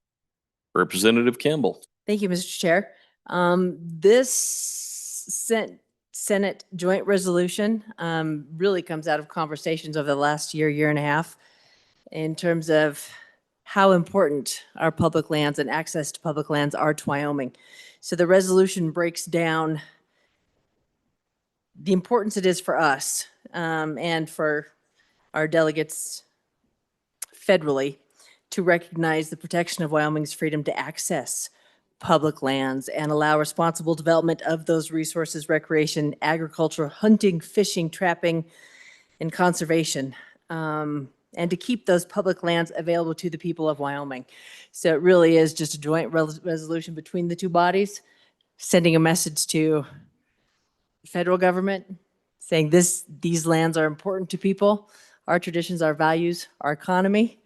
Representative Campbell. Thank you, Mr. Chair. This Senate Joint Resolution really comes out of conversations over the last year and a half in terms of how important our public lands and access to public lands are to Wyoming. So the resolution breaks down the importance it is for us and for our delegates federally to recognize the protection of Wyoming's freedom to access public lands and allow responsible development of those resources, recreation, agriculture, hunting, fishing, trapping, and conservation, and to keep those public lands available to the people of Wyoming. So it really is just a joint resolution between the two bodies, sending a message to the federal government, saying these lands are important to people, our traditions, our values, our economy,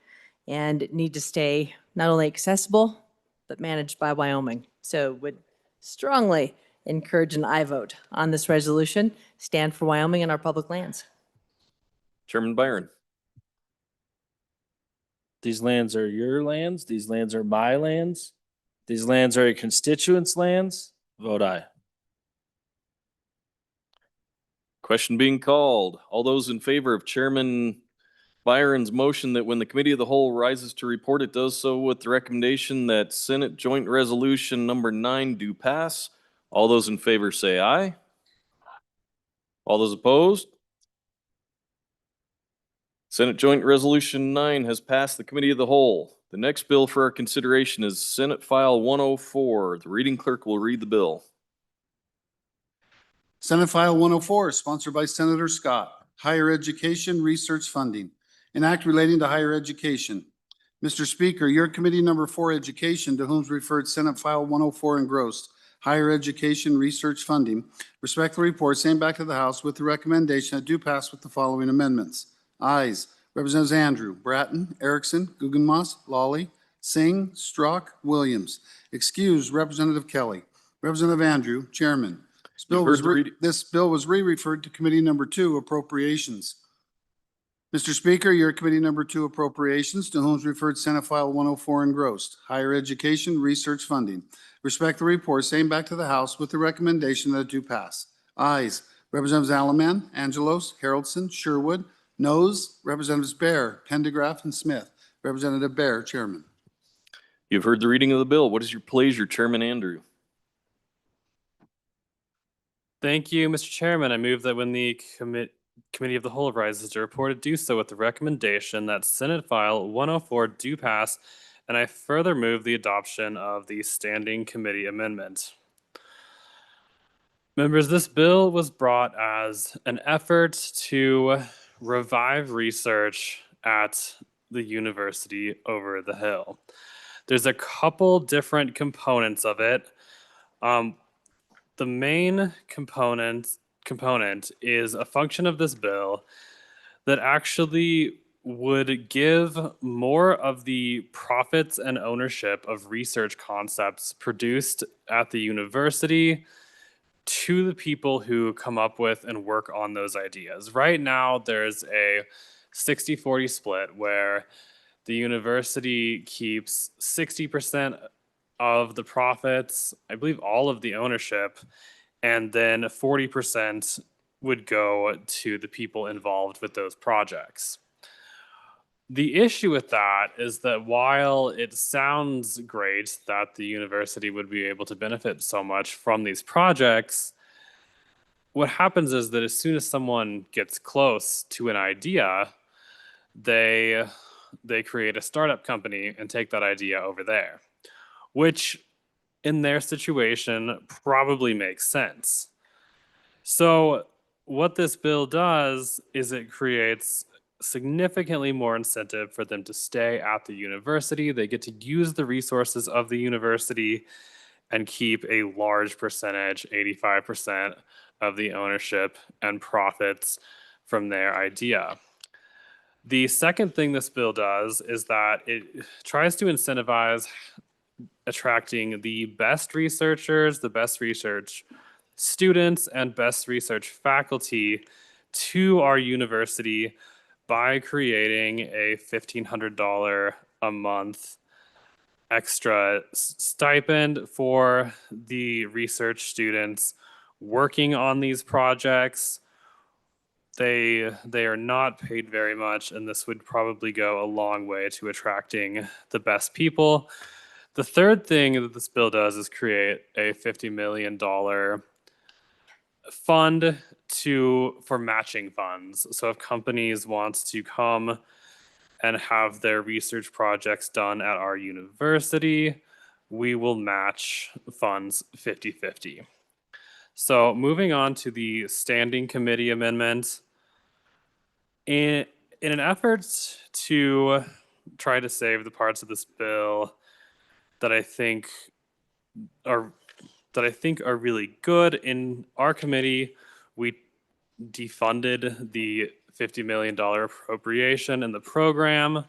and need to stay not only accessible, but managed by Wyoming. So would strongly encourage an aye vote on this resolution, stand for Wyoming and our public lands. Chairman Byron. These lands are your lands. These lands are my lands. These lands are your constituents' lands. Vote aye. Question being called. All those in favor of Chairman Byron's motion that when the committee of the whole rises to report, it does so with the recommendation that Senate Joint Resolution number 9 do pass. All those in favor say aye. All those opposed? Senate Joint Resolution 9 has passed the Committee of the Whole. The next bill for our consideration is Senate File 104. The reading clerk will read the bill. Senate File 104, sponsored by Senator Scott, Higher Education Research Funding, an act relating to higher education. Mr. Speaker, your Committee Number 4 Education, to whom is referred Senate File 104 engrossed, Higher Education Research Funding, respectfully report same back to the House with the recommendation that do pass with the following amendments. Ayes, Representatives Andrew, Bratton, Erickson, Guggenmoss, Lawley, Singh, Strzok, Williams. Excused, Representative Kelly. Representative Andrew, Chairman. This bill was re-referred to Committee Number 2 Appropriations. Mr. Speaker, your Committee Number 2 Appropriations, to whom is referred Senate File 104 engrossed, Higher Education Research Funding. Respect the report, same back to the House with the recommendation that it do pass. Ayes, Representatives Alaman, Angelos, Haroldson, Sherwood. Noes, Representatives Bear, Pendergraft, and Smith. Representative Bear, Chairman. You've heard the reading of the bill. What is your pleasure, Chairman Andrew? Thank you, Mr. Chairman. I move that when the Committee of the Whole rises to report it, do so with the recommendation that Senate File 104 do pass, and I further move the adoption of the Standing Committee Amendment. Members, this bill was brought as an effort to revive research at the university over the hill. There's a couple different components of it. The main component is a function of this bill that actually would give more of the profits and ownership of research concepts produced at the university to the people who come up with and work on those ideas. Right now, there's a 60-40 split where the university keeps 60% of the profits, I believe all of the ownership, and then 40% would go to the people involved with those projects. The issue with that is that while it sounds great that the university would be able to benefit so much from these projects, what happens is that as soon as someone gets close to an idea, they create a startup company and take that idea over there, which in their situation probably makes sense. So what this bill does is it creates significantly more incentive for them to stay at the university. They get to use the resources of the university and keep a large percentage, 85% of the ownership and profits from their idea. The second thing this bill does is that it tries to incentivize attracting the best researchers, the best research students, and best research faculty to our university by creating a $1,500 a month extra stipend for the research students working on these projects. They are not paid very much, and this would probably go a long way to attracting the best people. The third thing that this bill does is create a $50 million fund for matching funds. So if companies want to come and have their research projects done at our university, we will match funds 50-50. So moving on to the Standing Committee Amendment. In an effort to try to save the parts of this bill that I think are really good, in our committee, we defunded the $50 million appropriation in the program.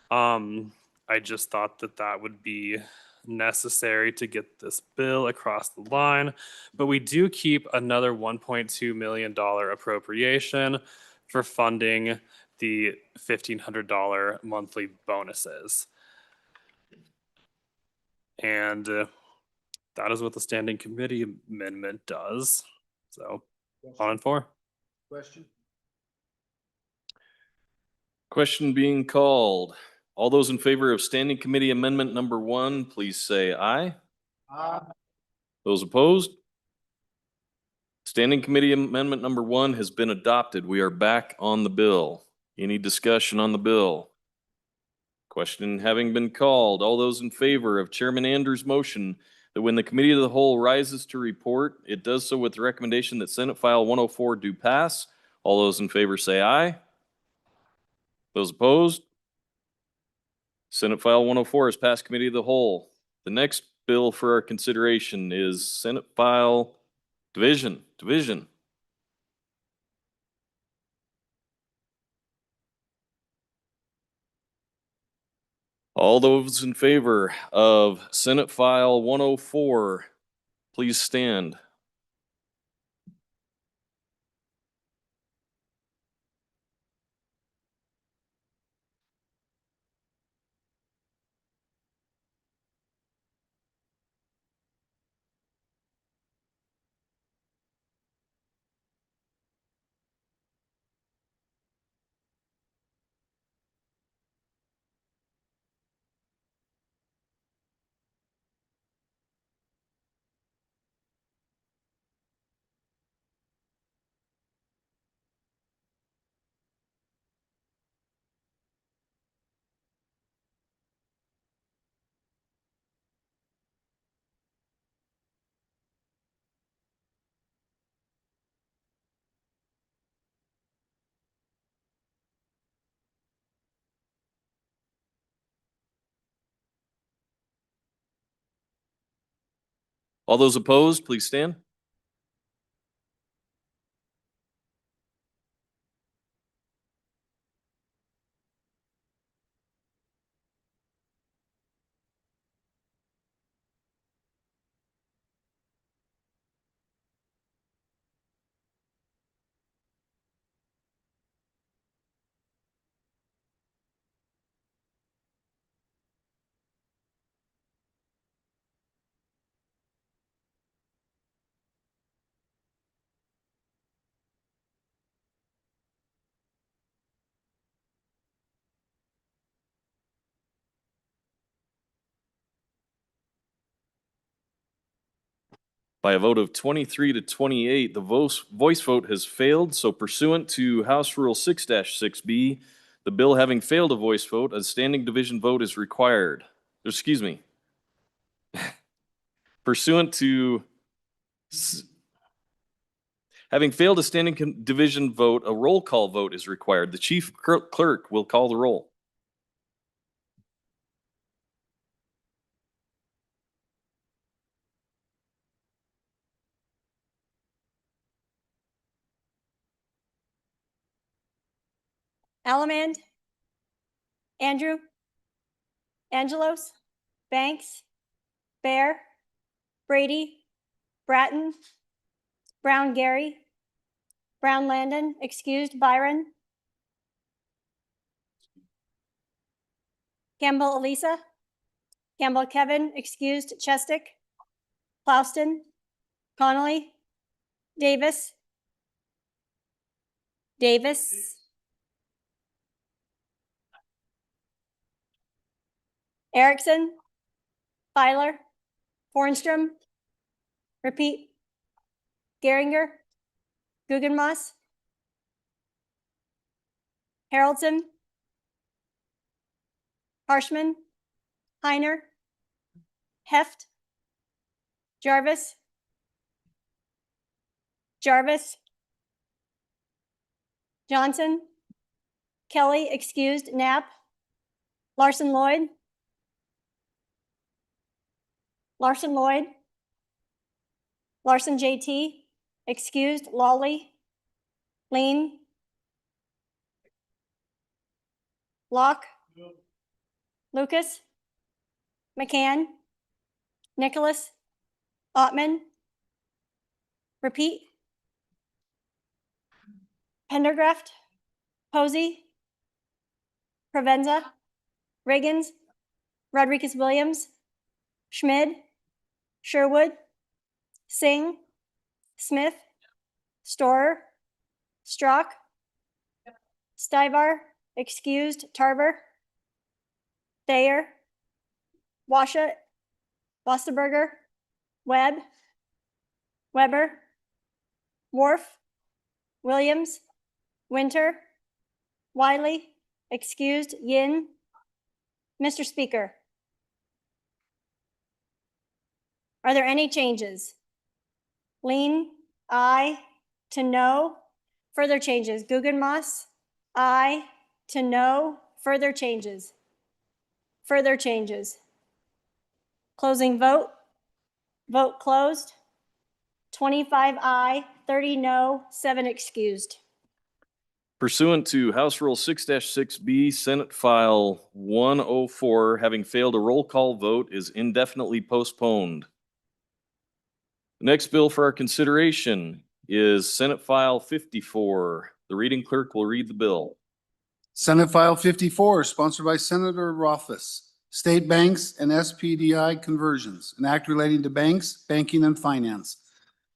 I just thought that would be necessary to get this bill across the line, but we do keep another $1.2 million appropriation for funding the $1,500 monthly bonuses. And that is what the Standing Committee Amendment does. So, on and four. Question? Question being called. All those in favor of Standing Committee Amendment number 1, please say aye. Aye. Those opposed? Standing Committee Amendment number 1 has been adopted. We are back on the bill. Any discussion on the bill? Question having been called, all those in favor of Chairman Andrews' motion that when the committee of the whole rises to report, it does so with the recommendation that Senate File 104 do pass. All those in favor say aye. Those opposed? Senate File 104 is passed committee of the whole. The next bill for our consideration is Senate File Division. All those in favor of Senate File 104, please stand. All those opposed, please stand. By a vote of 23 to 28, the voice vote has failed. So pursuant to House Rule 6-6B, the bill having failed a voice vote, a standing division vote is required. Excuse me. Pursuant to having failed a standing division vote, a roll call vote is required. The chief clerk will call the roll. Allemand, Andrew, Angelos, Banks, Bear, Brady, Bratton, Brown Gary, Brown Landon, excused Byron, Campbell Elisa, Campbell Kevin, excused Chestick, Plouston, Connolly, Davis, Erickson, Filer, Hornstrom, repeat, Geringer, Guggenmoss, Haroldson, Harshman, Heiner, Heft, Jarvis, Johnson, Kelly, excused, Knapp, Larson Lloyd, Larson JT, excused, Lawley, Lean, Locke, Lucas, McCann, Nicholas, Ottman, repeat, Pendergraft, Posey, Provenza, Riggins, Rodriguez Williams, Schmid, Sherwood, Singh, Smith, Storer, Strock, Stivar, excused, Tarver, Thayer, Washut, Westerberger, Weber, Wharf, Williams, Winter, Wiley, excused. Yin. Mr. Speaker, are there any changes? Lean, aye. To no. Further changes. Guggenmoss, aye. To no. Further changes. Further changes. Closing vote. Vote closed. 25 aye, 30 no, 7 excused. Pursuant to House Rule 6-6B, Senate File 104, having failed a roll call vote, is indefinitely postponed. The next bill for our consideration is Senate File 54. The reading clerk will read the bill. Senate File 54, sponsored by Senator Rothfuss. State banks and SPDI conversions, an act relating to banks, banking, and finance.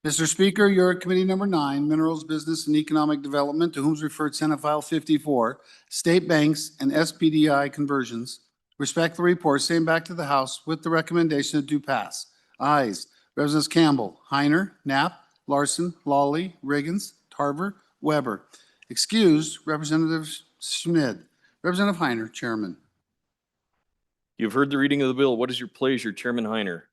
Mr. Speaker, you're at Committee Number 9, Minerals, Business, and Economic Development, to whom is referred Senate File 54, State Banks and SPDI Conversions. Respect the report, same back to the House with the recommendation that do pass. Ayes. Representatives Campbell, Heiner, Knapp, Larson, Lawley, Riggins, Tarver, Weber. Excused, Representative Schmid. Representative Heiner, Chairman. You've heard the reading of the bill. What is your pleasure, Chairman Heiner?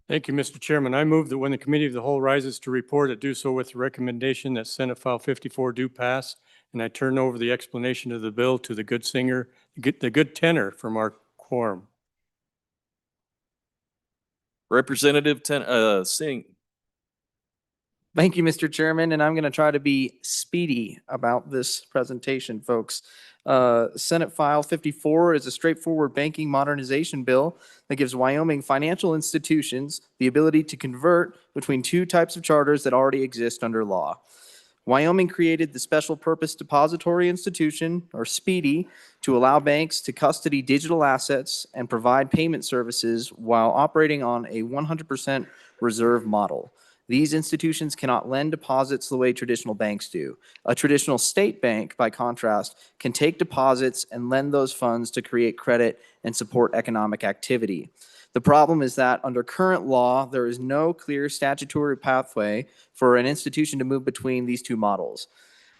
Thank you, Mr. Chairman. I move that when the Committee of the Whole rises to report, it do so with the recommendation that Senate File 54 do pass, and I turn over the explanation of the bill to the good singer, the good tenor from our quorum. Representative Singh. Thank you, Mr. Chairman, and I'm going to try to be speedy about this presentation, folks. Senate File 54 is a straightforward banking modernization bill that gives Wyoming financial institutions the ability to convert between two types of charters that already exist under law. Wyoming created the Special Purpose Depository Institution, or SPEDI, to allow banks to custody digital assets and provide payment services while operating on a 100% reserve model. These institutions cannot lend deposits the way traditional banks do. A traditional state bank, by contrast, can take deposits and lend those funds to create credit and support economic activity. The problem is that under current law, there is no clear statutory pathway for an institution to move between these two models.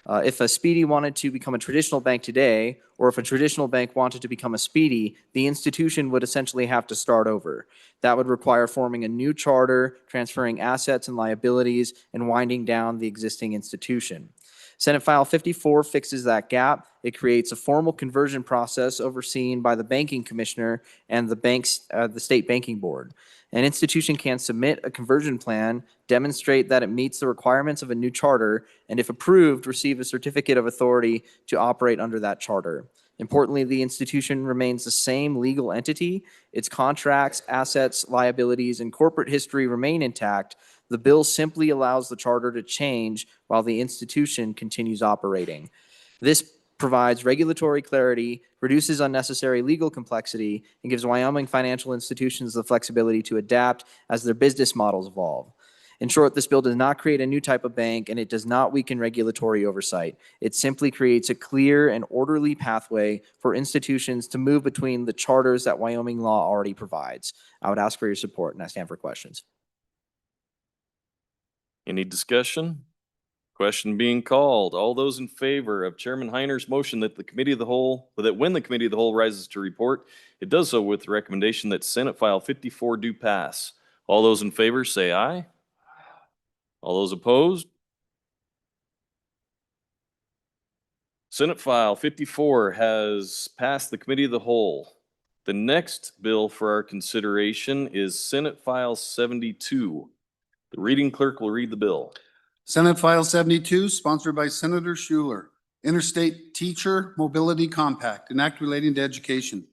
If a SPEDI wanted to become a traditional bank today, or if a traditional bank wanted to become a SPEDI, the institution would essentially have to start over. That would require forming a new charter, transferring assets and liabilities, and winding down the existing institution. Senate File 54 fixes that gap. It creates a formal conversion process overseen by the banking commissioner and the state banking board. An institution can submit a conversion plan, demonstrate that it meets the requirements of a new charter, and if approved, receive a certificate of authority to operate under that charter. Importantly, the institution remains the same legal entity. Its contracts, assets, liabilities, and corporate history remain intact. The bill simply allows the charter to change while the institution continues operating. This provides regulatory clarity, reduces unnecessary legal complexity, and gives Wyoming financial institutions the flexibility to adapt as their business models evolve. In short, this bill does not create a new type of bank, and it does not weaken regulatory oversight. It simply creates a clear and orderly pathway for institutions to move between the charters that Wyoming law already provides. I would ask for your support, and I stand for questions. Any discussion? Question being called. All those in favor of Chairman Heiner's motion that when the Committee of the Whole rises to report, it does so with the recommendation that Senate File 54 do pass. All those in favor say aye. All those opposed? Senate File 54 has passed the Committee of the Whole. The next bill for our consideration is Senate File 72. The reading clerk will read the bill. Senate File 72, sponsored by Senator Schuler. Interstate Teacher Mobility Compact, an act relating to education.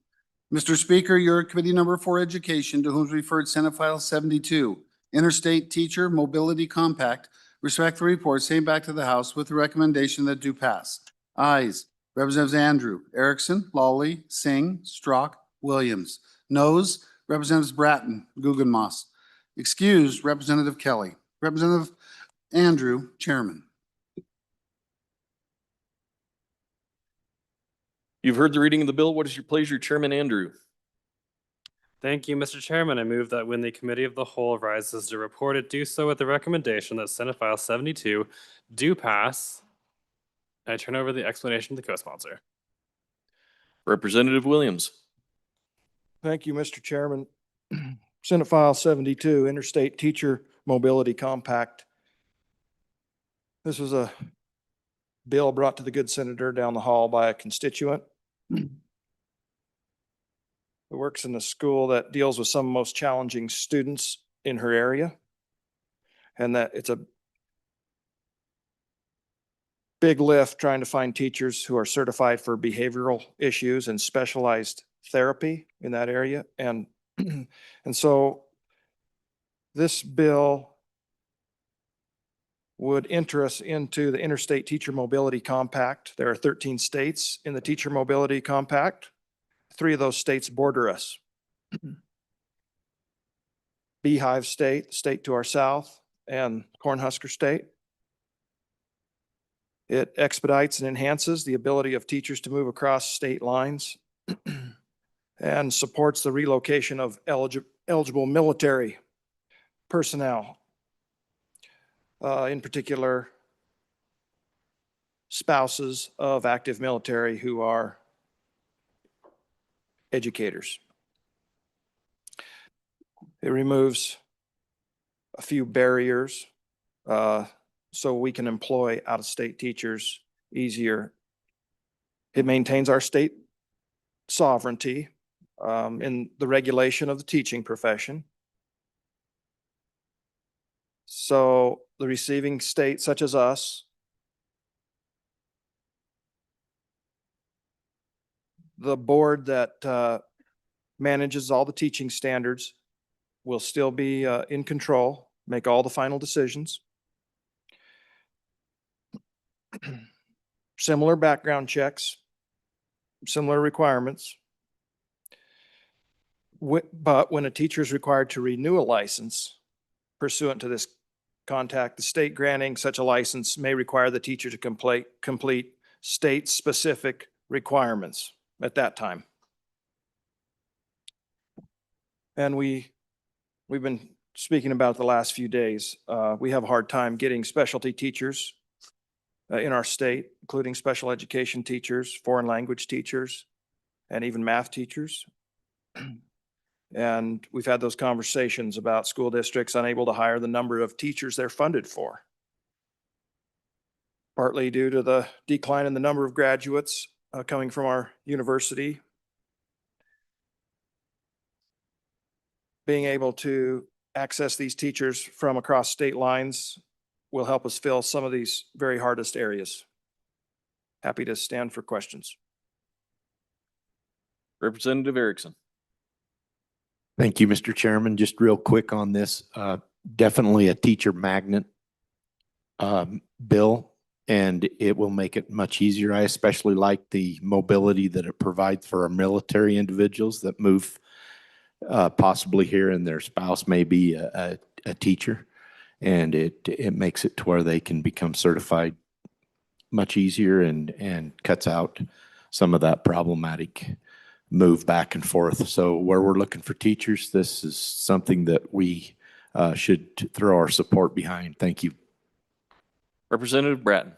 Mr. Speaker, you're at Committee Number 4 Education, to whom is referred Senate File 72. Interstate Teacher Mobility Compact. Respect the report, same back to the House with the recommendation that do pass. Ayes. Representatives Andrew, Erickson, Lawley, Singh, Strzok, Williams. Noes. Representatives Bratton, Guggenmoss. Excused, Representative Kelly. Representative Andrew, Chairman. You've heard the reading of the bill. What is your pleasure, Chairman Andrew? Thank you, Mr. Chairman. I move that when the Committee of the Whole rises to report, it do so with the recommendation that Senate File 72 do pass. I turn over the explanation to the co-sponsor. Representative Williams. Thank you, Mr. Chairman. Senate File 72, Interstate Teacher Mobility Compact. This was a bill brought to the good senator down the hall by a constituent who works in a school that deals with some of the most challenging students in her area. And that it's a big lift trying to find teachers who are certified for behavioral issues and specialized therapy in that area. And so this bill would enter us into the Interstate Teacher Mobility Compact. There are 13 states in the Teacher Mobility Compact. 3 of those states border us. Beehive State, the state to our south, and Cornhusker State. It expedites and enhances the ability of teachers to move across state lines and supports the relocation of eligible military personnel, in particular spouses of active military who are educators. It removes a few barriers so we can employ out-of-state teachers easier. It maintains our state sovereignty in the regulation of the teaching profession. So the receiving state, such as us, the board that manages all the teaching standards will still be in control, make all the final decisions. Similar background checks, similar requirements. But when a teacher is required to renew a license pursuant to this contact, the state granting such a license may require the teacher to complete state-specific requirements at that time. And we've been speaking about the last few days. We have a hard time getting specialty teachers in our state, including special education teachers, foreign language teachers, and even math teachers. And we've had those conversations about school districts unable to hire the number of teachers they're funded for, partly due to the decline in the number of graduates coming from our university. Being able to access these teachers from across state lines will help us fill some of these very hardest areas. Happy to stand for questions. Representative Erickson. Thank you, Mr. Chairman. Just real quick on this, definitely a teacher magnet bill, and it will make it much easier. I especially like the mobility that it provides for our military individuals that move possibly here, and their spouse may be a teacher. And it makes it to where they can become certified much easier and cuts out some of that problematic move back and forth. So where we're looking for teachers, this is something that we should throw our support behind. Thank you. Representative Bratton.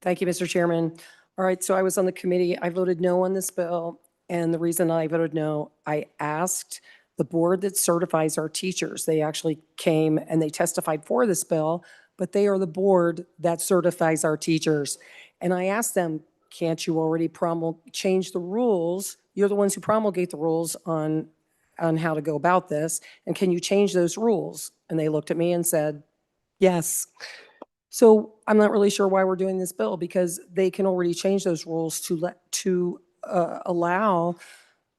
Thank you, Mr. Chairman. All right, so I was on the committee. I voted no on this bill. And the reason I voted no, I asked the board that certifies our teachers. They actually came and they testified for this bill, but they are the board that certifies our teachers. And I asked them, can't you already change the rules? You're the ones who promulgate the rules on how to go about this. And can you change those rules? And they looked at me and said, yes. So I'm not really sure why we're doing this bill, because they can already change those rules to allow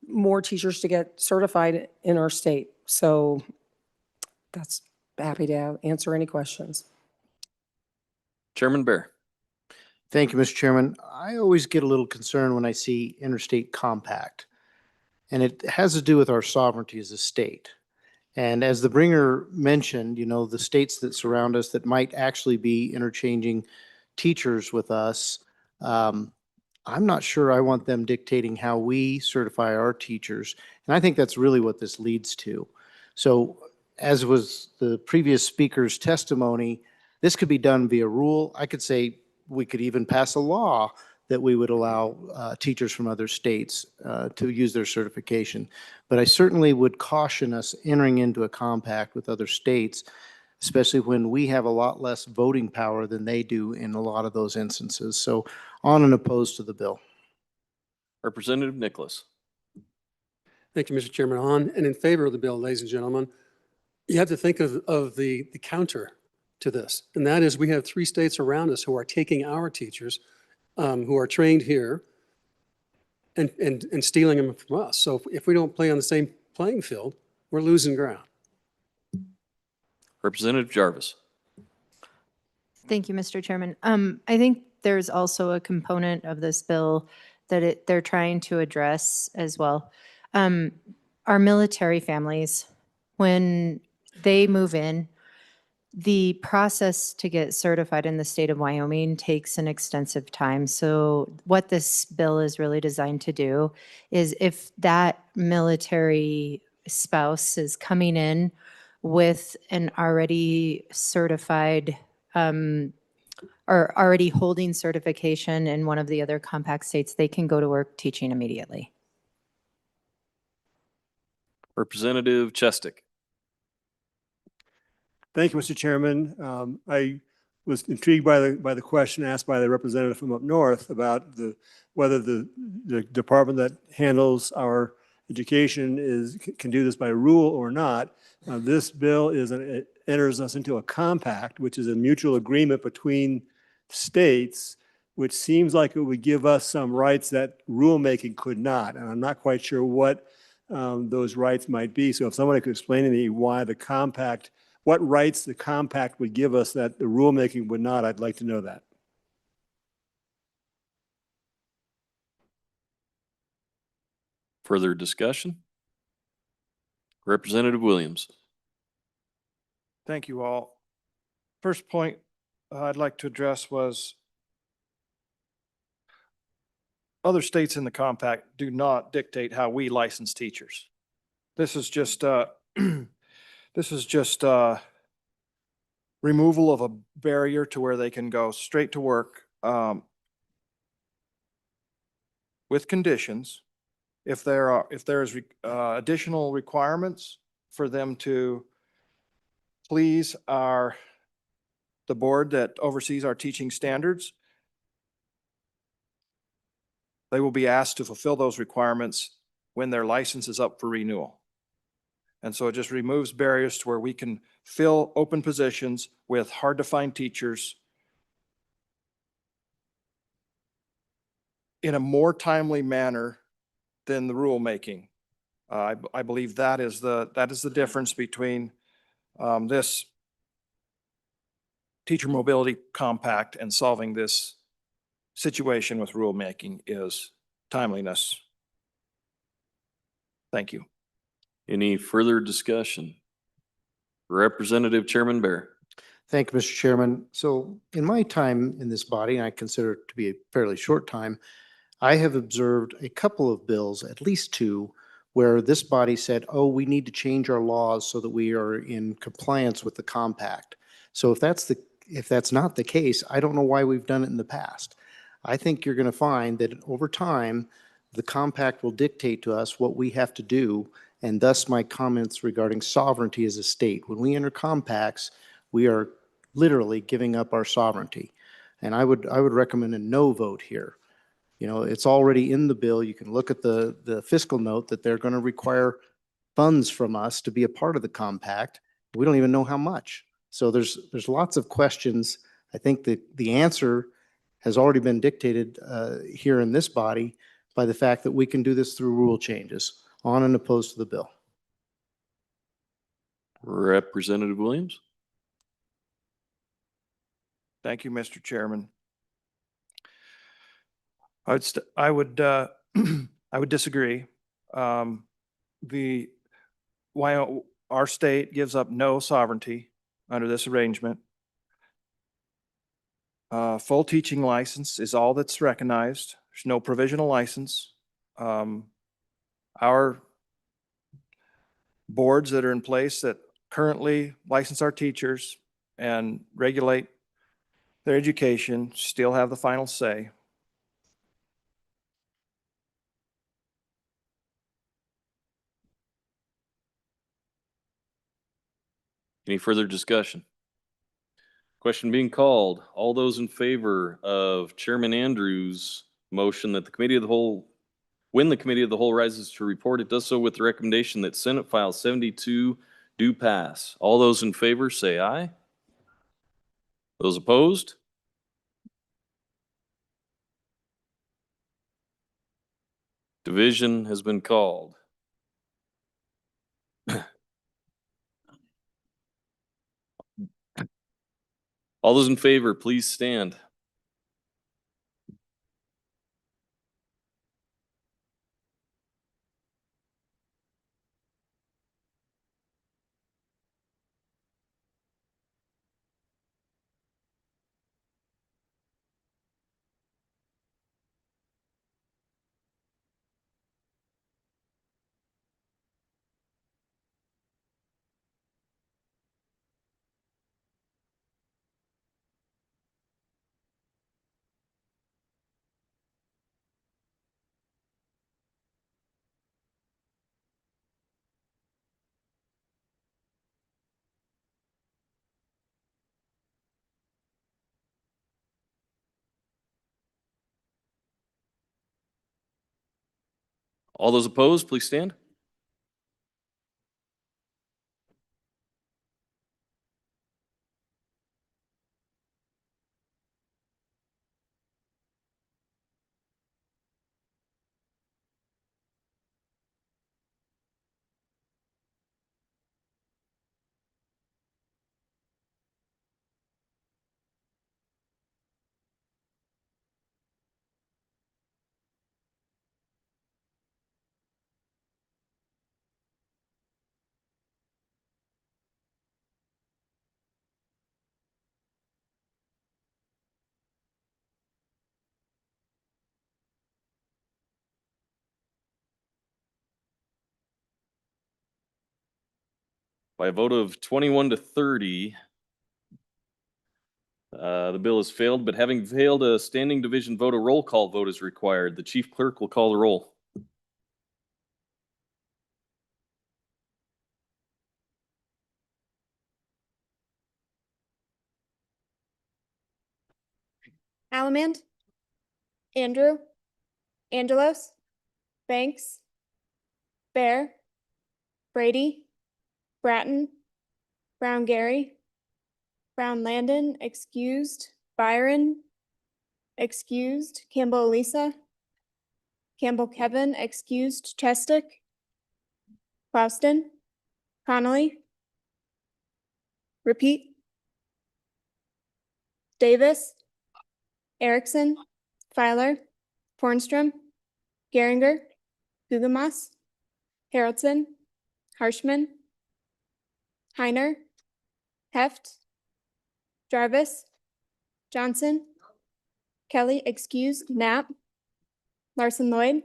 more teachers to get certified in our state. So that's happy to answer any questions. Chairman Bear. Thank you, Mr. Chairman. I always get a little concerned when I see interstate compact, and it has to do with our sovereignty as a state. And as the bringer mentioned, you know, the states that surround us that might actually be interchanging teachers with us, I'm not sure I want them dictating how we certify our teachers. And I think that's really what this leads to. So as was the previous speaker's testimony, this could be done via rule. I could say we could even pass a law that we would allow teachers from other states to use their certification. But I certainly would caution us entering into a compact with other states, especially when we have a lot less voting power than they do in a lot of those instances. So on and opposed to the bill. Representative Nicholas. Thank you, Mr. Chairman. On and in favor of the bill, ladies and gentlemen. You have to think of the counter to this, and that is we have 3 states around us who are taking our teachers who are trained here and stealing them from us. So if we don't play on the same playing field, we're losing ground. Representative Jarvis. Thank you, Mr. Chairman. I think there's also a component of this bill that they're trying to address as well. Our military families, when they move in, the process to get certified in the state of Wyoming takes an extensive time. So what this bill is really designed to do is if that military spouse is coming in with an already certified or already holding certification in one of the other compact states, they can go to work teaching immediately. Representative Chestick. Thank you, Mr. Chairman. I was intrigued by the question asked by the representative from up north about whether the department that handles our education can do this by rule or not. This bill it enters us into a compact, which is a mutual agreement between states, which seems like it would give us some rights that rulemaking could not. And I'm not quite sure what those rights might be. So if somebody could explain to me why what rights the compact would give us that the rulemaking would not, I'd like to know that. Further discussion? Representative Williams. Thank you all. First point I'd like to address was other states in the compact do not dictate how we license teachers. This is just removal of a barrier to where they can go straight to work with conditions. If there's additional requirements for them to please the board that oversees our teaching standards, they will be asked to fulfill those requirements when their license is up for renewal. And so it just removes barriers to where we can fill open positions with hard to find teachers in a more timely manner than the rulemaking. I believe that is the difference between this teacher mobility compact and solving this situation with rulemaking is timeliness. Thank you. Any further discussion? Representative Chairman Bear. Thank you, Mr. Chairman. So in my time in this body, and I consider it to be a fairly short time, I have observed a couple of bills, at least 2, where this body said, oh, we need to change our laws so that we are in compliance with the compact. So if that's not the case, I don't know why we've done it in the past. I think you're going to find that over time, the compact will dictate to us what we have to do, and thus my comments regarding sovereignty as a state. When we enter compacts, we are literally giving up our sovereignty. And I would recommend a no vote here. You know, it's already in the bill. You can look at the fiscal note that they're going to require funds from us to be a part of the compact. We don't even know how much. So there's lots of questions. I think that the answer has already been dictated here in this body by the fact that we can do this through rule changes, on and opposed to the bill. Representative Williams. Thank you, Mr. Chairman. I would disagree. Our state gives up no sovereignty under this arrangement. Full teaching license is all that's recognized. There's no provisional license. Our boards that are in place that currently license our teachers and regulate their education still have the final say. Any further discussion? Question being called. All those in favor of Chairman Andrews' motion that the committee of the whole, when the committee of the whole rises to report, it does so with the recommendation that Senate File 72 do pass. All those in favor say aye. Those opposed? Division has been called. All those in favor, please stand. All those opposed, please stand. By a vote of 21 to 30, the bill has failed, but having failed a standing division vote, a roll call vote is required. The chief clerk will call the roll. Alamand, Andrew, Angelos, Banks, Bear, Brady, Bratton, Brown Gary, Brown Landon, excused, Byron, excused, Campbell Elisa, Campbell Kevin, excused, Chestick, Clauston, Connolly, repeat, Davis, Erickson, Filer, Pornstrom, Geringer, Gugemas, Haraldson, Harshman, Heiner, Heft, Jarvis, Johnson, Kelly, excused, Knapp, Larson Lloyd,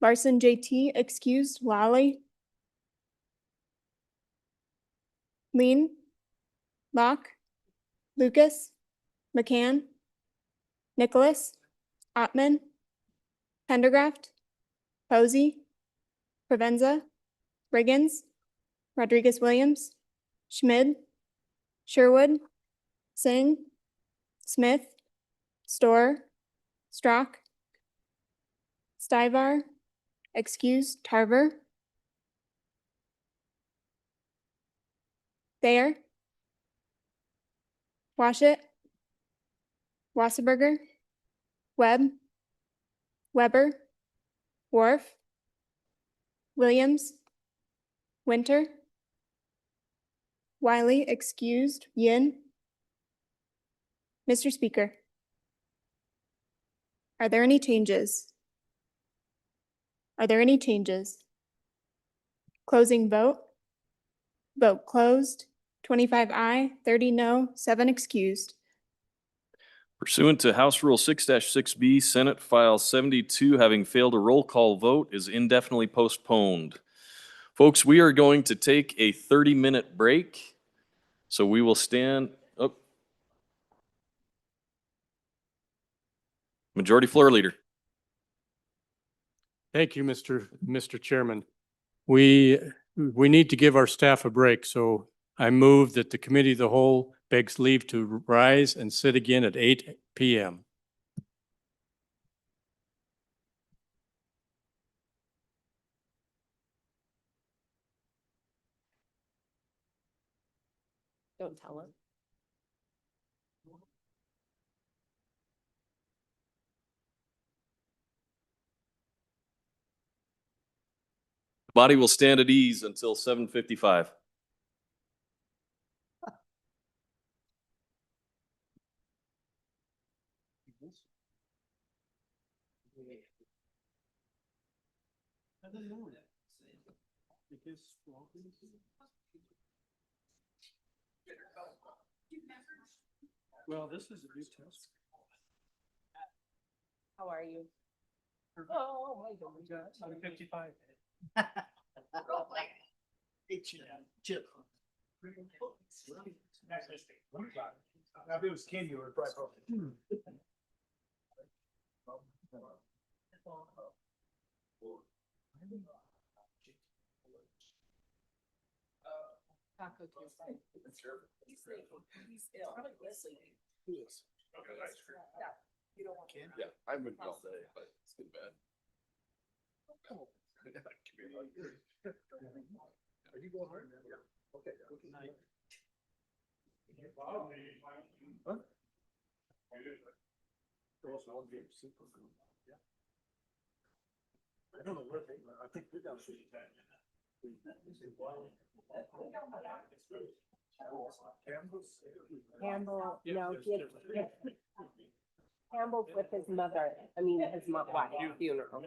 Larson JT, excused, Lally, Lean, Locke, Lucas, McCann, Nicholas, Ottman, Pendergraft, Posey, Provenza, Riggins, Rodriguez Williams, Schmid, Sherwood, Singh, Smith, Storr, Strock, Stivar, excused, Tarver, Thayer, Washit, Wasserberger, Webb, Weber, Worf, Williams, Winter, Wiley, excused, Yin. Mr. Speaker, are there any changes? Are there any changes? Closing vote. Vote closed. 25 aye, 30 no, 7 excused. Pursuant to House Rule 6-6B, Senate File 72, having failed a roll call vote, is indefinitely postponed. Folks, we are going to take a 30-minute break. So we will stand up. Majority Floor Leader. Thank you, Mr. Chairman. We we need to give our staff a break, so I move that the committee of the whole begs leave to rise and sit again at 8 PM. Don't tell him. The body will stand at ease until 7:55. Well, this is a new test. How are you? Oh, my God. 7:55. Now, if it was candy, it would probably. Taco Tuesday. He's ill. He's sleeping. Yeah. You don't want candy? Yeah, I wouldn't all day, but it's too bad. Are you going hard? Okay. Huh? I don't know where they, I think they're down. Campbell, no, Campbell's with his mother, I mean, his wife, funeral.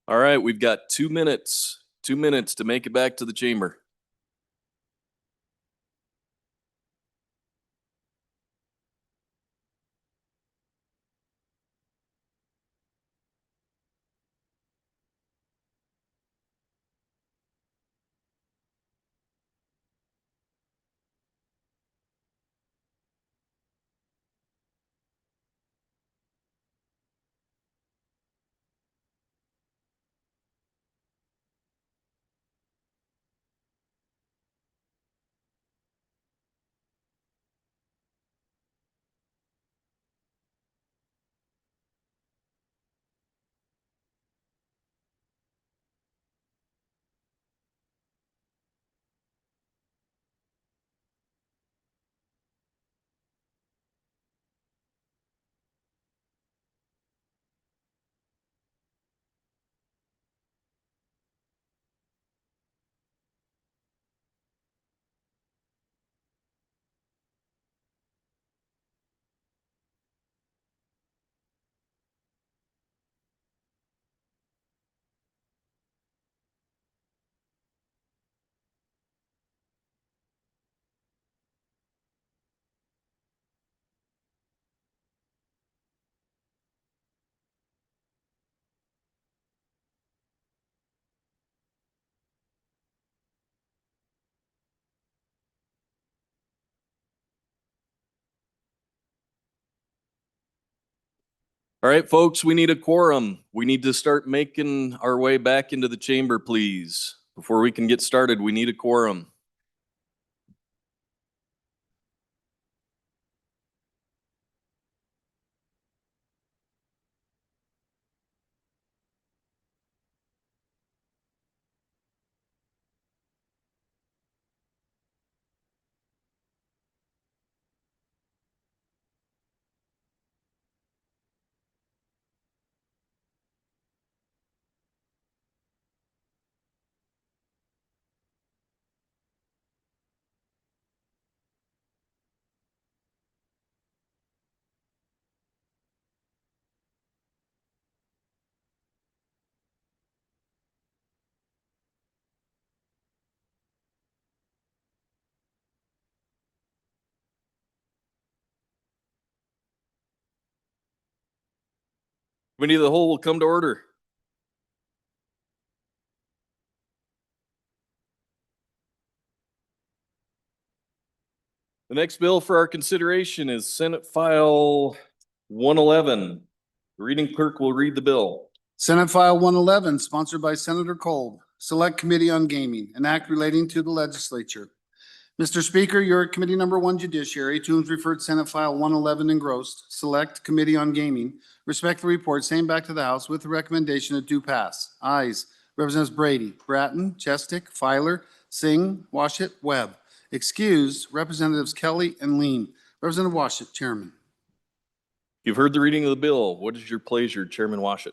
All right, we've got 2 minutes, 2 minutes to make it back to the chamber. All right, folks, we need a quorum. We need to start making our way back into the chamber, please. Before we can get started, we need a quorum. Committee of the whole will come to order. The next bill for our consideration is Senate File 111. The reading clerk will read the bill. Senate File 111, sponsored by Senator Kolb, Select Committee on Gaming, an act relating to the legislature. Mr. Speaker, your Committee Number 1 Judiciary, to whom referred Senate File 111 engrossed, Select Committee on Gaming, respect the report, same back to the House with the recommendation it do pass. Ayes, Representatives Brady, Bratton, Chestick, Filer, Singh, Washit, Webb. Excused, Representatives Kelly and Lean. Representative Washit, Chairman. You've heard the reading of the bill. What is your pleasure, Chairman Washit?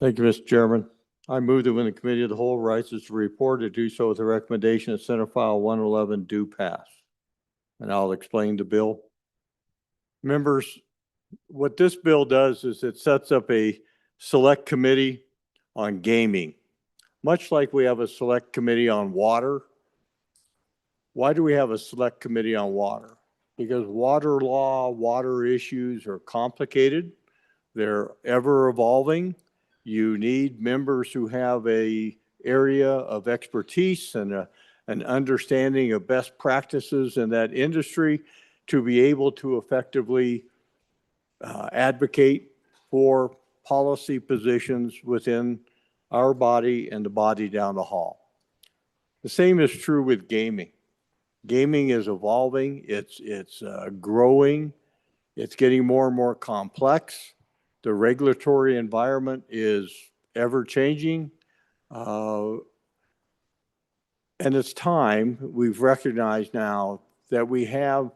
Thank you, Mr. Chairman. I move that when the Committee of the Whole rises to report, to do so with the recommendation that Senate File 111 do pass. And I'll explain the bill. Members, what this bill does is it sets up a select committee on gaming. Much like we have a select committee on water. Why do we have a select committee on water? Because water law, water issues are complicated. They're ever evolving. You need members who have a area of expertise and an understanding of best practices in that industry to be able to effectively advocate for policy positions within our body and the body down the hall. The same is true with gaming. Gaming is evolving, it's growing, it's getting more and more complex. The regulatory environment is ever changing. And it's time, we've recognized now that we have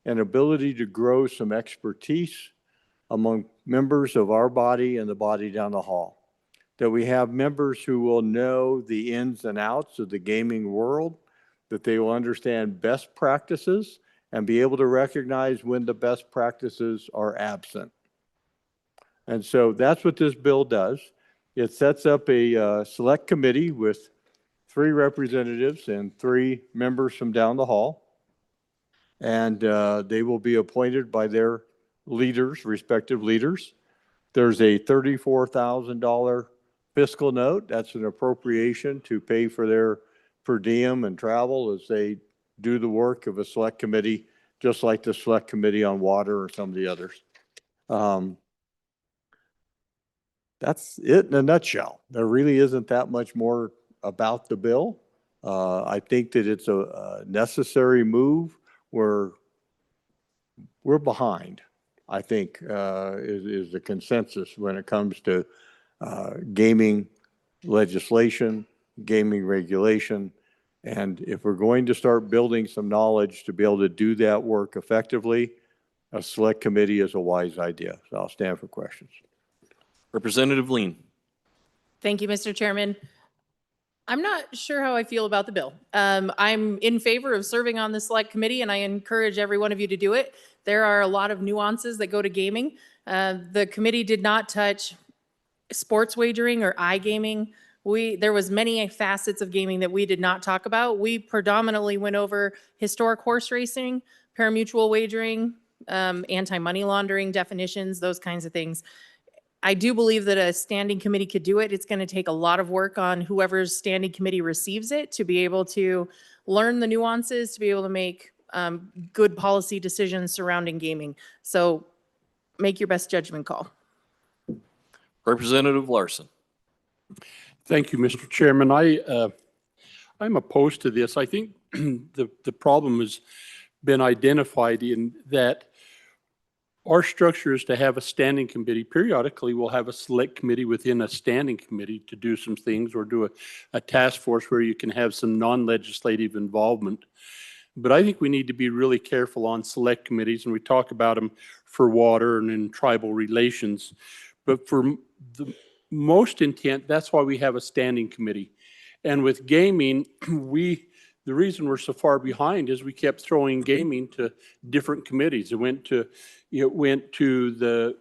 an ability to grow some expertise among members of our body and the body down the hall. That we have members who will know the ins and outs of the gaming world, that they will understand best practices and be able to recognize when the best practices are absent. And so that's what this bill does. It sets up a select committee with 3 representatives and 3 members from down the hall. And they will be appointed by their leaders, respective leaders. There's a $34,000 fiscal note. That's an appropriation to pay for their per diem and travel as they do the work of a select committee, just like the select committee on water or some of the others. That's it in a nutshell. There really isn't that much more about the bill. I think that it's a necessary move. We're behind, I think, is the consensus when it comes to gaming legislation, gaming regulation. And if we're going to start building some knowledge to be able to do that work effectively, a select committee is a wise idea. So I'll stand for questions. Representative Lean. Thank you, Mr. Chairman. I'm not sure how I feel about the bill. I'm in favor of serving on the select committee, and I encourage every one of you to do it. There are a lot of nuances that go to gaming. The committee did not touch sports wagering or iGaming. There was many facets of gaming that we did not talk about. We predominantly went over historic horse racing, parimutuel wagering, anti-money laundering definitions, those kinds of things. I do believe that a standing committee could do it. It's going to take a lot of work on whoever's standing committee receives it to be able to learn the nuances, to be able to make good policy decisions surrounding gaming. So make your best judgment call. Representative Larson. Thank you, Mr. Chairman. I'm opposed to this. I think the problem has been identified in that our structure is to have a standing committee. Periodically, we'll have a select committee within a standing committee to do some things or do a task force where you can have some non-legislative involvement. But I think we need to be really careful on select committees, and we talk about them for water and in tribal relations. But for the most intent, that's why we have a standing committee. And with gaming, the reason we're so far behind is we kept throwing gaming to different committees. It went to the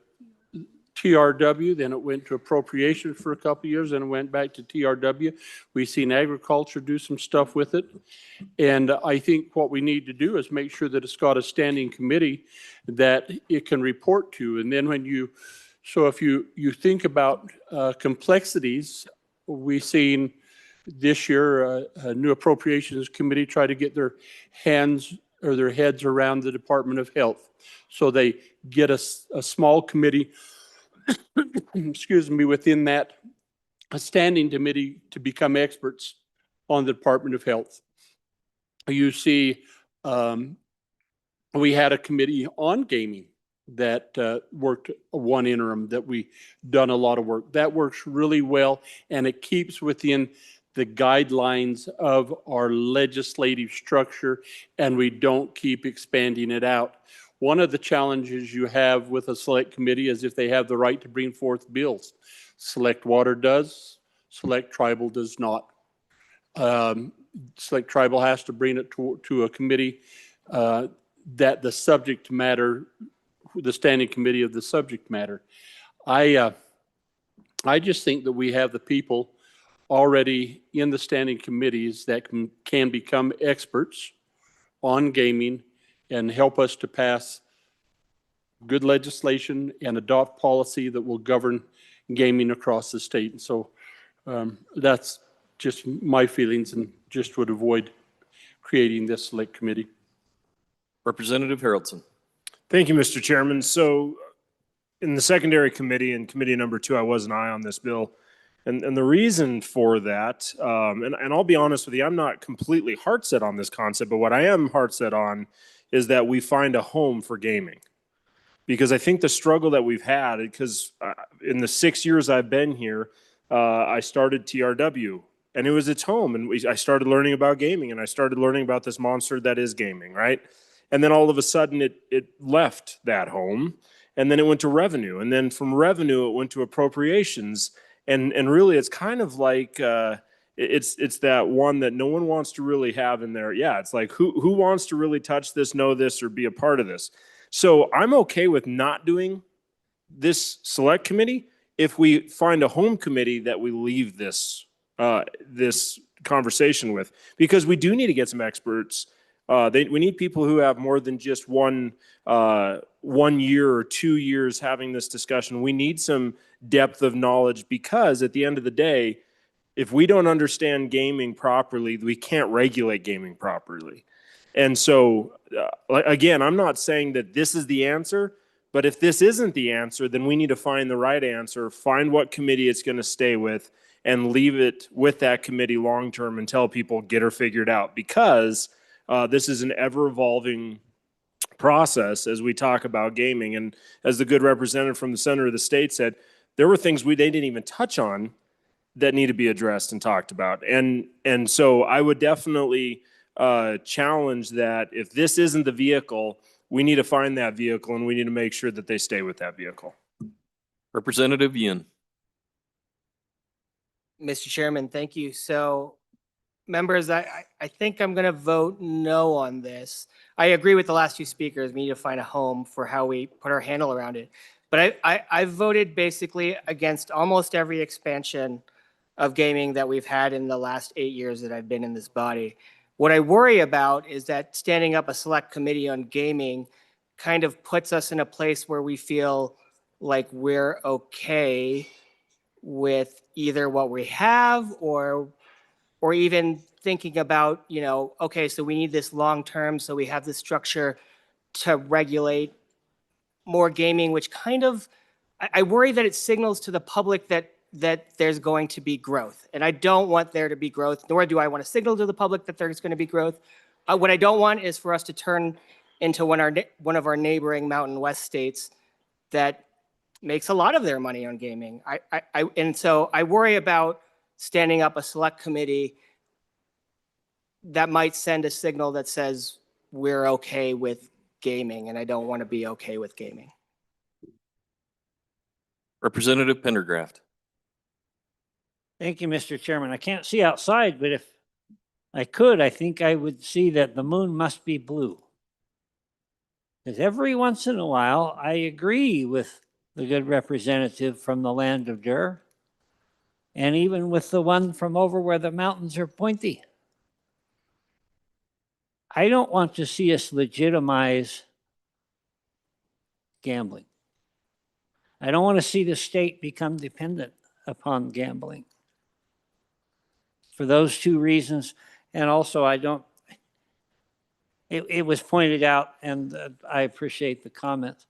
TRW, then it went to appropriation for a couple of years, then it went back to TRW. We've seen agriculture do some stuff with it. And I think what we need to do is make sure that it's got a standing committee that it can report to. And then if you think about complexities, we've seen this year, a new appropriations committee try to get their hands or their heads around the Department of Health. So they get a small committee, excuse me, within that, a standing committee to become experts on the Department of Health. You see, we had a committee on gaming that worked one interim that we done a lot of work. That works really well, and it keeps within the guidelines of our legislative structure, and we don't keep expanding it out. One of the challenges you have with a select committee is if they have the right to bring forth bills. Select Water does, Select Tribal does not. Select Tribal has to bring it to a committee that the subject matter, the standing committee of the subject matter. I just think that we have the people already in the standing committees that can become experts on gaming and help us to pass good legislation and adopt policy that will govern gaming across the state. And so that's just my feelings, and just would avoid creating this select committee. Representative Haraldson. Thank you, Mr. Chairman. So in the secondary committee, in committee number 2, I was an aye on this bill. And the reason for that, and I'll be honest with you, I'm not completely heart set on this concept, but what I am heart set on is that we find a home for gaming. Because I think the struggle that we've had, because in the 6 years I've been here, I started TRW, and it was its home. And I started learning about gaming, and I started learning about this monster that is gaming, right? And then all of a sudden it left that home, and then it went to revenue. And then from revenue, it went to appropriations. And really, it's kind of like it's that one that no one wants to really have in there. Yeah, it's like who wants to really touch this, know this, or be a part of this? So I'm okay with not doing this select committee if we find a home committee that we leave this, this conversation with, because we do need to get some experts. We need people who have more than just 1 year or 2 years having this discussion. We need some depth of knowledge, because at the end of the day, if we don't understand gaming properly, we can't regulate gaming properly. And so, again, I'm not saying that this is the answer, but if this isn't the answer, then we need to find the right answer, find what committee it's going to stay with, and leave it with that committee long-term until people get her figured out. Because this is an ever-evolving process as we talk about gaming. And as the good representative from the center of the state said, there were things they didn't even touch on that need to be addressed and talked about. And so I would definitely challenge that if this isn't the vehicle, we need to find that vehicle, and we need to make sure that they stay with that vehicle. Representative Yin. Mr. Chairman, thank you. So, members, I think I'm going to vote no on this. I agree with the last two speakers. We need to find a home for how we put our handle around it. But I voted basically against almost every expansion of gaming that we've had in the last 8 years that I've been in this body. What I worry about is that standing up a select committee on gaming kind of puts us in a place where we feel like we're okay with either what we have or even thinking about, okay, so we need this long term, so we have this structure to regulate more gaming, which kind of, I worry that it signals to the public that there's going to be growth. And I don't want there to be growth, nor do I want to signal to the public that there's going to be growth. What I don't want is for us to turn into one of our neighboring Mountain West states that makes a lot of their money on gaming. And so I worry about standing up a select committee that might send a signal that says we're okay with gaming, and I don't want to be okay with gaming. Representative Pendergraft. Thank you, Mr. Chairman. I can't see outside, but if I could, I think I would see that the moon must be blue. Because every once in a while, I agree with the good representative from the land of Dur, and even with the one from over where the mountains are pointy. I don't want to see us legitimize gambling. I don't want to see the state become dependent upon gambling. For those two reasons, and also it was pointed out, and I appreciate the comments,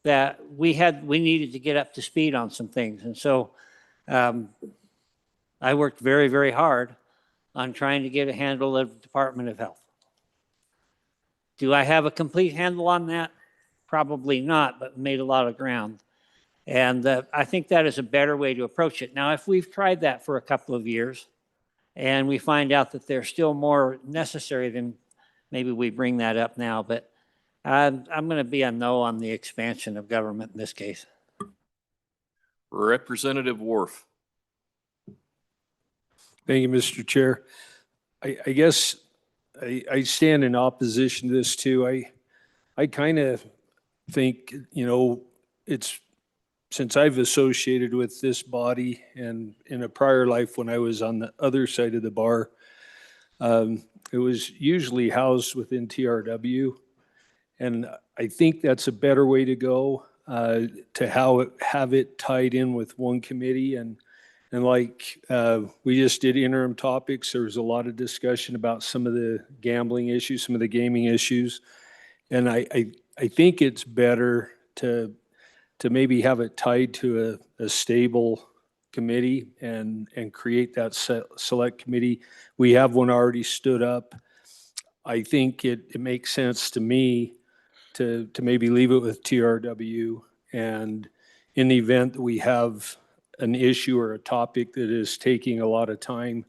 that we needed to get up to speed on some things. And so I worked very, very hard on trying to get a handle of the Department of Health. Do I have a complete handle on that? Probably not, but made a lot of ground. And I think that is a better way to approach it. Now, if we've tried that for a couple of years and we find out that they're still more necessary, then maybe we bring that up now. But I'm going to be a no on the expansion of government in this case. Representative Worf. Thank you, Mr. Chair. I guess I stand in opposition to this too. I kind of think, it's since I've associated with this body and in a prior life when I was on the other side of the bar, it was usually housed within TRW. And I think that's a better way to go, to have it tied in with one committee. And like we just did interim topics, there was a lot of discussion about some of the gambling issues, some of the gaming issues. And I think it's better to maybe have it tied to a stable committee and create that select committee. We have one already stood up. I think it makes sense to me to maybe leave it with TRW, and in the event that we have an issue or a topic that is taking a lot of time,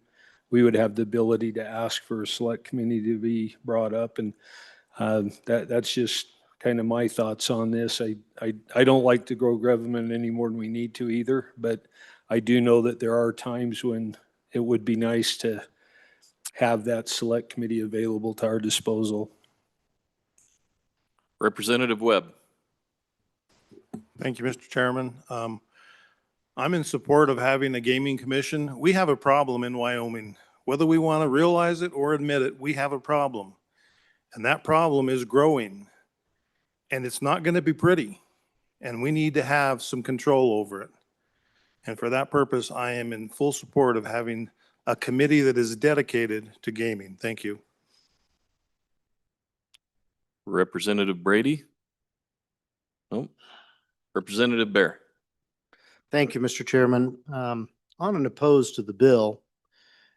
we would have the ability to ask for a select committee to be brought up. And that's just kind of my thoughts on this. I don't like to grow government any more than we need to either, but I do know that there are times when it would be nice to have that select committee available to our disposal. Representative Webb. Thank you, Mr. Chairman. I'm in support of having a gaming commission. We have a problem in Wyoming. Whether we want to realize it or admit it, we have a problem. And that problem is growing. And it's not going to be pretty. And we need to have some control over it. And for that purpose, I am in full support of having a committee that is dedicated to gaming. Thank you. Representative Brady? Nope. Representative Bear? Thank you, Mr. Chairman. On and opposed to the bill,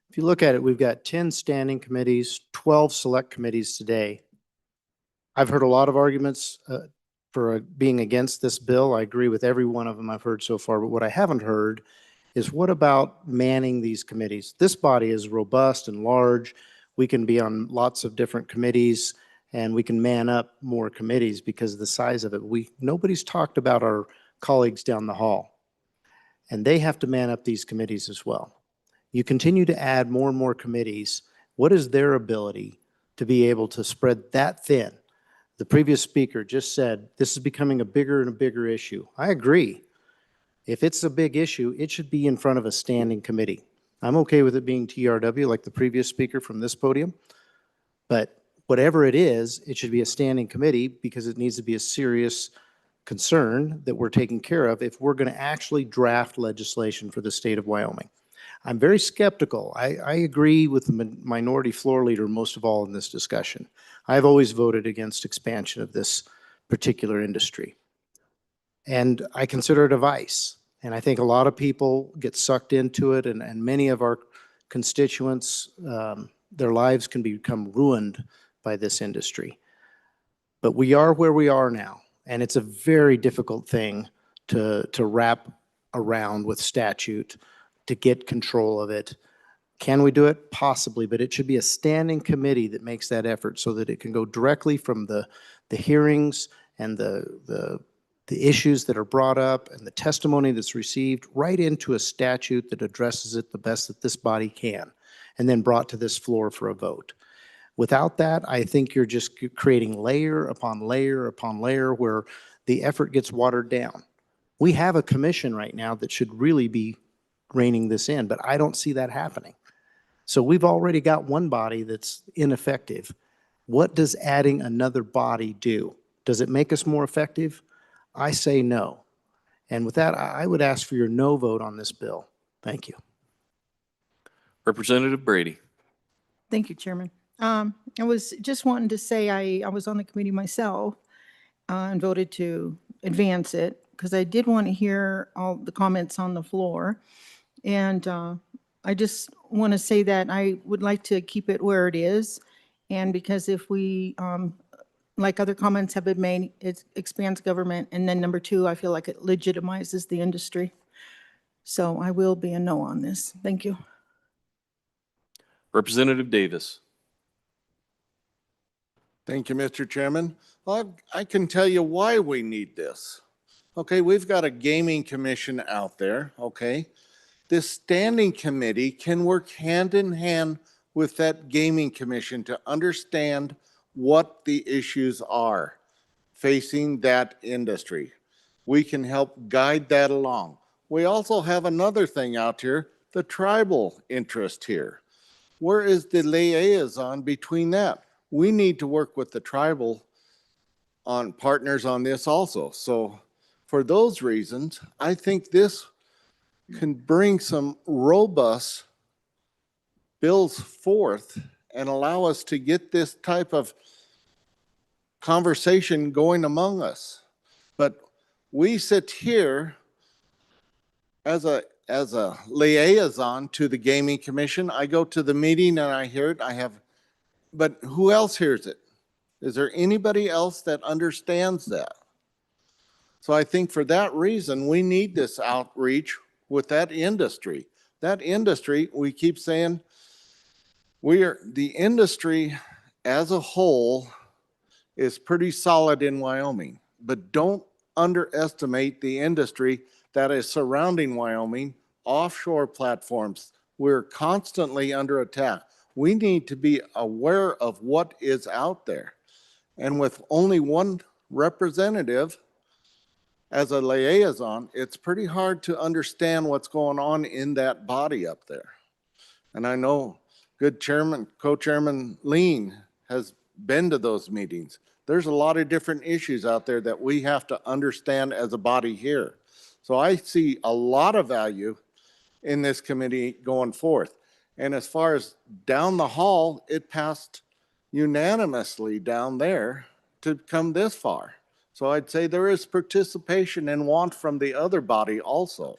if you look at it, we've got 10 standing committees, 12 select committees today. I've heard a lot of arguments for being against this bill. I agree with every one of them I've heard so far, but what I haven't heard is what about manning these committees? This body is robust and large. We can be on lots of different committees and we can man up more committees because of the size of it. Nobody's talked about our colleagues down the hall. And they have to man up these committees as well. You continue to add more and more committees. What is their ability to be able to spread that thin? The previous speaker just said, this is becoming a bigger and a bigger issue. I agree. If it's a big issue, it should be in front of a standing committee. I'm okay with it being TRW like the previous speaker from this podium, but whatever it is, it should be a standing committee because it needs to be a serious concern that we're taking care of if we're going to actually draft legislation for the state of Wyoming. I'm very skeptical. I agree with the minority floor leader most of all in this discussion. I've always voted against expansion of this particular industry. And I consider it a vice. And I think a lot of people get sucked into it, and many of our constituents, their lives can become ruined by this industry. But we are where we are now. And it's a very difficult thing to wrap around with statute to get control of it. Can we do it? Possibly, but it should be a standing committee that makes that effort so that it can go directly from the hearings and the issues that are brought up and the testimony that's received right into a statute that addresses it the best that this body can, and then brought to this floor for a vote. Without that, I think you're just creating layer upon layer upon layer where the effort gets watered down. We have a commission right now that should really be reining this in, but I don't see that happening. So we've already got one body that's ineffective. What does adding another body do? Does it make us more effective? I say no. And with that, I would ask for your no vote on this bill. Thank you. Representative Brady? Thank you, Chairman. I was just wanting to say I was on the committee myself and voted to advance it because I did want to hear all the comments on the floor. And I just want to say that I would like to keep it where it is. And because if we, like other comments have been made, it expands government. And then number two, I feel like it legitimizes the industry. So I will be a no on this. Thank you. Representative Davis? Thank you, Mr. Chairman. Well, I can tell you why we need this. Okay, we've got a gaming commission out there, okay? This standing committee can work hand in hand with that gaming commission to understand what the issues are facing that industry. We can help guide that along. We also have another thing out here, the tribal interest here. Where is the liaison between that? We need to work with the tribal partners on this also. So for those reasons, I think this can bring some robust bills forth and allow us to get this type of conversation going among us. But we sit here as a liaison to the Gaming Commission. I go to the meeting and I hear it. But who else hears it? Is there anybody else that understands that? So I think for that reason, we need this outreach with that industry. That industry, we keep saying, the industry as a whole is pretty solid in Wyoming, but don't underestimate the industry that is surrounding Wyoming, offshore platforms. We're constantly under attack. We need to be aware of what is out there. And with only one representative as a liaison, it's pretty hard to understand what's going on in that body up there. And I know good chairman, co-chairman Lean has been to those meetings. There's a lot of different issues out there that we have to understand as a body here. So I see a lot of value in this committee going forth. And as far as down the hall, it passed unanimously down there to come this far. So I'd say there is participation and want from the other body also.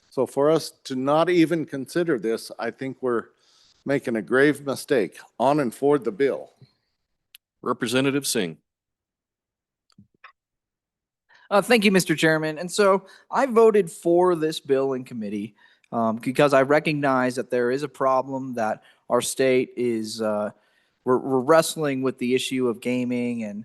So for us to not even consider this, I think we're making a grave mistake on and for the bill. Representative Singh. Thank you, Mr. Chairman. And so I voted for this bill in committee because I recognize that there is a problem that our state is, we're wrestling with the issue of gaming and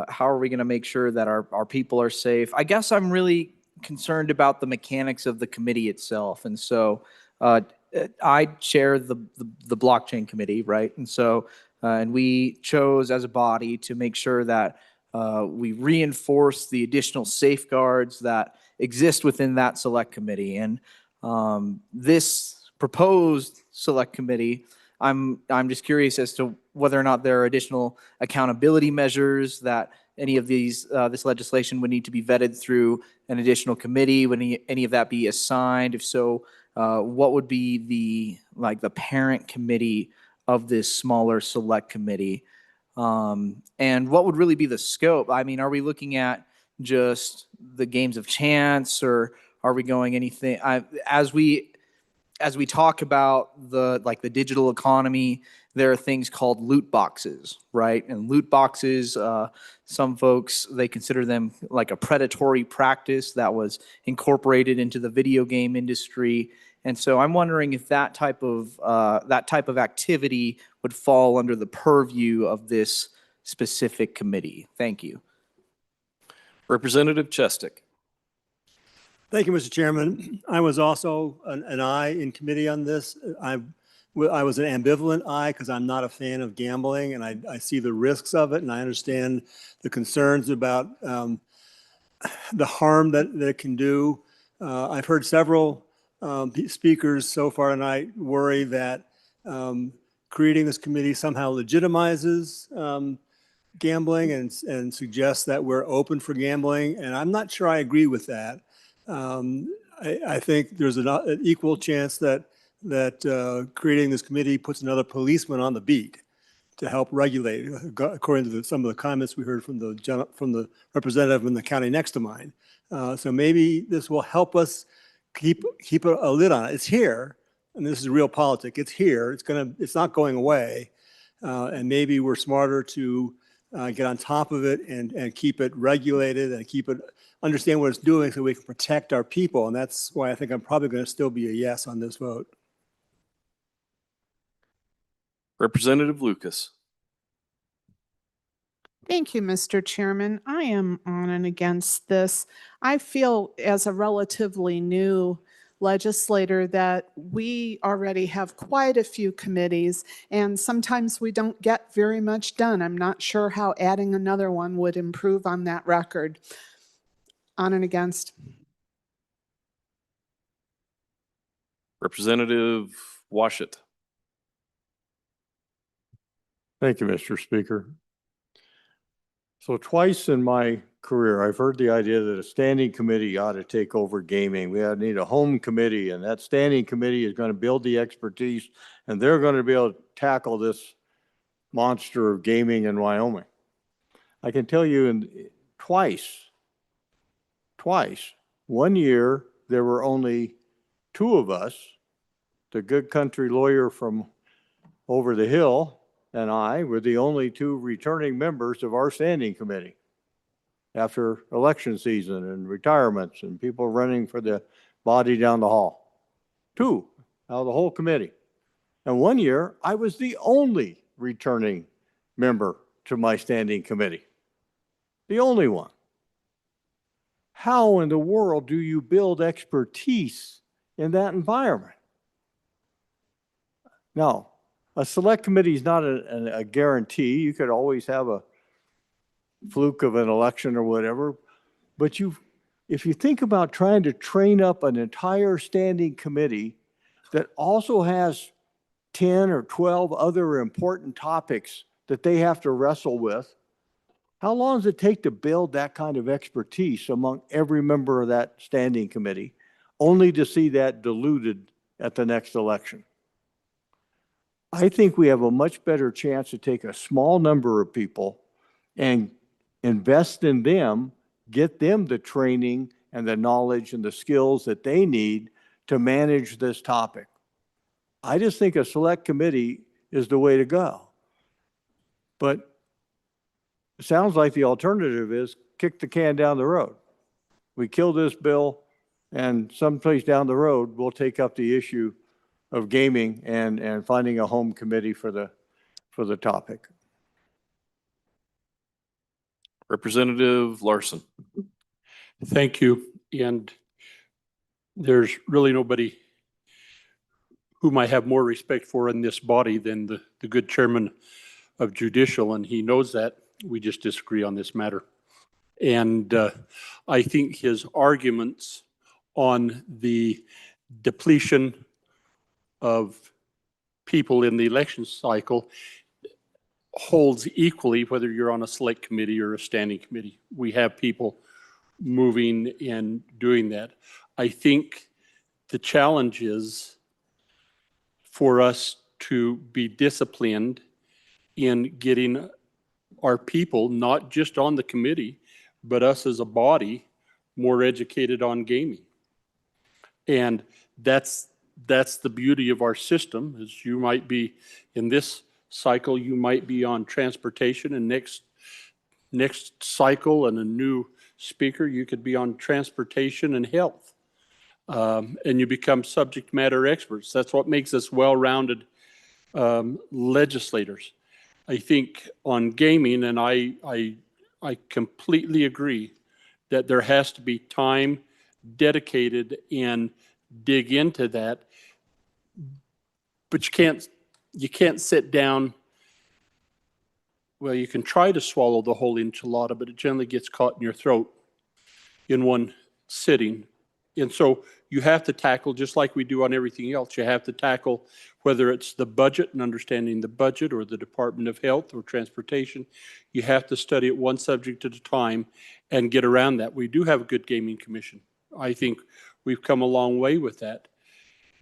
how are we going to make sure that our people are safe. I guess I'm really concerned about the mechanics of the committee itself. And so I chair the blockchain committee, right? And so, and we chose as a body to make sure that we reinforce the additional safeguards that exist within that select committee. And this proposed select committee, I'm just curious as to whether or not there are additional accountability measures that any of these this legislation would need to be vetted through an additional committee. Would any of that be assigned? If so, what would be the parent committee of this smaller select committee? And what would really be the scope? I mean, are we looking at just the games of chance, or are we going anything as we talk about the digital economy? There are things called loot boxes, right? And loot boxes, some folks, they consider them like a predatory practice that was incorporated into the video game industry. And so I'm wondering if that type of activity would fall under the purview of this specific committee. Thank you. Representative Chestick. Thank you, Mr. Chairman. I was also an aye in committee on this. I was an ambivalent aye because I'm not a fan of gambling, and I see the risks of it, and I understand the concerns about the harm that it can do. I've heard several speakers so far tonight worry that creating this committee somehow legitimizes gambling and suggests that we're open for gambling, and I'm not sure I agree with that. I think there's an equal chance that creating this committee puts another policeman on the beat to help regulate, according to some of the comments we heard from the representative in the county next to mine. So maybe this will help us keep a lid on it. It's here, and this is real politics. It's here. It's not going away, and maybe we're smarter to get on top of it and keep it regulated and understand what it's doing so we can protect our people. And that's why I think I'm probably going to still be a yes on this vote. Representative Lucas. Thank you, Mr. Chairman. I am on and against this. I feel as a relatively new legislator that we already have quite a few committees, and sometimes we don't get very much done. I'm not sure how adding another one would improve on that record. On and against. Representative Washit. Thank you, Mr. Speaker. So twice in my career, I've heard the idea that a standing committee ought to take over gaming. We need a home committee, and that standing committee is going to build the expertise, and they're going to be able to tackle this monster of gaming in Wyoming. I can tell you twice, 1 year, there were only two of us, the good country lawyer from over the hill and I were the only two returning members of our standing committee after election season and retirements and people running for the body down the hall. Two out of the whole committee. And 1 year, I was the only returning member to my standing committee. The only one. How in the world do you build expertise in that environment? Now, a select committee is not a guarantee. You could always have a fluke of an election or whatever, but if you think about trying to train up an entire standing committee that also has 10 or 12 other important topics that they have to wrestle with, how long does it take to build that kind of expertise among every member of that standing committee, only to see that diluted at the next election? I think we have a much better chance to take a small number of people and invest in them, get them the training and the knowledge and the skills that they need to manage this topic. I just think a select committee is the way to go. But it sounds like the alternative is kick the can down the road. We kill this bill, and someplace down the road, we'll take up the issue of gaming and finding a home committee for the topic. Representative Larson. Thank you. And there's really nobody whom I have more respect for in this body than the good chairman of judicial, and he knows that. We just disagree on this matter. And I think his arguments on the depletion of people in the election cycle holds equally whether you're on a select committee or a standing committee. We have people moving and doing that. I think the challenge is for us to be disciplined in getting our people, not just on the committee, but us as a body, more educated on gaming. And that's the beauty of our system, is you might be in this cycle, you might be on transportation, and next cycle and a new speaker, you could be on transportation and health. And you become subject matter experts. That's what makes us well-rounded legislators. I think on gaming, and I completely agree that there has to be time dedicated and dig into that. But you can't sit down. Well, you can try to swallow the whole enchilada, but it generally gets caught in your throat in one sitting. And so you have to tackle, just like we do on everything else, you have to tackle whether it's the budget and understanding the budget, or the Department of Health or Transportation. You have to study it one subject at a time and get around that. We do have a good gaming commission. I think we've come a long way with that.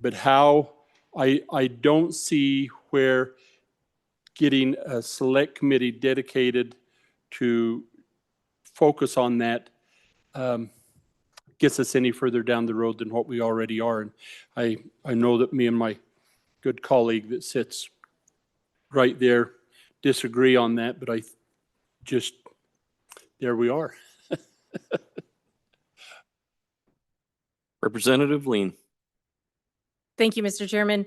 But how, I don't see where getting a select committee dedicated to focus on that gets us any further down the road than what we already are. And I know that me and my good colleague that sits right there disagree on that, but there we are. Representative Lean. Thank you, Mr. Chairman.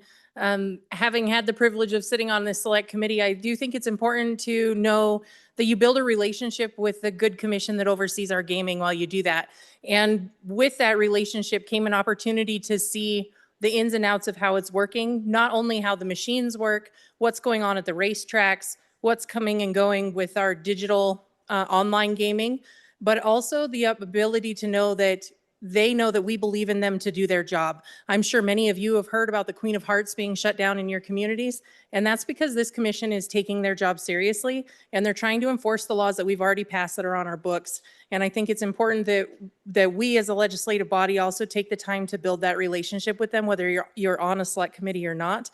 Having had the privilege of sitting on this select committee, I do think it's important to know that you build a relationship with the good commission that oversees our gaming while you do that. And with that relationship came an opportunity to see the ins and outs of how it's working, not only how the machines work, what's going on at the racetracks, what's coming and going with our digital online gaming, but also the ability to know that they know that we believe in them to do their job. I'm sure many of you have heard about the Queen of Hearts being shut down in your communities, and that's because this commission is taking their job seriously, and they're trying to enforce the laws that we've already passed that are on our books. And I think it's important that we as a legislative body also take the time to build that relationship with them, whether you're on a select committee or not,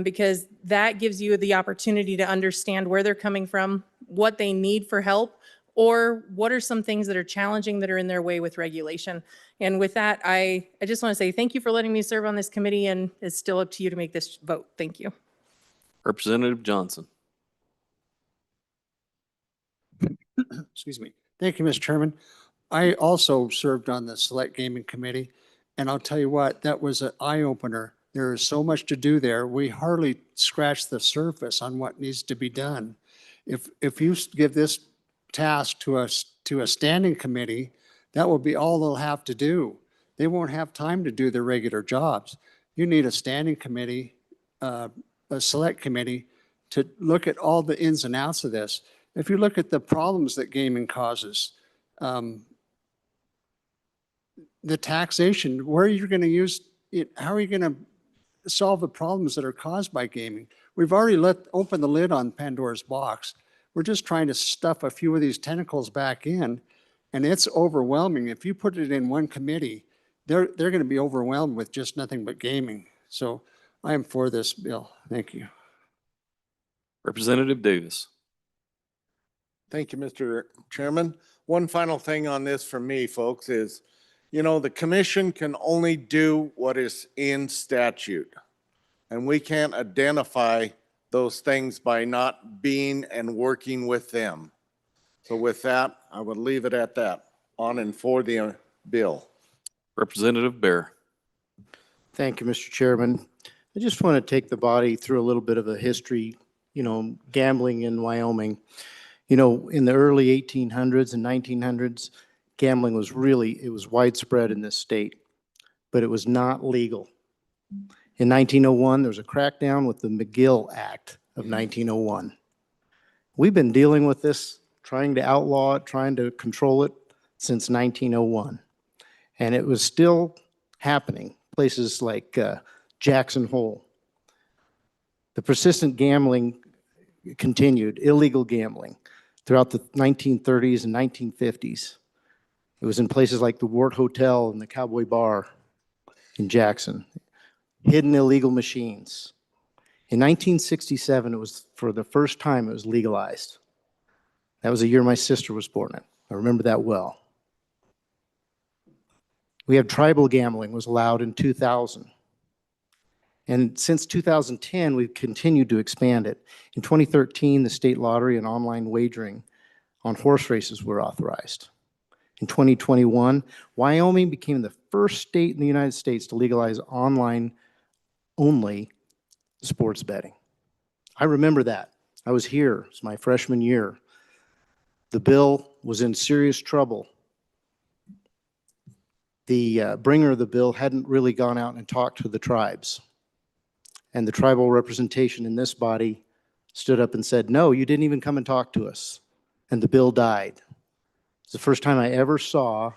because that gives you the opportunity to understand where they're coming from, what they need for help, or what are some things that are challenging that are in their way with regulation. And with that, I just want to say thank you for letting me serve on this committee, and it's still up to you to make this vote. Thank you. Representative Johnson. Excuse me. Thank you, Mr. Chairman. I also served on the Select Gaming Committee, and I'll tell you what, that was an eye-opener. There is so much to do there. We hardly scratched the surface on what needs to be done. If you give this task to a standing committee, that will be all they'll have to do. They won't have time to do their regular jobs. You need a standing committee, a select committee, to look at all the ins and outs of this. If you look at the problems that gaming causes, the taxation, where you're going to use it, how are you going to solve the problems that are caused by gaming? We've already opened the lid on Pandora's box. We're just trying to stuff a few of these tentacles back in, and it's overwhelming. If you put it in one committee, they're going to be overwhelmed with just nothing but gaming. So I am for this bill. Thank you. Representative Davis. Thank you, Mr. Chairman. One final thing on this from me, folks, is, you know, the commission can only do what is in statute. And we can't identify those things by not being and working with them. So with that, I would leave it at that, on and for the bill. Representative Bear. Thank you, Mr. Chairman. I just want to take the body through a little bit of a history, gambling in Wyoming. In the early 1800s and 1900s, gambling was it was widespread in this state, but it was not legal. In 1901, there was a crackdown with the McGill Act of 1901. We've been dealing with this, trying to outlaw it, trying to control it since 1901. And it was still happening, places like Jackson Hole. The persistent gambling continued, illegal gambling, throughout the 1930s and 1950s. It was in places like the Wart Hotel and the Cowboy Bar in Jackson. Hidden illegal machines. In 1967, it was for the first time it was legalized. That was the year my sister was born in. I remember that well. We have tribal gambling was allowed in 2000. And since 2010, we've continued to expand it. In 2013, the state lottery and online wagering on horse races were authorized. In 2021, Wyoming became the first state in the United States to legalize online only sports betting. I remember that. I was here. It was my freshman year. The bill was in serious trouble. The bringer of the bill hadn't really gone out and talked to the tribes. And the tribal representation in this body stood up and said, no, you didn't even come and talk to us. And the bill died. It's the first time I ever saw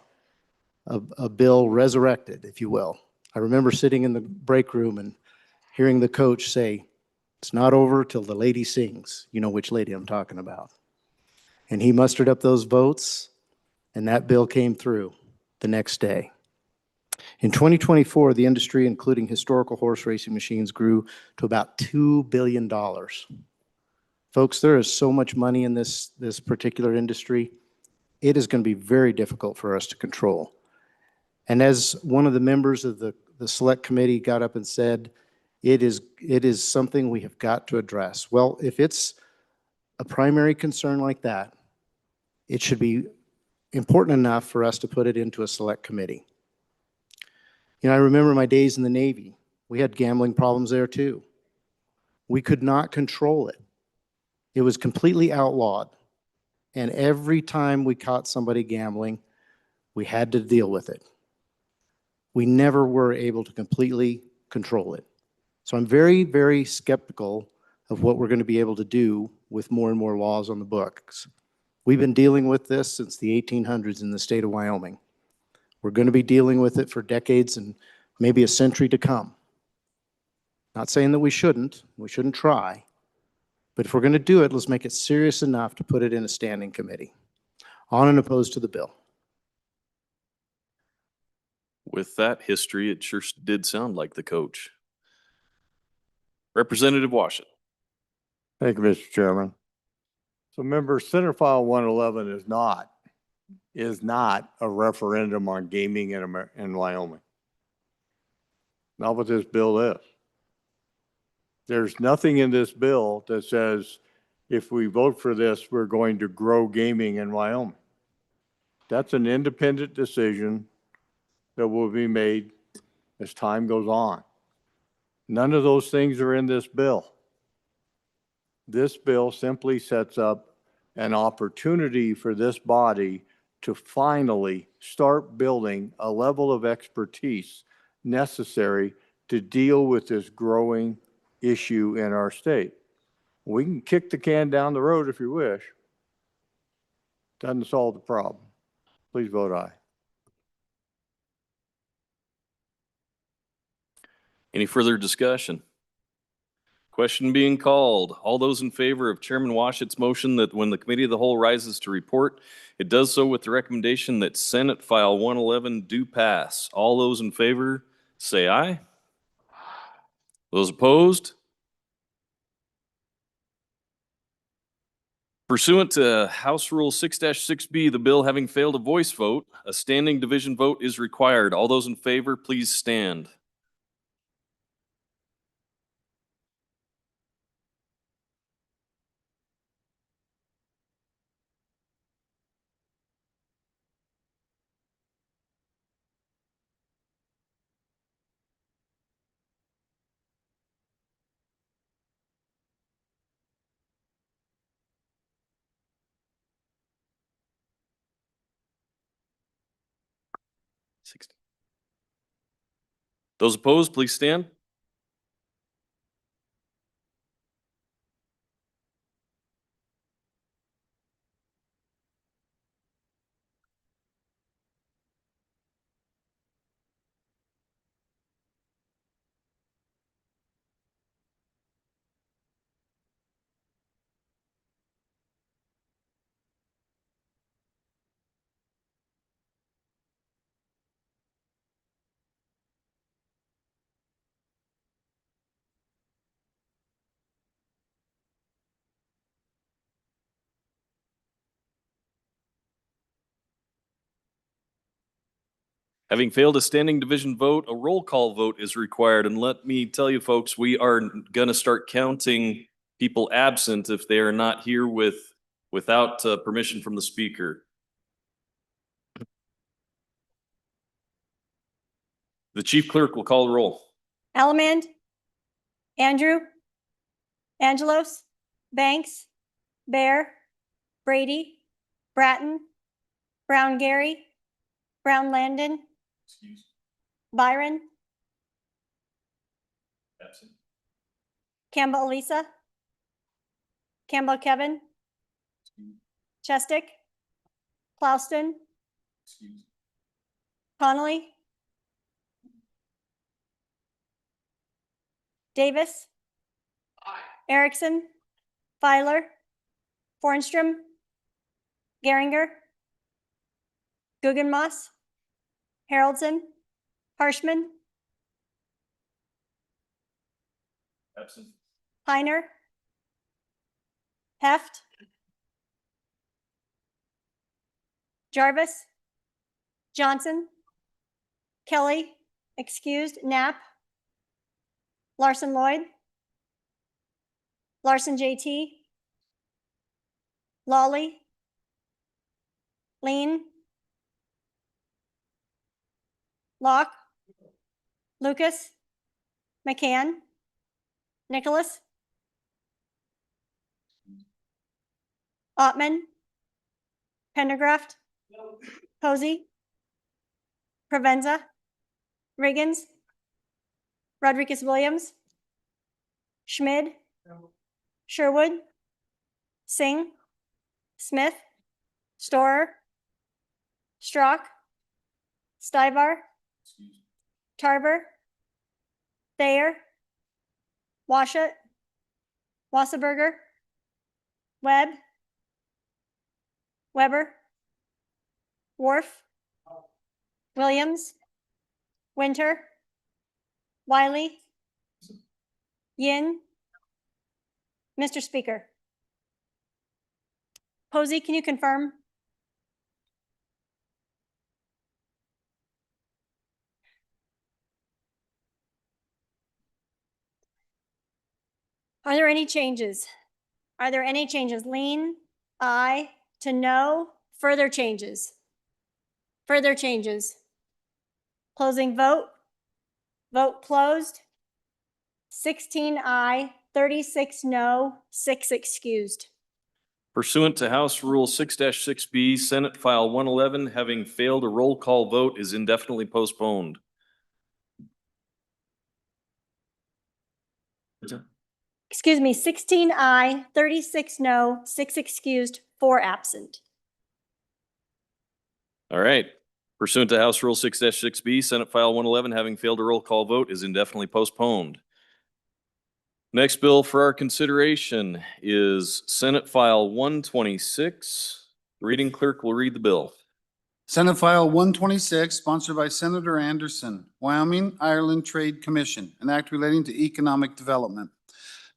a bill resurrected, if you will. I remember sitting in the break room and hearing the coach say, it's not over till the lady sings. You know which lady I'm talking about. And he mustered up those votes, and that bill came through the next day. In 2024, the industry, including historical horse racing machines, grew to about $2 billion. Folks, there is so much money in this particular industry. It is going to be very difficult for us to control. And as one of the members of the select committee got up and said, it is something we have got to address. Well, if it's a primary concern like that, it should be important enough for us to put it into a select committee. I remember my days in the Navy. We had gambling problems there too. We could not control it. It was completely outlawed. And every time we caught somebody gambling, we had to deal with it. We never were able to completely control it. So I'm very, very skeptical of what we're going to be able to do with more and more laws on the books. We've been dealing with this since the 1800s in the state of Wyoming. We're going to be dealing with it for decades and maybe a century to come. Not saying that we shouldn't try, but if we're going to do it, let's make it serious enough to put it in a standing committee. On and opposed to the bill. With that history, it sure did sound like the coach. Representative Washington. Thank you, Mr. Chairman. So member, Senate File 111 is not a referendum on gaming in Wyoming. Not what this bill is. There's nothing in this bill that says if we vote for this, we're going to grow gaming in Wyoming. That's an independent decision that will be made as time goes on. None of those things are in this bill. This bill simply sets up an opportunity for this body to finally start building a level of expertise necessary to deal with this growing issue in our state. We can kick the can down the road if you wish. Doesn't solve the problem. Please vote aye. Any further discussion? Question being called. All those in favor of Chairman Washat's motion that when the committee of the whole rises to report, it does so with the recommendation that Senate File 111 do pass. All those in favor, say aye. Those opposed? Pursuant to House Rule 6-6B, the bill having failed a voice vote, a standing division vote is required. All those in favor, please stand. Those opposed, please stand. Having failed a standing division vote, a roll call vote is required. And let me tell you folks, we are gonna start counting people absent if they are not here without permission from the speaker. The chief clerk will call the roll. Allemand, Andrew, Angelos, Banks, Bear, Brady, Bratton, Brown Gary, Brown Landon, Byron, Absent. Campbell Elisa, Campbell Kevin, Chestick, Plouston, Connolly, Davis, Erickson, Filer, Fornstrom, Geringer, Guggenmoss, Haroldson, Harshman, Absent. Heiner, Heft, Jarvis, Johnson, Kelly, excused, Knapp, Larson Lloyd, Larson JT, Lawley, Lean, Locke, Lucas, McCann, Nicholas, Ottman, Pendergraft, Posey, Provenza, Riggins, Rodriguez Williams, Schmid, Sherwood, Singh, Smith, Storer, Strock, Stivar, Tarver, Thayer, Washut, Wasserberger, Webb, Weber, Worf, Williams, Winter, Wiley, Yin. Mr. Speaker. Posey, can you confirm? Are there any changes? Are there any changes? Lean, aye, to no, further changes? Further changes? Closing vote. Vote closed. 16 aye, 36 no, 6 excused. Pursuant to House Rule 6-6B, Senate File 111, having failed a roll call vote, is indefinitely postponed. Excuse me, 16 aye, 36 no, 6 excused, 4 absent. All right. Pursuant to House Rule 6-6B, Senate File 111, having failed a roll call vote, is indefinitely postponed. Next bill for our consideration is Senate File 126. Reading clerk will read the bill. Senate File 126, sponsored by Senator Anderson, Wyoming Ireland Trade Commission, an act relating to economic development.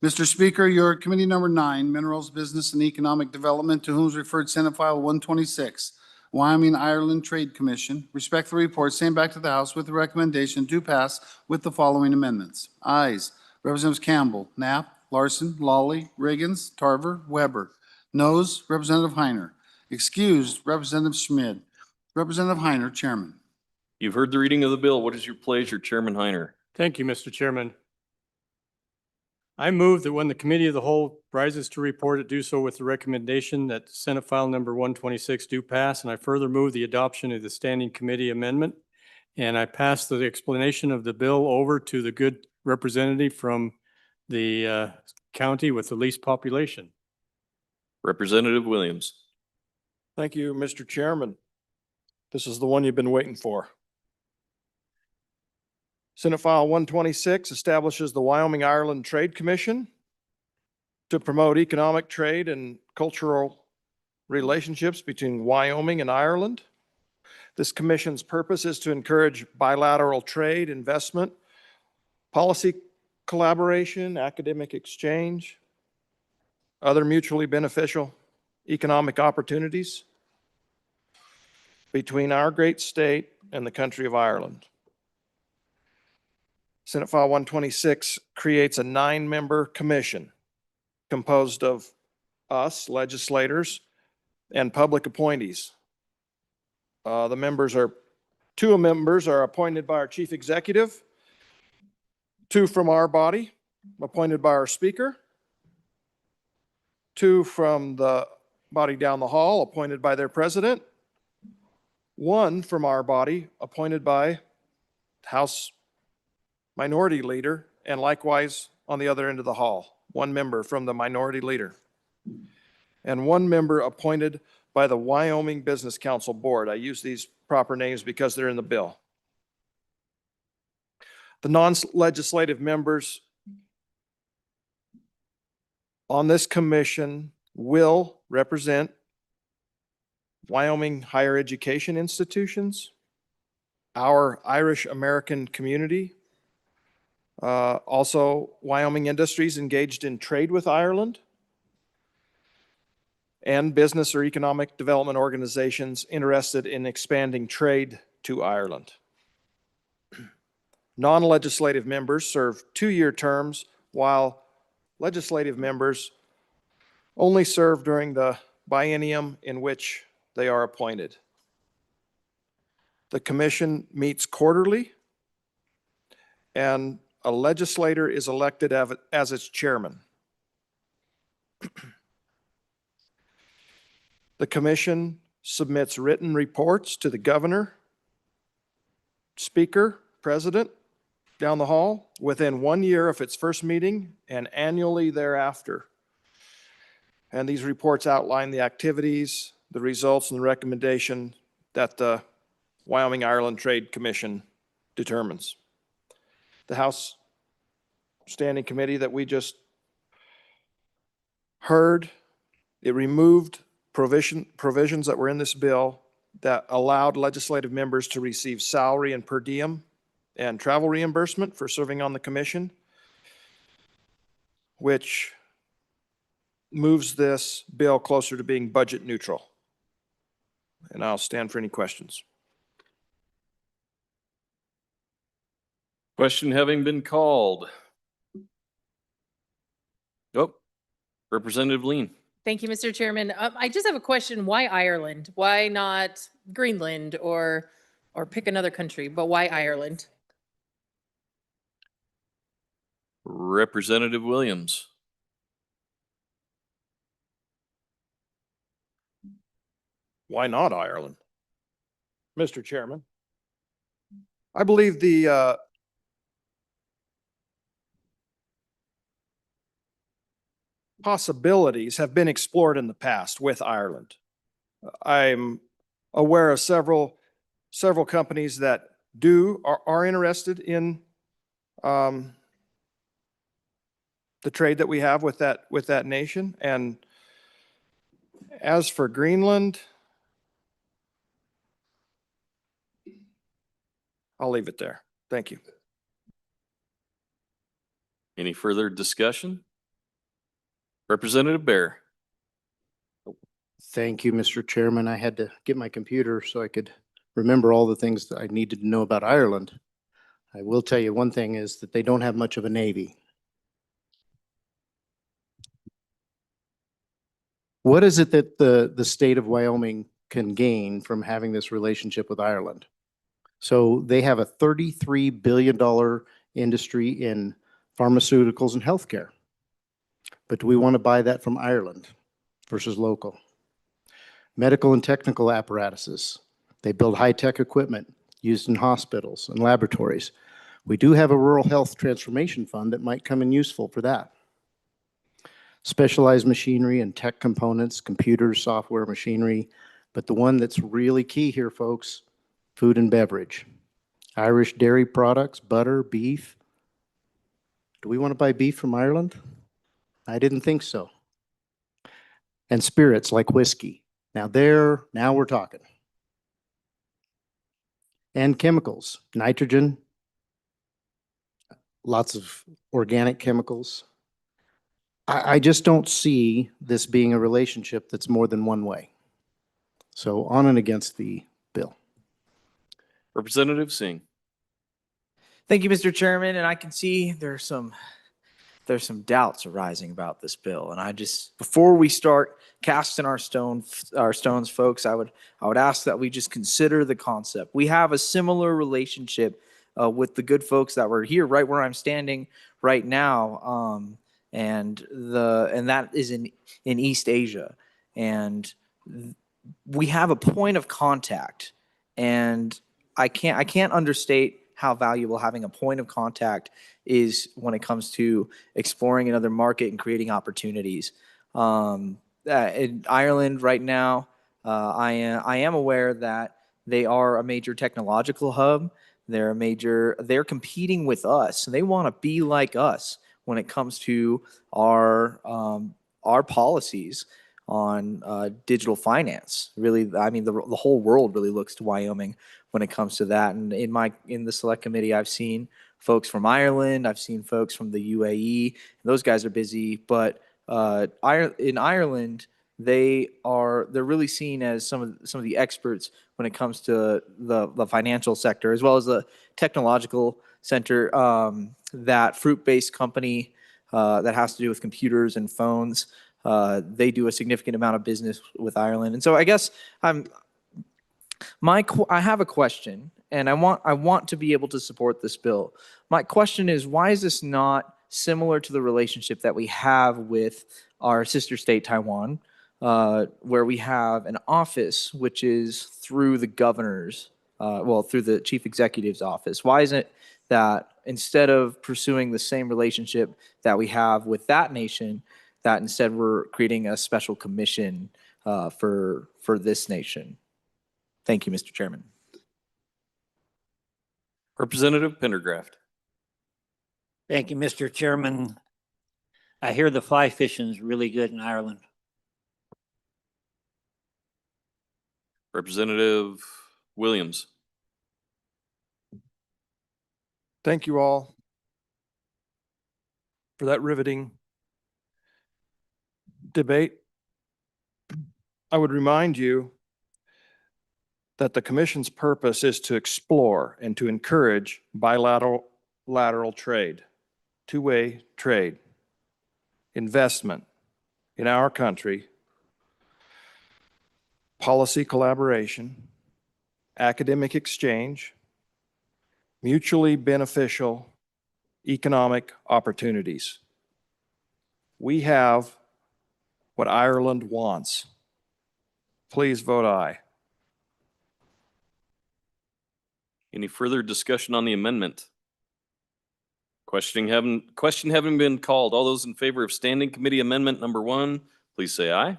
Mr. Speaker, your committee number 9, Minerals, Business, and Economic Development, to whom is referred Senate File 126, Wyoming Ireland Trade Commission, respectfully report same back to the House with the recommendation to pass with the following amendments. Ayes, Representatives Campbell, Knapp, Larson, Lawley, Riggins, Tarver, Weber. Noes, Representative Heiner. Excused, Representative Schmid. Representative Heiner, Chairman. You've heard the reading of the bill. What is your pleasure, Chairman Heiner? Thank you, Mr. Chairman. I move that when the committee of the whole rises to report it, do so with the recommendation that Senate File number 126 do pass, and I further move the adoption of the standing committee amendment. And I pass the explanation of the bill over to the good representative from the county with the least population. Representative Williams. Thank you, Mr. Chairman. This is the one you've been waiting for. Senate File 126 establishes the Wyoming Ireland Trade Commission to promote economic trade and cultural relationships between Wyoming and Ireland. This commission's purpose is to encourage bilateral trade, investment, policy collaboration, academic exchange, other mutually beneficial economic opportunities between our great state and the country of Ireland. Senate File 126 creates a 9-member commission composed of us, legislators, and public appointees. Two members are appointed by our chief executive, 2 from our body, appointed by our speaker, 2 from the body down the hall, appointed by their president, 1 from our body, appointed by House Minority Leader, and likewise on the other end of the hall, 1 member from the Minority Leader, and 1 member appointed by the Wyoming Business Council Board. I use these proper names because they're in the bill. The non-legislative members on this commission will represent Wyoming higher education institutions, our Irish American community, also Wyoming industries engaged in trade with Ireland, and business or economic development organizations interested in expanding trade to Ireland. Non-legislative members serve 2-year terms, while legislative members only serve during the biennium in which they are appointed. The commission meets quarterly, and a legislator is elected as its chairman. The commission submits written reports to the governor, speaker, president, down the hall within 1 year of its first meeting and annually thereafter. And these reports outline the activities, the results, and the recommendation that the Wyoming Ireland Trade Commission determines. The House Standing Committee that we just heard, it removed provisions that were in this bill that allowed legislative members to receive salary and per diem and travel reimbursement for serving on the commission, which moves this bill closer to being budget neutral. And I'll stand for any questions. Question having been called. Oh, Representative Lean. Thank you, Mr. Chairman. I just have a question. Why Ireland? Why not Greenland or pick another country, but why Ireland? Representative Williams. Why not Ireland? Mr. Chairman, I believe the possibilities have been explored in the past with Ireland. I'm aware of several several companies that are interested in the trade that we have with that nation. And as for Greenland, I'll leave it there. Thank you. Any further discussion? Representative Bear. Thank you, Mr. Chairman. I had to get my computer so I could remember all the things that I needed to know about Ireland. I will tell you one thing is that they don't have much of a navy. What is it that the state of Wyoming can gain from having this relationship with Ireland? So they have a $33 billion industry in pharmaceuticals and healthcare. But do we want to buy that from Ireland versus local? Medical and technical apparatuses. They build high-tech equipment used in hospitals and laboratories. We do have a rural health transformation fund that might come in useful for that. Specialized machinery and tech components, computers, software, machinery. But the one that's really key here, folks, food and beverage. Irish dairy products, butter, beef. Do we want to buy beef from Ireland? I didn't think so. And spirits like whiskey. Now we're talking. And chemicals, nitrogen, lots of organic chemicals. I just don't see this being a relationship that's more than one way. So on and against the bill. Representative Singh. Thank you, Mr. Chairman. And I can see there's some doubts arising about this bill. And before we start casting our stones, folks, I would ask that we just consider the concept. We have a similar relationship with the good folks that were here, right where I'm standing right now, and that is in East Asia, and we have a point of contact, and I can't understate how valuable having a point of contact is when it comes to exploring another market and creating opportunities. In Ireland right now, I am aware that they are a major technological hub. They're competing with us, and they want to be like us when it comes to our policies on digital finance. Really, I mean, the whole world really looks to Wyoming when it comes to that. And in the select committee, I've seen folks from Ireland, I've seen folks from the UAE. Those guys are busy, but in Ireland, they're really seen as some of the experts when it comes to the financial sector, as well as the technological center. That fruit-based company that has to do with computers and phones, they do a significant amount of business with Ireland. And so I guess I have a question, and I want to be able to support this bill. My question is, why is this not similar to the relationship that we have with our sister state, Taiwan, where we have an office which is through the governor's, through the chief executive's office? Why isn't it that instead of pursuing the same relationship that we have with that nation, that instead we're creating a special commission for this nation? Thank you, Mr. Chairman. Representative Pendergraft. Thank you, Mr. Chairman. I hear the fly fishing is really good in Ireland. Representative Williams. Thank you all for that riveting debate. I would remind you that the commission's purpose is to explore and to encourage bilateral trade, two-way trade, investment in our country, policy collaboration, academic exchange, mutually beneficial economic opportunities. We have what Ireland wants. Please vote aye. Any further discussion on the amendment? Question having been called, all those in favor of Standing Committee Amendment number 1, please say aye.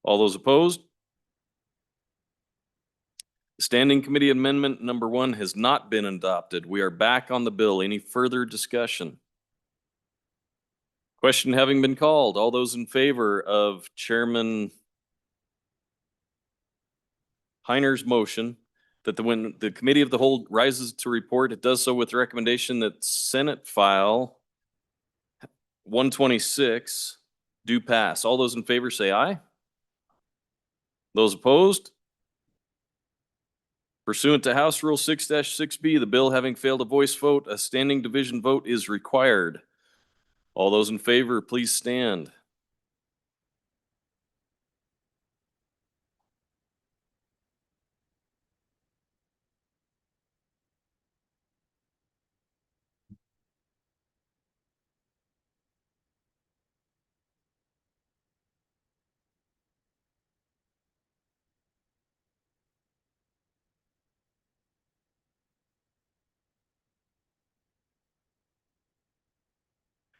All those opposed? Standing Committee Amendment number 1 has not been adopted. We are back on the bill. Any further discussion? Question having been called, all those in favor of Chairman Heiner's motion that when the Committee of the Whole rises to report, it does so with the recommendation that Senate File 126 do pass. All those in favor say aye. Those opposed? Pursuant to House Rule 6-6B, the bill having failed a voice vote, a standing division vote is required. All those in favor, please stand.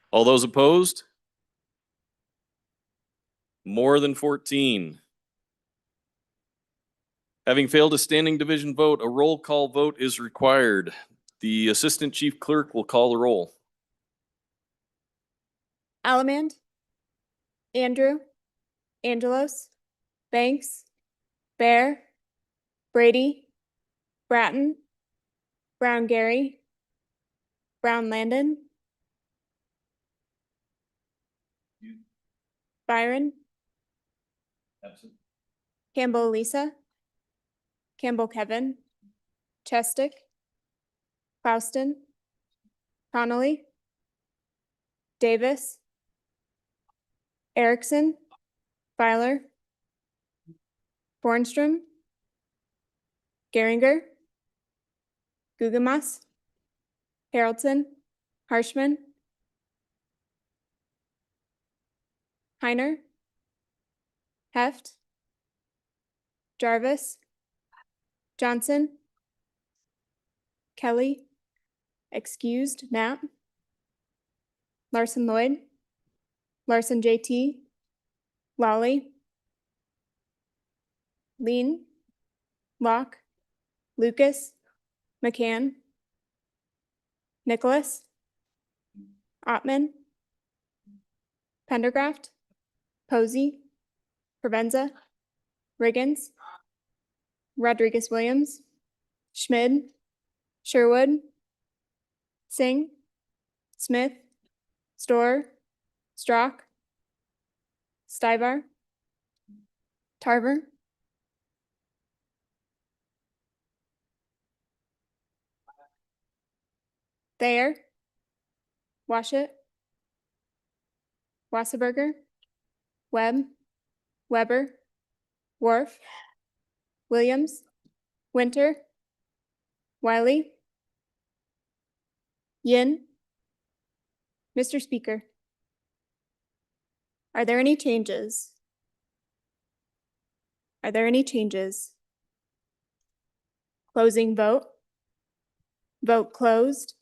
All those opposed? More than 14. Having failed a standing division vote, a roll call vote is required. The Assistant Chief Clerk will call the roll. Alamand, Andrew, Angelos, Banks, Bear, Brady, Bratton, Brown Gary, Brown Landon, Byron, Campbell Lisa, Campbell Kevin, Chestick, Clouston, Connolly, Davis, Erickson, Filer, Bornstrom, Geringer, Gugemas, Haraldson, Harshman, Heiner, Heft, Jarvis, Johnson, Kelly, excused, Knapp, Larson Lloyd, Larson JT, Lawley, Lean, Locke, Lucas, McCann, Nicholas, Ottman, Pendergraft, Posey, Provenza, Riggins, Rodriguez Williams, Schmid, Sherwood, Singh, Smith, Storr, Strock, Stivar, Tarver, Thayer, Washut, Wasserberger, Webb, Weber, Worf, Williams, Winter, Wiley, Yin. Mr. Speaker, are there any changes? Are there any changes? Closing vote. Vote closed.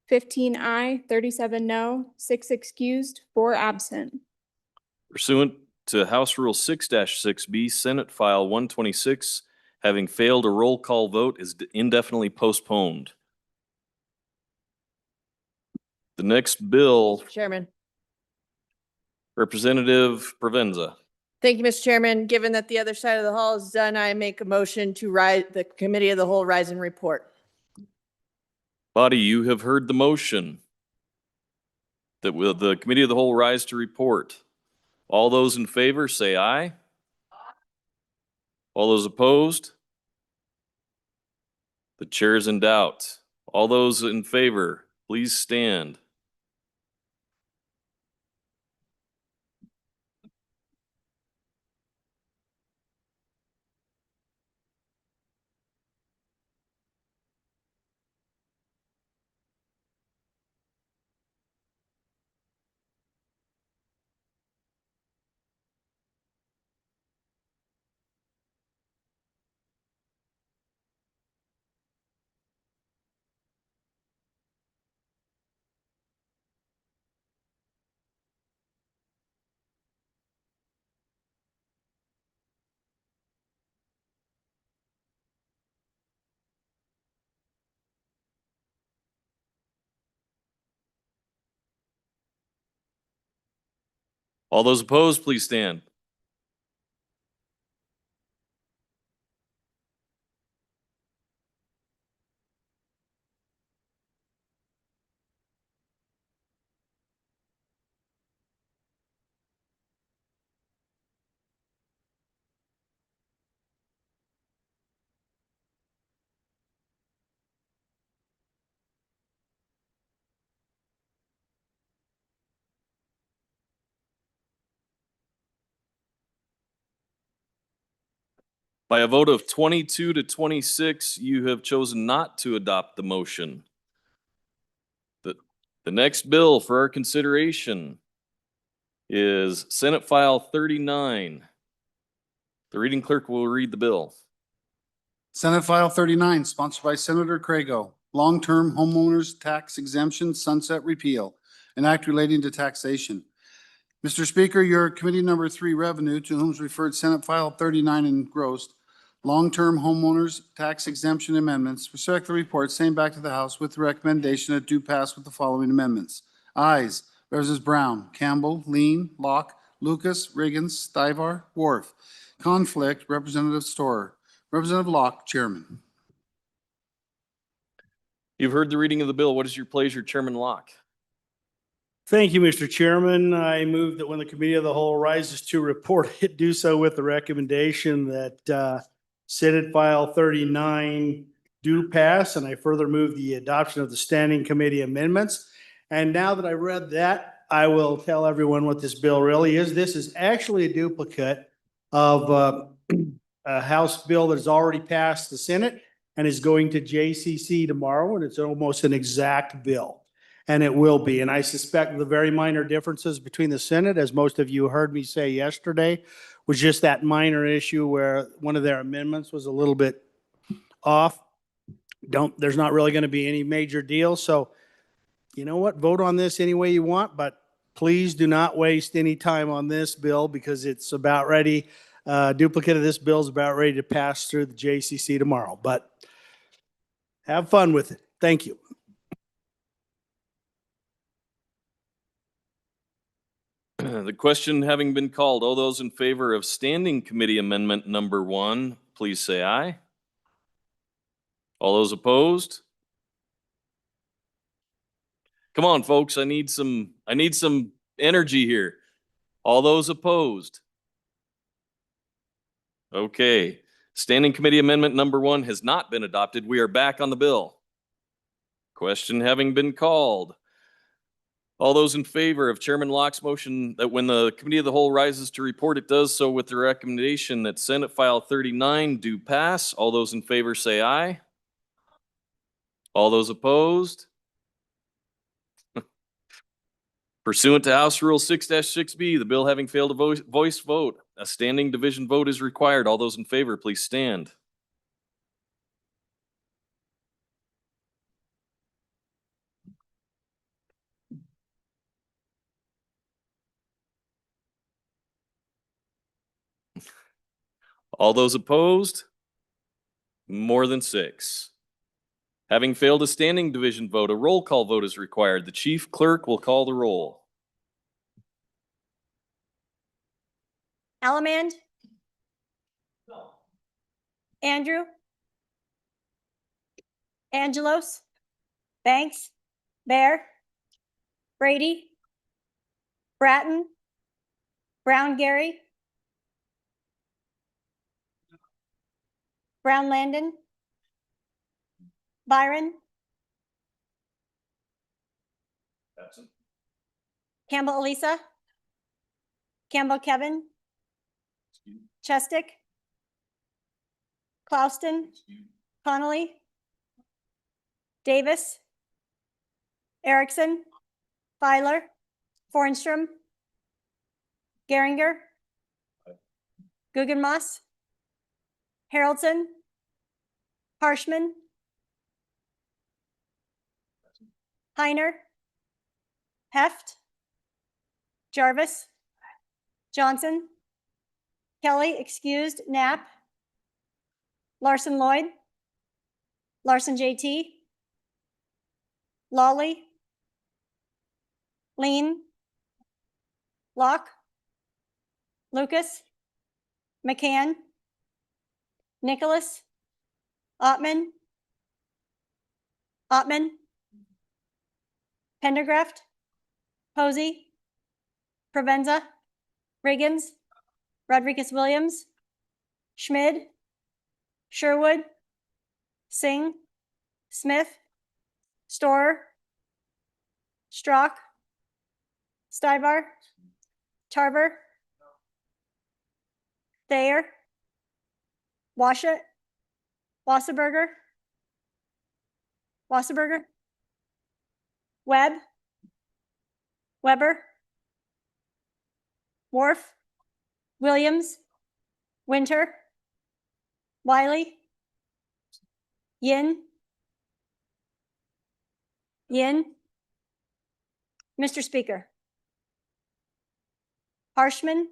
15 aye, 37 no, 6 excused, 4 absent. Pursuant to House Rule 6-6B, Senate File 126, having failed a roll call vote, is indefinitely postponed. The next bill, Chairman. Representative Provenza. Thank you, Mr. Chairman. Given that the other side of the hall is done, I make a motion to the Committee of the Whole rise and report. Body, you have heard the motion that will the Committee of the Whole rise to report. All those in favor say aye. All those opposed? The chair is in doubt. All those in favor, please stand. All those opposed, please stand. By a vote of 22 to 26, you have chosen not to adopt the motion. The next bill for our consideration is Senate File 39. The reading clerk will read the bill. Senate File 39, sponsored by Senator Crago, long-term homeowners tax exemption sunset repeal, an act relating to taxation. Mr. Speaker, your committee number 3 revenue, to whom is referred Senate File 39 engrossed, long-term homeowners tax exemption amendments, respectfully report, same back to the House with the recommendation that do pass with the following amendments. Ayes, Representatives Brown, Campbell, Lean, Locke, Lucas, Riggins, Stivar, Wharf. Conflict, Representative Storer. Representative Locke, Chairman. You've heard the reading of the bill. What is your pleasure, Chairman Locke? Thank you, Mr. Chairman. I move that when the committee of the whole rises to report it, do so with the recommendation that Senate File 39 do pass, and I further move the adoption of the standing committee amendments. And now that I read that, I will tell everyone what this bill really is. This is actually a duplicate of a House bill that has already passed the Senate and is going to JCC tomorrow, and it's almost an exact bill. And it will be. And I suspect the very minor differences between the Senate, as most of you heard me say yesterday, was just that minor issue where one of their amendments was a little bit off. There's not really going to be any major deal. So you know what? Vote on this any way you want, but please do not waste any time on this bill because it's about ready. Duplicate of this bill is about ready to pass through the JCC tomorrow. But have fun with it. Thank you. The question having been called, all those in favor of standing committee amendment number 1, please say aye. All those opposed? Come on, folks, I need some energy here. All those opposed? Okay, standing committee amendment number 1 has not been adopted. We are back on the bill. Question having been called. All those in favor of Chairman Locke's motion that when the committee of the whole rises to report, it does so with the recommendation that Senate File 39 do pass. All those in favor say aye. All those opposed? Pursuant to House Rule 6-6B, the bill having failed a voice vote, a standing division vote is required. All those in favor, please stand. All those opposed? More than 6. Having failed a standing division vote, a roll call vote is required. The chief clerk will call the roll. Allemand? Andrew? Angelos? Banks? Bear? Brady? Bratton? Brown Gary? Brown Landon? Byron? Campbell Elisa? Campbell Kevin? Chestick? Clouston? Connolly? Davis? Erickson? Filer? Fornstrom? Geringer? Guggenmoss? Haroldson? Harshman? Heiner? Heft? Jarvis? Johnson? Kelly, excused. Knapp? Larson Lloyd? Larson JT? Lawley? Lean? Locke? Lucas, McCann, Nicholas, Ottman, Pendergraft, Posey, Provenza, Riggins, Rodriguez Williams, Schmid, Sherwood, Singh, Smith, Storer, Strock, Stivar, Tarver, Thayer, Washut, Wasserberger, Webb, Weber, Wharf, Williams, Winter, Wiley, Yin, Mr. Speaker. Harshman,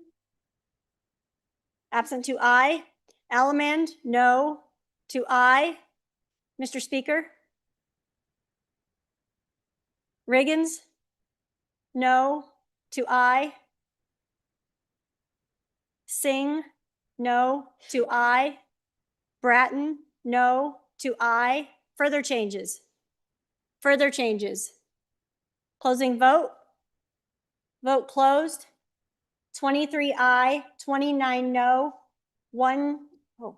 absent 2 aye. Allemand, no. 2 aye. Mr. Speaker. Riggins, no. 2 aye. Singh, no. 2 aye. Bratton, no. 2 aye. Further changes. Closing vote. Vote closed. 23 aye, 29 no, 1. Oh.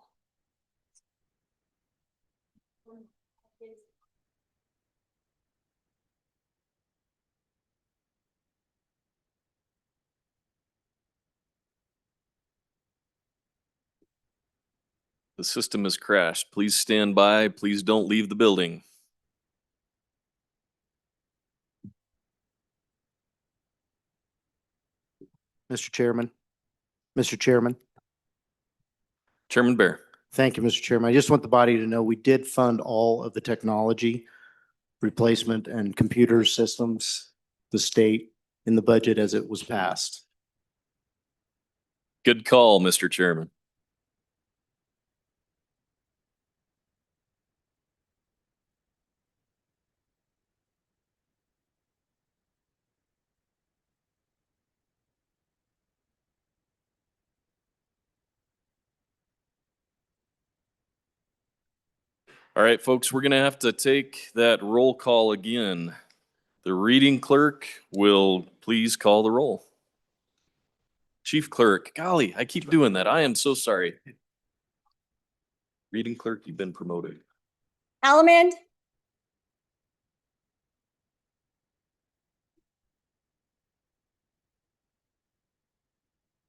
The system has crashed. Please stand by. Please don't leave the building. Mr. Chairman. Mr. Chairman. Chairman Bear. Thank you, Mr. Chairman. I just want the body to know we did fund all of the technology replacement and computer systems, the state in the budget as it was passed. Good call, Mr. Chairman. All right, folks, we're going to have to take that roll call again. The reading clerk will please call the roll. Chief clerk, golly, I keep doing that. I am so sorry. Reading clerk, you've been promoted. Allemand,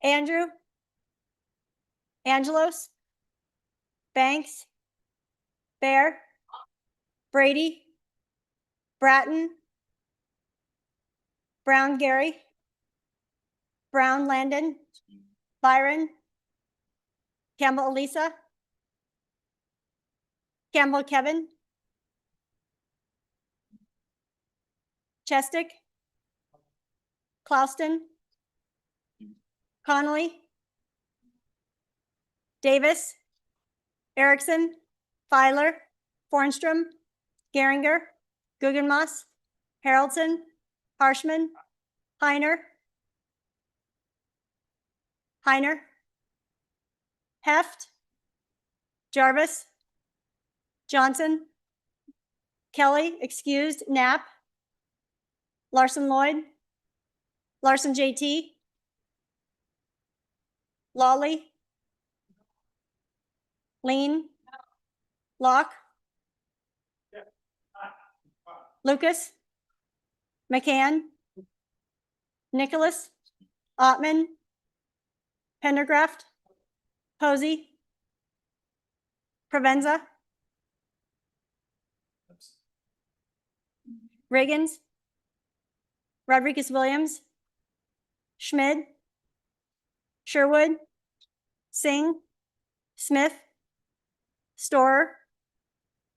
Andrew, Angelos, Banks, Bear, Brady, Bratton, Brown Gary, Brown Landon, Byron, Campbell Elisa, Campbell Kevin, Chestick, Clouston, Connolly, Davis, Erickson, Filer, Fornstrom, Geringer, Guggenmoss, Haraldson, Harshman, Heiner, Heft, Jarvis, Johnson, Kelly, excused, Knapp, Larson Lloyd, Larson JT, Lawley, Lean, Locke, Lucas, McCann, Nicholas, Ottman, Pendergraft, Posey, Provenza, Riggins, Rodriguez Williams, Schmid, Sherwood, Singh, Smith, Storer,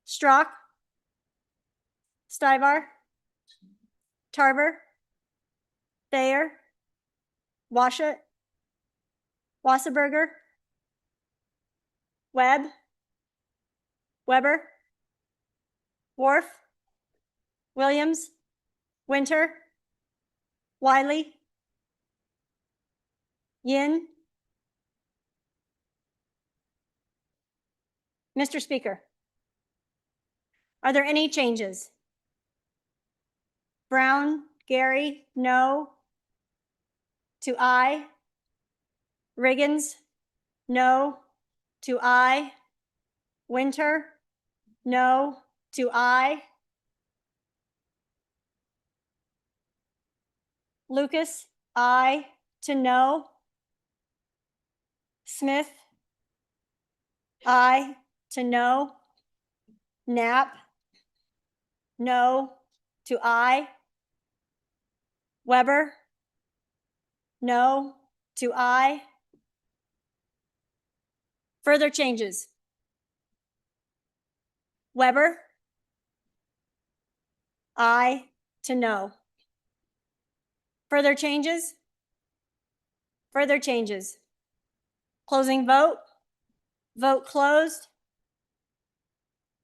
Strock, Stivar, Tarver, Thayer, Washut, Wasserberger, Webb, Weber, Wharf, Williams, Winter, Wiley, Yin, Mr. Speaker, are there any changes? Brown, Gary, no. To aye. Riggins, no. To aye. Winter, no. To aye. Lucas, aye. To no. Smith, aye. To no. Knapp, no. To aye. Weber, no. To aye. Further changes? Weber, aye. To no. Further changes? Further changes? Closing vote? Vote closed.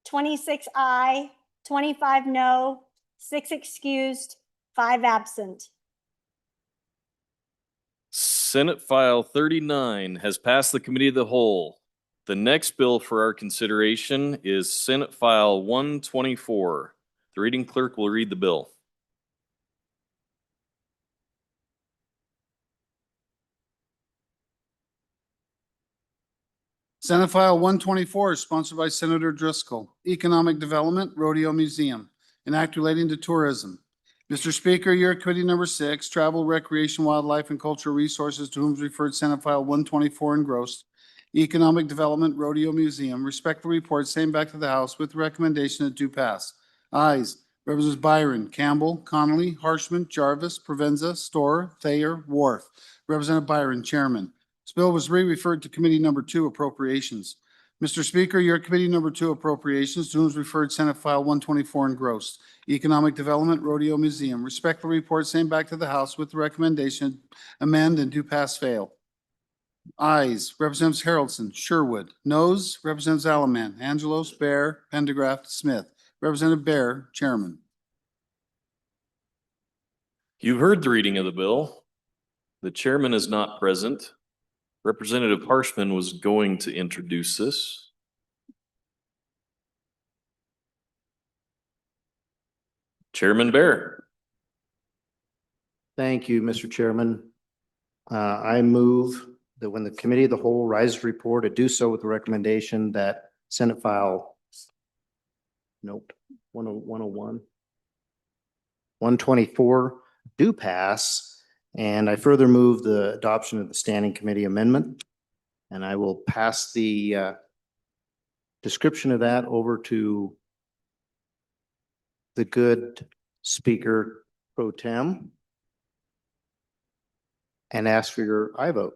26 aye, 25 no, 6 excused, 5 absent. Senate File 39 has passed the Committee of the Whole. The next bill for our consideration is Senate File 124. The reading clerk will read the bill. Senate File 124 is sponsored by Senator Driscoll. Economic Development, Rodeo Museum, an act relating to tourism. Mr. Speaker, your committee number 6, Travel, Recreation, Wildlife, and Cultural Resources, to whom is referred Senate File 124 engrossed. Economic Development, Rodeo Museum, respectfully report same back to the House with recommendation that do pass. Ayes, Representatives Byron, Campbell, Connolly, Harshman, Jarvis, Provenza, Storer, Thayer, Wharf. Representative Byron, Chairman. This bill was re-referred to Committee Number 2, Appropriations. Mr. Speaker, your Committee Number 2, Appropriations, to whom is referred Senate File 124 engrossed. Economic Development, Rodeo Museum, respectfully report same back to the House with the recommendation amend and do pass fail. Ayes, Representatives Harrelson, Sherwood. Noes, Representatives Alaman, Angelos, Bear, Pendergraft, Smith. Representative Bear, Chairman. You've heard the reading of the bill. The chairman is not present. Representative Harshman was going to introduce this. Chairman Bear. Thank you, Mr. Chairman. I move that when the Committee of the Whole rises to report, it do so with the recommendation that Senate File 101, 124 do pass. And I further move the adoption of the Standing Committee amendment. And I will pass the description of that over to the good Speaker Pro Tem and ask for your aye vote.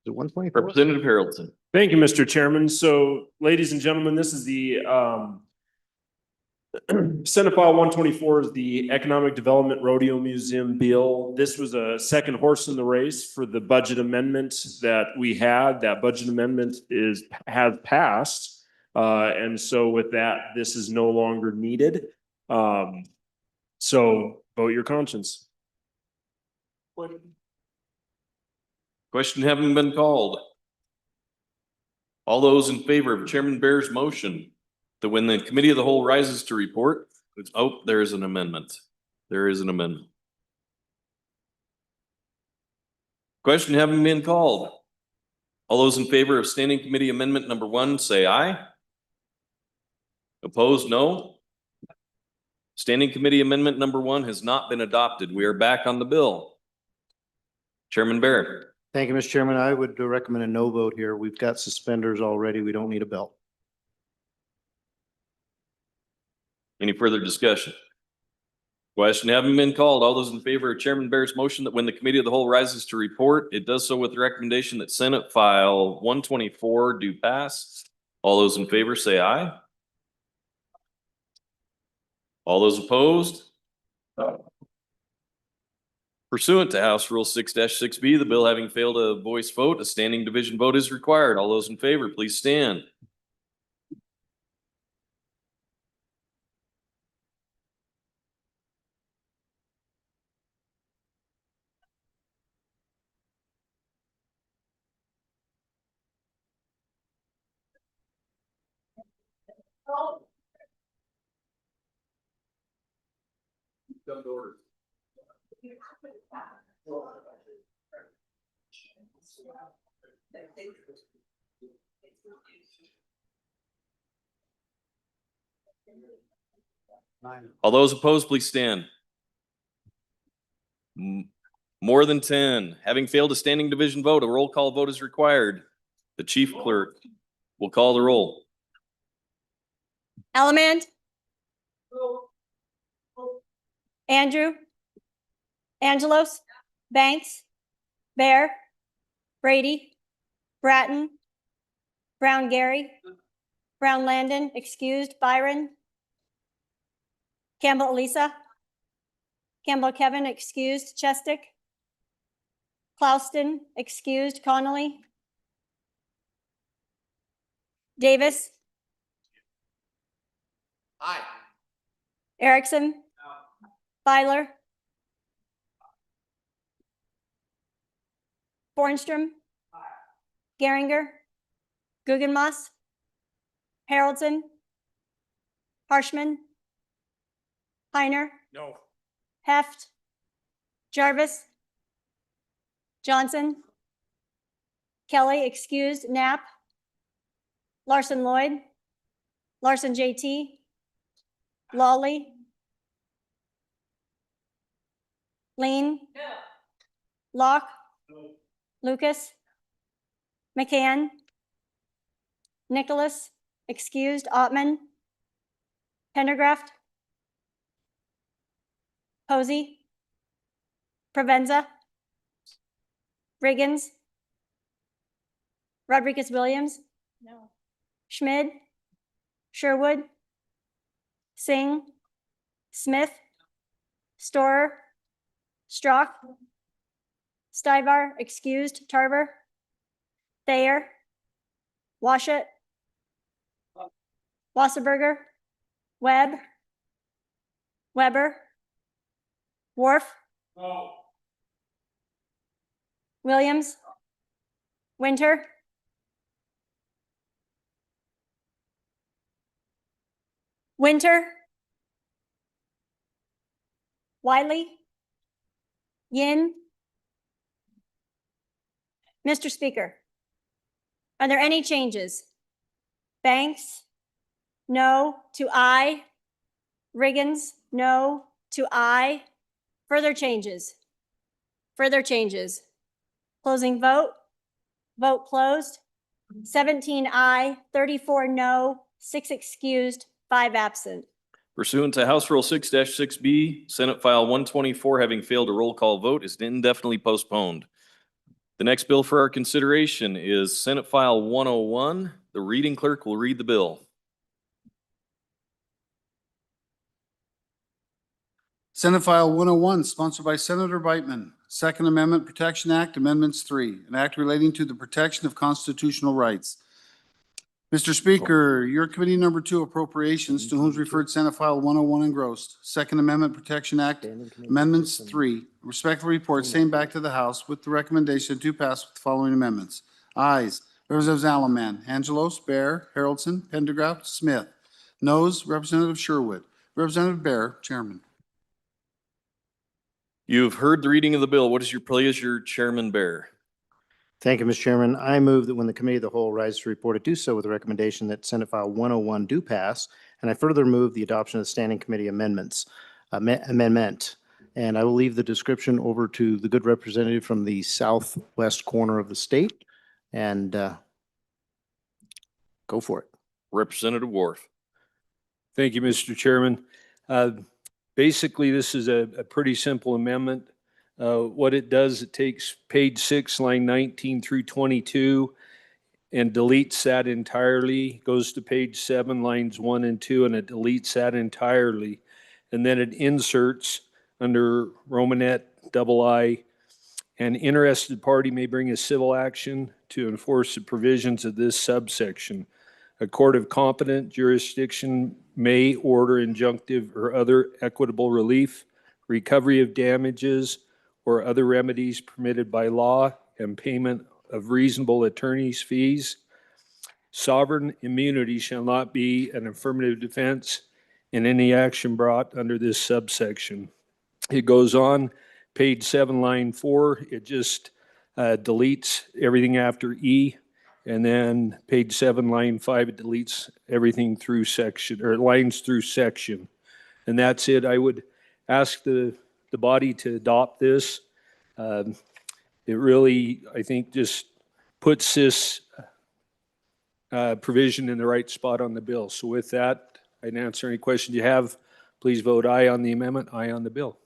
Is it 124? Representative Harrelson. Thank you, Mr. Chairman. So, ladies and gentlemen, this is the Senate File 124 is the Economic Development Rodeo Museum bill. This was a second horse in the race for the budget amendment that we had. That budget amendment has passed. And so with that, this is no longer needed. So vote your conscience. Question having been called. All those in favor of Chairman Bear's motion that when the Committee of the Whole rises to report, there is an amendment. There is an amendment. Question having been called. All those in favor of Standing Committee Amendment number 1, say aye. Opposed, no. Standing Committee Amendment number 1 has not been adopted. We are back on the bill. Chairman Bear. Thank you, Mr. Chairman. I would recommend a no vote here. We've got suspenders already. We don't need a belt. Any further discussion? Question having been called. All those in favor of Chairman Bear's motion that when the Committee of the Whole rises to report, it does so with the recommendation that Senate File 124 do pass. All those in favor say aye. All those opposed? Pursuant to House Rule 6-6B, the bill having failed a voice vote, a standing division vote is required. All those in favor, please stand. All those opposed, please stand. More than 10. Having failed a standing division vote, a roll call vote is required. The chief clerk will call the roll. Allemand. Andrew. Angelos. Banks. Bear. Brady. Bratton. Brown Gary. Brown Landon, excused. Byron. Campbell Elisa. Campbell Kevin, excused. Chestick. Clouston, excused. Connolly. Davis. Aye. Erickson. Byler. Bornstrom. Geringer. Guggenmoss. Haroldson. Harshman. Heiner. No. Heft. Jarvis. Johnson. Kelly, excused. Knapp. Larson Lloyd. Larson JT. Lawley. Lean. Locke. Lucas. McCann. Nicholas, excused. Ottman. Pendergraft. Posey. Provenza. Riggins. Rodriguez Williams. No. Schmid. Sherwood. Singh. Smith. Storer. Strock. Stivar, excused. Tarver. Thayer. Washut. Wasserberger. Webb. Weber. Worf. Williams. Winter. Winter. Wiley. Yin. Mr. Speaker, are there any changes? Banks? No to aye. Riggins? No to aye. Further changes? Further changes? Closing vote? Vote closed. 17 aye, 34 no, 6 excused, 5 absent. Pursuant to House Rule 6-6B, Senate File 124, having failed a roll call vote, is indefinitely postponed. The next bill for our consideration is Senate File 101. The reading clerk will read the bill. Senate File 101, sponsored by Senator Beitman. Second Amendment Protection Act, Amendments 3, an act relating to the protection of constitutional rights. Mr. Speaker, your committee number 2 appropriations, to whom is referred Senate File 101 engrossed. Second Amendment Protection Act, Amendments 3, respectful report, same back to the House with the recommendation to pass with the following amendments. Ayes, Representatives Allemand, Angelos, Bear, Haroldson, Pendergraft, Smith. Noes, Representative Sherwood. Representative Bear, Chairman. You've heard the reading of the bill. What is your pleasure, Chairman Bear? Thank you, Mr. Chairman. I move that when the committee of the whole rises to report it, do so with the recommendation that Senate File 101 do pass, and I further move the adoption of the standing committee amendment. And I will leave the description over to the good representative from the southwest corner of the state, and go for it. Representative Worf. Thank you, Mr. Chairman. Basically, this is a pretty simple amendment. What it does, it takes page 6, line 19 through 22, and deletes that entirely, goes to page 7, lines 1 and 2, and it deletes that entirely. And then it inserts under Romanet II, an interested party may bring a civil action to enforce the provisions of this subsection. A court of competent jurisdiction may order injunctive or other equitable relief, recovery of damages, or other remedies permitted by law, and payment of reasonable attorney's fees. Sovereign immunity shall not be an affirmative defense in any action brought under this subsection. It goes on, page 7, line 4, it just deletes everything after E. And then page 7, line 5, it deletes everything through section, or lines through section. And that's it. I would ask the body to adopt this. It really, I think, just puts this provision in the right spot on the bill. So with that, I can answer any questions you have. Please vote aye on the amendment, aye on the bill.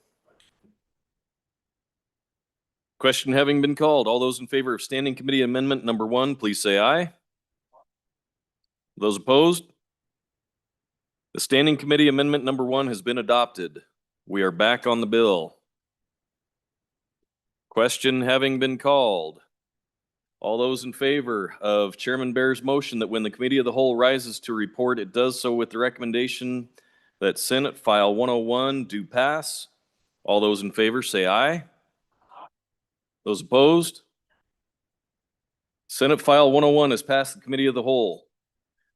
Question having been called, all those in favor of Standing Committee Amendment number 1, please say aye. Those opposed? The Standing Committee Amendment number 1 has been adopted. We are back on the bill. Question having been called, all those in favor of Chairman Bear's motion that when the Committee of the Whole rises to report, it does so with the recommendation that Senate File 101 do pass. All those in favor say aye. Those opposed? Senate File 101 has passed the Committee of the Whole.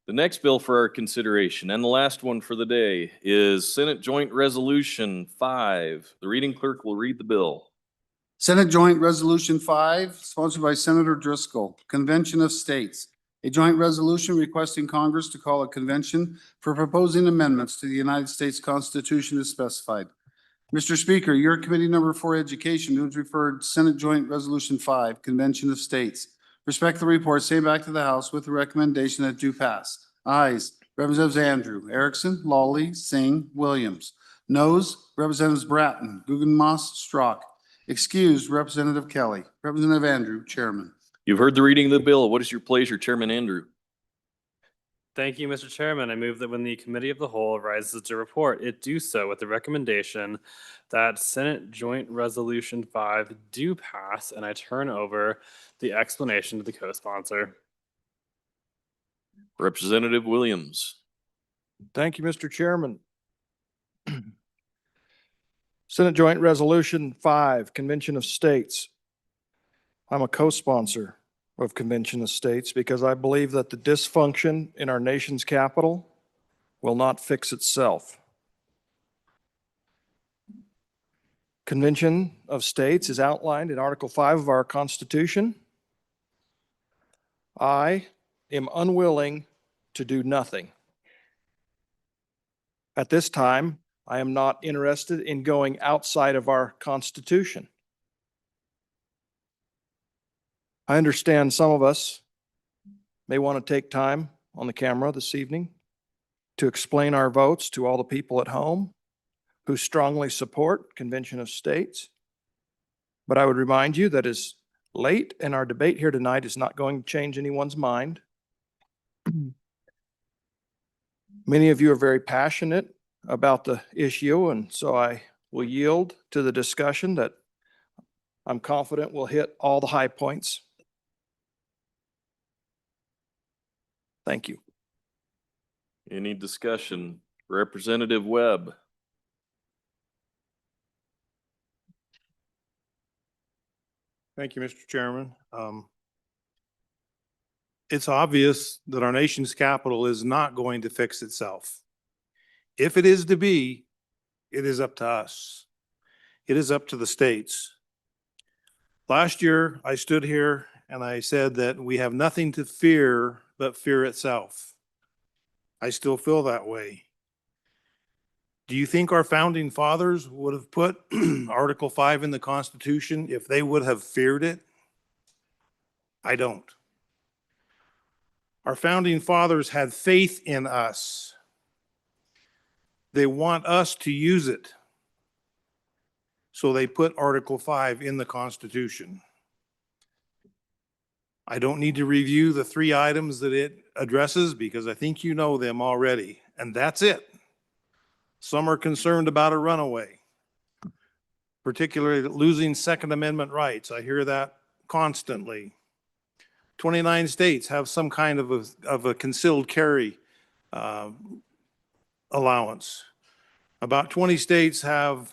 The next bill for our consideration, and the last one for the day, is Senate Joint Resolution 5. The reading clerk will read the bill. Senate Joint Resolution 5, sponsored by Senator Driscoll, Convention of States. A joint resolution requesting Congress to call a convention for proposing amendments to the United States Constitution as specified. Mr. Speaker, your Committee Number 4 Education has referred Senate Joint Resolution 5, Convention of States. Respect the report, send back to the House with the recommendation that do pass. Ayes, Representatives Andrew, Erickson, Lawley, Singh, Williams. Noes, Representatives Bratton, Guggenmoss, Strzok. Excused, Representative Kelly. Representative Andrew, Chairman. You've heard the reading of the bill. What is your pleasure, Chairman Andrew? Thank you, Mr. Chairman. I move that when the Committee of the Whole rises to report, it do so with the recommendation that Senate Joint Resolution 5 do pass, and I turn over the explanation to the co-sponsor. Representative Williams. Thank you, Mr. Chairman. Senate Joint Resolution 5, Convention of States. I'm a co-sponsor of Convention of States because I believe that the dysfunction in our nation's capital will not fix itself. Convention of States is outlined in Article 5 of our Constitution. I am unwilling to do nothing. At this time, I am not interested in going outside of our Constitution. I understand some of us may want to take time on the camera this evening to explain our votes to all the people at home who strongly support Convention of States. But I would remind you that as late in our debate here tonight is not going to change anyone's mind. Many of you are very passionate about the issue, and so I will yield to the discussion that I'm confident will hit all the high points. Thank you. Any discussion? Representative Webb. Thank you, Mr. Chairman. It's obvious that our nation's capital is not going to fix itself. If it is to be, it is up to us. It is up to the states. Last year, I stood here and I said that we have nothing to fear but fear itself. I still feel that way. Do you think our founding fathers would have put Article 5 in the Constitution if they would have feared it? I don't. Our founding fathers had faith in us. They want us to use it. So they put Article 5 in the Constitution. I don't need to review the 3 items that it addresses because I think you know them already, and that's it. Some are concerned about a runaway, particularly losing Second Amendment rights. I hear that constantly. 29 states have some kind of a concealed carry allowance. About 20 states have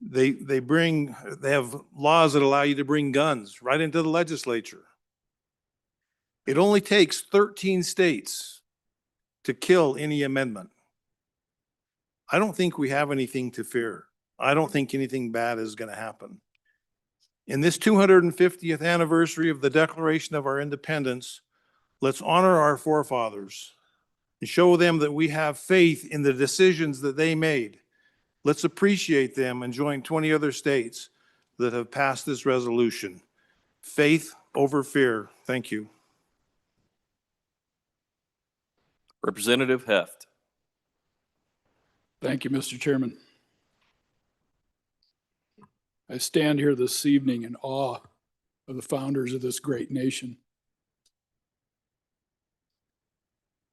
they have laws that allow you to bring guns right into the legislature. It only takes 13 states to kill any amendment. I don't think we have anything to fear. I don't think anything bad is going to happen. In this 250th anniversary of the Declaration of our Independence, let's honor our forefathers and show them that we have faith in the decisions that they made. Let's appreciate them and join 20 other states that have passed this resolution. Faith over fear. Thank you. Representative Heft. Thank you, Mr. Chairman. I stand here this evening in awe of the founders of this great nation,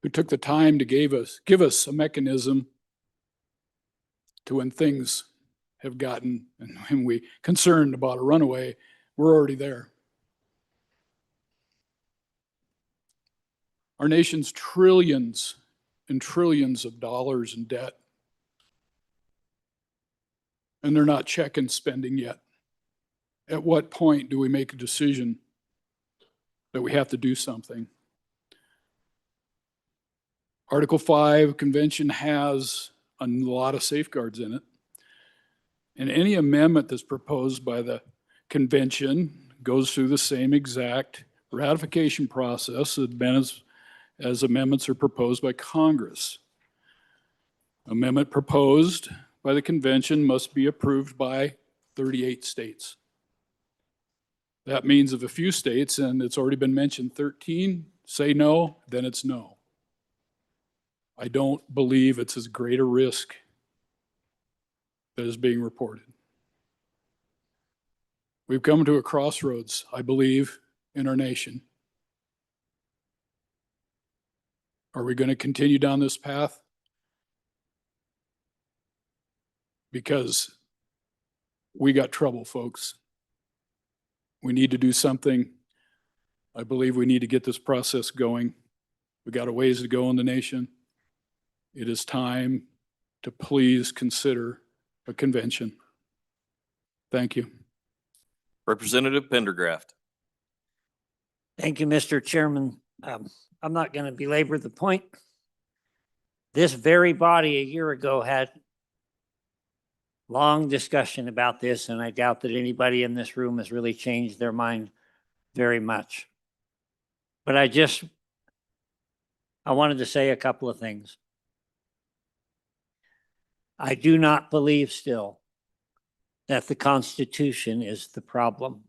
who took the time to give us a mechanism to, when things have gotten, and when we concerned about a runaway, we're already there. Our nation's trillions and trillions of dollars in debt, and they're not checking spending yet. At what point do we make a decision that we have to do something? Article 5 convention has a lot of safeguards in it. And any amendment that's proposed by the convention goes through the same exact ratification process as amendments are proposed by Congress. Amendment proposed by the convention must be approved by 38 states. That means if a few states, and it's already been mentioned, 13 say no, then it's no. I don't believe it's as great a risk that is being reported. We've come to a crossroads, I believe, in our nation. Are we going to continue down this path? Because we got trouble, folks. We need to do something. I believe we need to get this process going. We got a ways to go in the nation. It is time to please consider a convention. Thank you. Representative Pendergraft. Thank you, Mr. Chairman. I'm not going to belabor the point. This very body a year ago had long discussion about this, and I doubt that anybody in this room has really changed their mind very much. But I wanted to say a couple of things. I do not believe still that the Constitution is the problem.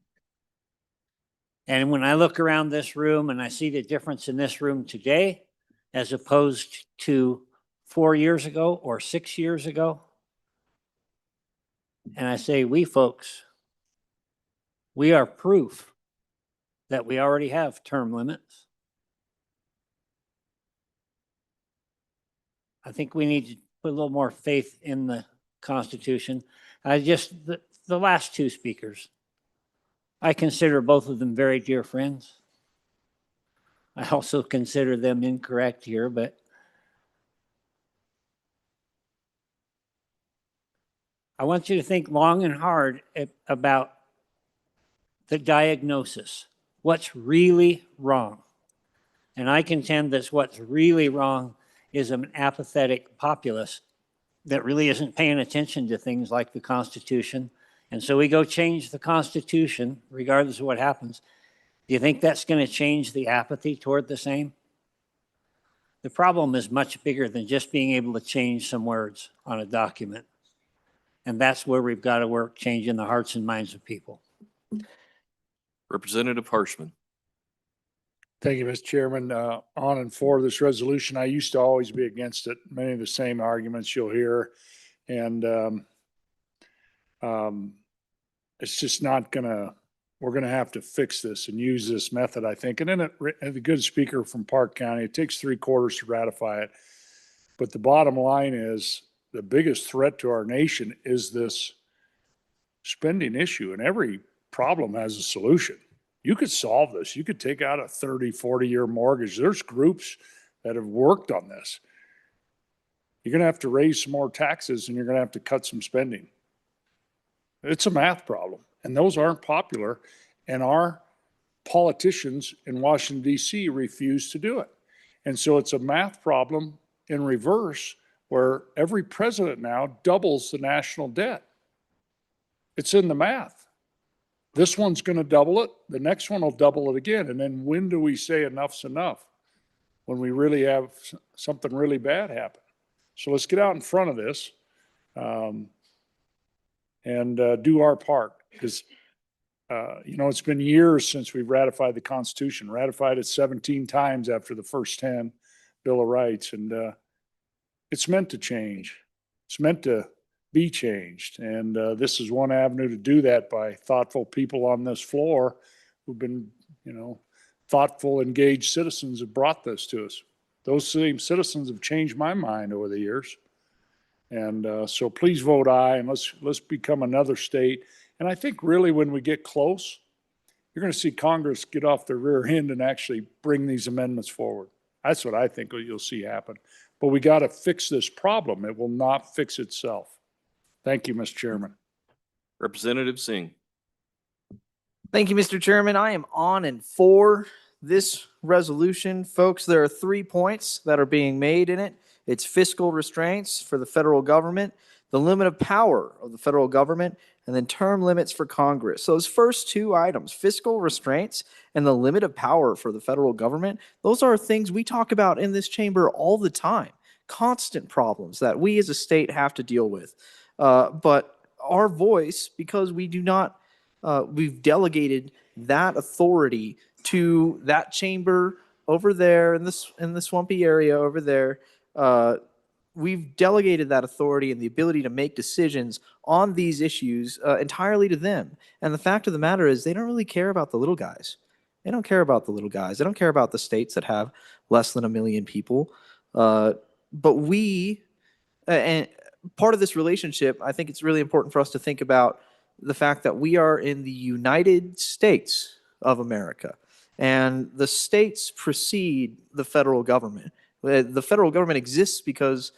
And when I look around this room and I see the difference in this room today as opposed to 4 years ago or 6 years ago, and I say, we folks, we are proof that we already have term limits. I think we need to put a little more faith in the Constitution. The last two speakers, I consider both of them very dear friends. I also consider them incorrect here, but I want you to think long and hard about the diagnosis. What's really wrong? And I contend that what's really wrong is an apathetic populace that really isn't paying attention to things like the Constitution. And so we go change the Constitution, regardless of what happens. Do you think that's going to change the apathy toward the same? The problem is much bigger than just being able to change some words on a document. And that's where we've got to work, changing the hearts and minds of people. Representative Harshman. Thank you, Mr. Chairman. On and for this resolution, I used to always be against it. Many of the same arguments you'll hear. And it's just not gonna, we're gonna have to fix this and use this method, I think. And then the good speaker from Park County, it takes 3/4 to ratify it. But the bottom line is the biggest threat to our nation is this spending issue, and every problem has a solution. You could solve this. You could take out a 30, 40-year mortgage. There's groups that have worked on this. You're going to have to raise some more taxes and you're going to have to cut some spending. It's a math problem, and those aren't popular. And our politicians in Washington DC refuse to do it. And so it's a math problem in reverse where every president now doubles the national debt. It's in the math. This one's going to double it. The next one will double it again. And then when do we say enough's enough? When we really have something really bad happen. So let's get out in front of this and do our part. Because, it's been years since we've ratified the Constitution, ratified it 17 times after the first 10 Bill of Rights. And it's meant to change. It's meant to be changed. And this is one avenue to do that by thoughtful people on this floor who've been, thoughtful, engaged citizens have brought this to us. Those same citizens have changed my mind over the years. And so please vote aye, and let's become another state. And I think really when we get close, you're going to see Congress get off their rear end and actually bring these amendments forward. That's what I think you'll see happen. But we got to fix this problem. It will not fix itself. Thank you, Mr. Chairman. Representative Singh. Thank you, Mr. Chairman. I am on and for this resolution. Folks, there are 3 points that are being made in it. It's fiscal restraints for the federal government, the limit of power of the federal government, and then term limits for Congress. So those first 2 items, fiscal restraints and the limit of power for the federal government, those are things we talk about in this chamber all the time. Constant problems that we as a state have to deal with. But our voice, because we do not we've delegated that authority to that chamber over there in the swampy area over there. We've delegated that authority and the ability to make decisions on these issues entirely to them. And the fact of the matter is they don't really care about the little guys. They don't care about the little guys. They don't care about the states that have less than 1 million people. But we, and part of this relationship, I think it's really important for us to think about the fact that we are in the United States of America, and the states precede the federal government. The federal government exists because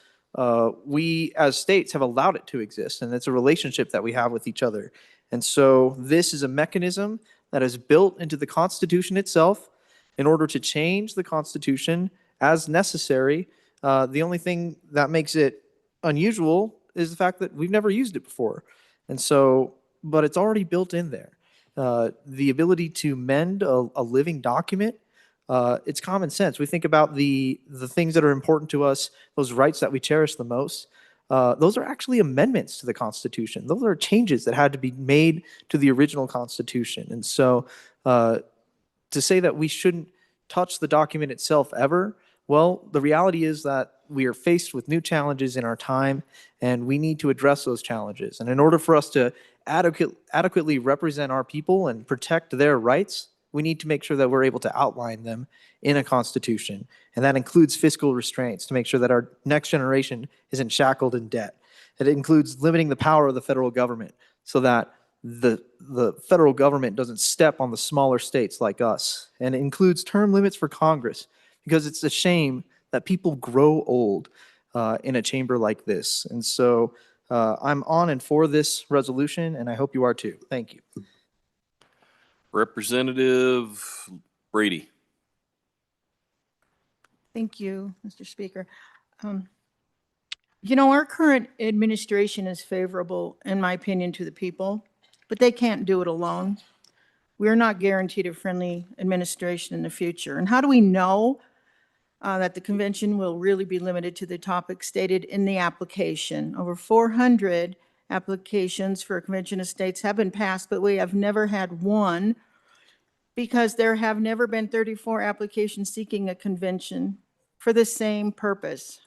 we as states have allowed it to exist, and it's a relationship that we have with each other. And so this is a mechanism that is built into the Constitution itself in order to change the Constitution as necessary. The only thing that makes it unusual is the fact that we've never used it before. And so, but it's already built in there. The ability to mend a living document, it's common sense. We think about the things that are important to us, those rights that we cherish the most. Those are actually amendments to the Constitution. Those are changes that had to be made to the original Constitution. And so to say that we shouldn't touch the document itself ever, well, the reality is that we are faced with new challenges in our time, and we need to address those challenges. And in order for us to adequately represent our people and protect their rights, we need to make sure that we're able to outline them in a constitution. And that includes fiscal restraints to make sure that our next generation isn't shackled in debt. It includes limiting the power of the federal government so that the federal government doesn't step on the smaller states like us. And it includes term limits for Congress, because it's a shame that people grow old in a chamber like this. And so I'm on and for this resolution, and I hope you are too. Thank you. Representative Brady. Thank you, Mr. Speaker. Our current administration is favorable, in my opinion, to the people, but they can't do it alone. We're not guaranteed a friendly administration in the future. And how do we know that the convention will really be limited to the topic stated in the application? Over 400 applications for a convention of states have been passed, but we have never had one, because there have never been 34 applications seeking a convention for the same purpose.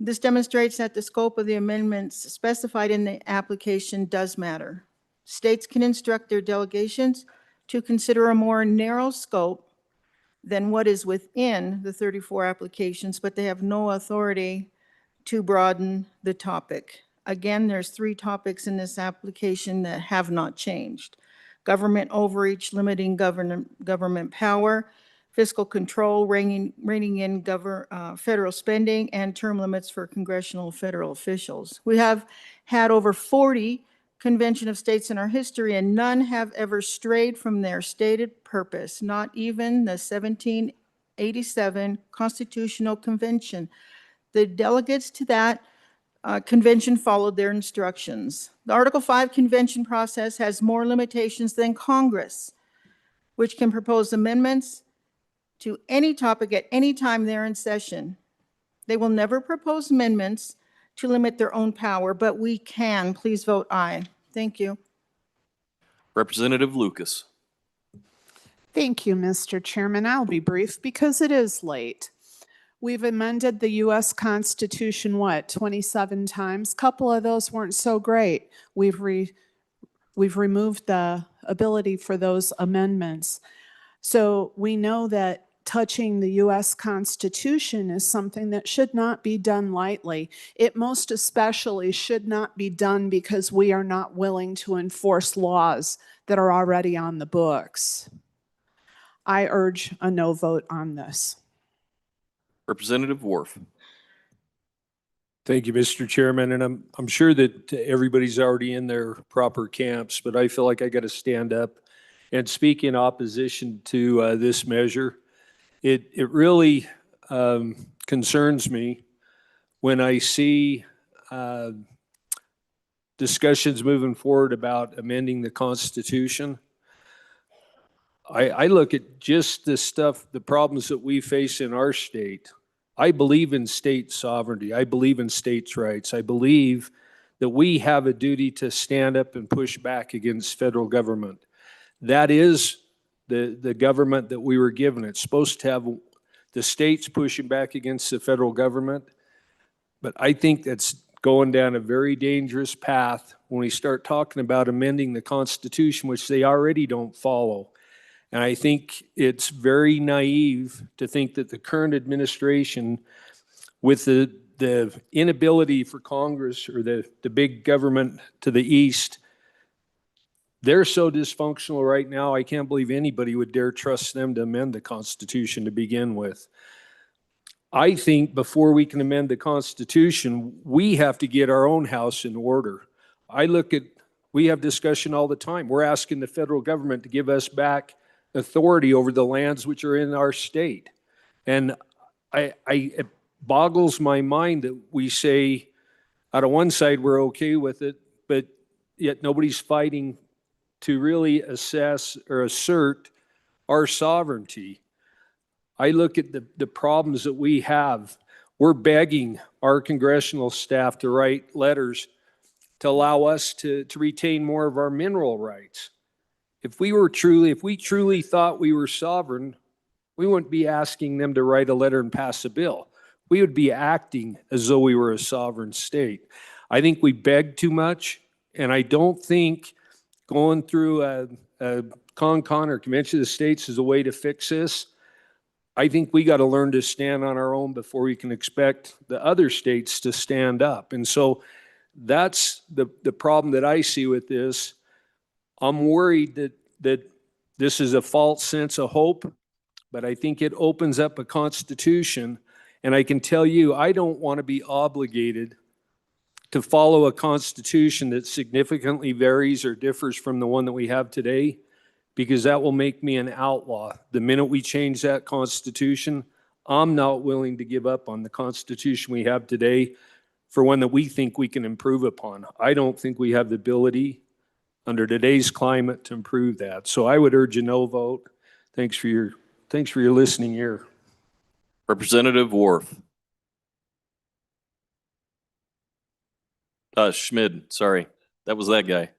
This demonstrates that the scope of the amendments specified in the application does matter. States can instruct their delegations to consider a more narrow scope than what is within the 34 applications, but they have no authority to broaden the topic. Again, there's 3 topics in this application that have not changed: government overreach, limiting government power, fiscal control, reining in federal spending, and term limits for congressional federal officials. We have had over 40 convention of states in our history, and none have ever strayed from their stated purpose, not even the 1787 Constitutional Convention. The delegates to that convention followed their instructions. The Article 5 convention process has more limitations than Congress, which can propose amendments to any topic at any time they're in session. They will never propose amendments to limit their own power, but we can. Please vote aye. Thank you. Representative Lucas. Thank you, Mr. Chairman. I'll be brief because it is late. We've amended the U.S. Constitution, 27 times? Couple of those weren't so great. We've removed the ability for those amendments. So we know that touching the U.S. Constitution is something that should not be done lightly. It most especially should not be done because we are not willing to enforce laws that are already on the books. I urge a no vote on this. Representative Worf. Thank you, Mr. Chairman. And I'm sure that everybody's already in their proper camps, but I feel like I got to stand up and speak in opposition to this measure. It really concerns me when I see discussions moving forward about amending the Constitution. I look at just the stuff, the problems that we face in our state. I believe in state sovereignty. I believe in states' rights. I believe that we have a duty to stand up and push back against federal government. That is the government that we were given. It's supposed to have the states pushing back against the federal government. But I think that's going down a very dangerous path when we start talking about amending the Constitution, which they already don't follow. And I think it's very naive to think that the current administration, with the inability for Congress or the big government to the east, they're so dysfunctional right now, I can't believe anybody would dare trust them to amend the Constitution to begin with. I think before we can amend the Constitution, we have to get our own house in order. We have discussion all the time. We're asking the federal government to give us back authority over the lands which are in our state. And it boggles my mind that we say, out of one side, we're okay with it, but yet nobody's fighting to really assess or assert our sovereignty. I look at the problems that we have. We're begging our congressional staff to write letters to allow us to retain more of our mineral rights. If we truly thought we were sovereign, we wouldn't be asking them to write a letter and pass a bill. We would be acting as though we were a sovereign state. I think we beg too much, and I don't think going through a CONCON or Convention of the States is a way to fix this. I think we got to learn to stand on our own before we can expect the other states to stand up. And so that's the problem that I see with this. I'm worried that this is a false sense of hope, but I think it opens up a constitution. And I can tell you, I don't want to be obligated to follow a constitution that significantly varies or differs from the one that we have today, because that will make me an outlaw. The minute we change that constitution, I'm not willing to give up on the constitution we have today for one that we think we can improve upon. I don't think we have the ability under today's climate to improve that. So I would urge a no vote. Thanks for your listening ear. Representative Worf. Schmid, sorry. That was that guy.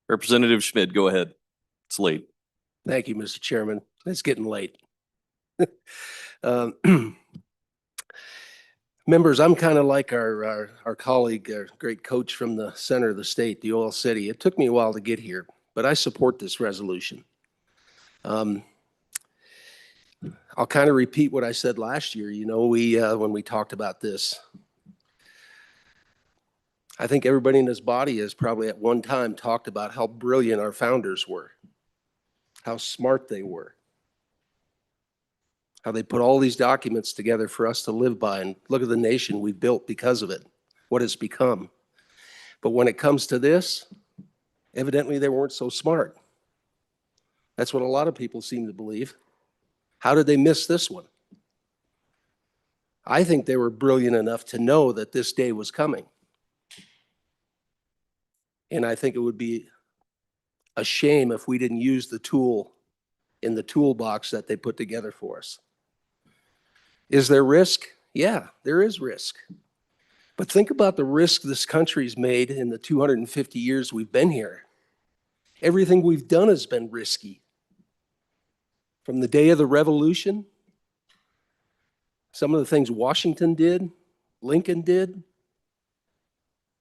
Representative Schmid, go ahead. It's late. Thank you, Mr. Chairman. It's getting late. Members, I'm kind of like our colleague, our great coach from the center of the state, the oil city. It took me a while to get here, but I support this resolution. I'll kind of repeat what I said last year. You know, when we talked about this, I think everybody in this body has probably at one time talked about how brilliant our founders were, how smart they were, how they put all these documents together for us to live by, and look at the nation we built because of it, what it's become. But when it comes to this, evidently they weren't so smart. That's what a lot of people seem to believe. How did they miss this one? I think they were brilliant enough to know that this day was coming. And I think it would be a shame if we didn't use the tool in the toolbox that they put together for us. Is there risk? Yeah, there is risk. But think about the risk this country's made in the 250 years we've been here. Everything we've done has been risky. From the day of the Revolution, some of the things Washington did, Lincoln did,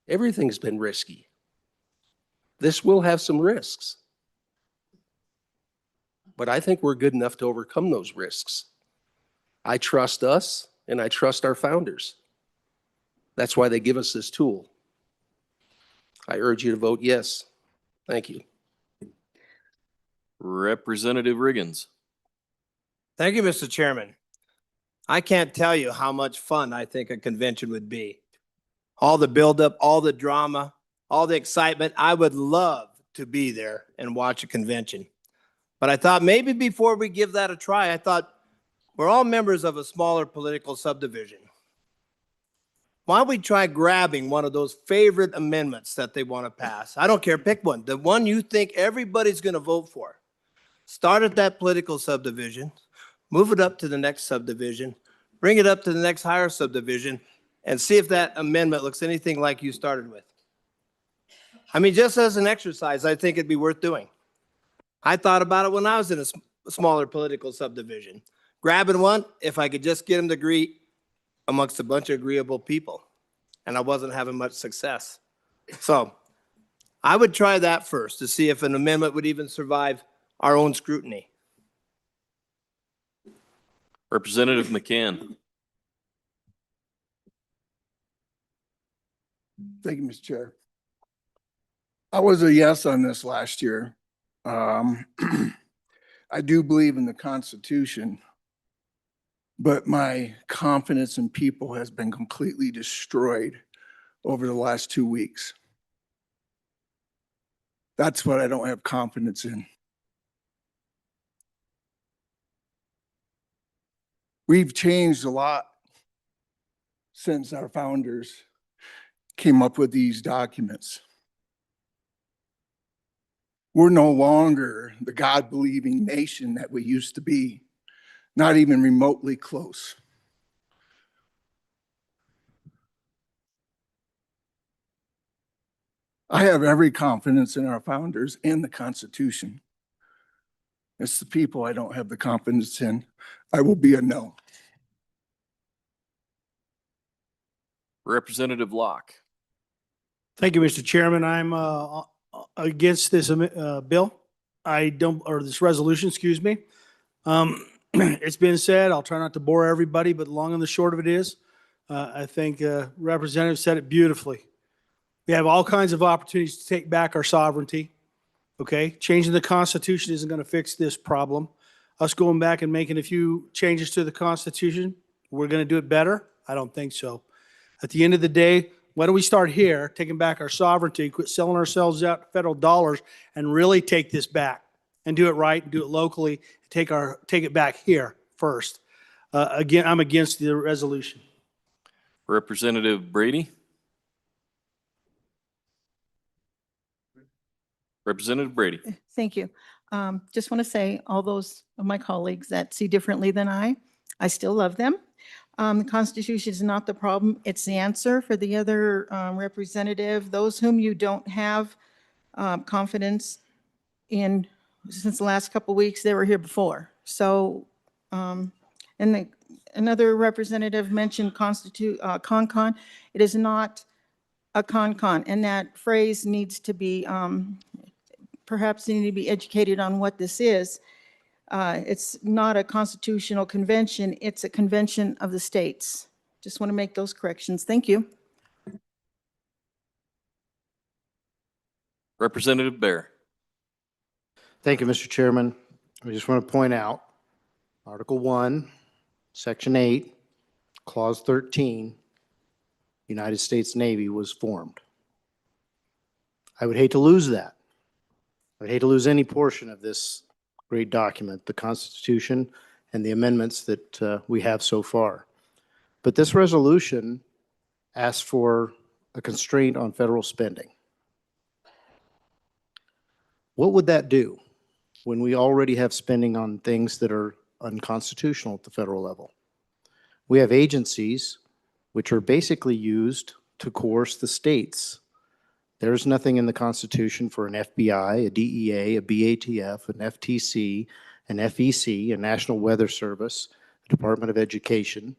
everything's been risky. This will have some risks. But I think we're good enough to overcome those risks. I trust us and I trust our founders. That's why they give us this tool. I urge you to vote yes. Thank you. Representative Riggins. Thank you, Mr. Chairman. I can't tell you how much fun I think a convention would be. All the buildup, all the drama, all the excitement. I would love to be there and watch a convention. But I thought maybe before we give that a try, I thought we're all members of a smaller political subdivision. Why don't we try grabbing one of those favorite amendments that they want to pass? I don't care, pick one. The one you think everybody's going to vote for. Start at that political subdivision, move it up to the next subdivision, bring it up to the next higher subdivision, and see if that amendment looks anything like you started with. I mean, just as an exercise, I think it'd be worth doing. I thought about it when I was in a smaller political subdivision. Grabbing one, if I could just get them to agree amongst a bunch of agreeable people, and I wasn't having much success. So I would try that first to see if an amendment would even survive our own scrutiny. Representative McCann. Thank you, Mr. Chair. I was a yes on this last year. I do believe in the Constitution, but my confidence in people has been completely destroyed over the last 2 weeks. That's what I don't have confidence in. We've changed a lot since our founders came up with these documents. We're no longer the God-believing nation that we used to be, not even remotely close. I have every confidence in our founders and the Constitution. It's the people I don't have the confidence in. I will be a no. Representative Locke. Thank you, Mr. Chairman. I'm against this bill. Or this resolution, excuse me. It's been said, I'll try not to bore everybody, but the long and the short of it is, I think Representative said it beautifully. We have all kinds of opportunities to take back our sovereignty. Okay, changing the Constitution isn't going to fix this problem. Us going back and making a few changes to the Constitution, we're going to do it better? I don't think so. At the end of the day, why don't we start here, taking back our sovereignty, quit selling ourselves out to federal dollars, and really take this back and do it right and do it locally, take it back here first. Again, I'm against the resolution. Representative Brady. Representative Brady. Thank you. Just want to say, all those of my colleagues that see differently than I still love them. The Constitution is not the problem, it's the answer. For the other representative, those whom you don't have confidence in, since the last couple of weeks, they were here before. So, another representative mentioned con-con. It is not a con-con, and that phrase needs to be, perhaps they need to be educated on what this is. It's not a constitutional convention, it's a convention of the states. Just want to make those corrections. Thank you. Representative Bear. Thank you, Mr. Chairman. I just want to point out, Article 1, Section 8, Clause 13, United States Navy was formed. I would hate to lose that. I would hate to lose any portion of this great document, the Constitution and the amendments that we have so far. But this resolution asks for a constraint on federal spending. What would that do when we already have spending on things that are unconstitutional at the federal level? We have agencies which are basically used to coerce the states. There's nothing in the Constitution for an FBI, a DEA, a BATF, an FTC, an FEC, a National Weather Service, a Department of Education.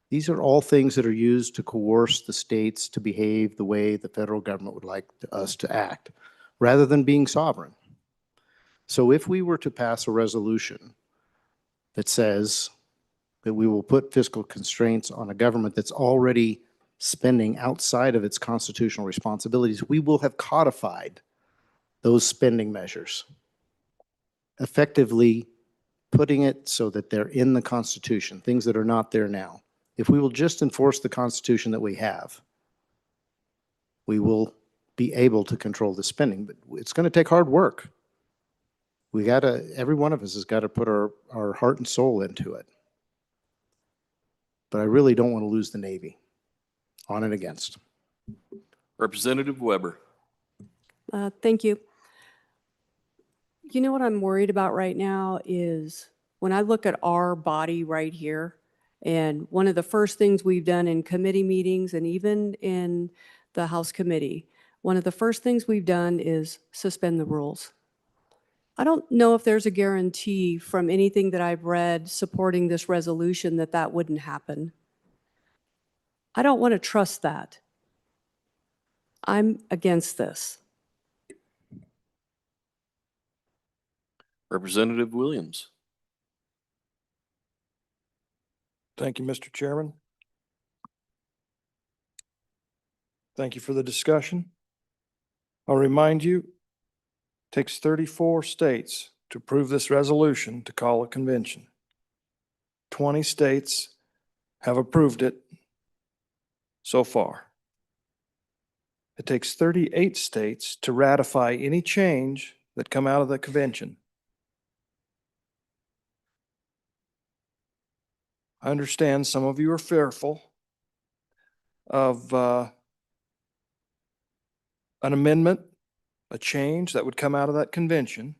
These are all things that are used to coerce the states to behave the way the federal government would like us to act, rather than being sovereign. So if we were to pass a resolution that says that we will put fiscal constraints on a government that's already spending outside of its constitutional responsibilities, we will have codified those spending measures, effectively putting it so that they're in the Constitution, things that are not there now. If we will just enforce the Constitution that we have, we will be able to control the spending, but it's going to take hard work. Every one of us has got to put our heart and soul into it. But I really don't want to lose the Navy. On and against. Representative Weber. Thank you. You know what I'm worried about right now is when I look at our body right here, and one of the first things we've done in committee meetings and even in the House committee, one of the first things we've done is suspend the rules. I don't know if there's a guarantee from anything that I've read supporting this resolution that that wouldn't happen. I don't want to trust that. I'm against this. Representative Williams. Thank you, Mr. Chairman. Thank you for the discussion. I'll remind you, it takes 34 states to approve this resolution to call a convention. 20 states have approved it so far. It takes 38 states to ratify any change that come out of the convention. I understand some of you are fearful of an amendment, a change that would come out of that convention.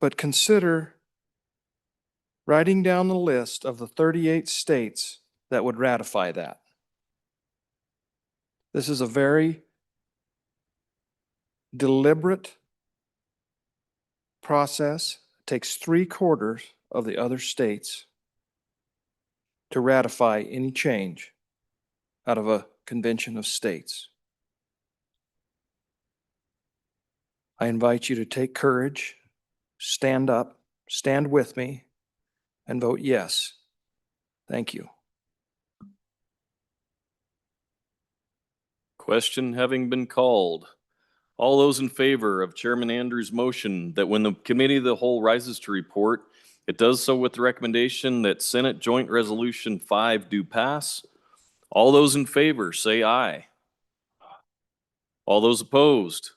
But consider writing down the list of the 38 states that would ratify that. This is a very deliberate process. It takes 3/4 of the other states to ratify any change out of a convention of states. I invite you to take courage, stand up, stand with me, and vote yes. Thank you. Question having been called. All those in favor of Chairman Andrews' motion that when the committee of the whole rises to report, it does so with the recommendation that Senate Joint Resolution 5 do pass. All those in favor say aye. All those opposed?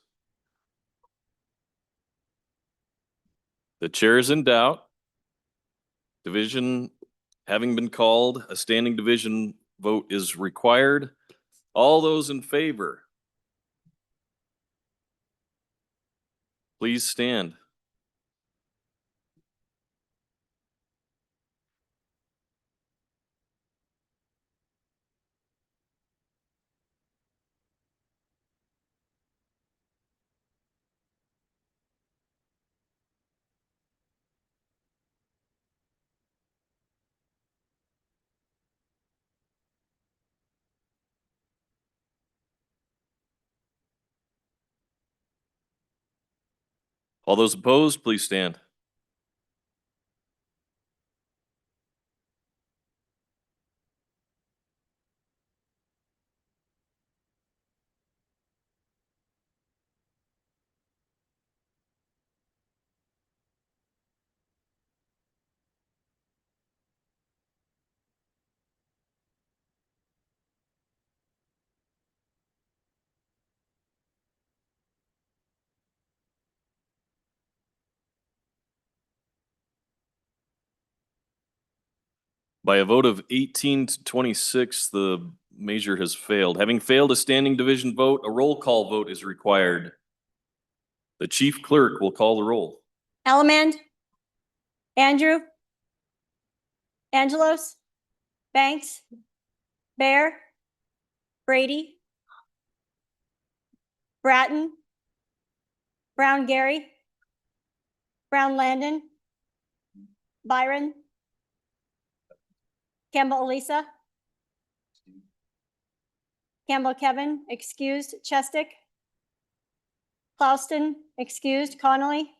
The chair is in doubt. Division having been called, a standing division vote is required. All those in favor, please stand. All those opposed, please stand. By a vote of 18 to 26, the measure has failed. Having failed a standing division vote, a roll call vote is required. The chief clerk will call the roll. Ellamand, Andrew, Angelos, Banks, Bear, Brady, Bratton, Brown Gary, Brown Landon, Byron, Campbell Elisa, Campbell Kevin, excused, Chestick, Clauston, excused, Connolly,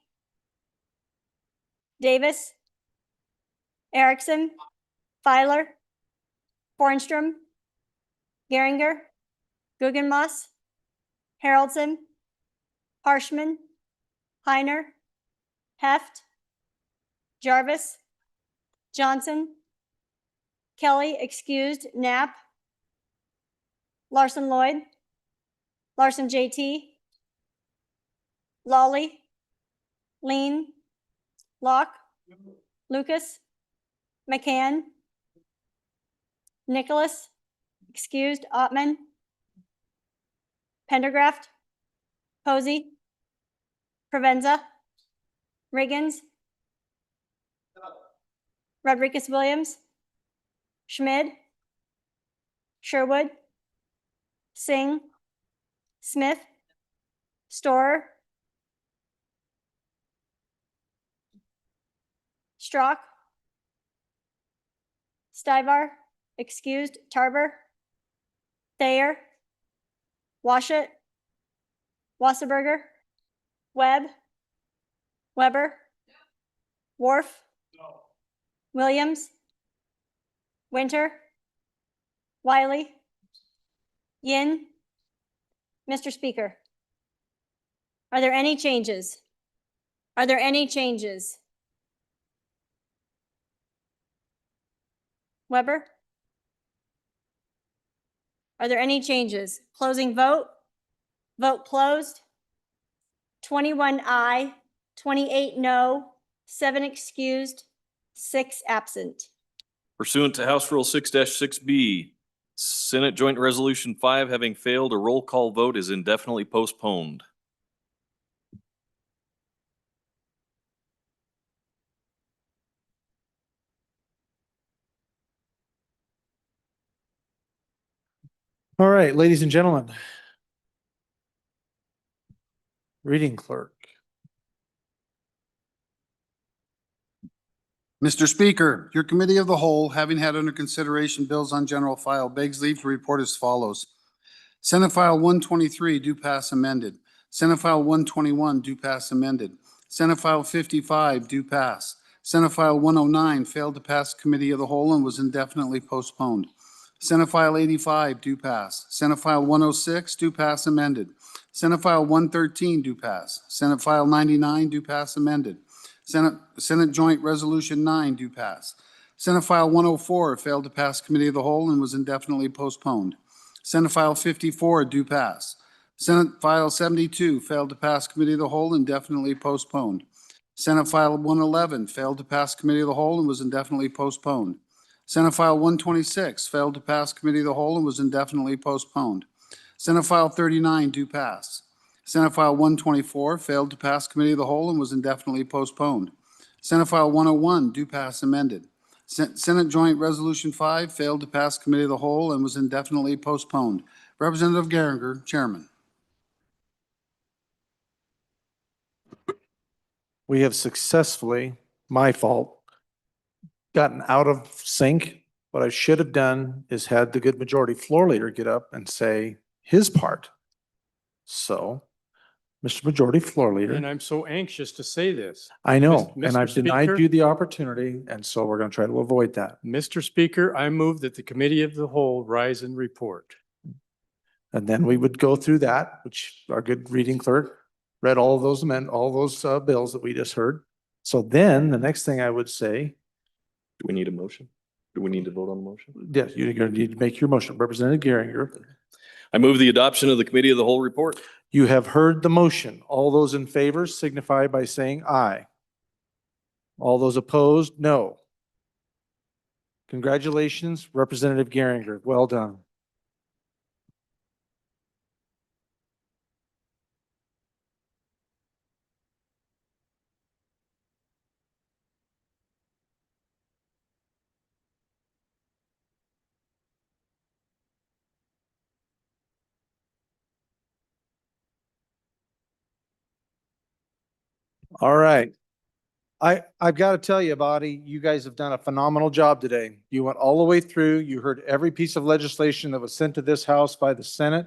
Davis, Erickson, Filer, Bornstrom, Geringer, Guggenmoss, Haroldson, Harshman, Heiner, Heft, Jarvis, Johnson, Kelly, excused, Knapp, Larson Lloyd, Larson JT, Lawley, Lean, Locke, Lucas, McCann, Nicholas, excused, Ottman, Pendergraft, Posey, Provenza, Riggins, Rodriguez Williams, Schmid, Sherwood, Singh, Smith, Storer, Strock, Stivar, excused, Tarver, Thayer, Washut, Wasserberger, Webb, Weber, Worf, Williams, Winter, Wiley, Yin. Mr. Speaker, are there any changes? Are there any changes? Weber? Are there any changes? Closing vote? Vote closed. 21 aye, 28 no, 7 excused, 6 absent. Pursuant to House Rule 6-6B, Senate Joint Resolution 5 having failed, a roll call vote is indefinitely postponed. All right, ladies and gentlemen. Reading clerk. Mr. Speaker, your committee of the whole, having had under consideration bills on general file, begs leave to report as follows. Senate File 123, do pass amended. Senate File 121, do pass amended. Senate File 55, do pass. Senate File 109, failed to pass committee of the whole and was indefinitely postponed. Senate File 85, do pass. Senate File 106, do pass amended. Senate File 113, do pass. Senate File 99, do pass amended. Senate Joint Resolution 9, do pass. Senate File 104, failed to pass committee of the whole and was indefinitely postponed. Senate File 54, do pass. Senate File 72, failed to pass committee of the whole, indefinitely postponed. Senate File 111, failed to pass committee of the whole and was indefinitely postponed. Senate File 126, failed to pass committee of the whole and was indefinitely postponed. Senate File 39, do pass. Senate File 124, failed to pass committee of the whole and was indefinitely postponed. Senate File 101, do pass amended. Senate Joint Resolution 5, failed to pass committee of the whole and was indefinitely postponed. Representative Geringer, Chairman. We have successfully, my fault, gotten out of sync. What I should have done is had the good majority floor leader get up and say his part. So, Mr. Majority Floor Leader. And I'm so anxious to say this. I know, Mr. and I've denied Speaker? you the opportunity, and so we're going to try to avoid that. Mr. Speaker, I move that the committee of the whole rise and report. And then we would go through that, which our good reading clerk read all of those bills that we just heard. So then the next thing I would say. Do we need a motion? Do we need to vote on the motion? Yes, you're going to need to make your motion. Representative Geringer. I move the adoption of the committee of the whole report. You have heard the motion. All those in favor signify by saying aye. All those opposed, no. Congratulations, Representative Geringer. Well done. All right. I've got to tell you, Bobby, you guys have done a phenomenal job today. You went all the way through. You heard every piece of legislation that was sent to this House by the Senate.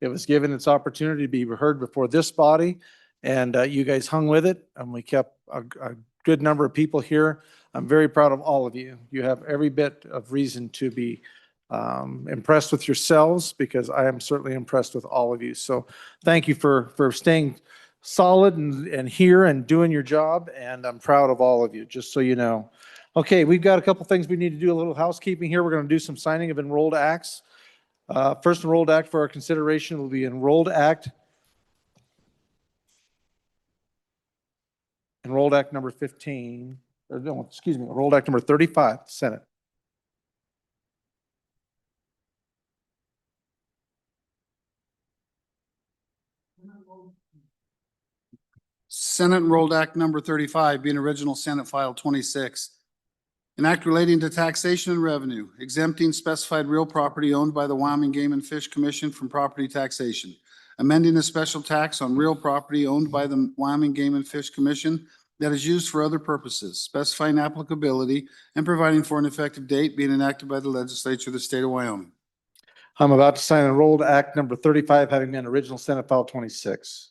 It was given its opportunity to be heard before this body, and you guys hung with it, and we kept a good number of people here. I'm very proud of all of you. You have every bit of reason to be impressed with yourselves, because I am certainly impressed with all of you. So thank you for staying solid and here and doing your job, and I'm proud of all of you, just so you know. Okay, we've got a couple things we need to do, a little housekeeping here. We're going to do some signing of enrolled acts. First enrolled act for our consideration will be Enrolled Act number 15, or no, excuse me, Enrolled Act number 35, Senate. Senate Enrolled Act number 35, being original Senate File 26. An act relating to taxation and revenue, exempting specified real property owned by the Wyoming Game and Fish Commission from property taxation, amending a special tax on real property owned by the Wyoming Game and Fish Commission that is used for other purposes, specifying applicability and providing for an effective date, being enacted by the Legislature of the State of Wyoming. I'm about to sign Enrolled Act number 35, having been original Senate File 26.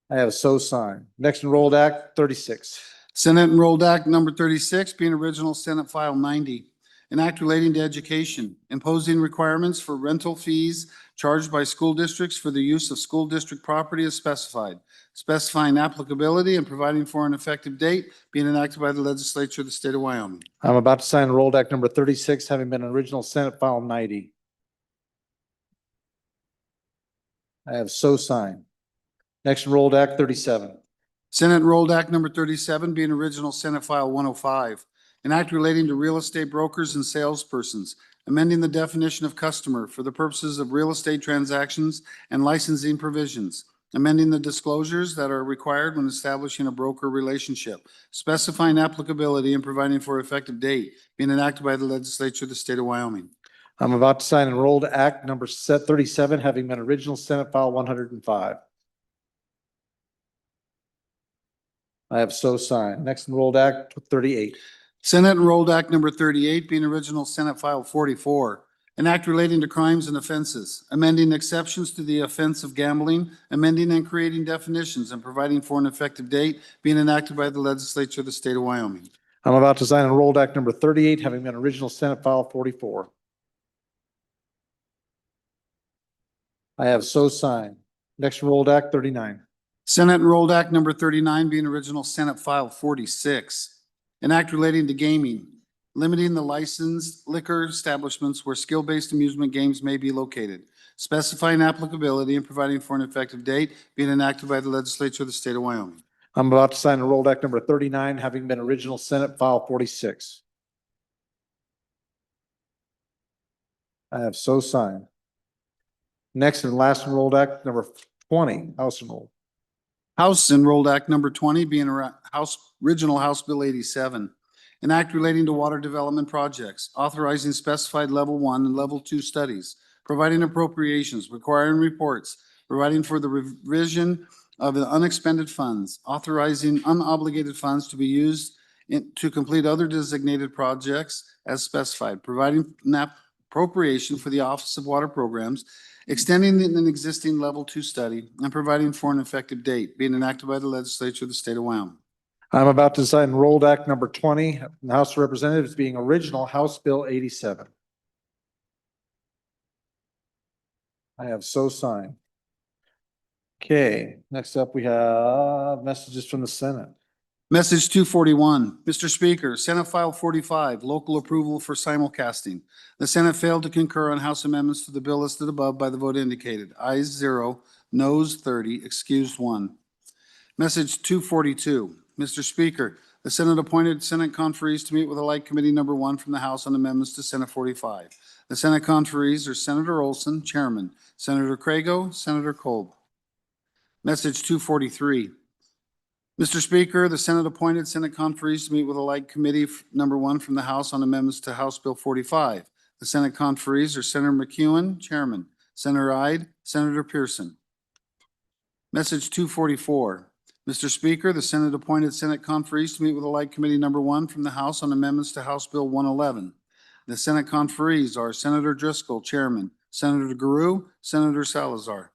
I have so signed. Next Enrolled Act 36. Senate Enrolled Act number 36, being original Senate File 90. An act relating to education, imposing requirements for rental fees charged by school districts for the use of school district property as specified, specifying applicability and providing for an effective date, being enacted by the Legislature of the State of Wyoming. I'm about to sign Enrolled Act number 36, having been original Senate File 90. I have so signed. Next Enrolled Act 37. Senate Enrolled Act number 37, being original Senate File 105. An act relating to real estate brokers and salespersons, amending the definition of customer for the purposes of real estate transactions and licensing provisions, amending the disclosures that are required when establishing a broker relationship, specifying applicability and providing for effective date, being enacted by the Legislature of the State of Wyoming. I'm about to sign Enrolled Act number 37, having been original Senate File 105. I have so signed. Next Enrolled Act 38. Senate Enrolled Act number 38, being original Senate File 44. An act relating to crimes and offenses, amending exceptions to the offense of gambling, amending and creating definitions, and providing for an effective date, being enacted by the Legislature of the State of Wyoming. I'm about to sign Enrolled Act number 38, having been original Senate File 44. I have so signed. Next Enrolled Act 39. Senate Enrolled Act number 39, being original Senate File 46. An act relating to gaming, limiting the licensed liquor establishments where skill-based amusement games may be located, specifying applicability and providing for an effective date, being enacted by the Legislature of the State of Wyoming. I'm about to sign Enrolled Act number 39, having been original Senate File 46. I have so signed. Next and last Enrolled Act number 20, House Enrolled. House Enrolled Act number 20, being original House Bill 87. An act relating to water development projects, authorizing specified level 1 and level 2 studies, providing appropriations, requiring reports, providing for the revision of the unexpended funds, authorizing unobligated funds to be used to complete other designated projects as specified, providing an appropriation for the Office of Water Programs, extending an existing level 2 study, and providing for an effective date, being enacted by the Legislature of the State of Wyoming. I'm about to sign Enrolled Act number 20, in the House of Representatives, being original House Bill 87. I have so signed. Okay, next up we have messages from the Senate. Message 241, Mr. Speaker, Senate File 45, local approval for simulcasting. The Senate failed to concur on House amendments to the bill listed above by the vote indicated. Ayes 0, noes 30, excused 1. Message 242, Mr. Speaker, The Senate appointed Senate conferees to meet with the Light Committee number 1 from the House on amendments to Senate 45. The Senate conferees are Senator Olson, Chairman, Senator Crago, Senator Kolb. Message 243. Mr. Speaker, the Senate appointed Senate conferees to meet with the Light Committee number 1 from the House on amendments to House Bill 45. The Senate conferees are Senator McEwen, Chairman, Senator Ide, Senator Pearson. Message 244. Mr. Speaker, the Senate appointed Senate conferees to meet with the Light Committee number 1 from the House on amendments to House Bill 111. The Senate conferees are Senator Driscoll, Chairman, Senator Guru, Senator Salazar.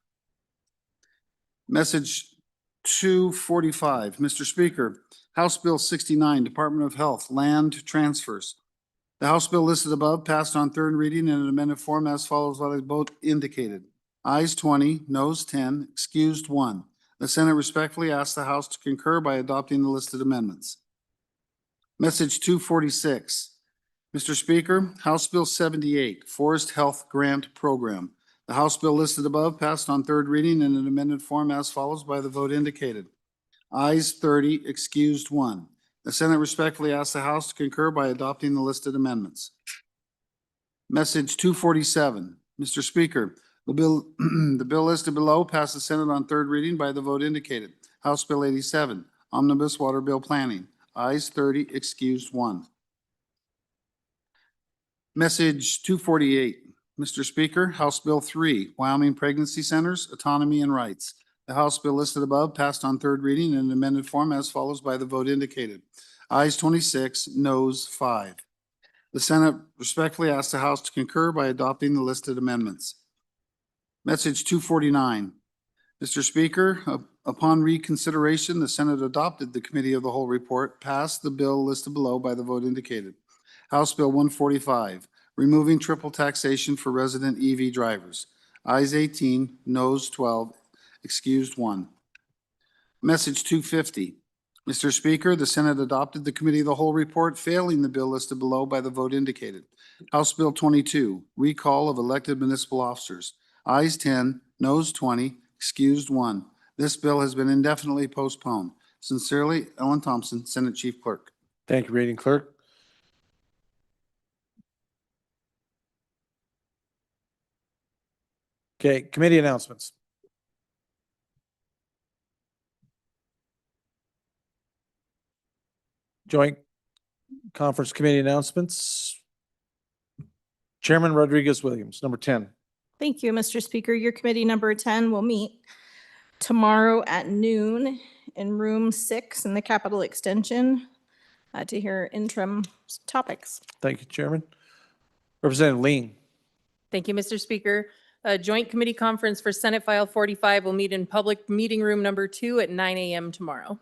Message 245. Mr. Speaker, House Bill 69, Department of Health, Land Transfers. The House bill listed above passed on third reading in an amended form as follows by the vote indicated. Ayes 20, noes 10, excused 1. The Senate respectfully asks the House to concur by adopting the listed amendments. Message 246. Mr. Speaker, House Bill 78, Forest Health Grant Program. The House bill listed above passed on third reading in an amended form as follows by the vote indicated. Ayes 30, excused 1. The Senate respectfully asks the House to concur by adopting the listed amendments. Message 247. Mr. Speaker, the bill listed below passed the Senate on third reading by the vote indicated. House Bill 87, Omnibus Water Bill Planning. Ayes 30, excused 1. Message 248. Mr. Speaker, House Bill 3, Wyoming Pregnancy Centers, Autonomy and Rights. The House bill listed above passed on third reading in an amended form as follows by the vote indicated. Ayes 26, noes 5. The Senate respectfully asks the House to concur by adopting the listed amendments. Message 249. Mr. Speaker, upon reconsideration, the Senate adopted the Committee of the Whole report, passed the bill listed below by the vote indicated. House Bill 145, removing triple taxation for resident EV drivers. Ayes 18, noes 12, excused 1. Message 250. Mr. Speaker, the Senate adopted the Committee of the Whole report, failing the bill listed below by the vote indicated. House Bill 22, recall of elected municipal officers. Ayes 10, noes 20, excused 1. This bill has been indefinitely postponed. Sincerely, Ellen Thompson, Senate Chief Clerk. Thank you, Reading Clerk. Okay, committee announcements. Joint Conference Committee announcements. Chairman Rodriguez Williams, number 10. Thank you, Mr. Speaker. Your committee number 10 will meet tomorrow at noon in room 6 in the Capitol Extension to hear interim topics. Thank you, Chairman. Representative Lean. Thank you, Mr. Speaker. A joint committee conference for Senate File 45 will meet in public meeting room number 2 at 9 a.m. tomorrow.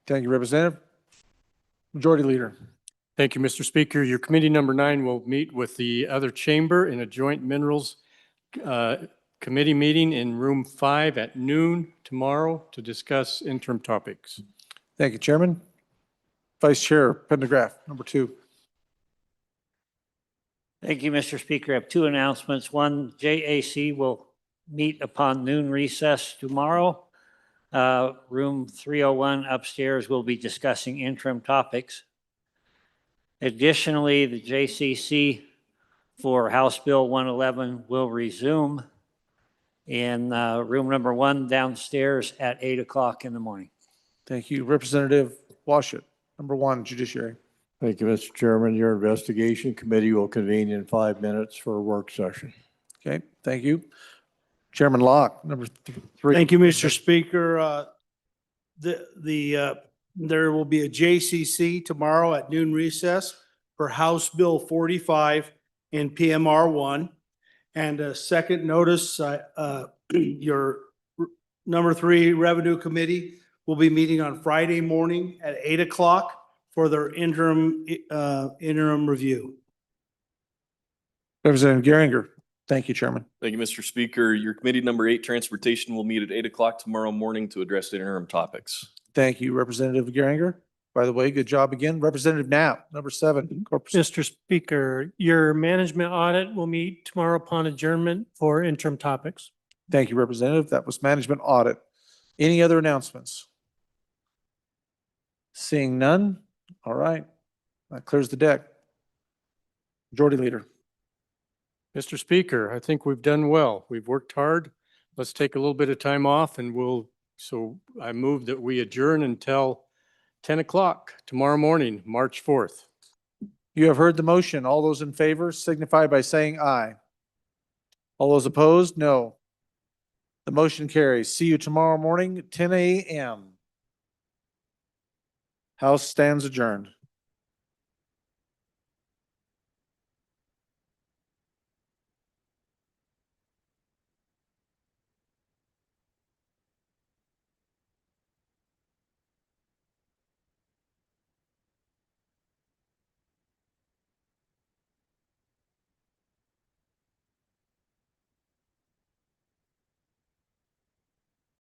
Thank you, Representative. Majority Leader. Thank you, Mr. Speaker. Your committee number 9 will meet with the other chamber in a joint minerals committee meeting in room 5 at noon tomorrow to discuss interim topics. Thank you, Chairman. Vice Chair Pendergraft, number 2. Thank you, Mr. Speaker. I have 2 announcements. One, JAC will meet upon noon recess tomorrow. Room 301 upstairs will be discussing interim topics. Additionally, the JCC for House Bill 111 will resume in room number 1 downstairs at 8 o'clock in the morning. Thank you. Representative Washut, number 1, Judiciary. Thank you, Mr. Chairman. Your investigation committee will convene in 5 minutes for a work session. Okay, thank you. Chairman Locke, number 3. Thank you, Mr. Speaker. There will be a JCC tomorrow at noon recess for House Bill 45 and PMR 1. And a second notice, your number 3 Revenue Committee will be meeting on Friday morning at 8 o'clock for their interim review. Representative Geringer. Thank you, Chairman. Thank you, Mr. Speaker. Your committee number 8, Transportation, will meet at 8 o'clock tomorrow morning to address interim topics. Thank you, Representative Geringer. By the way, good job again. Representative Knapp, number 7. Mr. Speaker, your management audit will meet tomorrow upon adjournment for interim topics. Thank you, Representative. That was management audit. Any other announcements? Seeing none? All right. That clears the deck. Majority Leader. Mr. Speaker, I think we've done well. We've worked hard. Let's take a little bit of time off and so I move that we adjourn until 10 o'clock tomorrow morning, March 4th. You have heard the motion. All those in favor signify by saying aye. All those opposed, no. The motion carries. See you tomorrow morning, 10 a.m. House stands adjourned.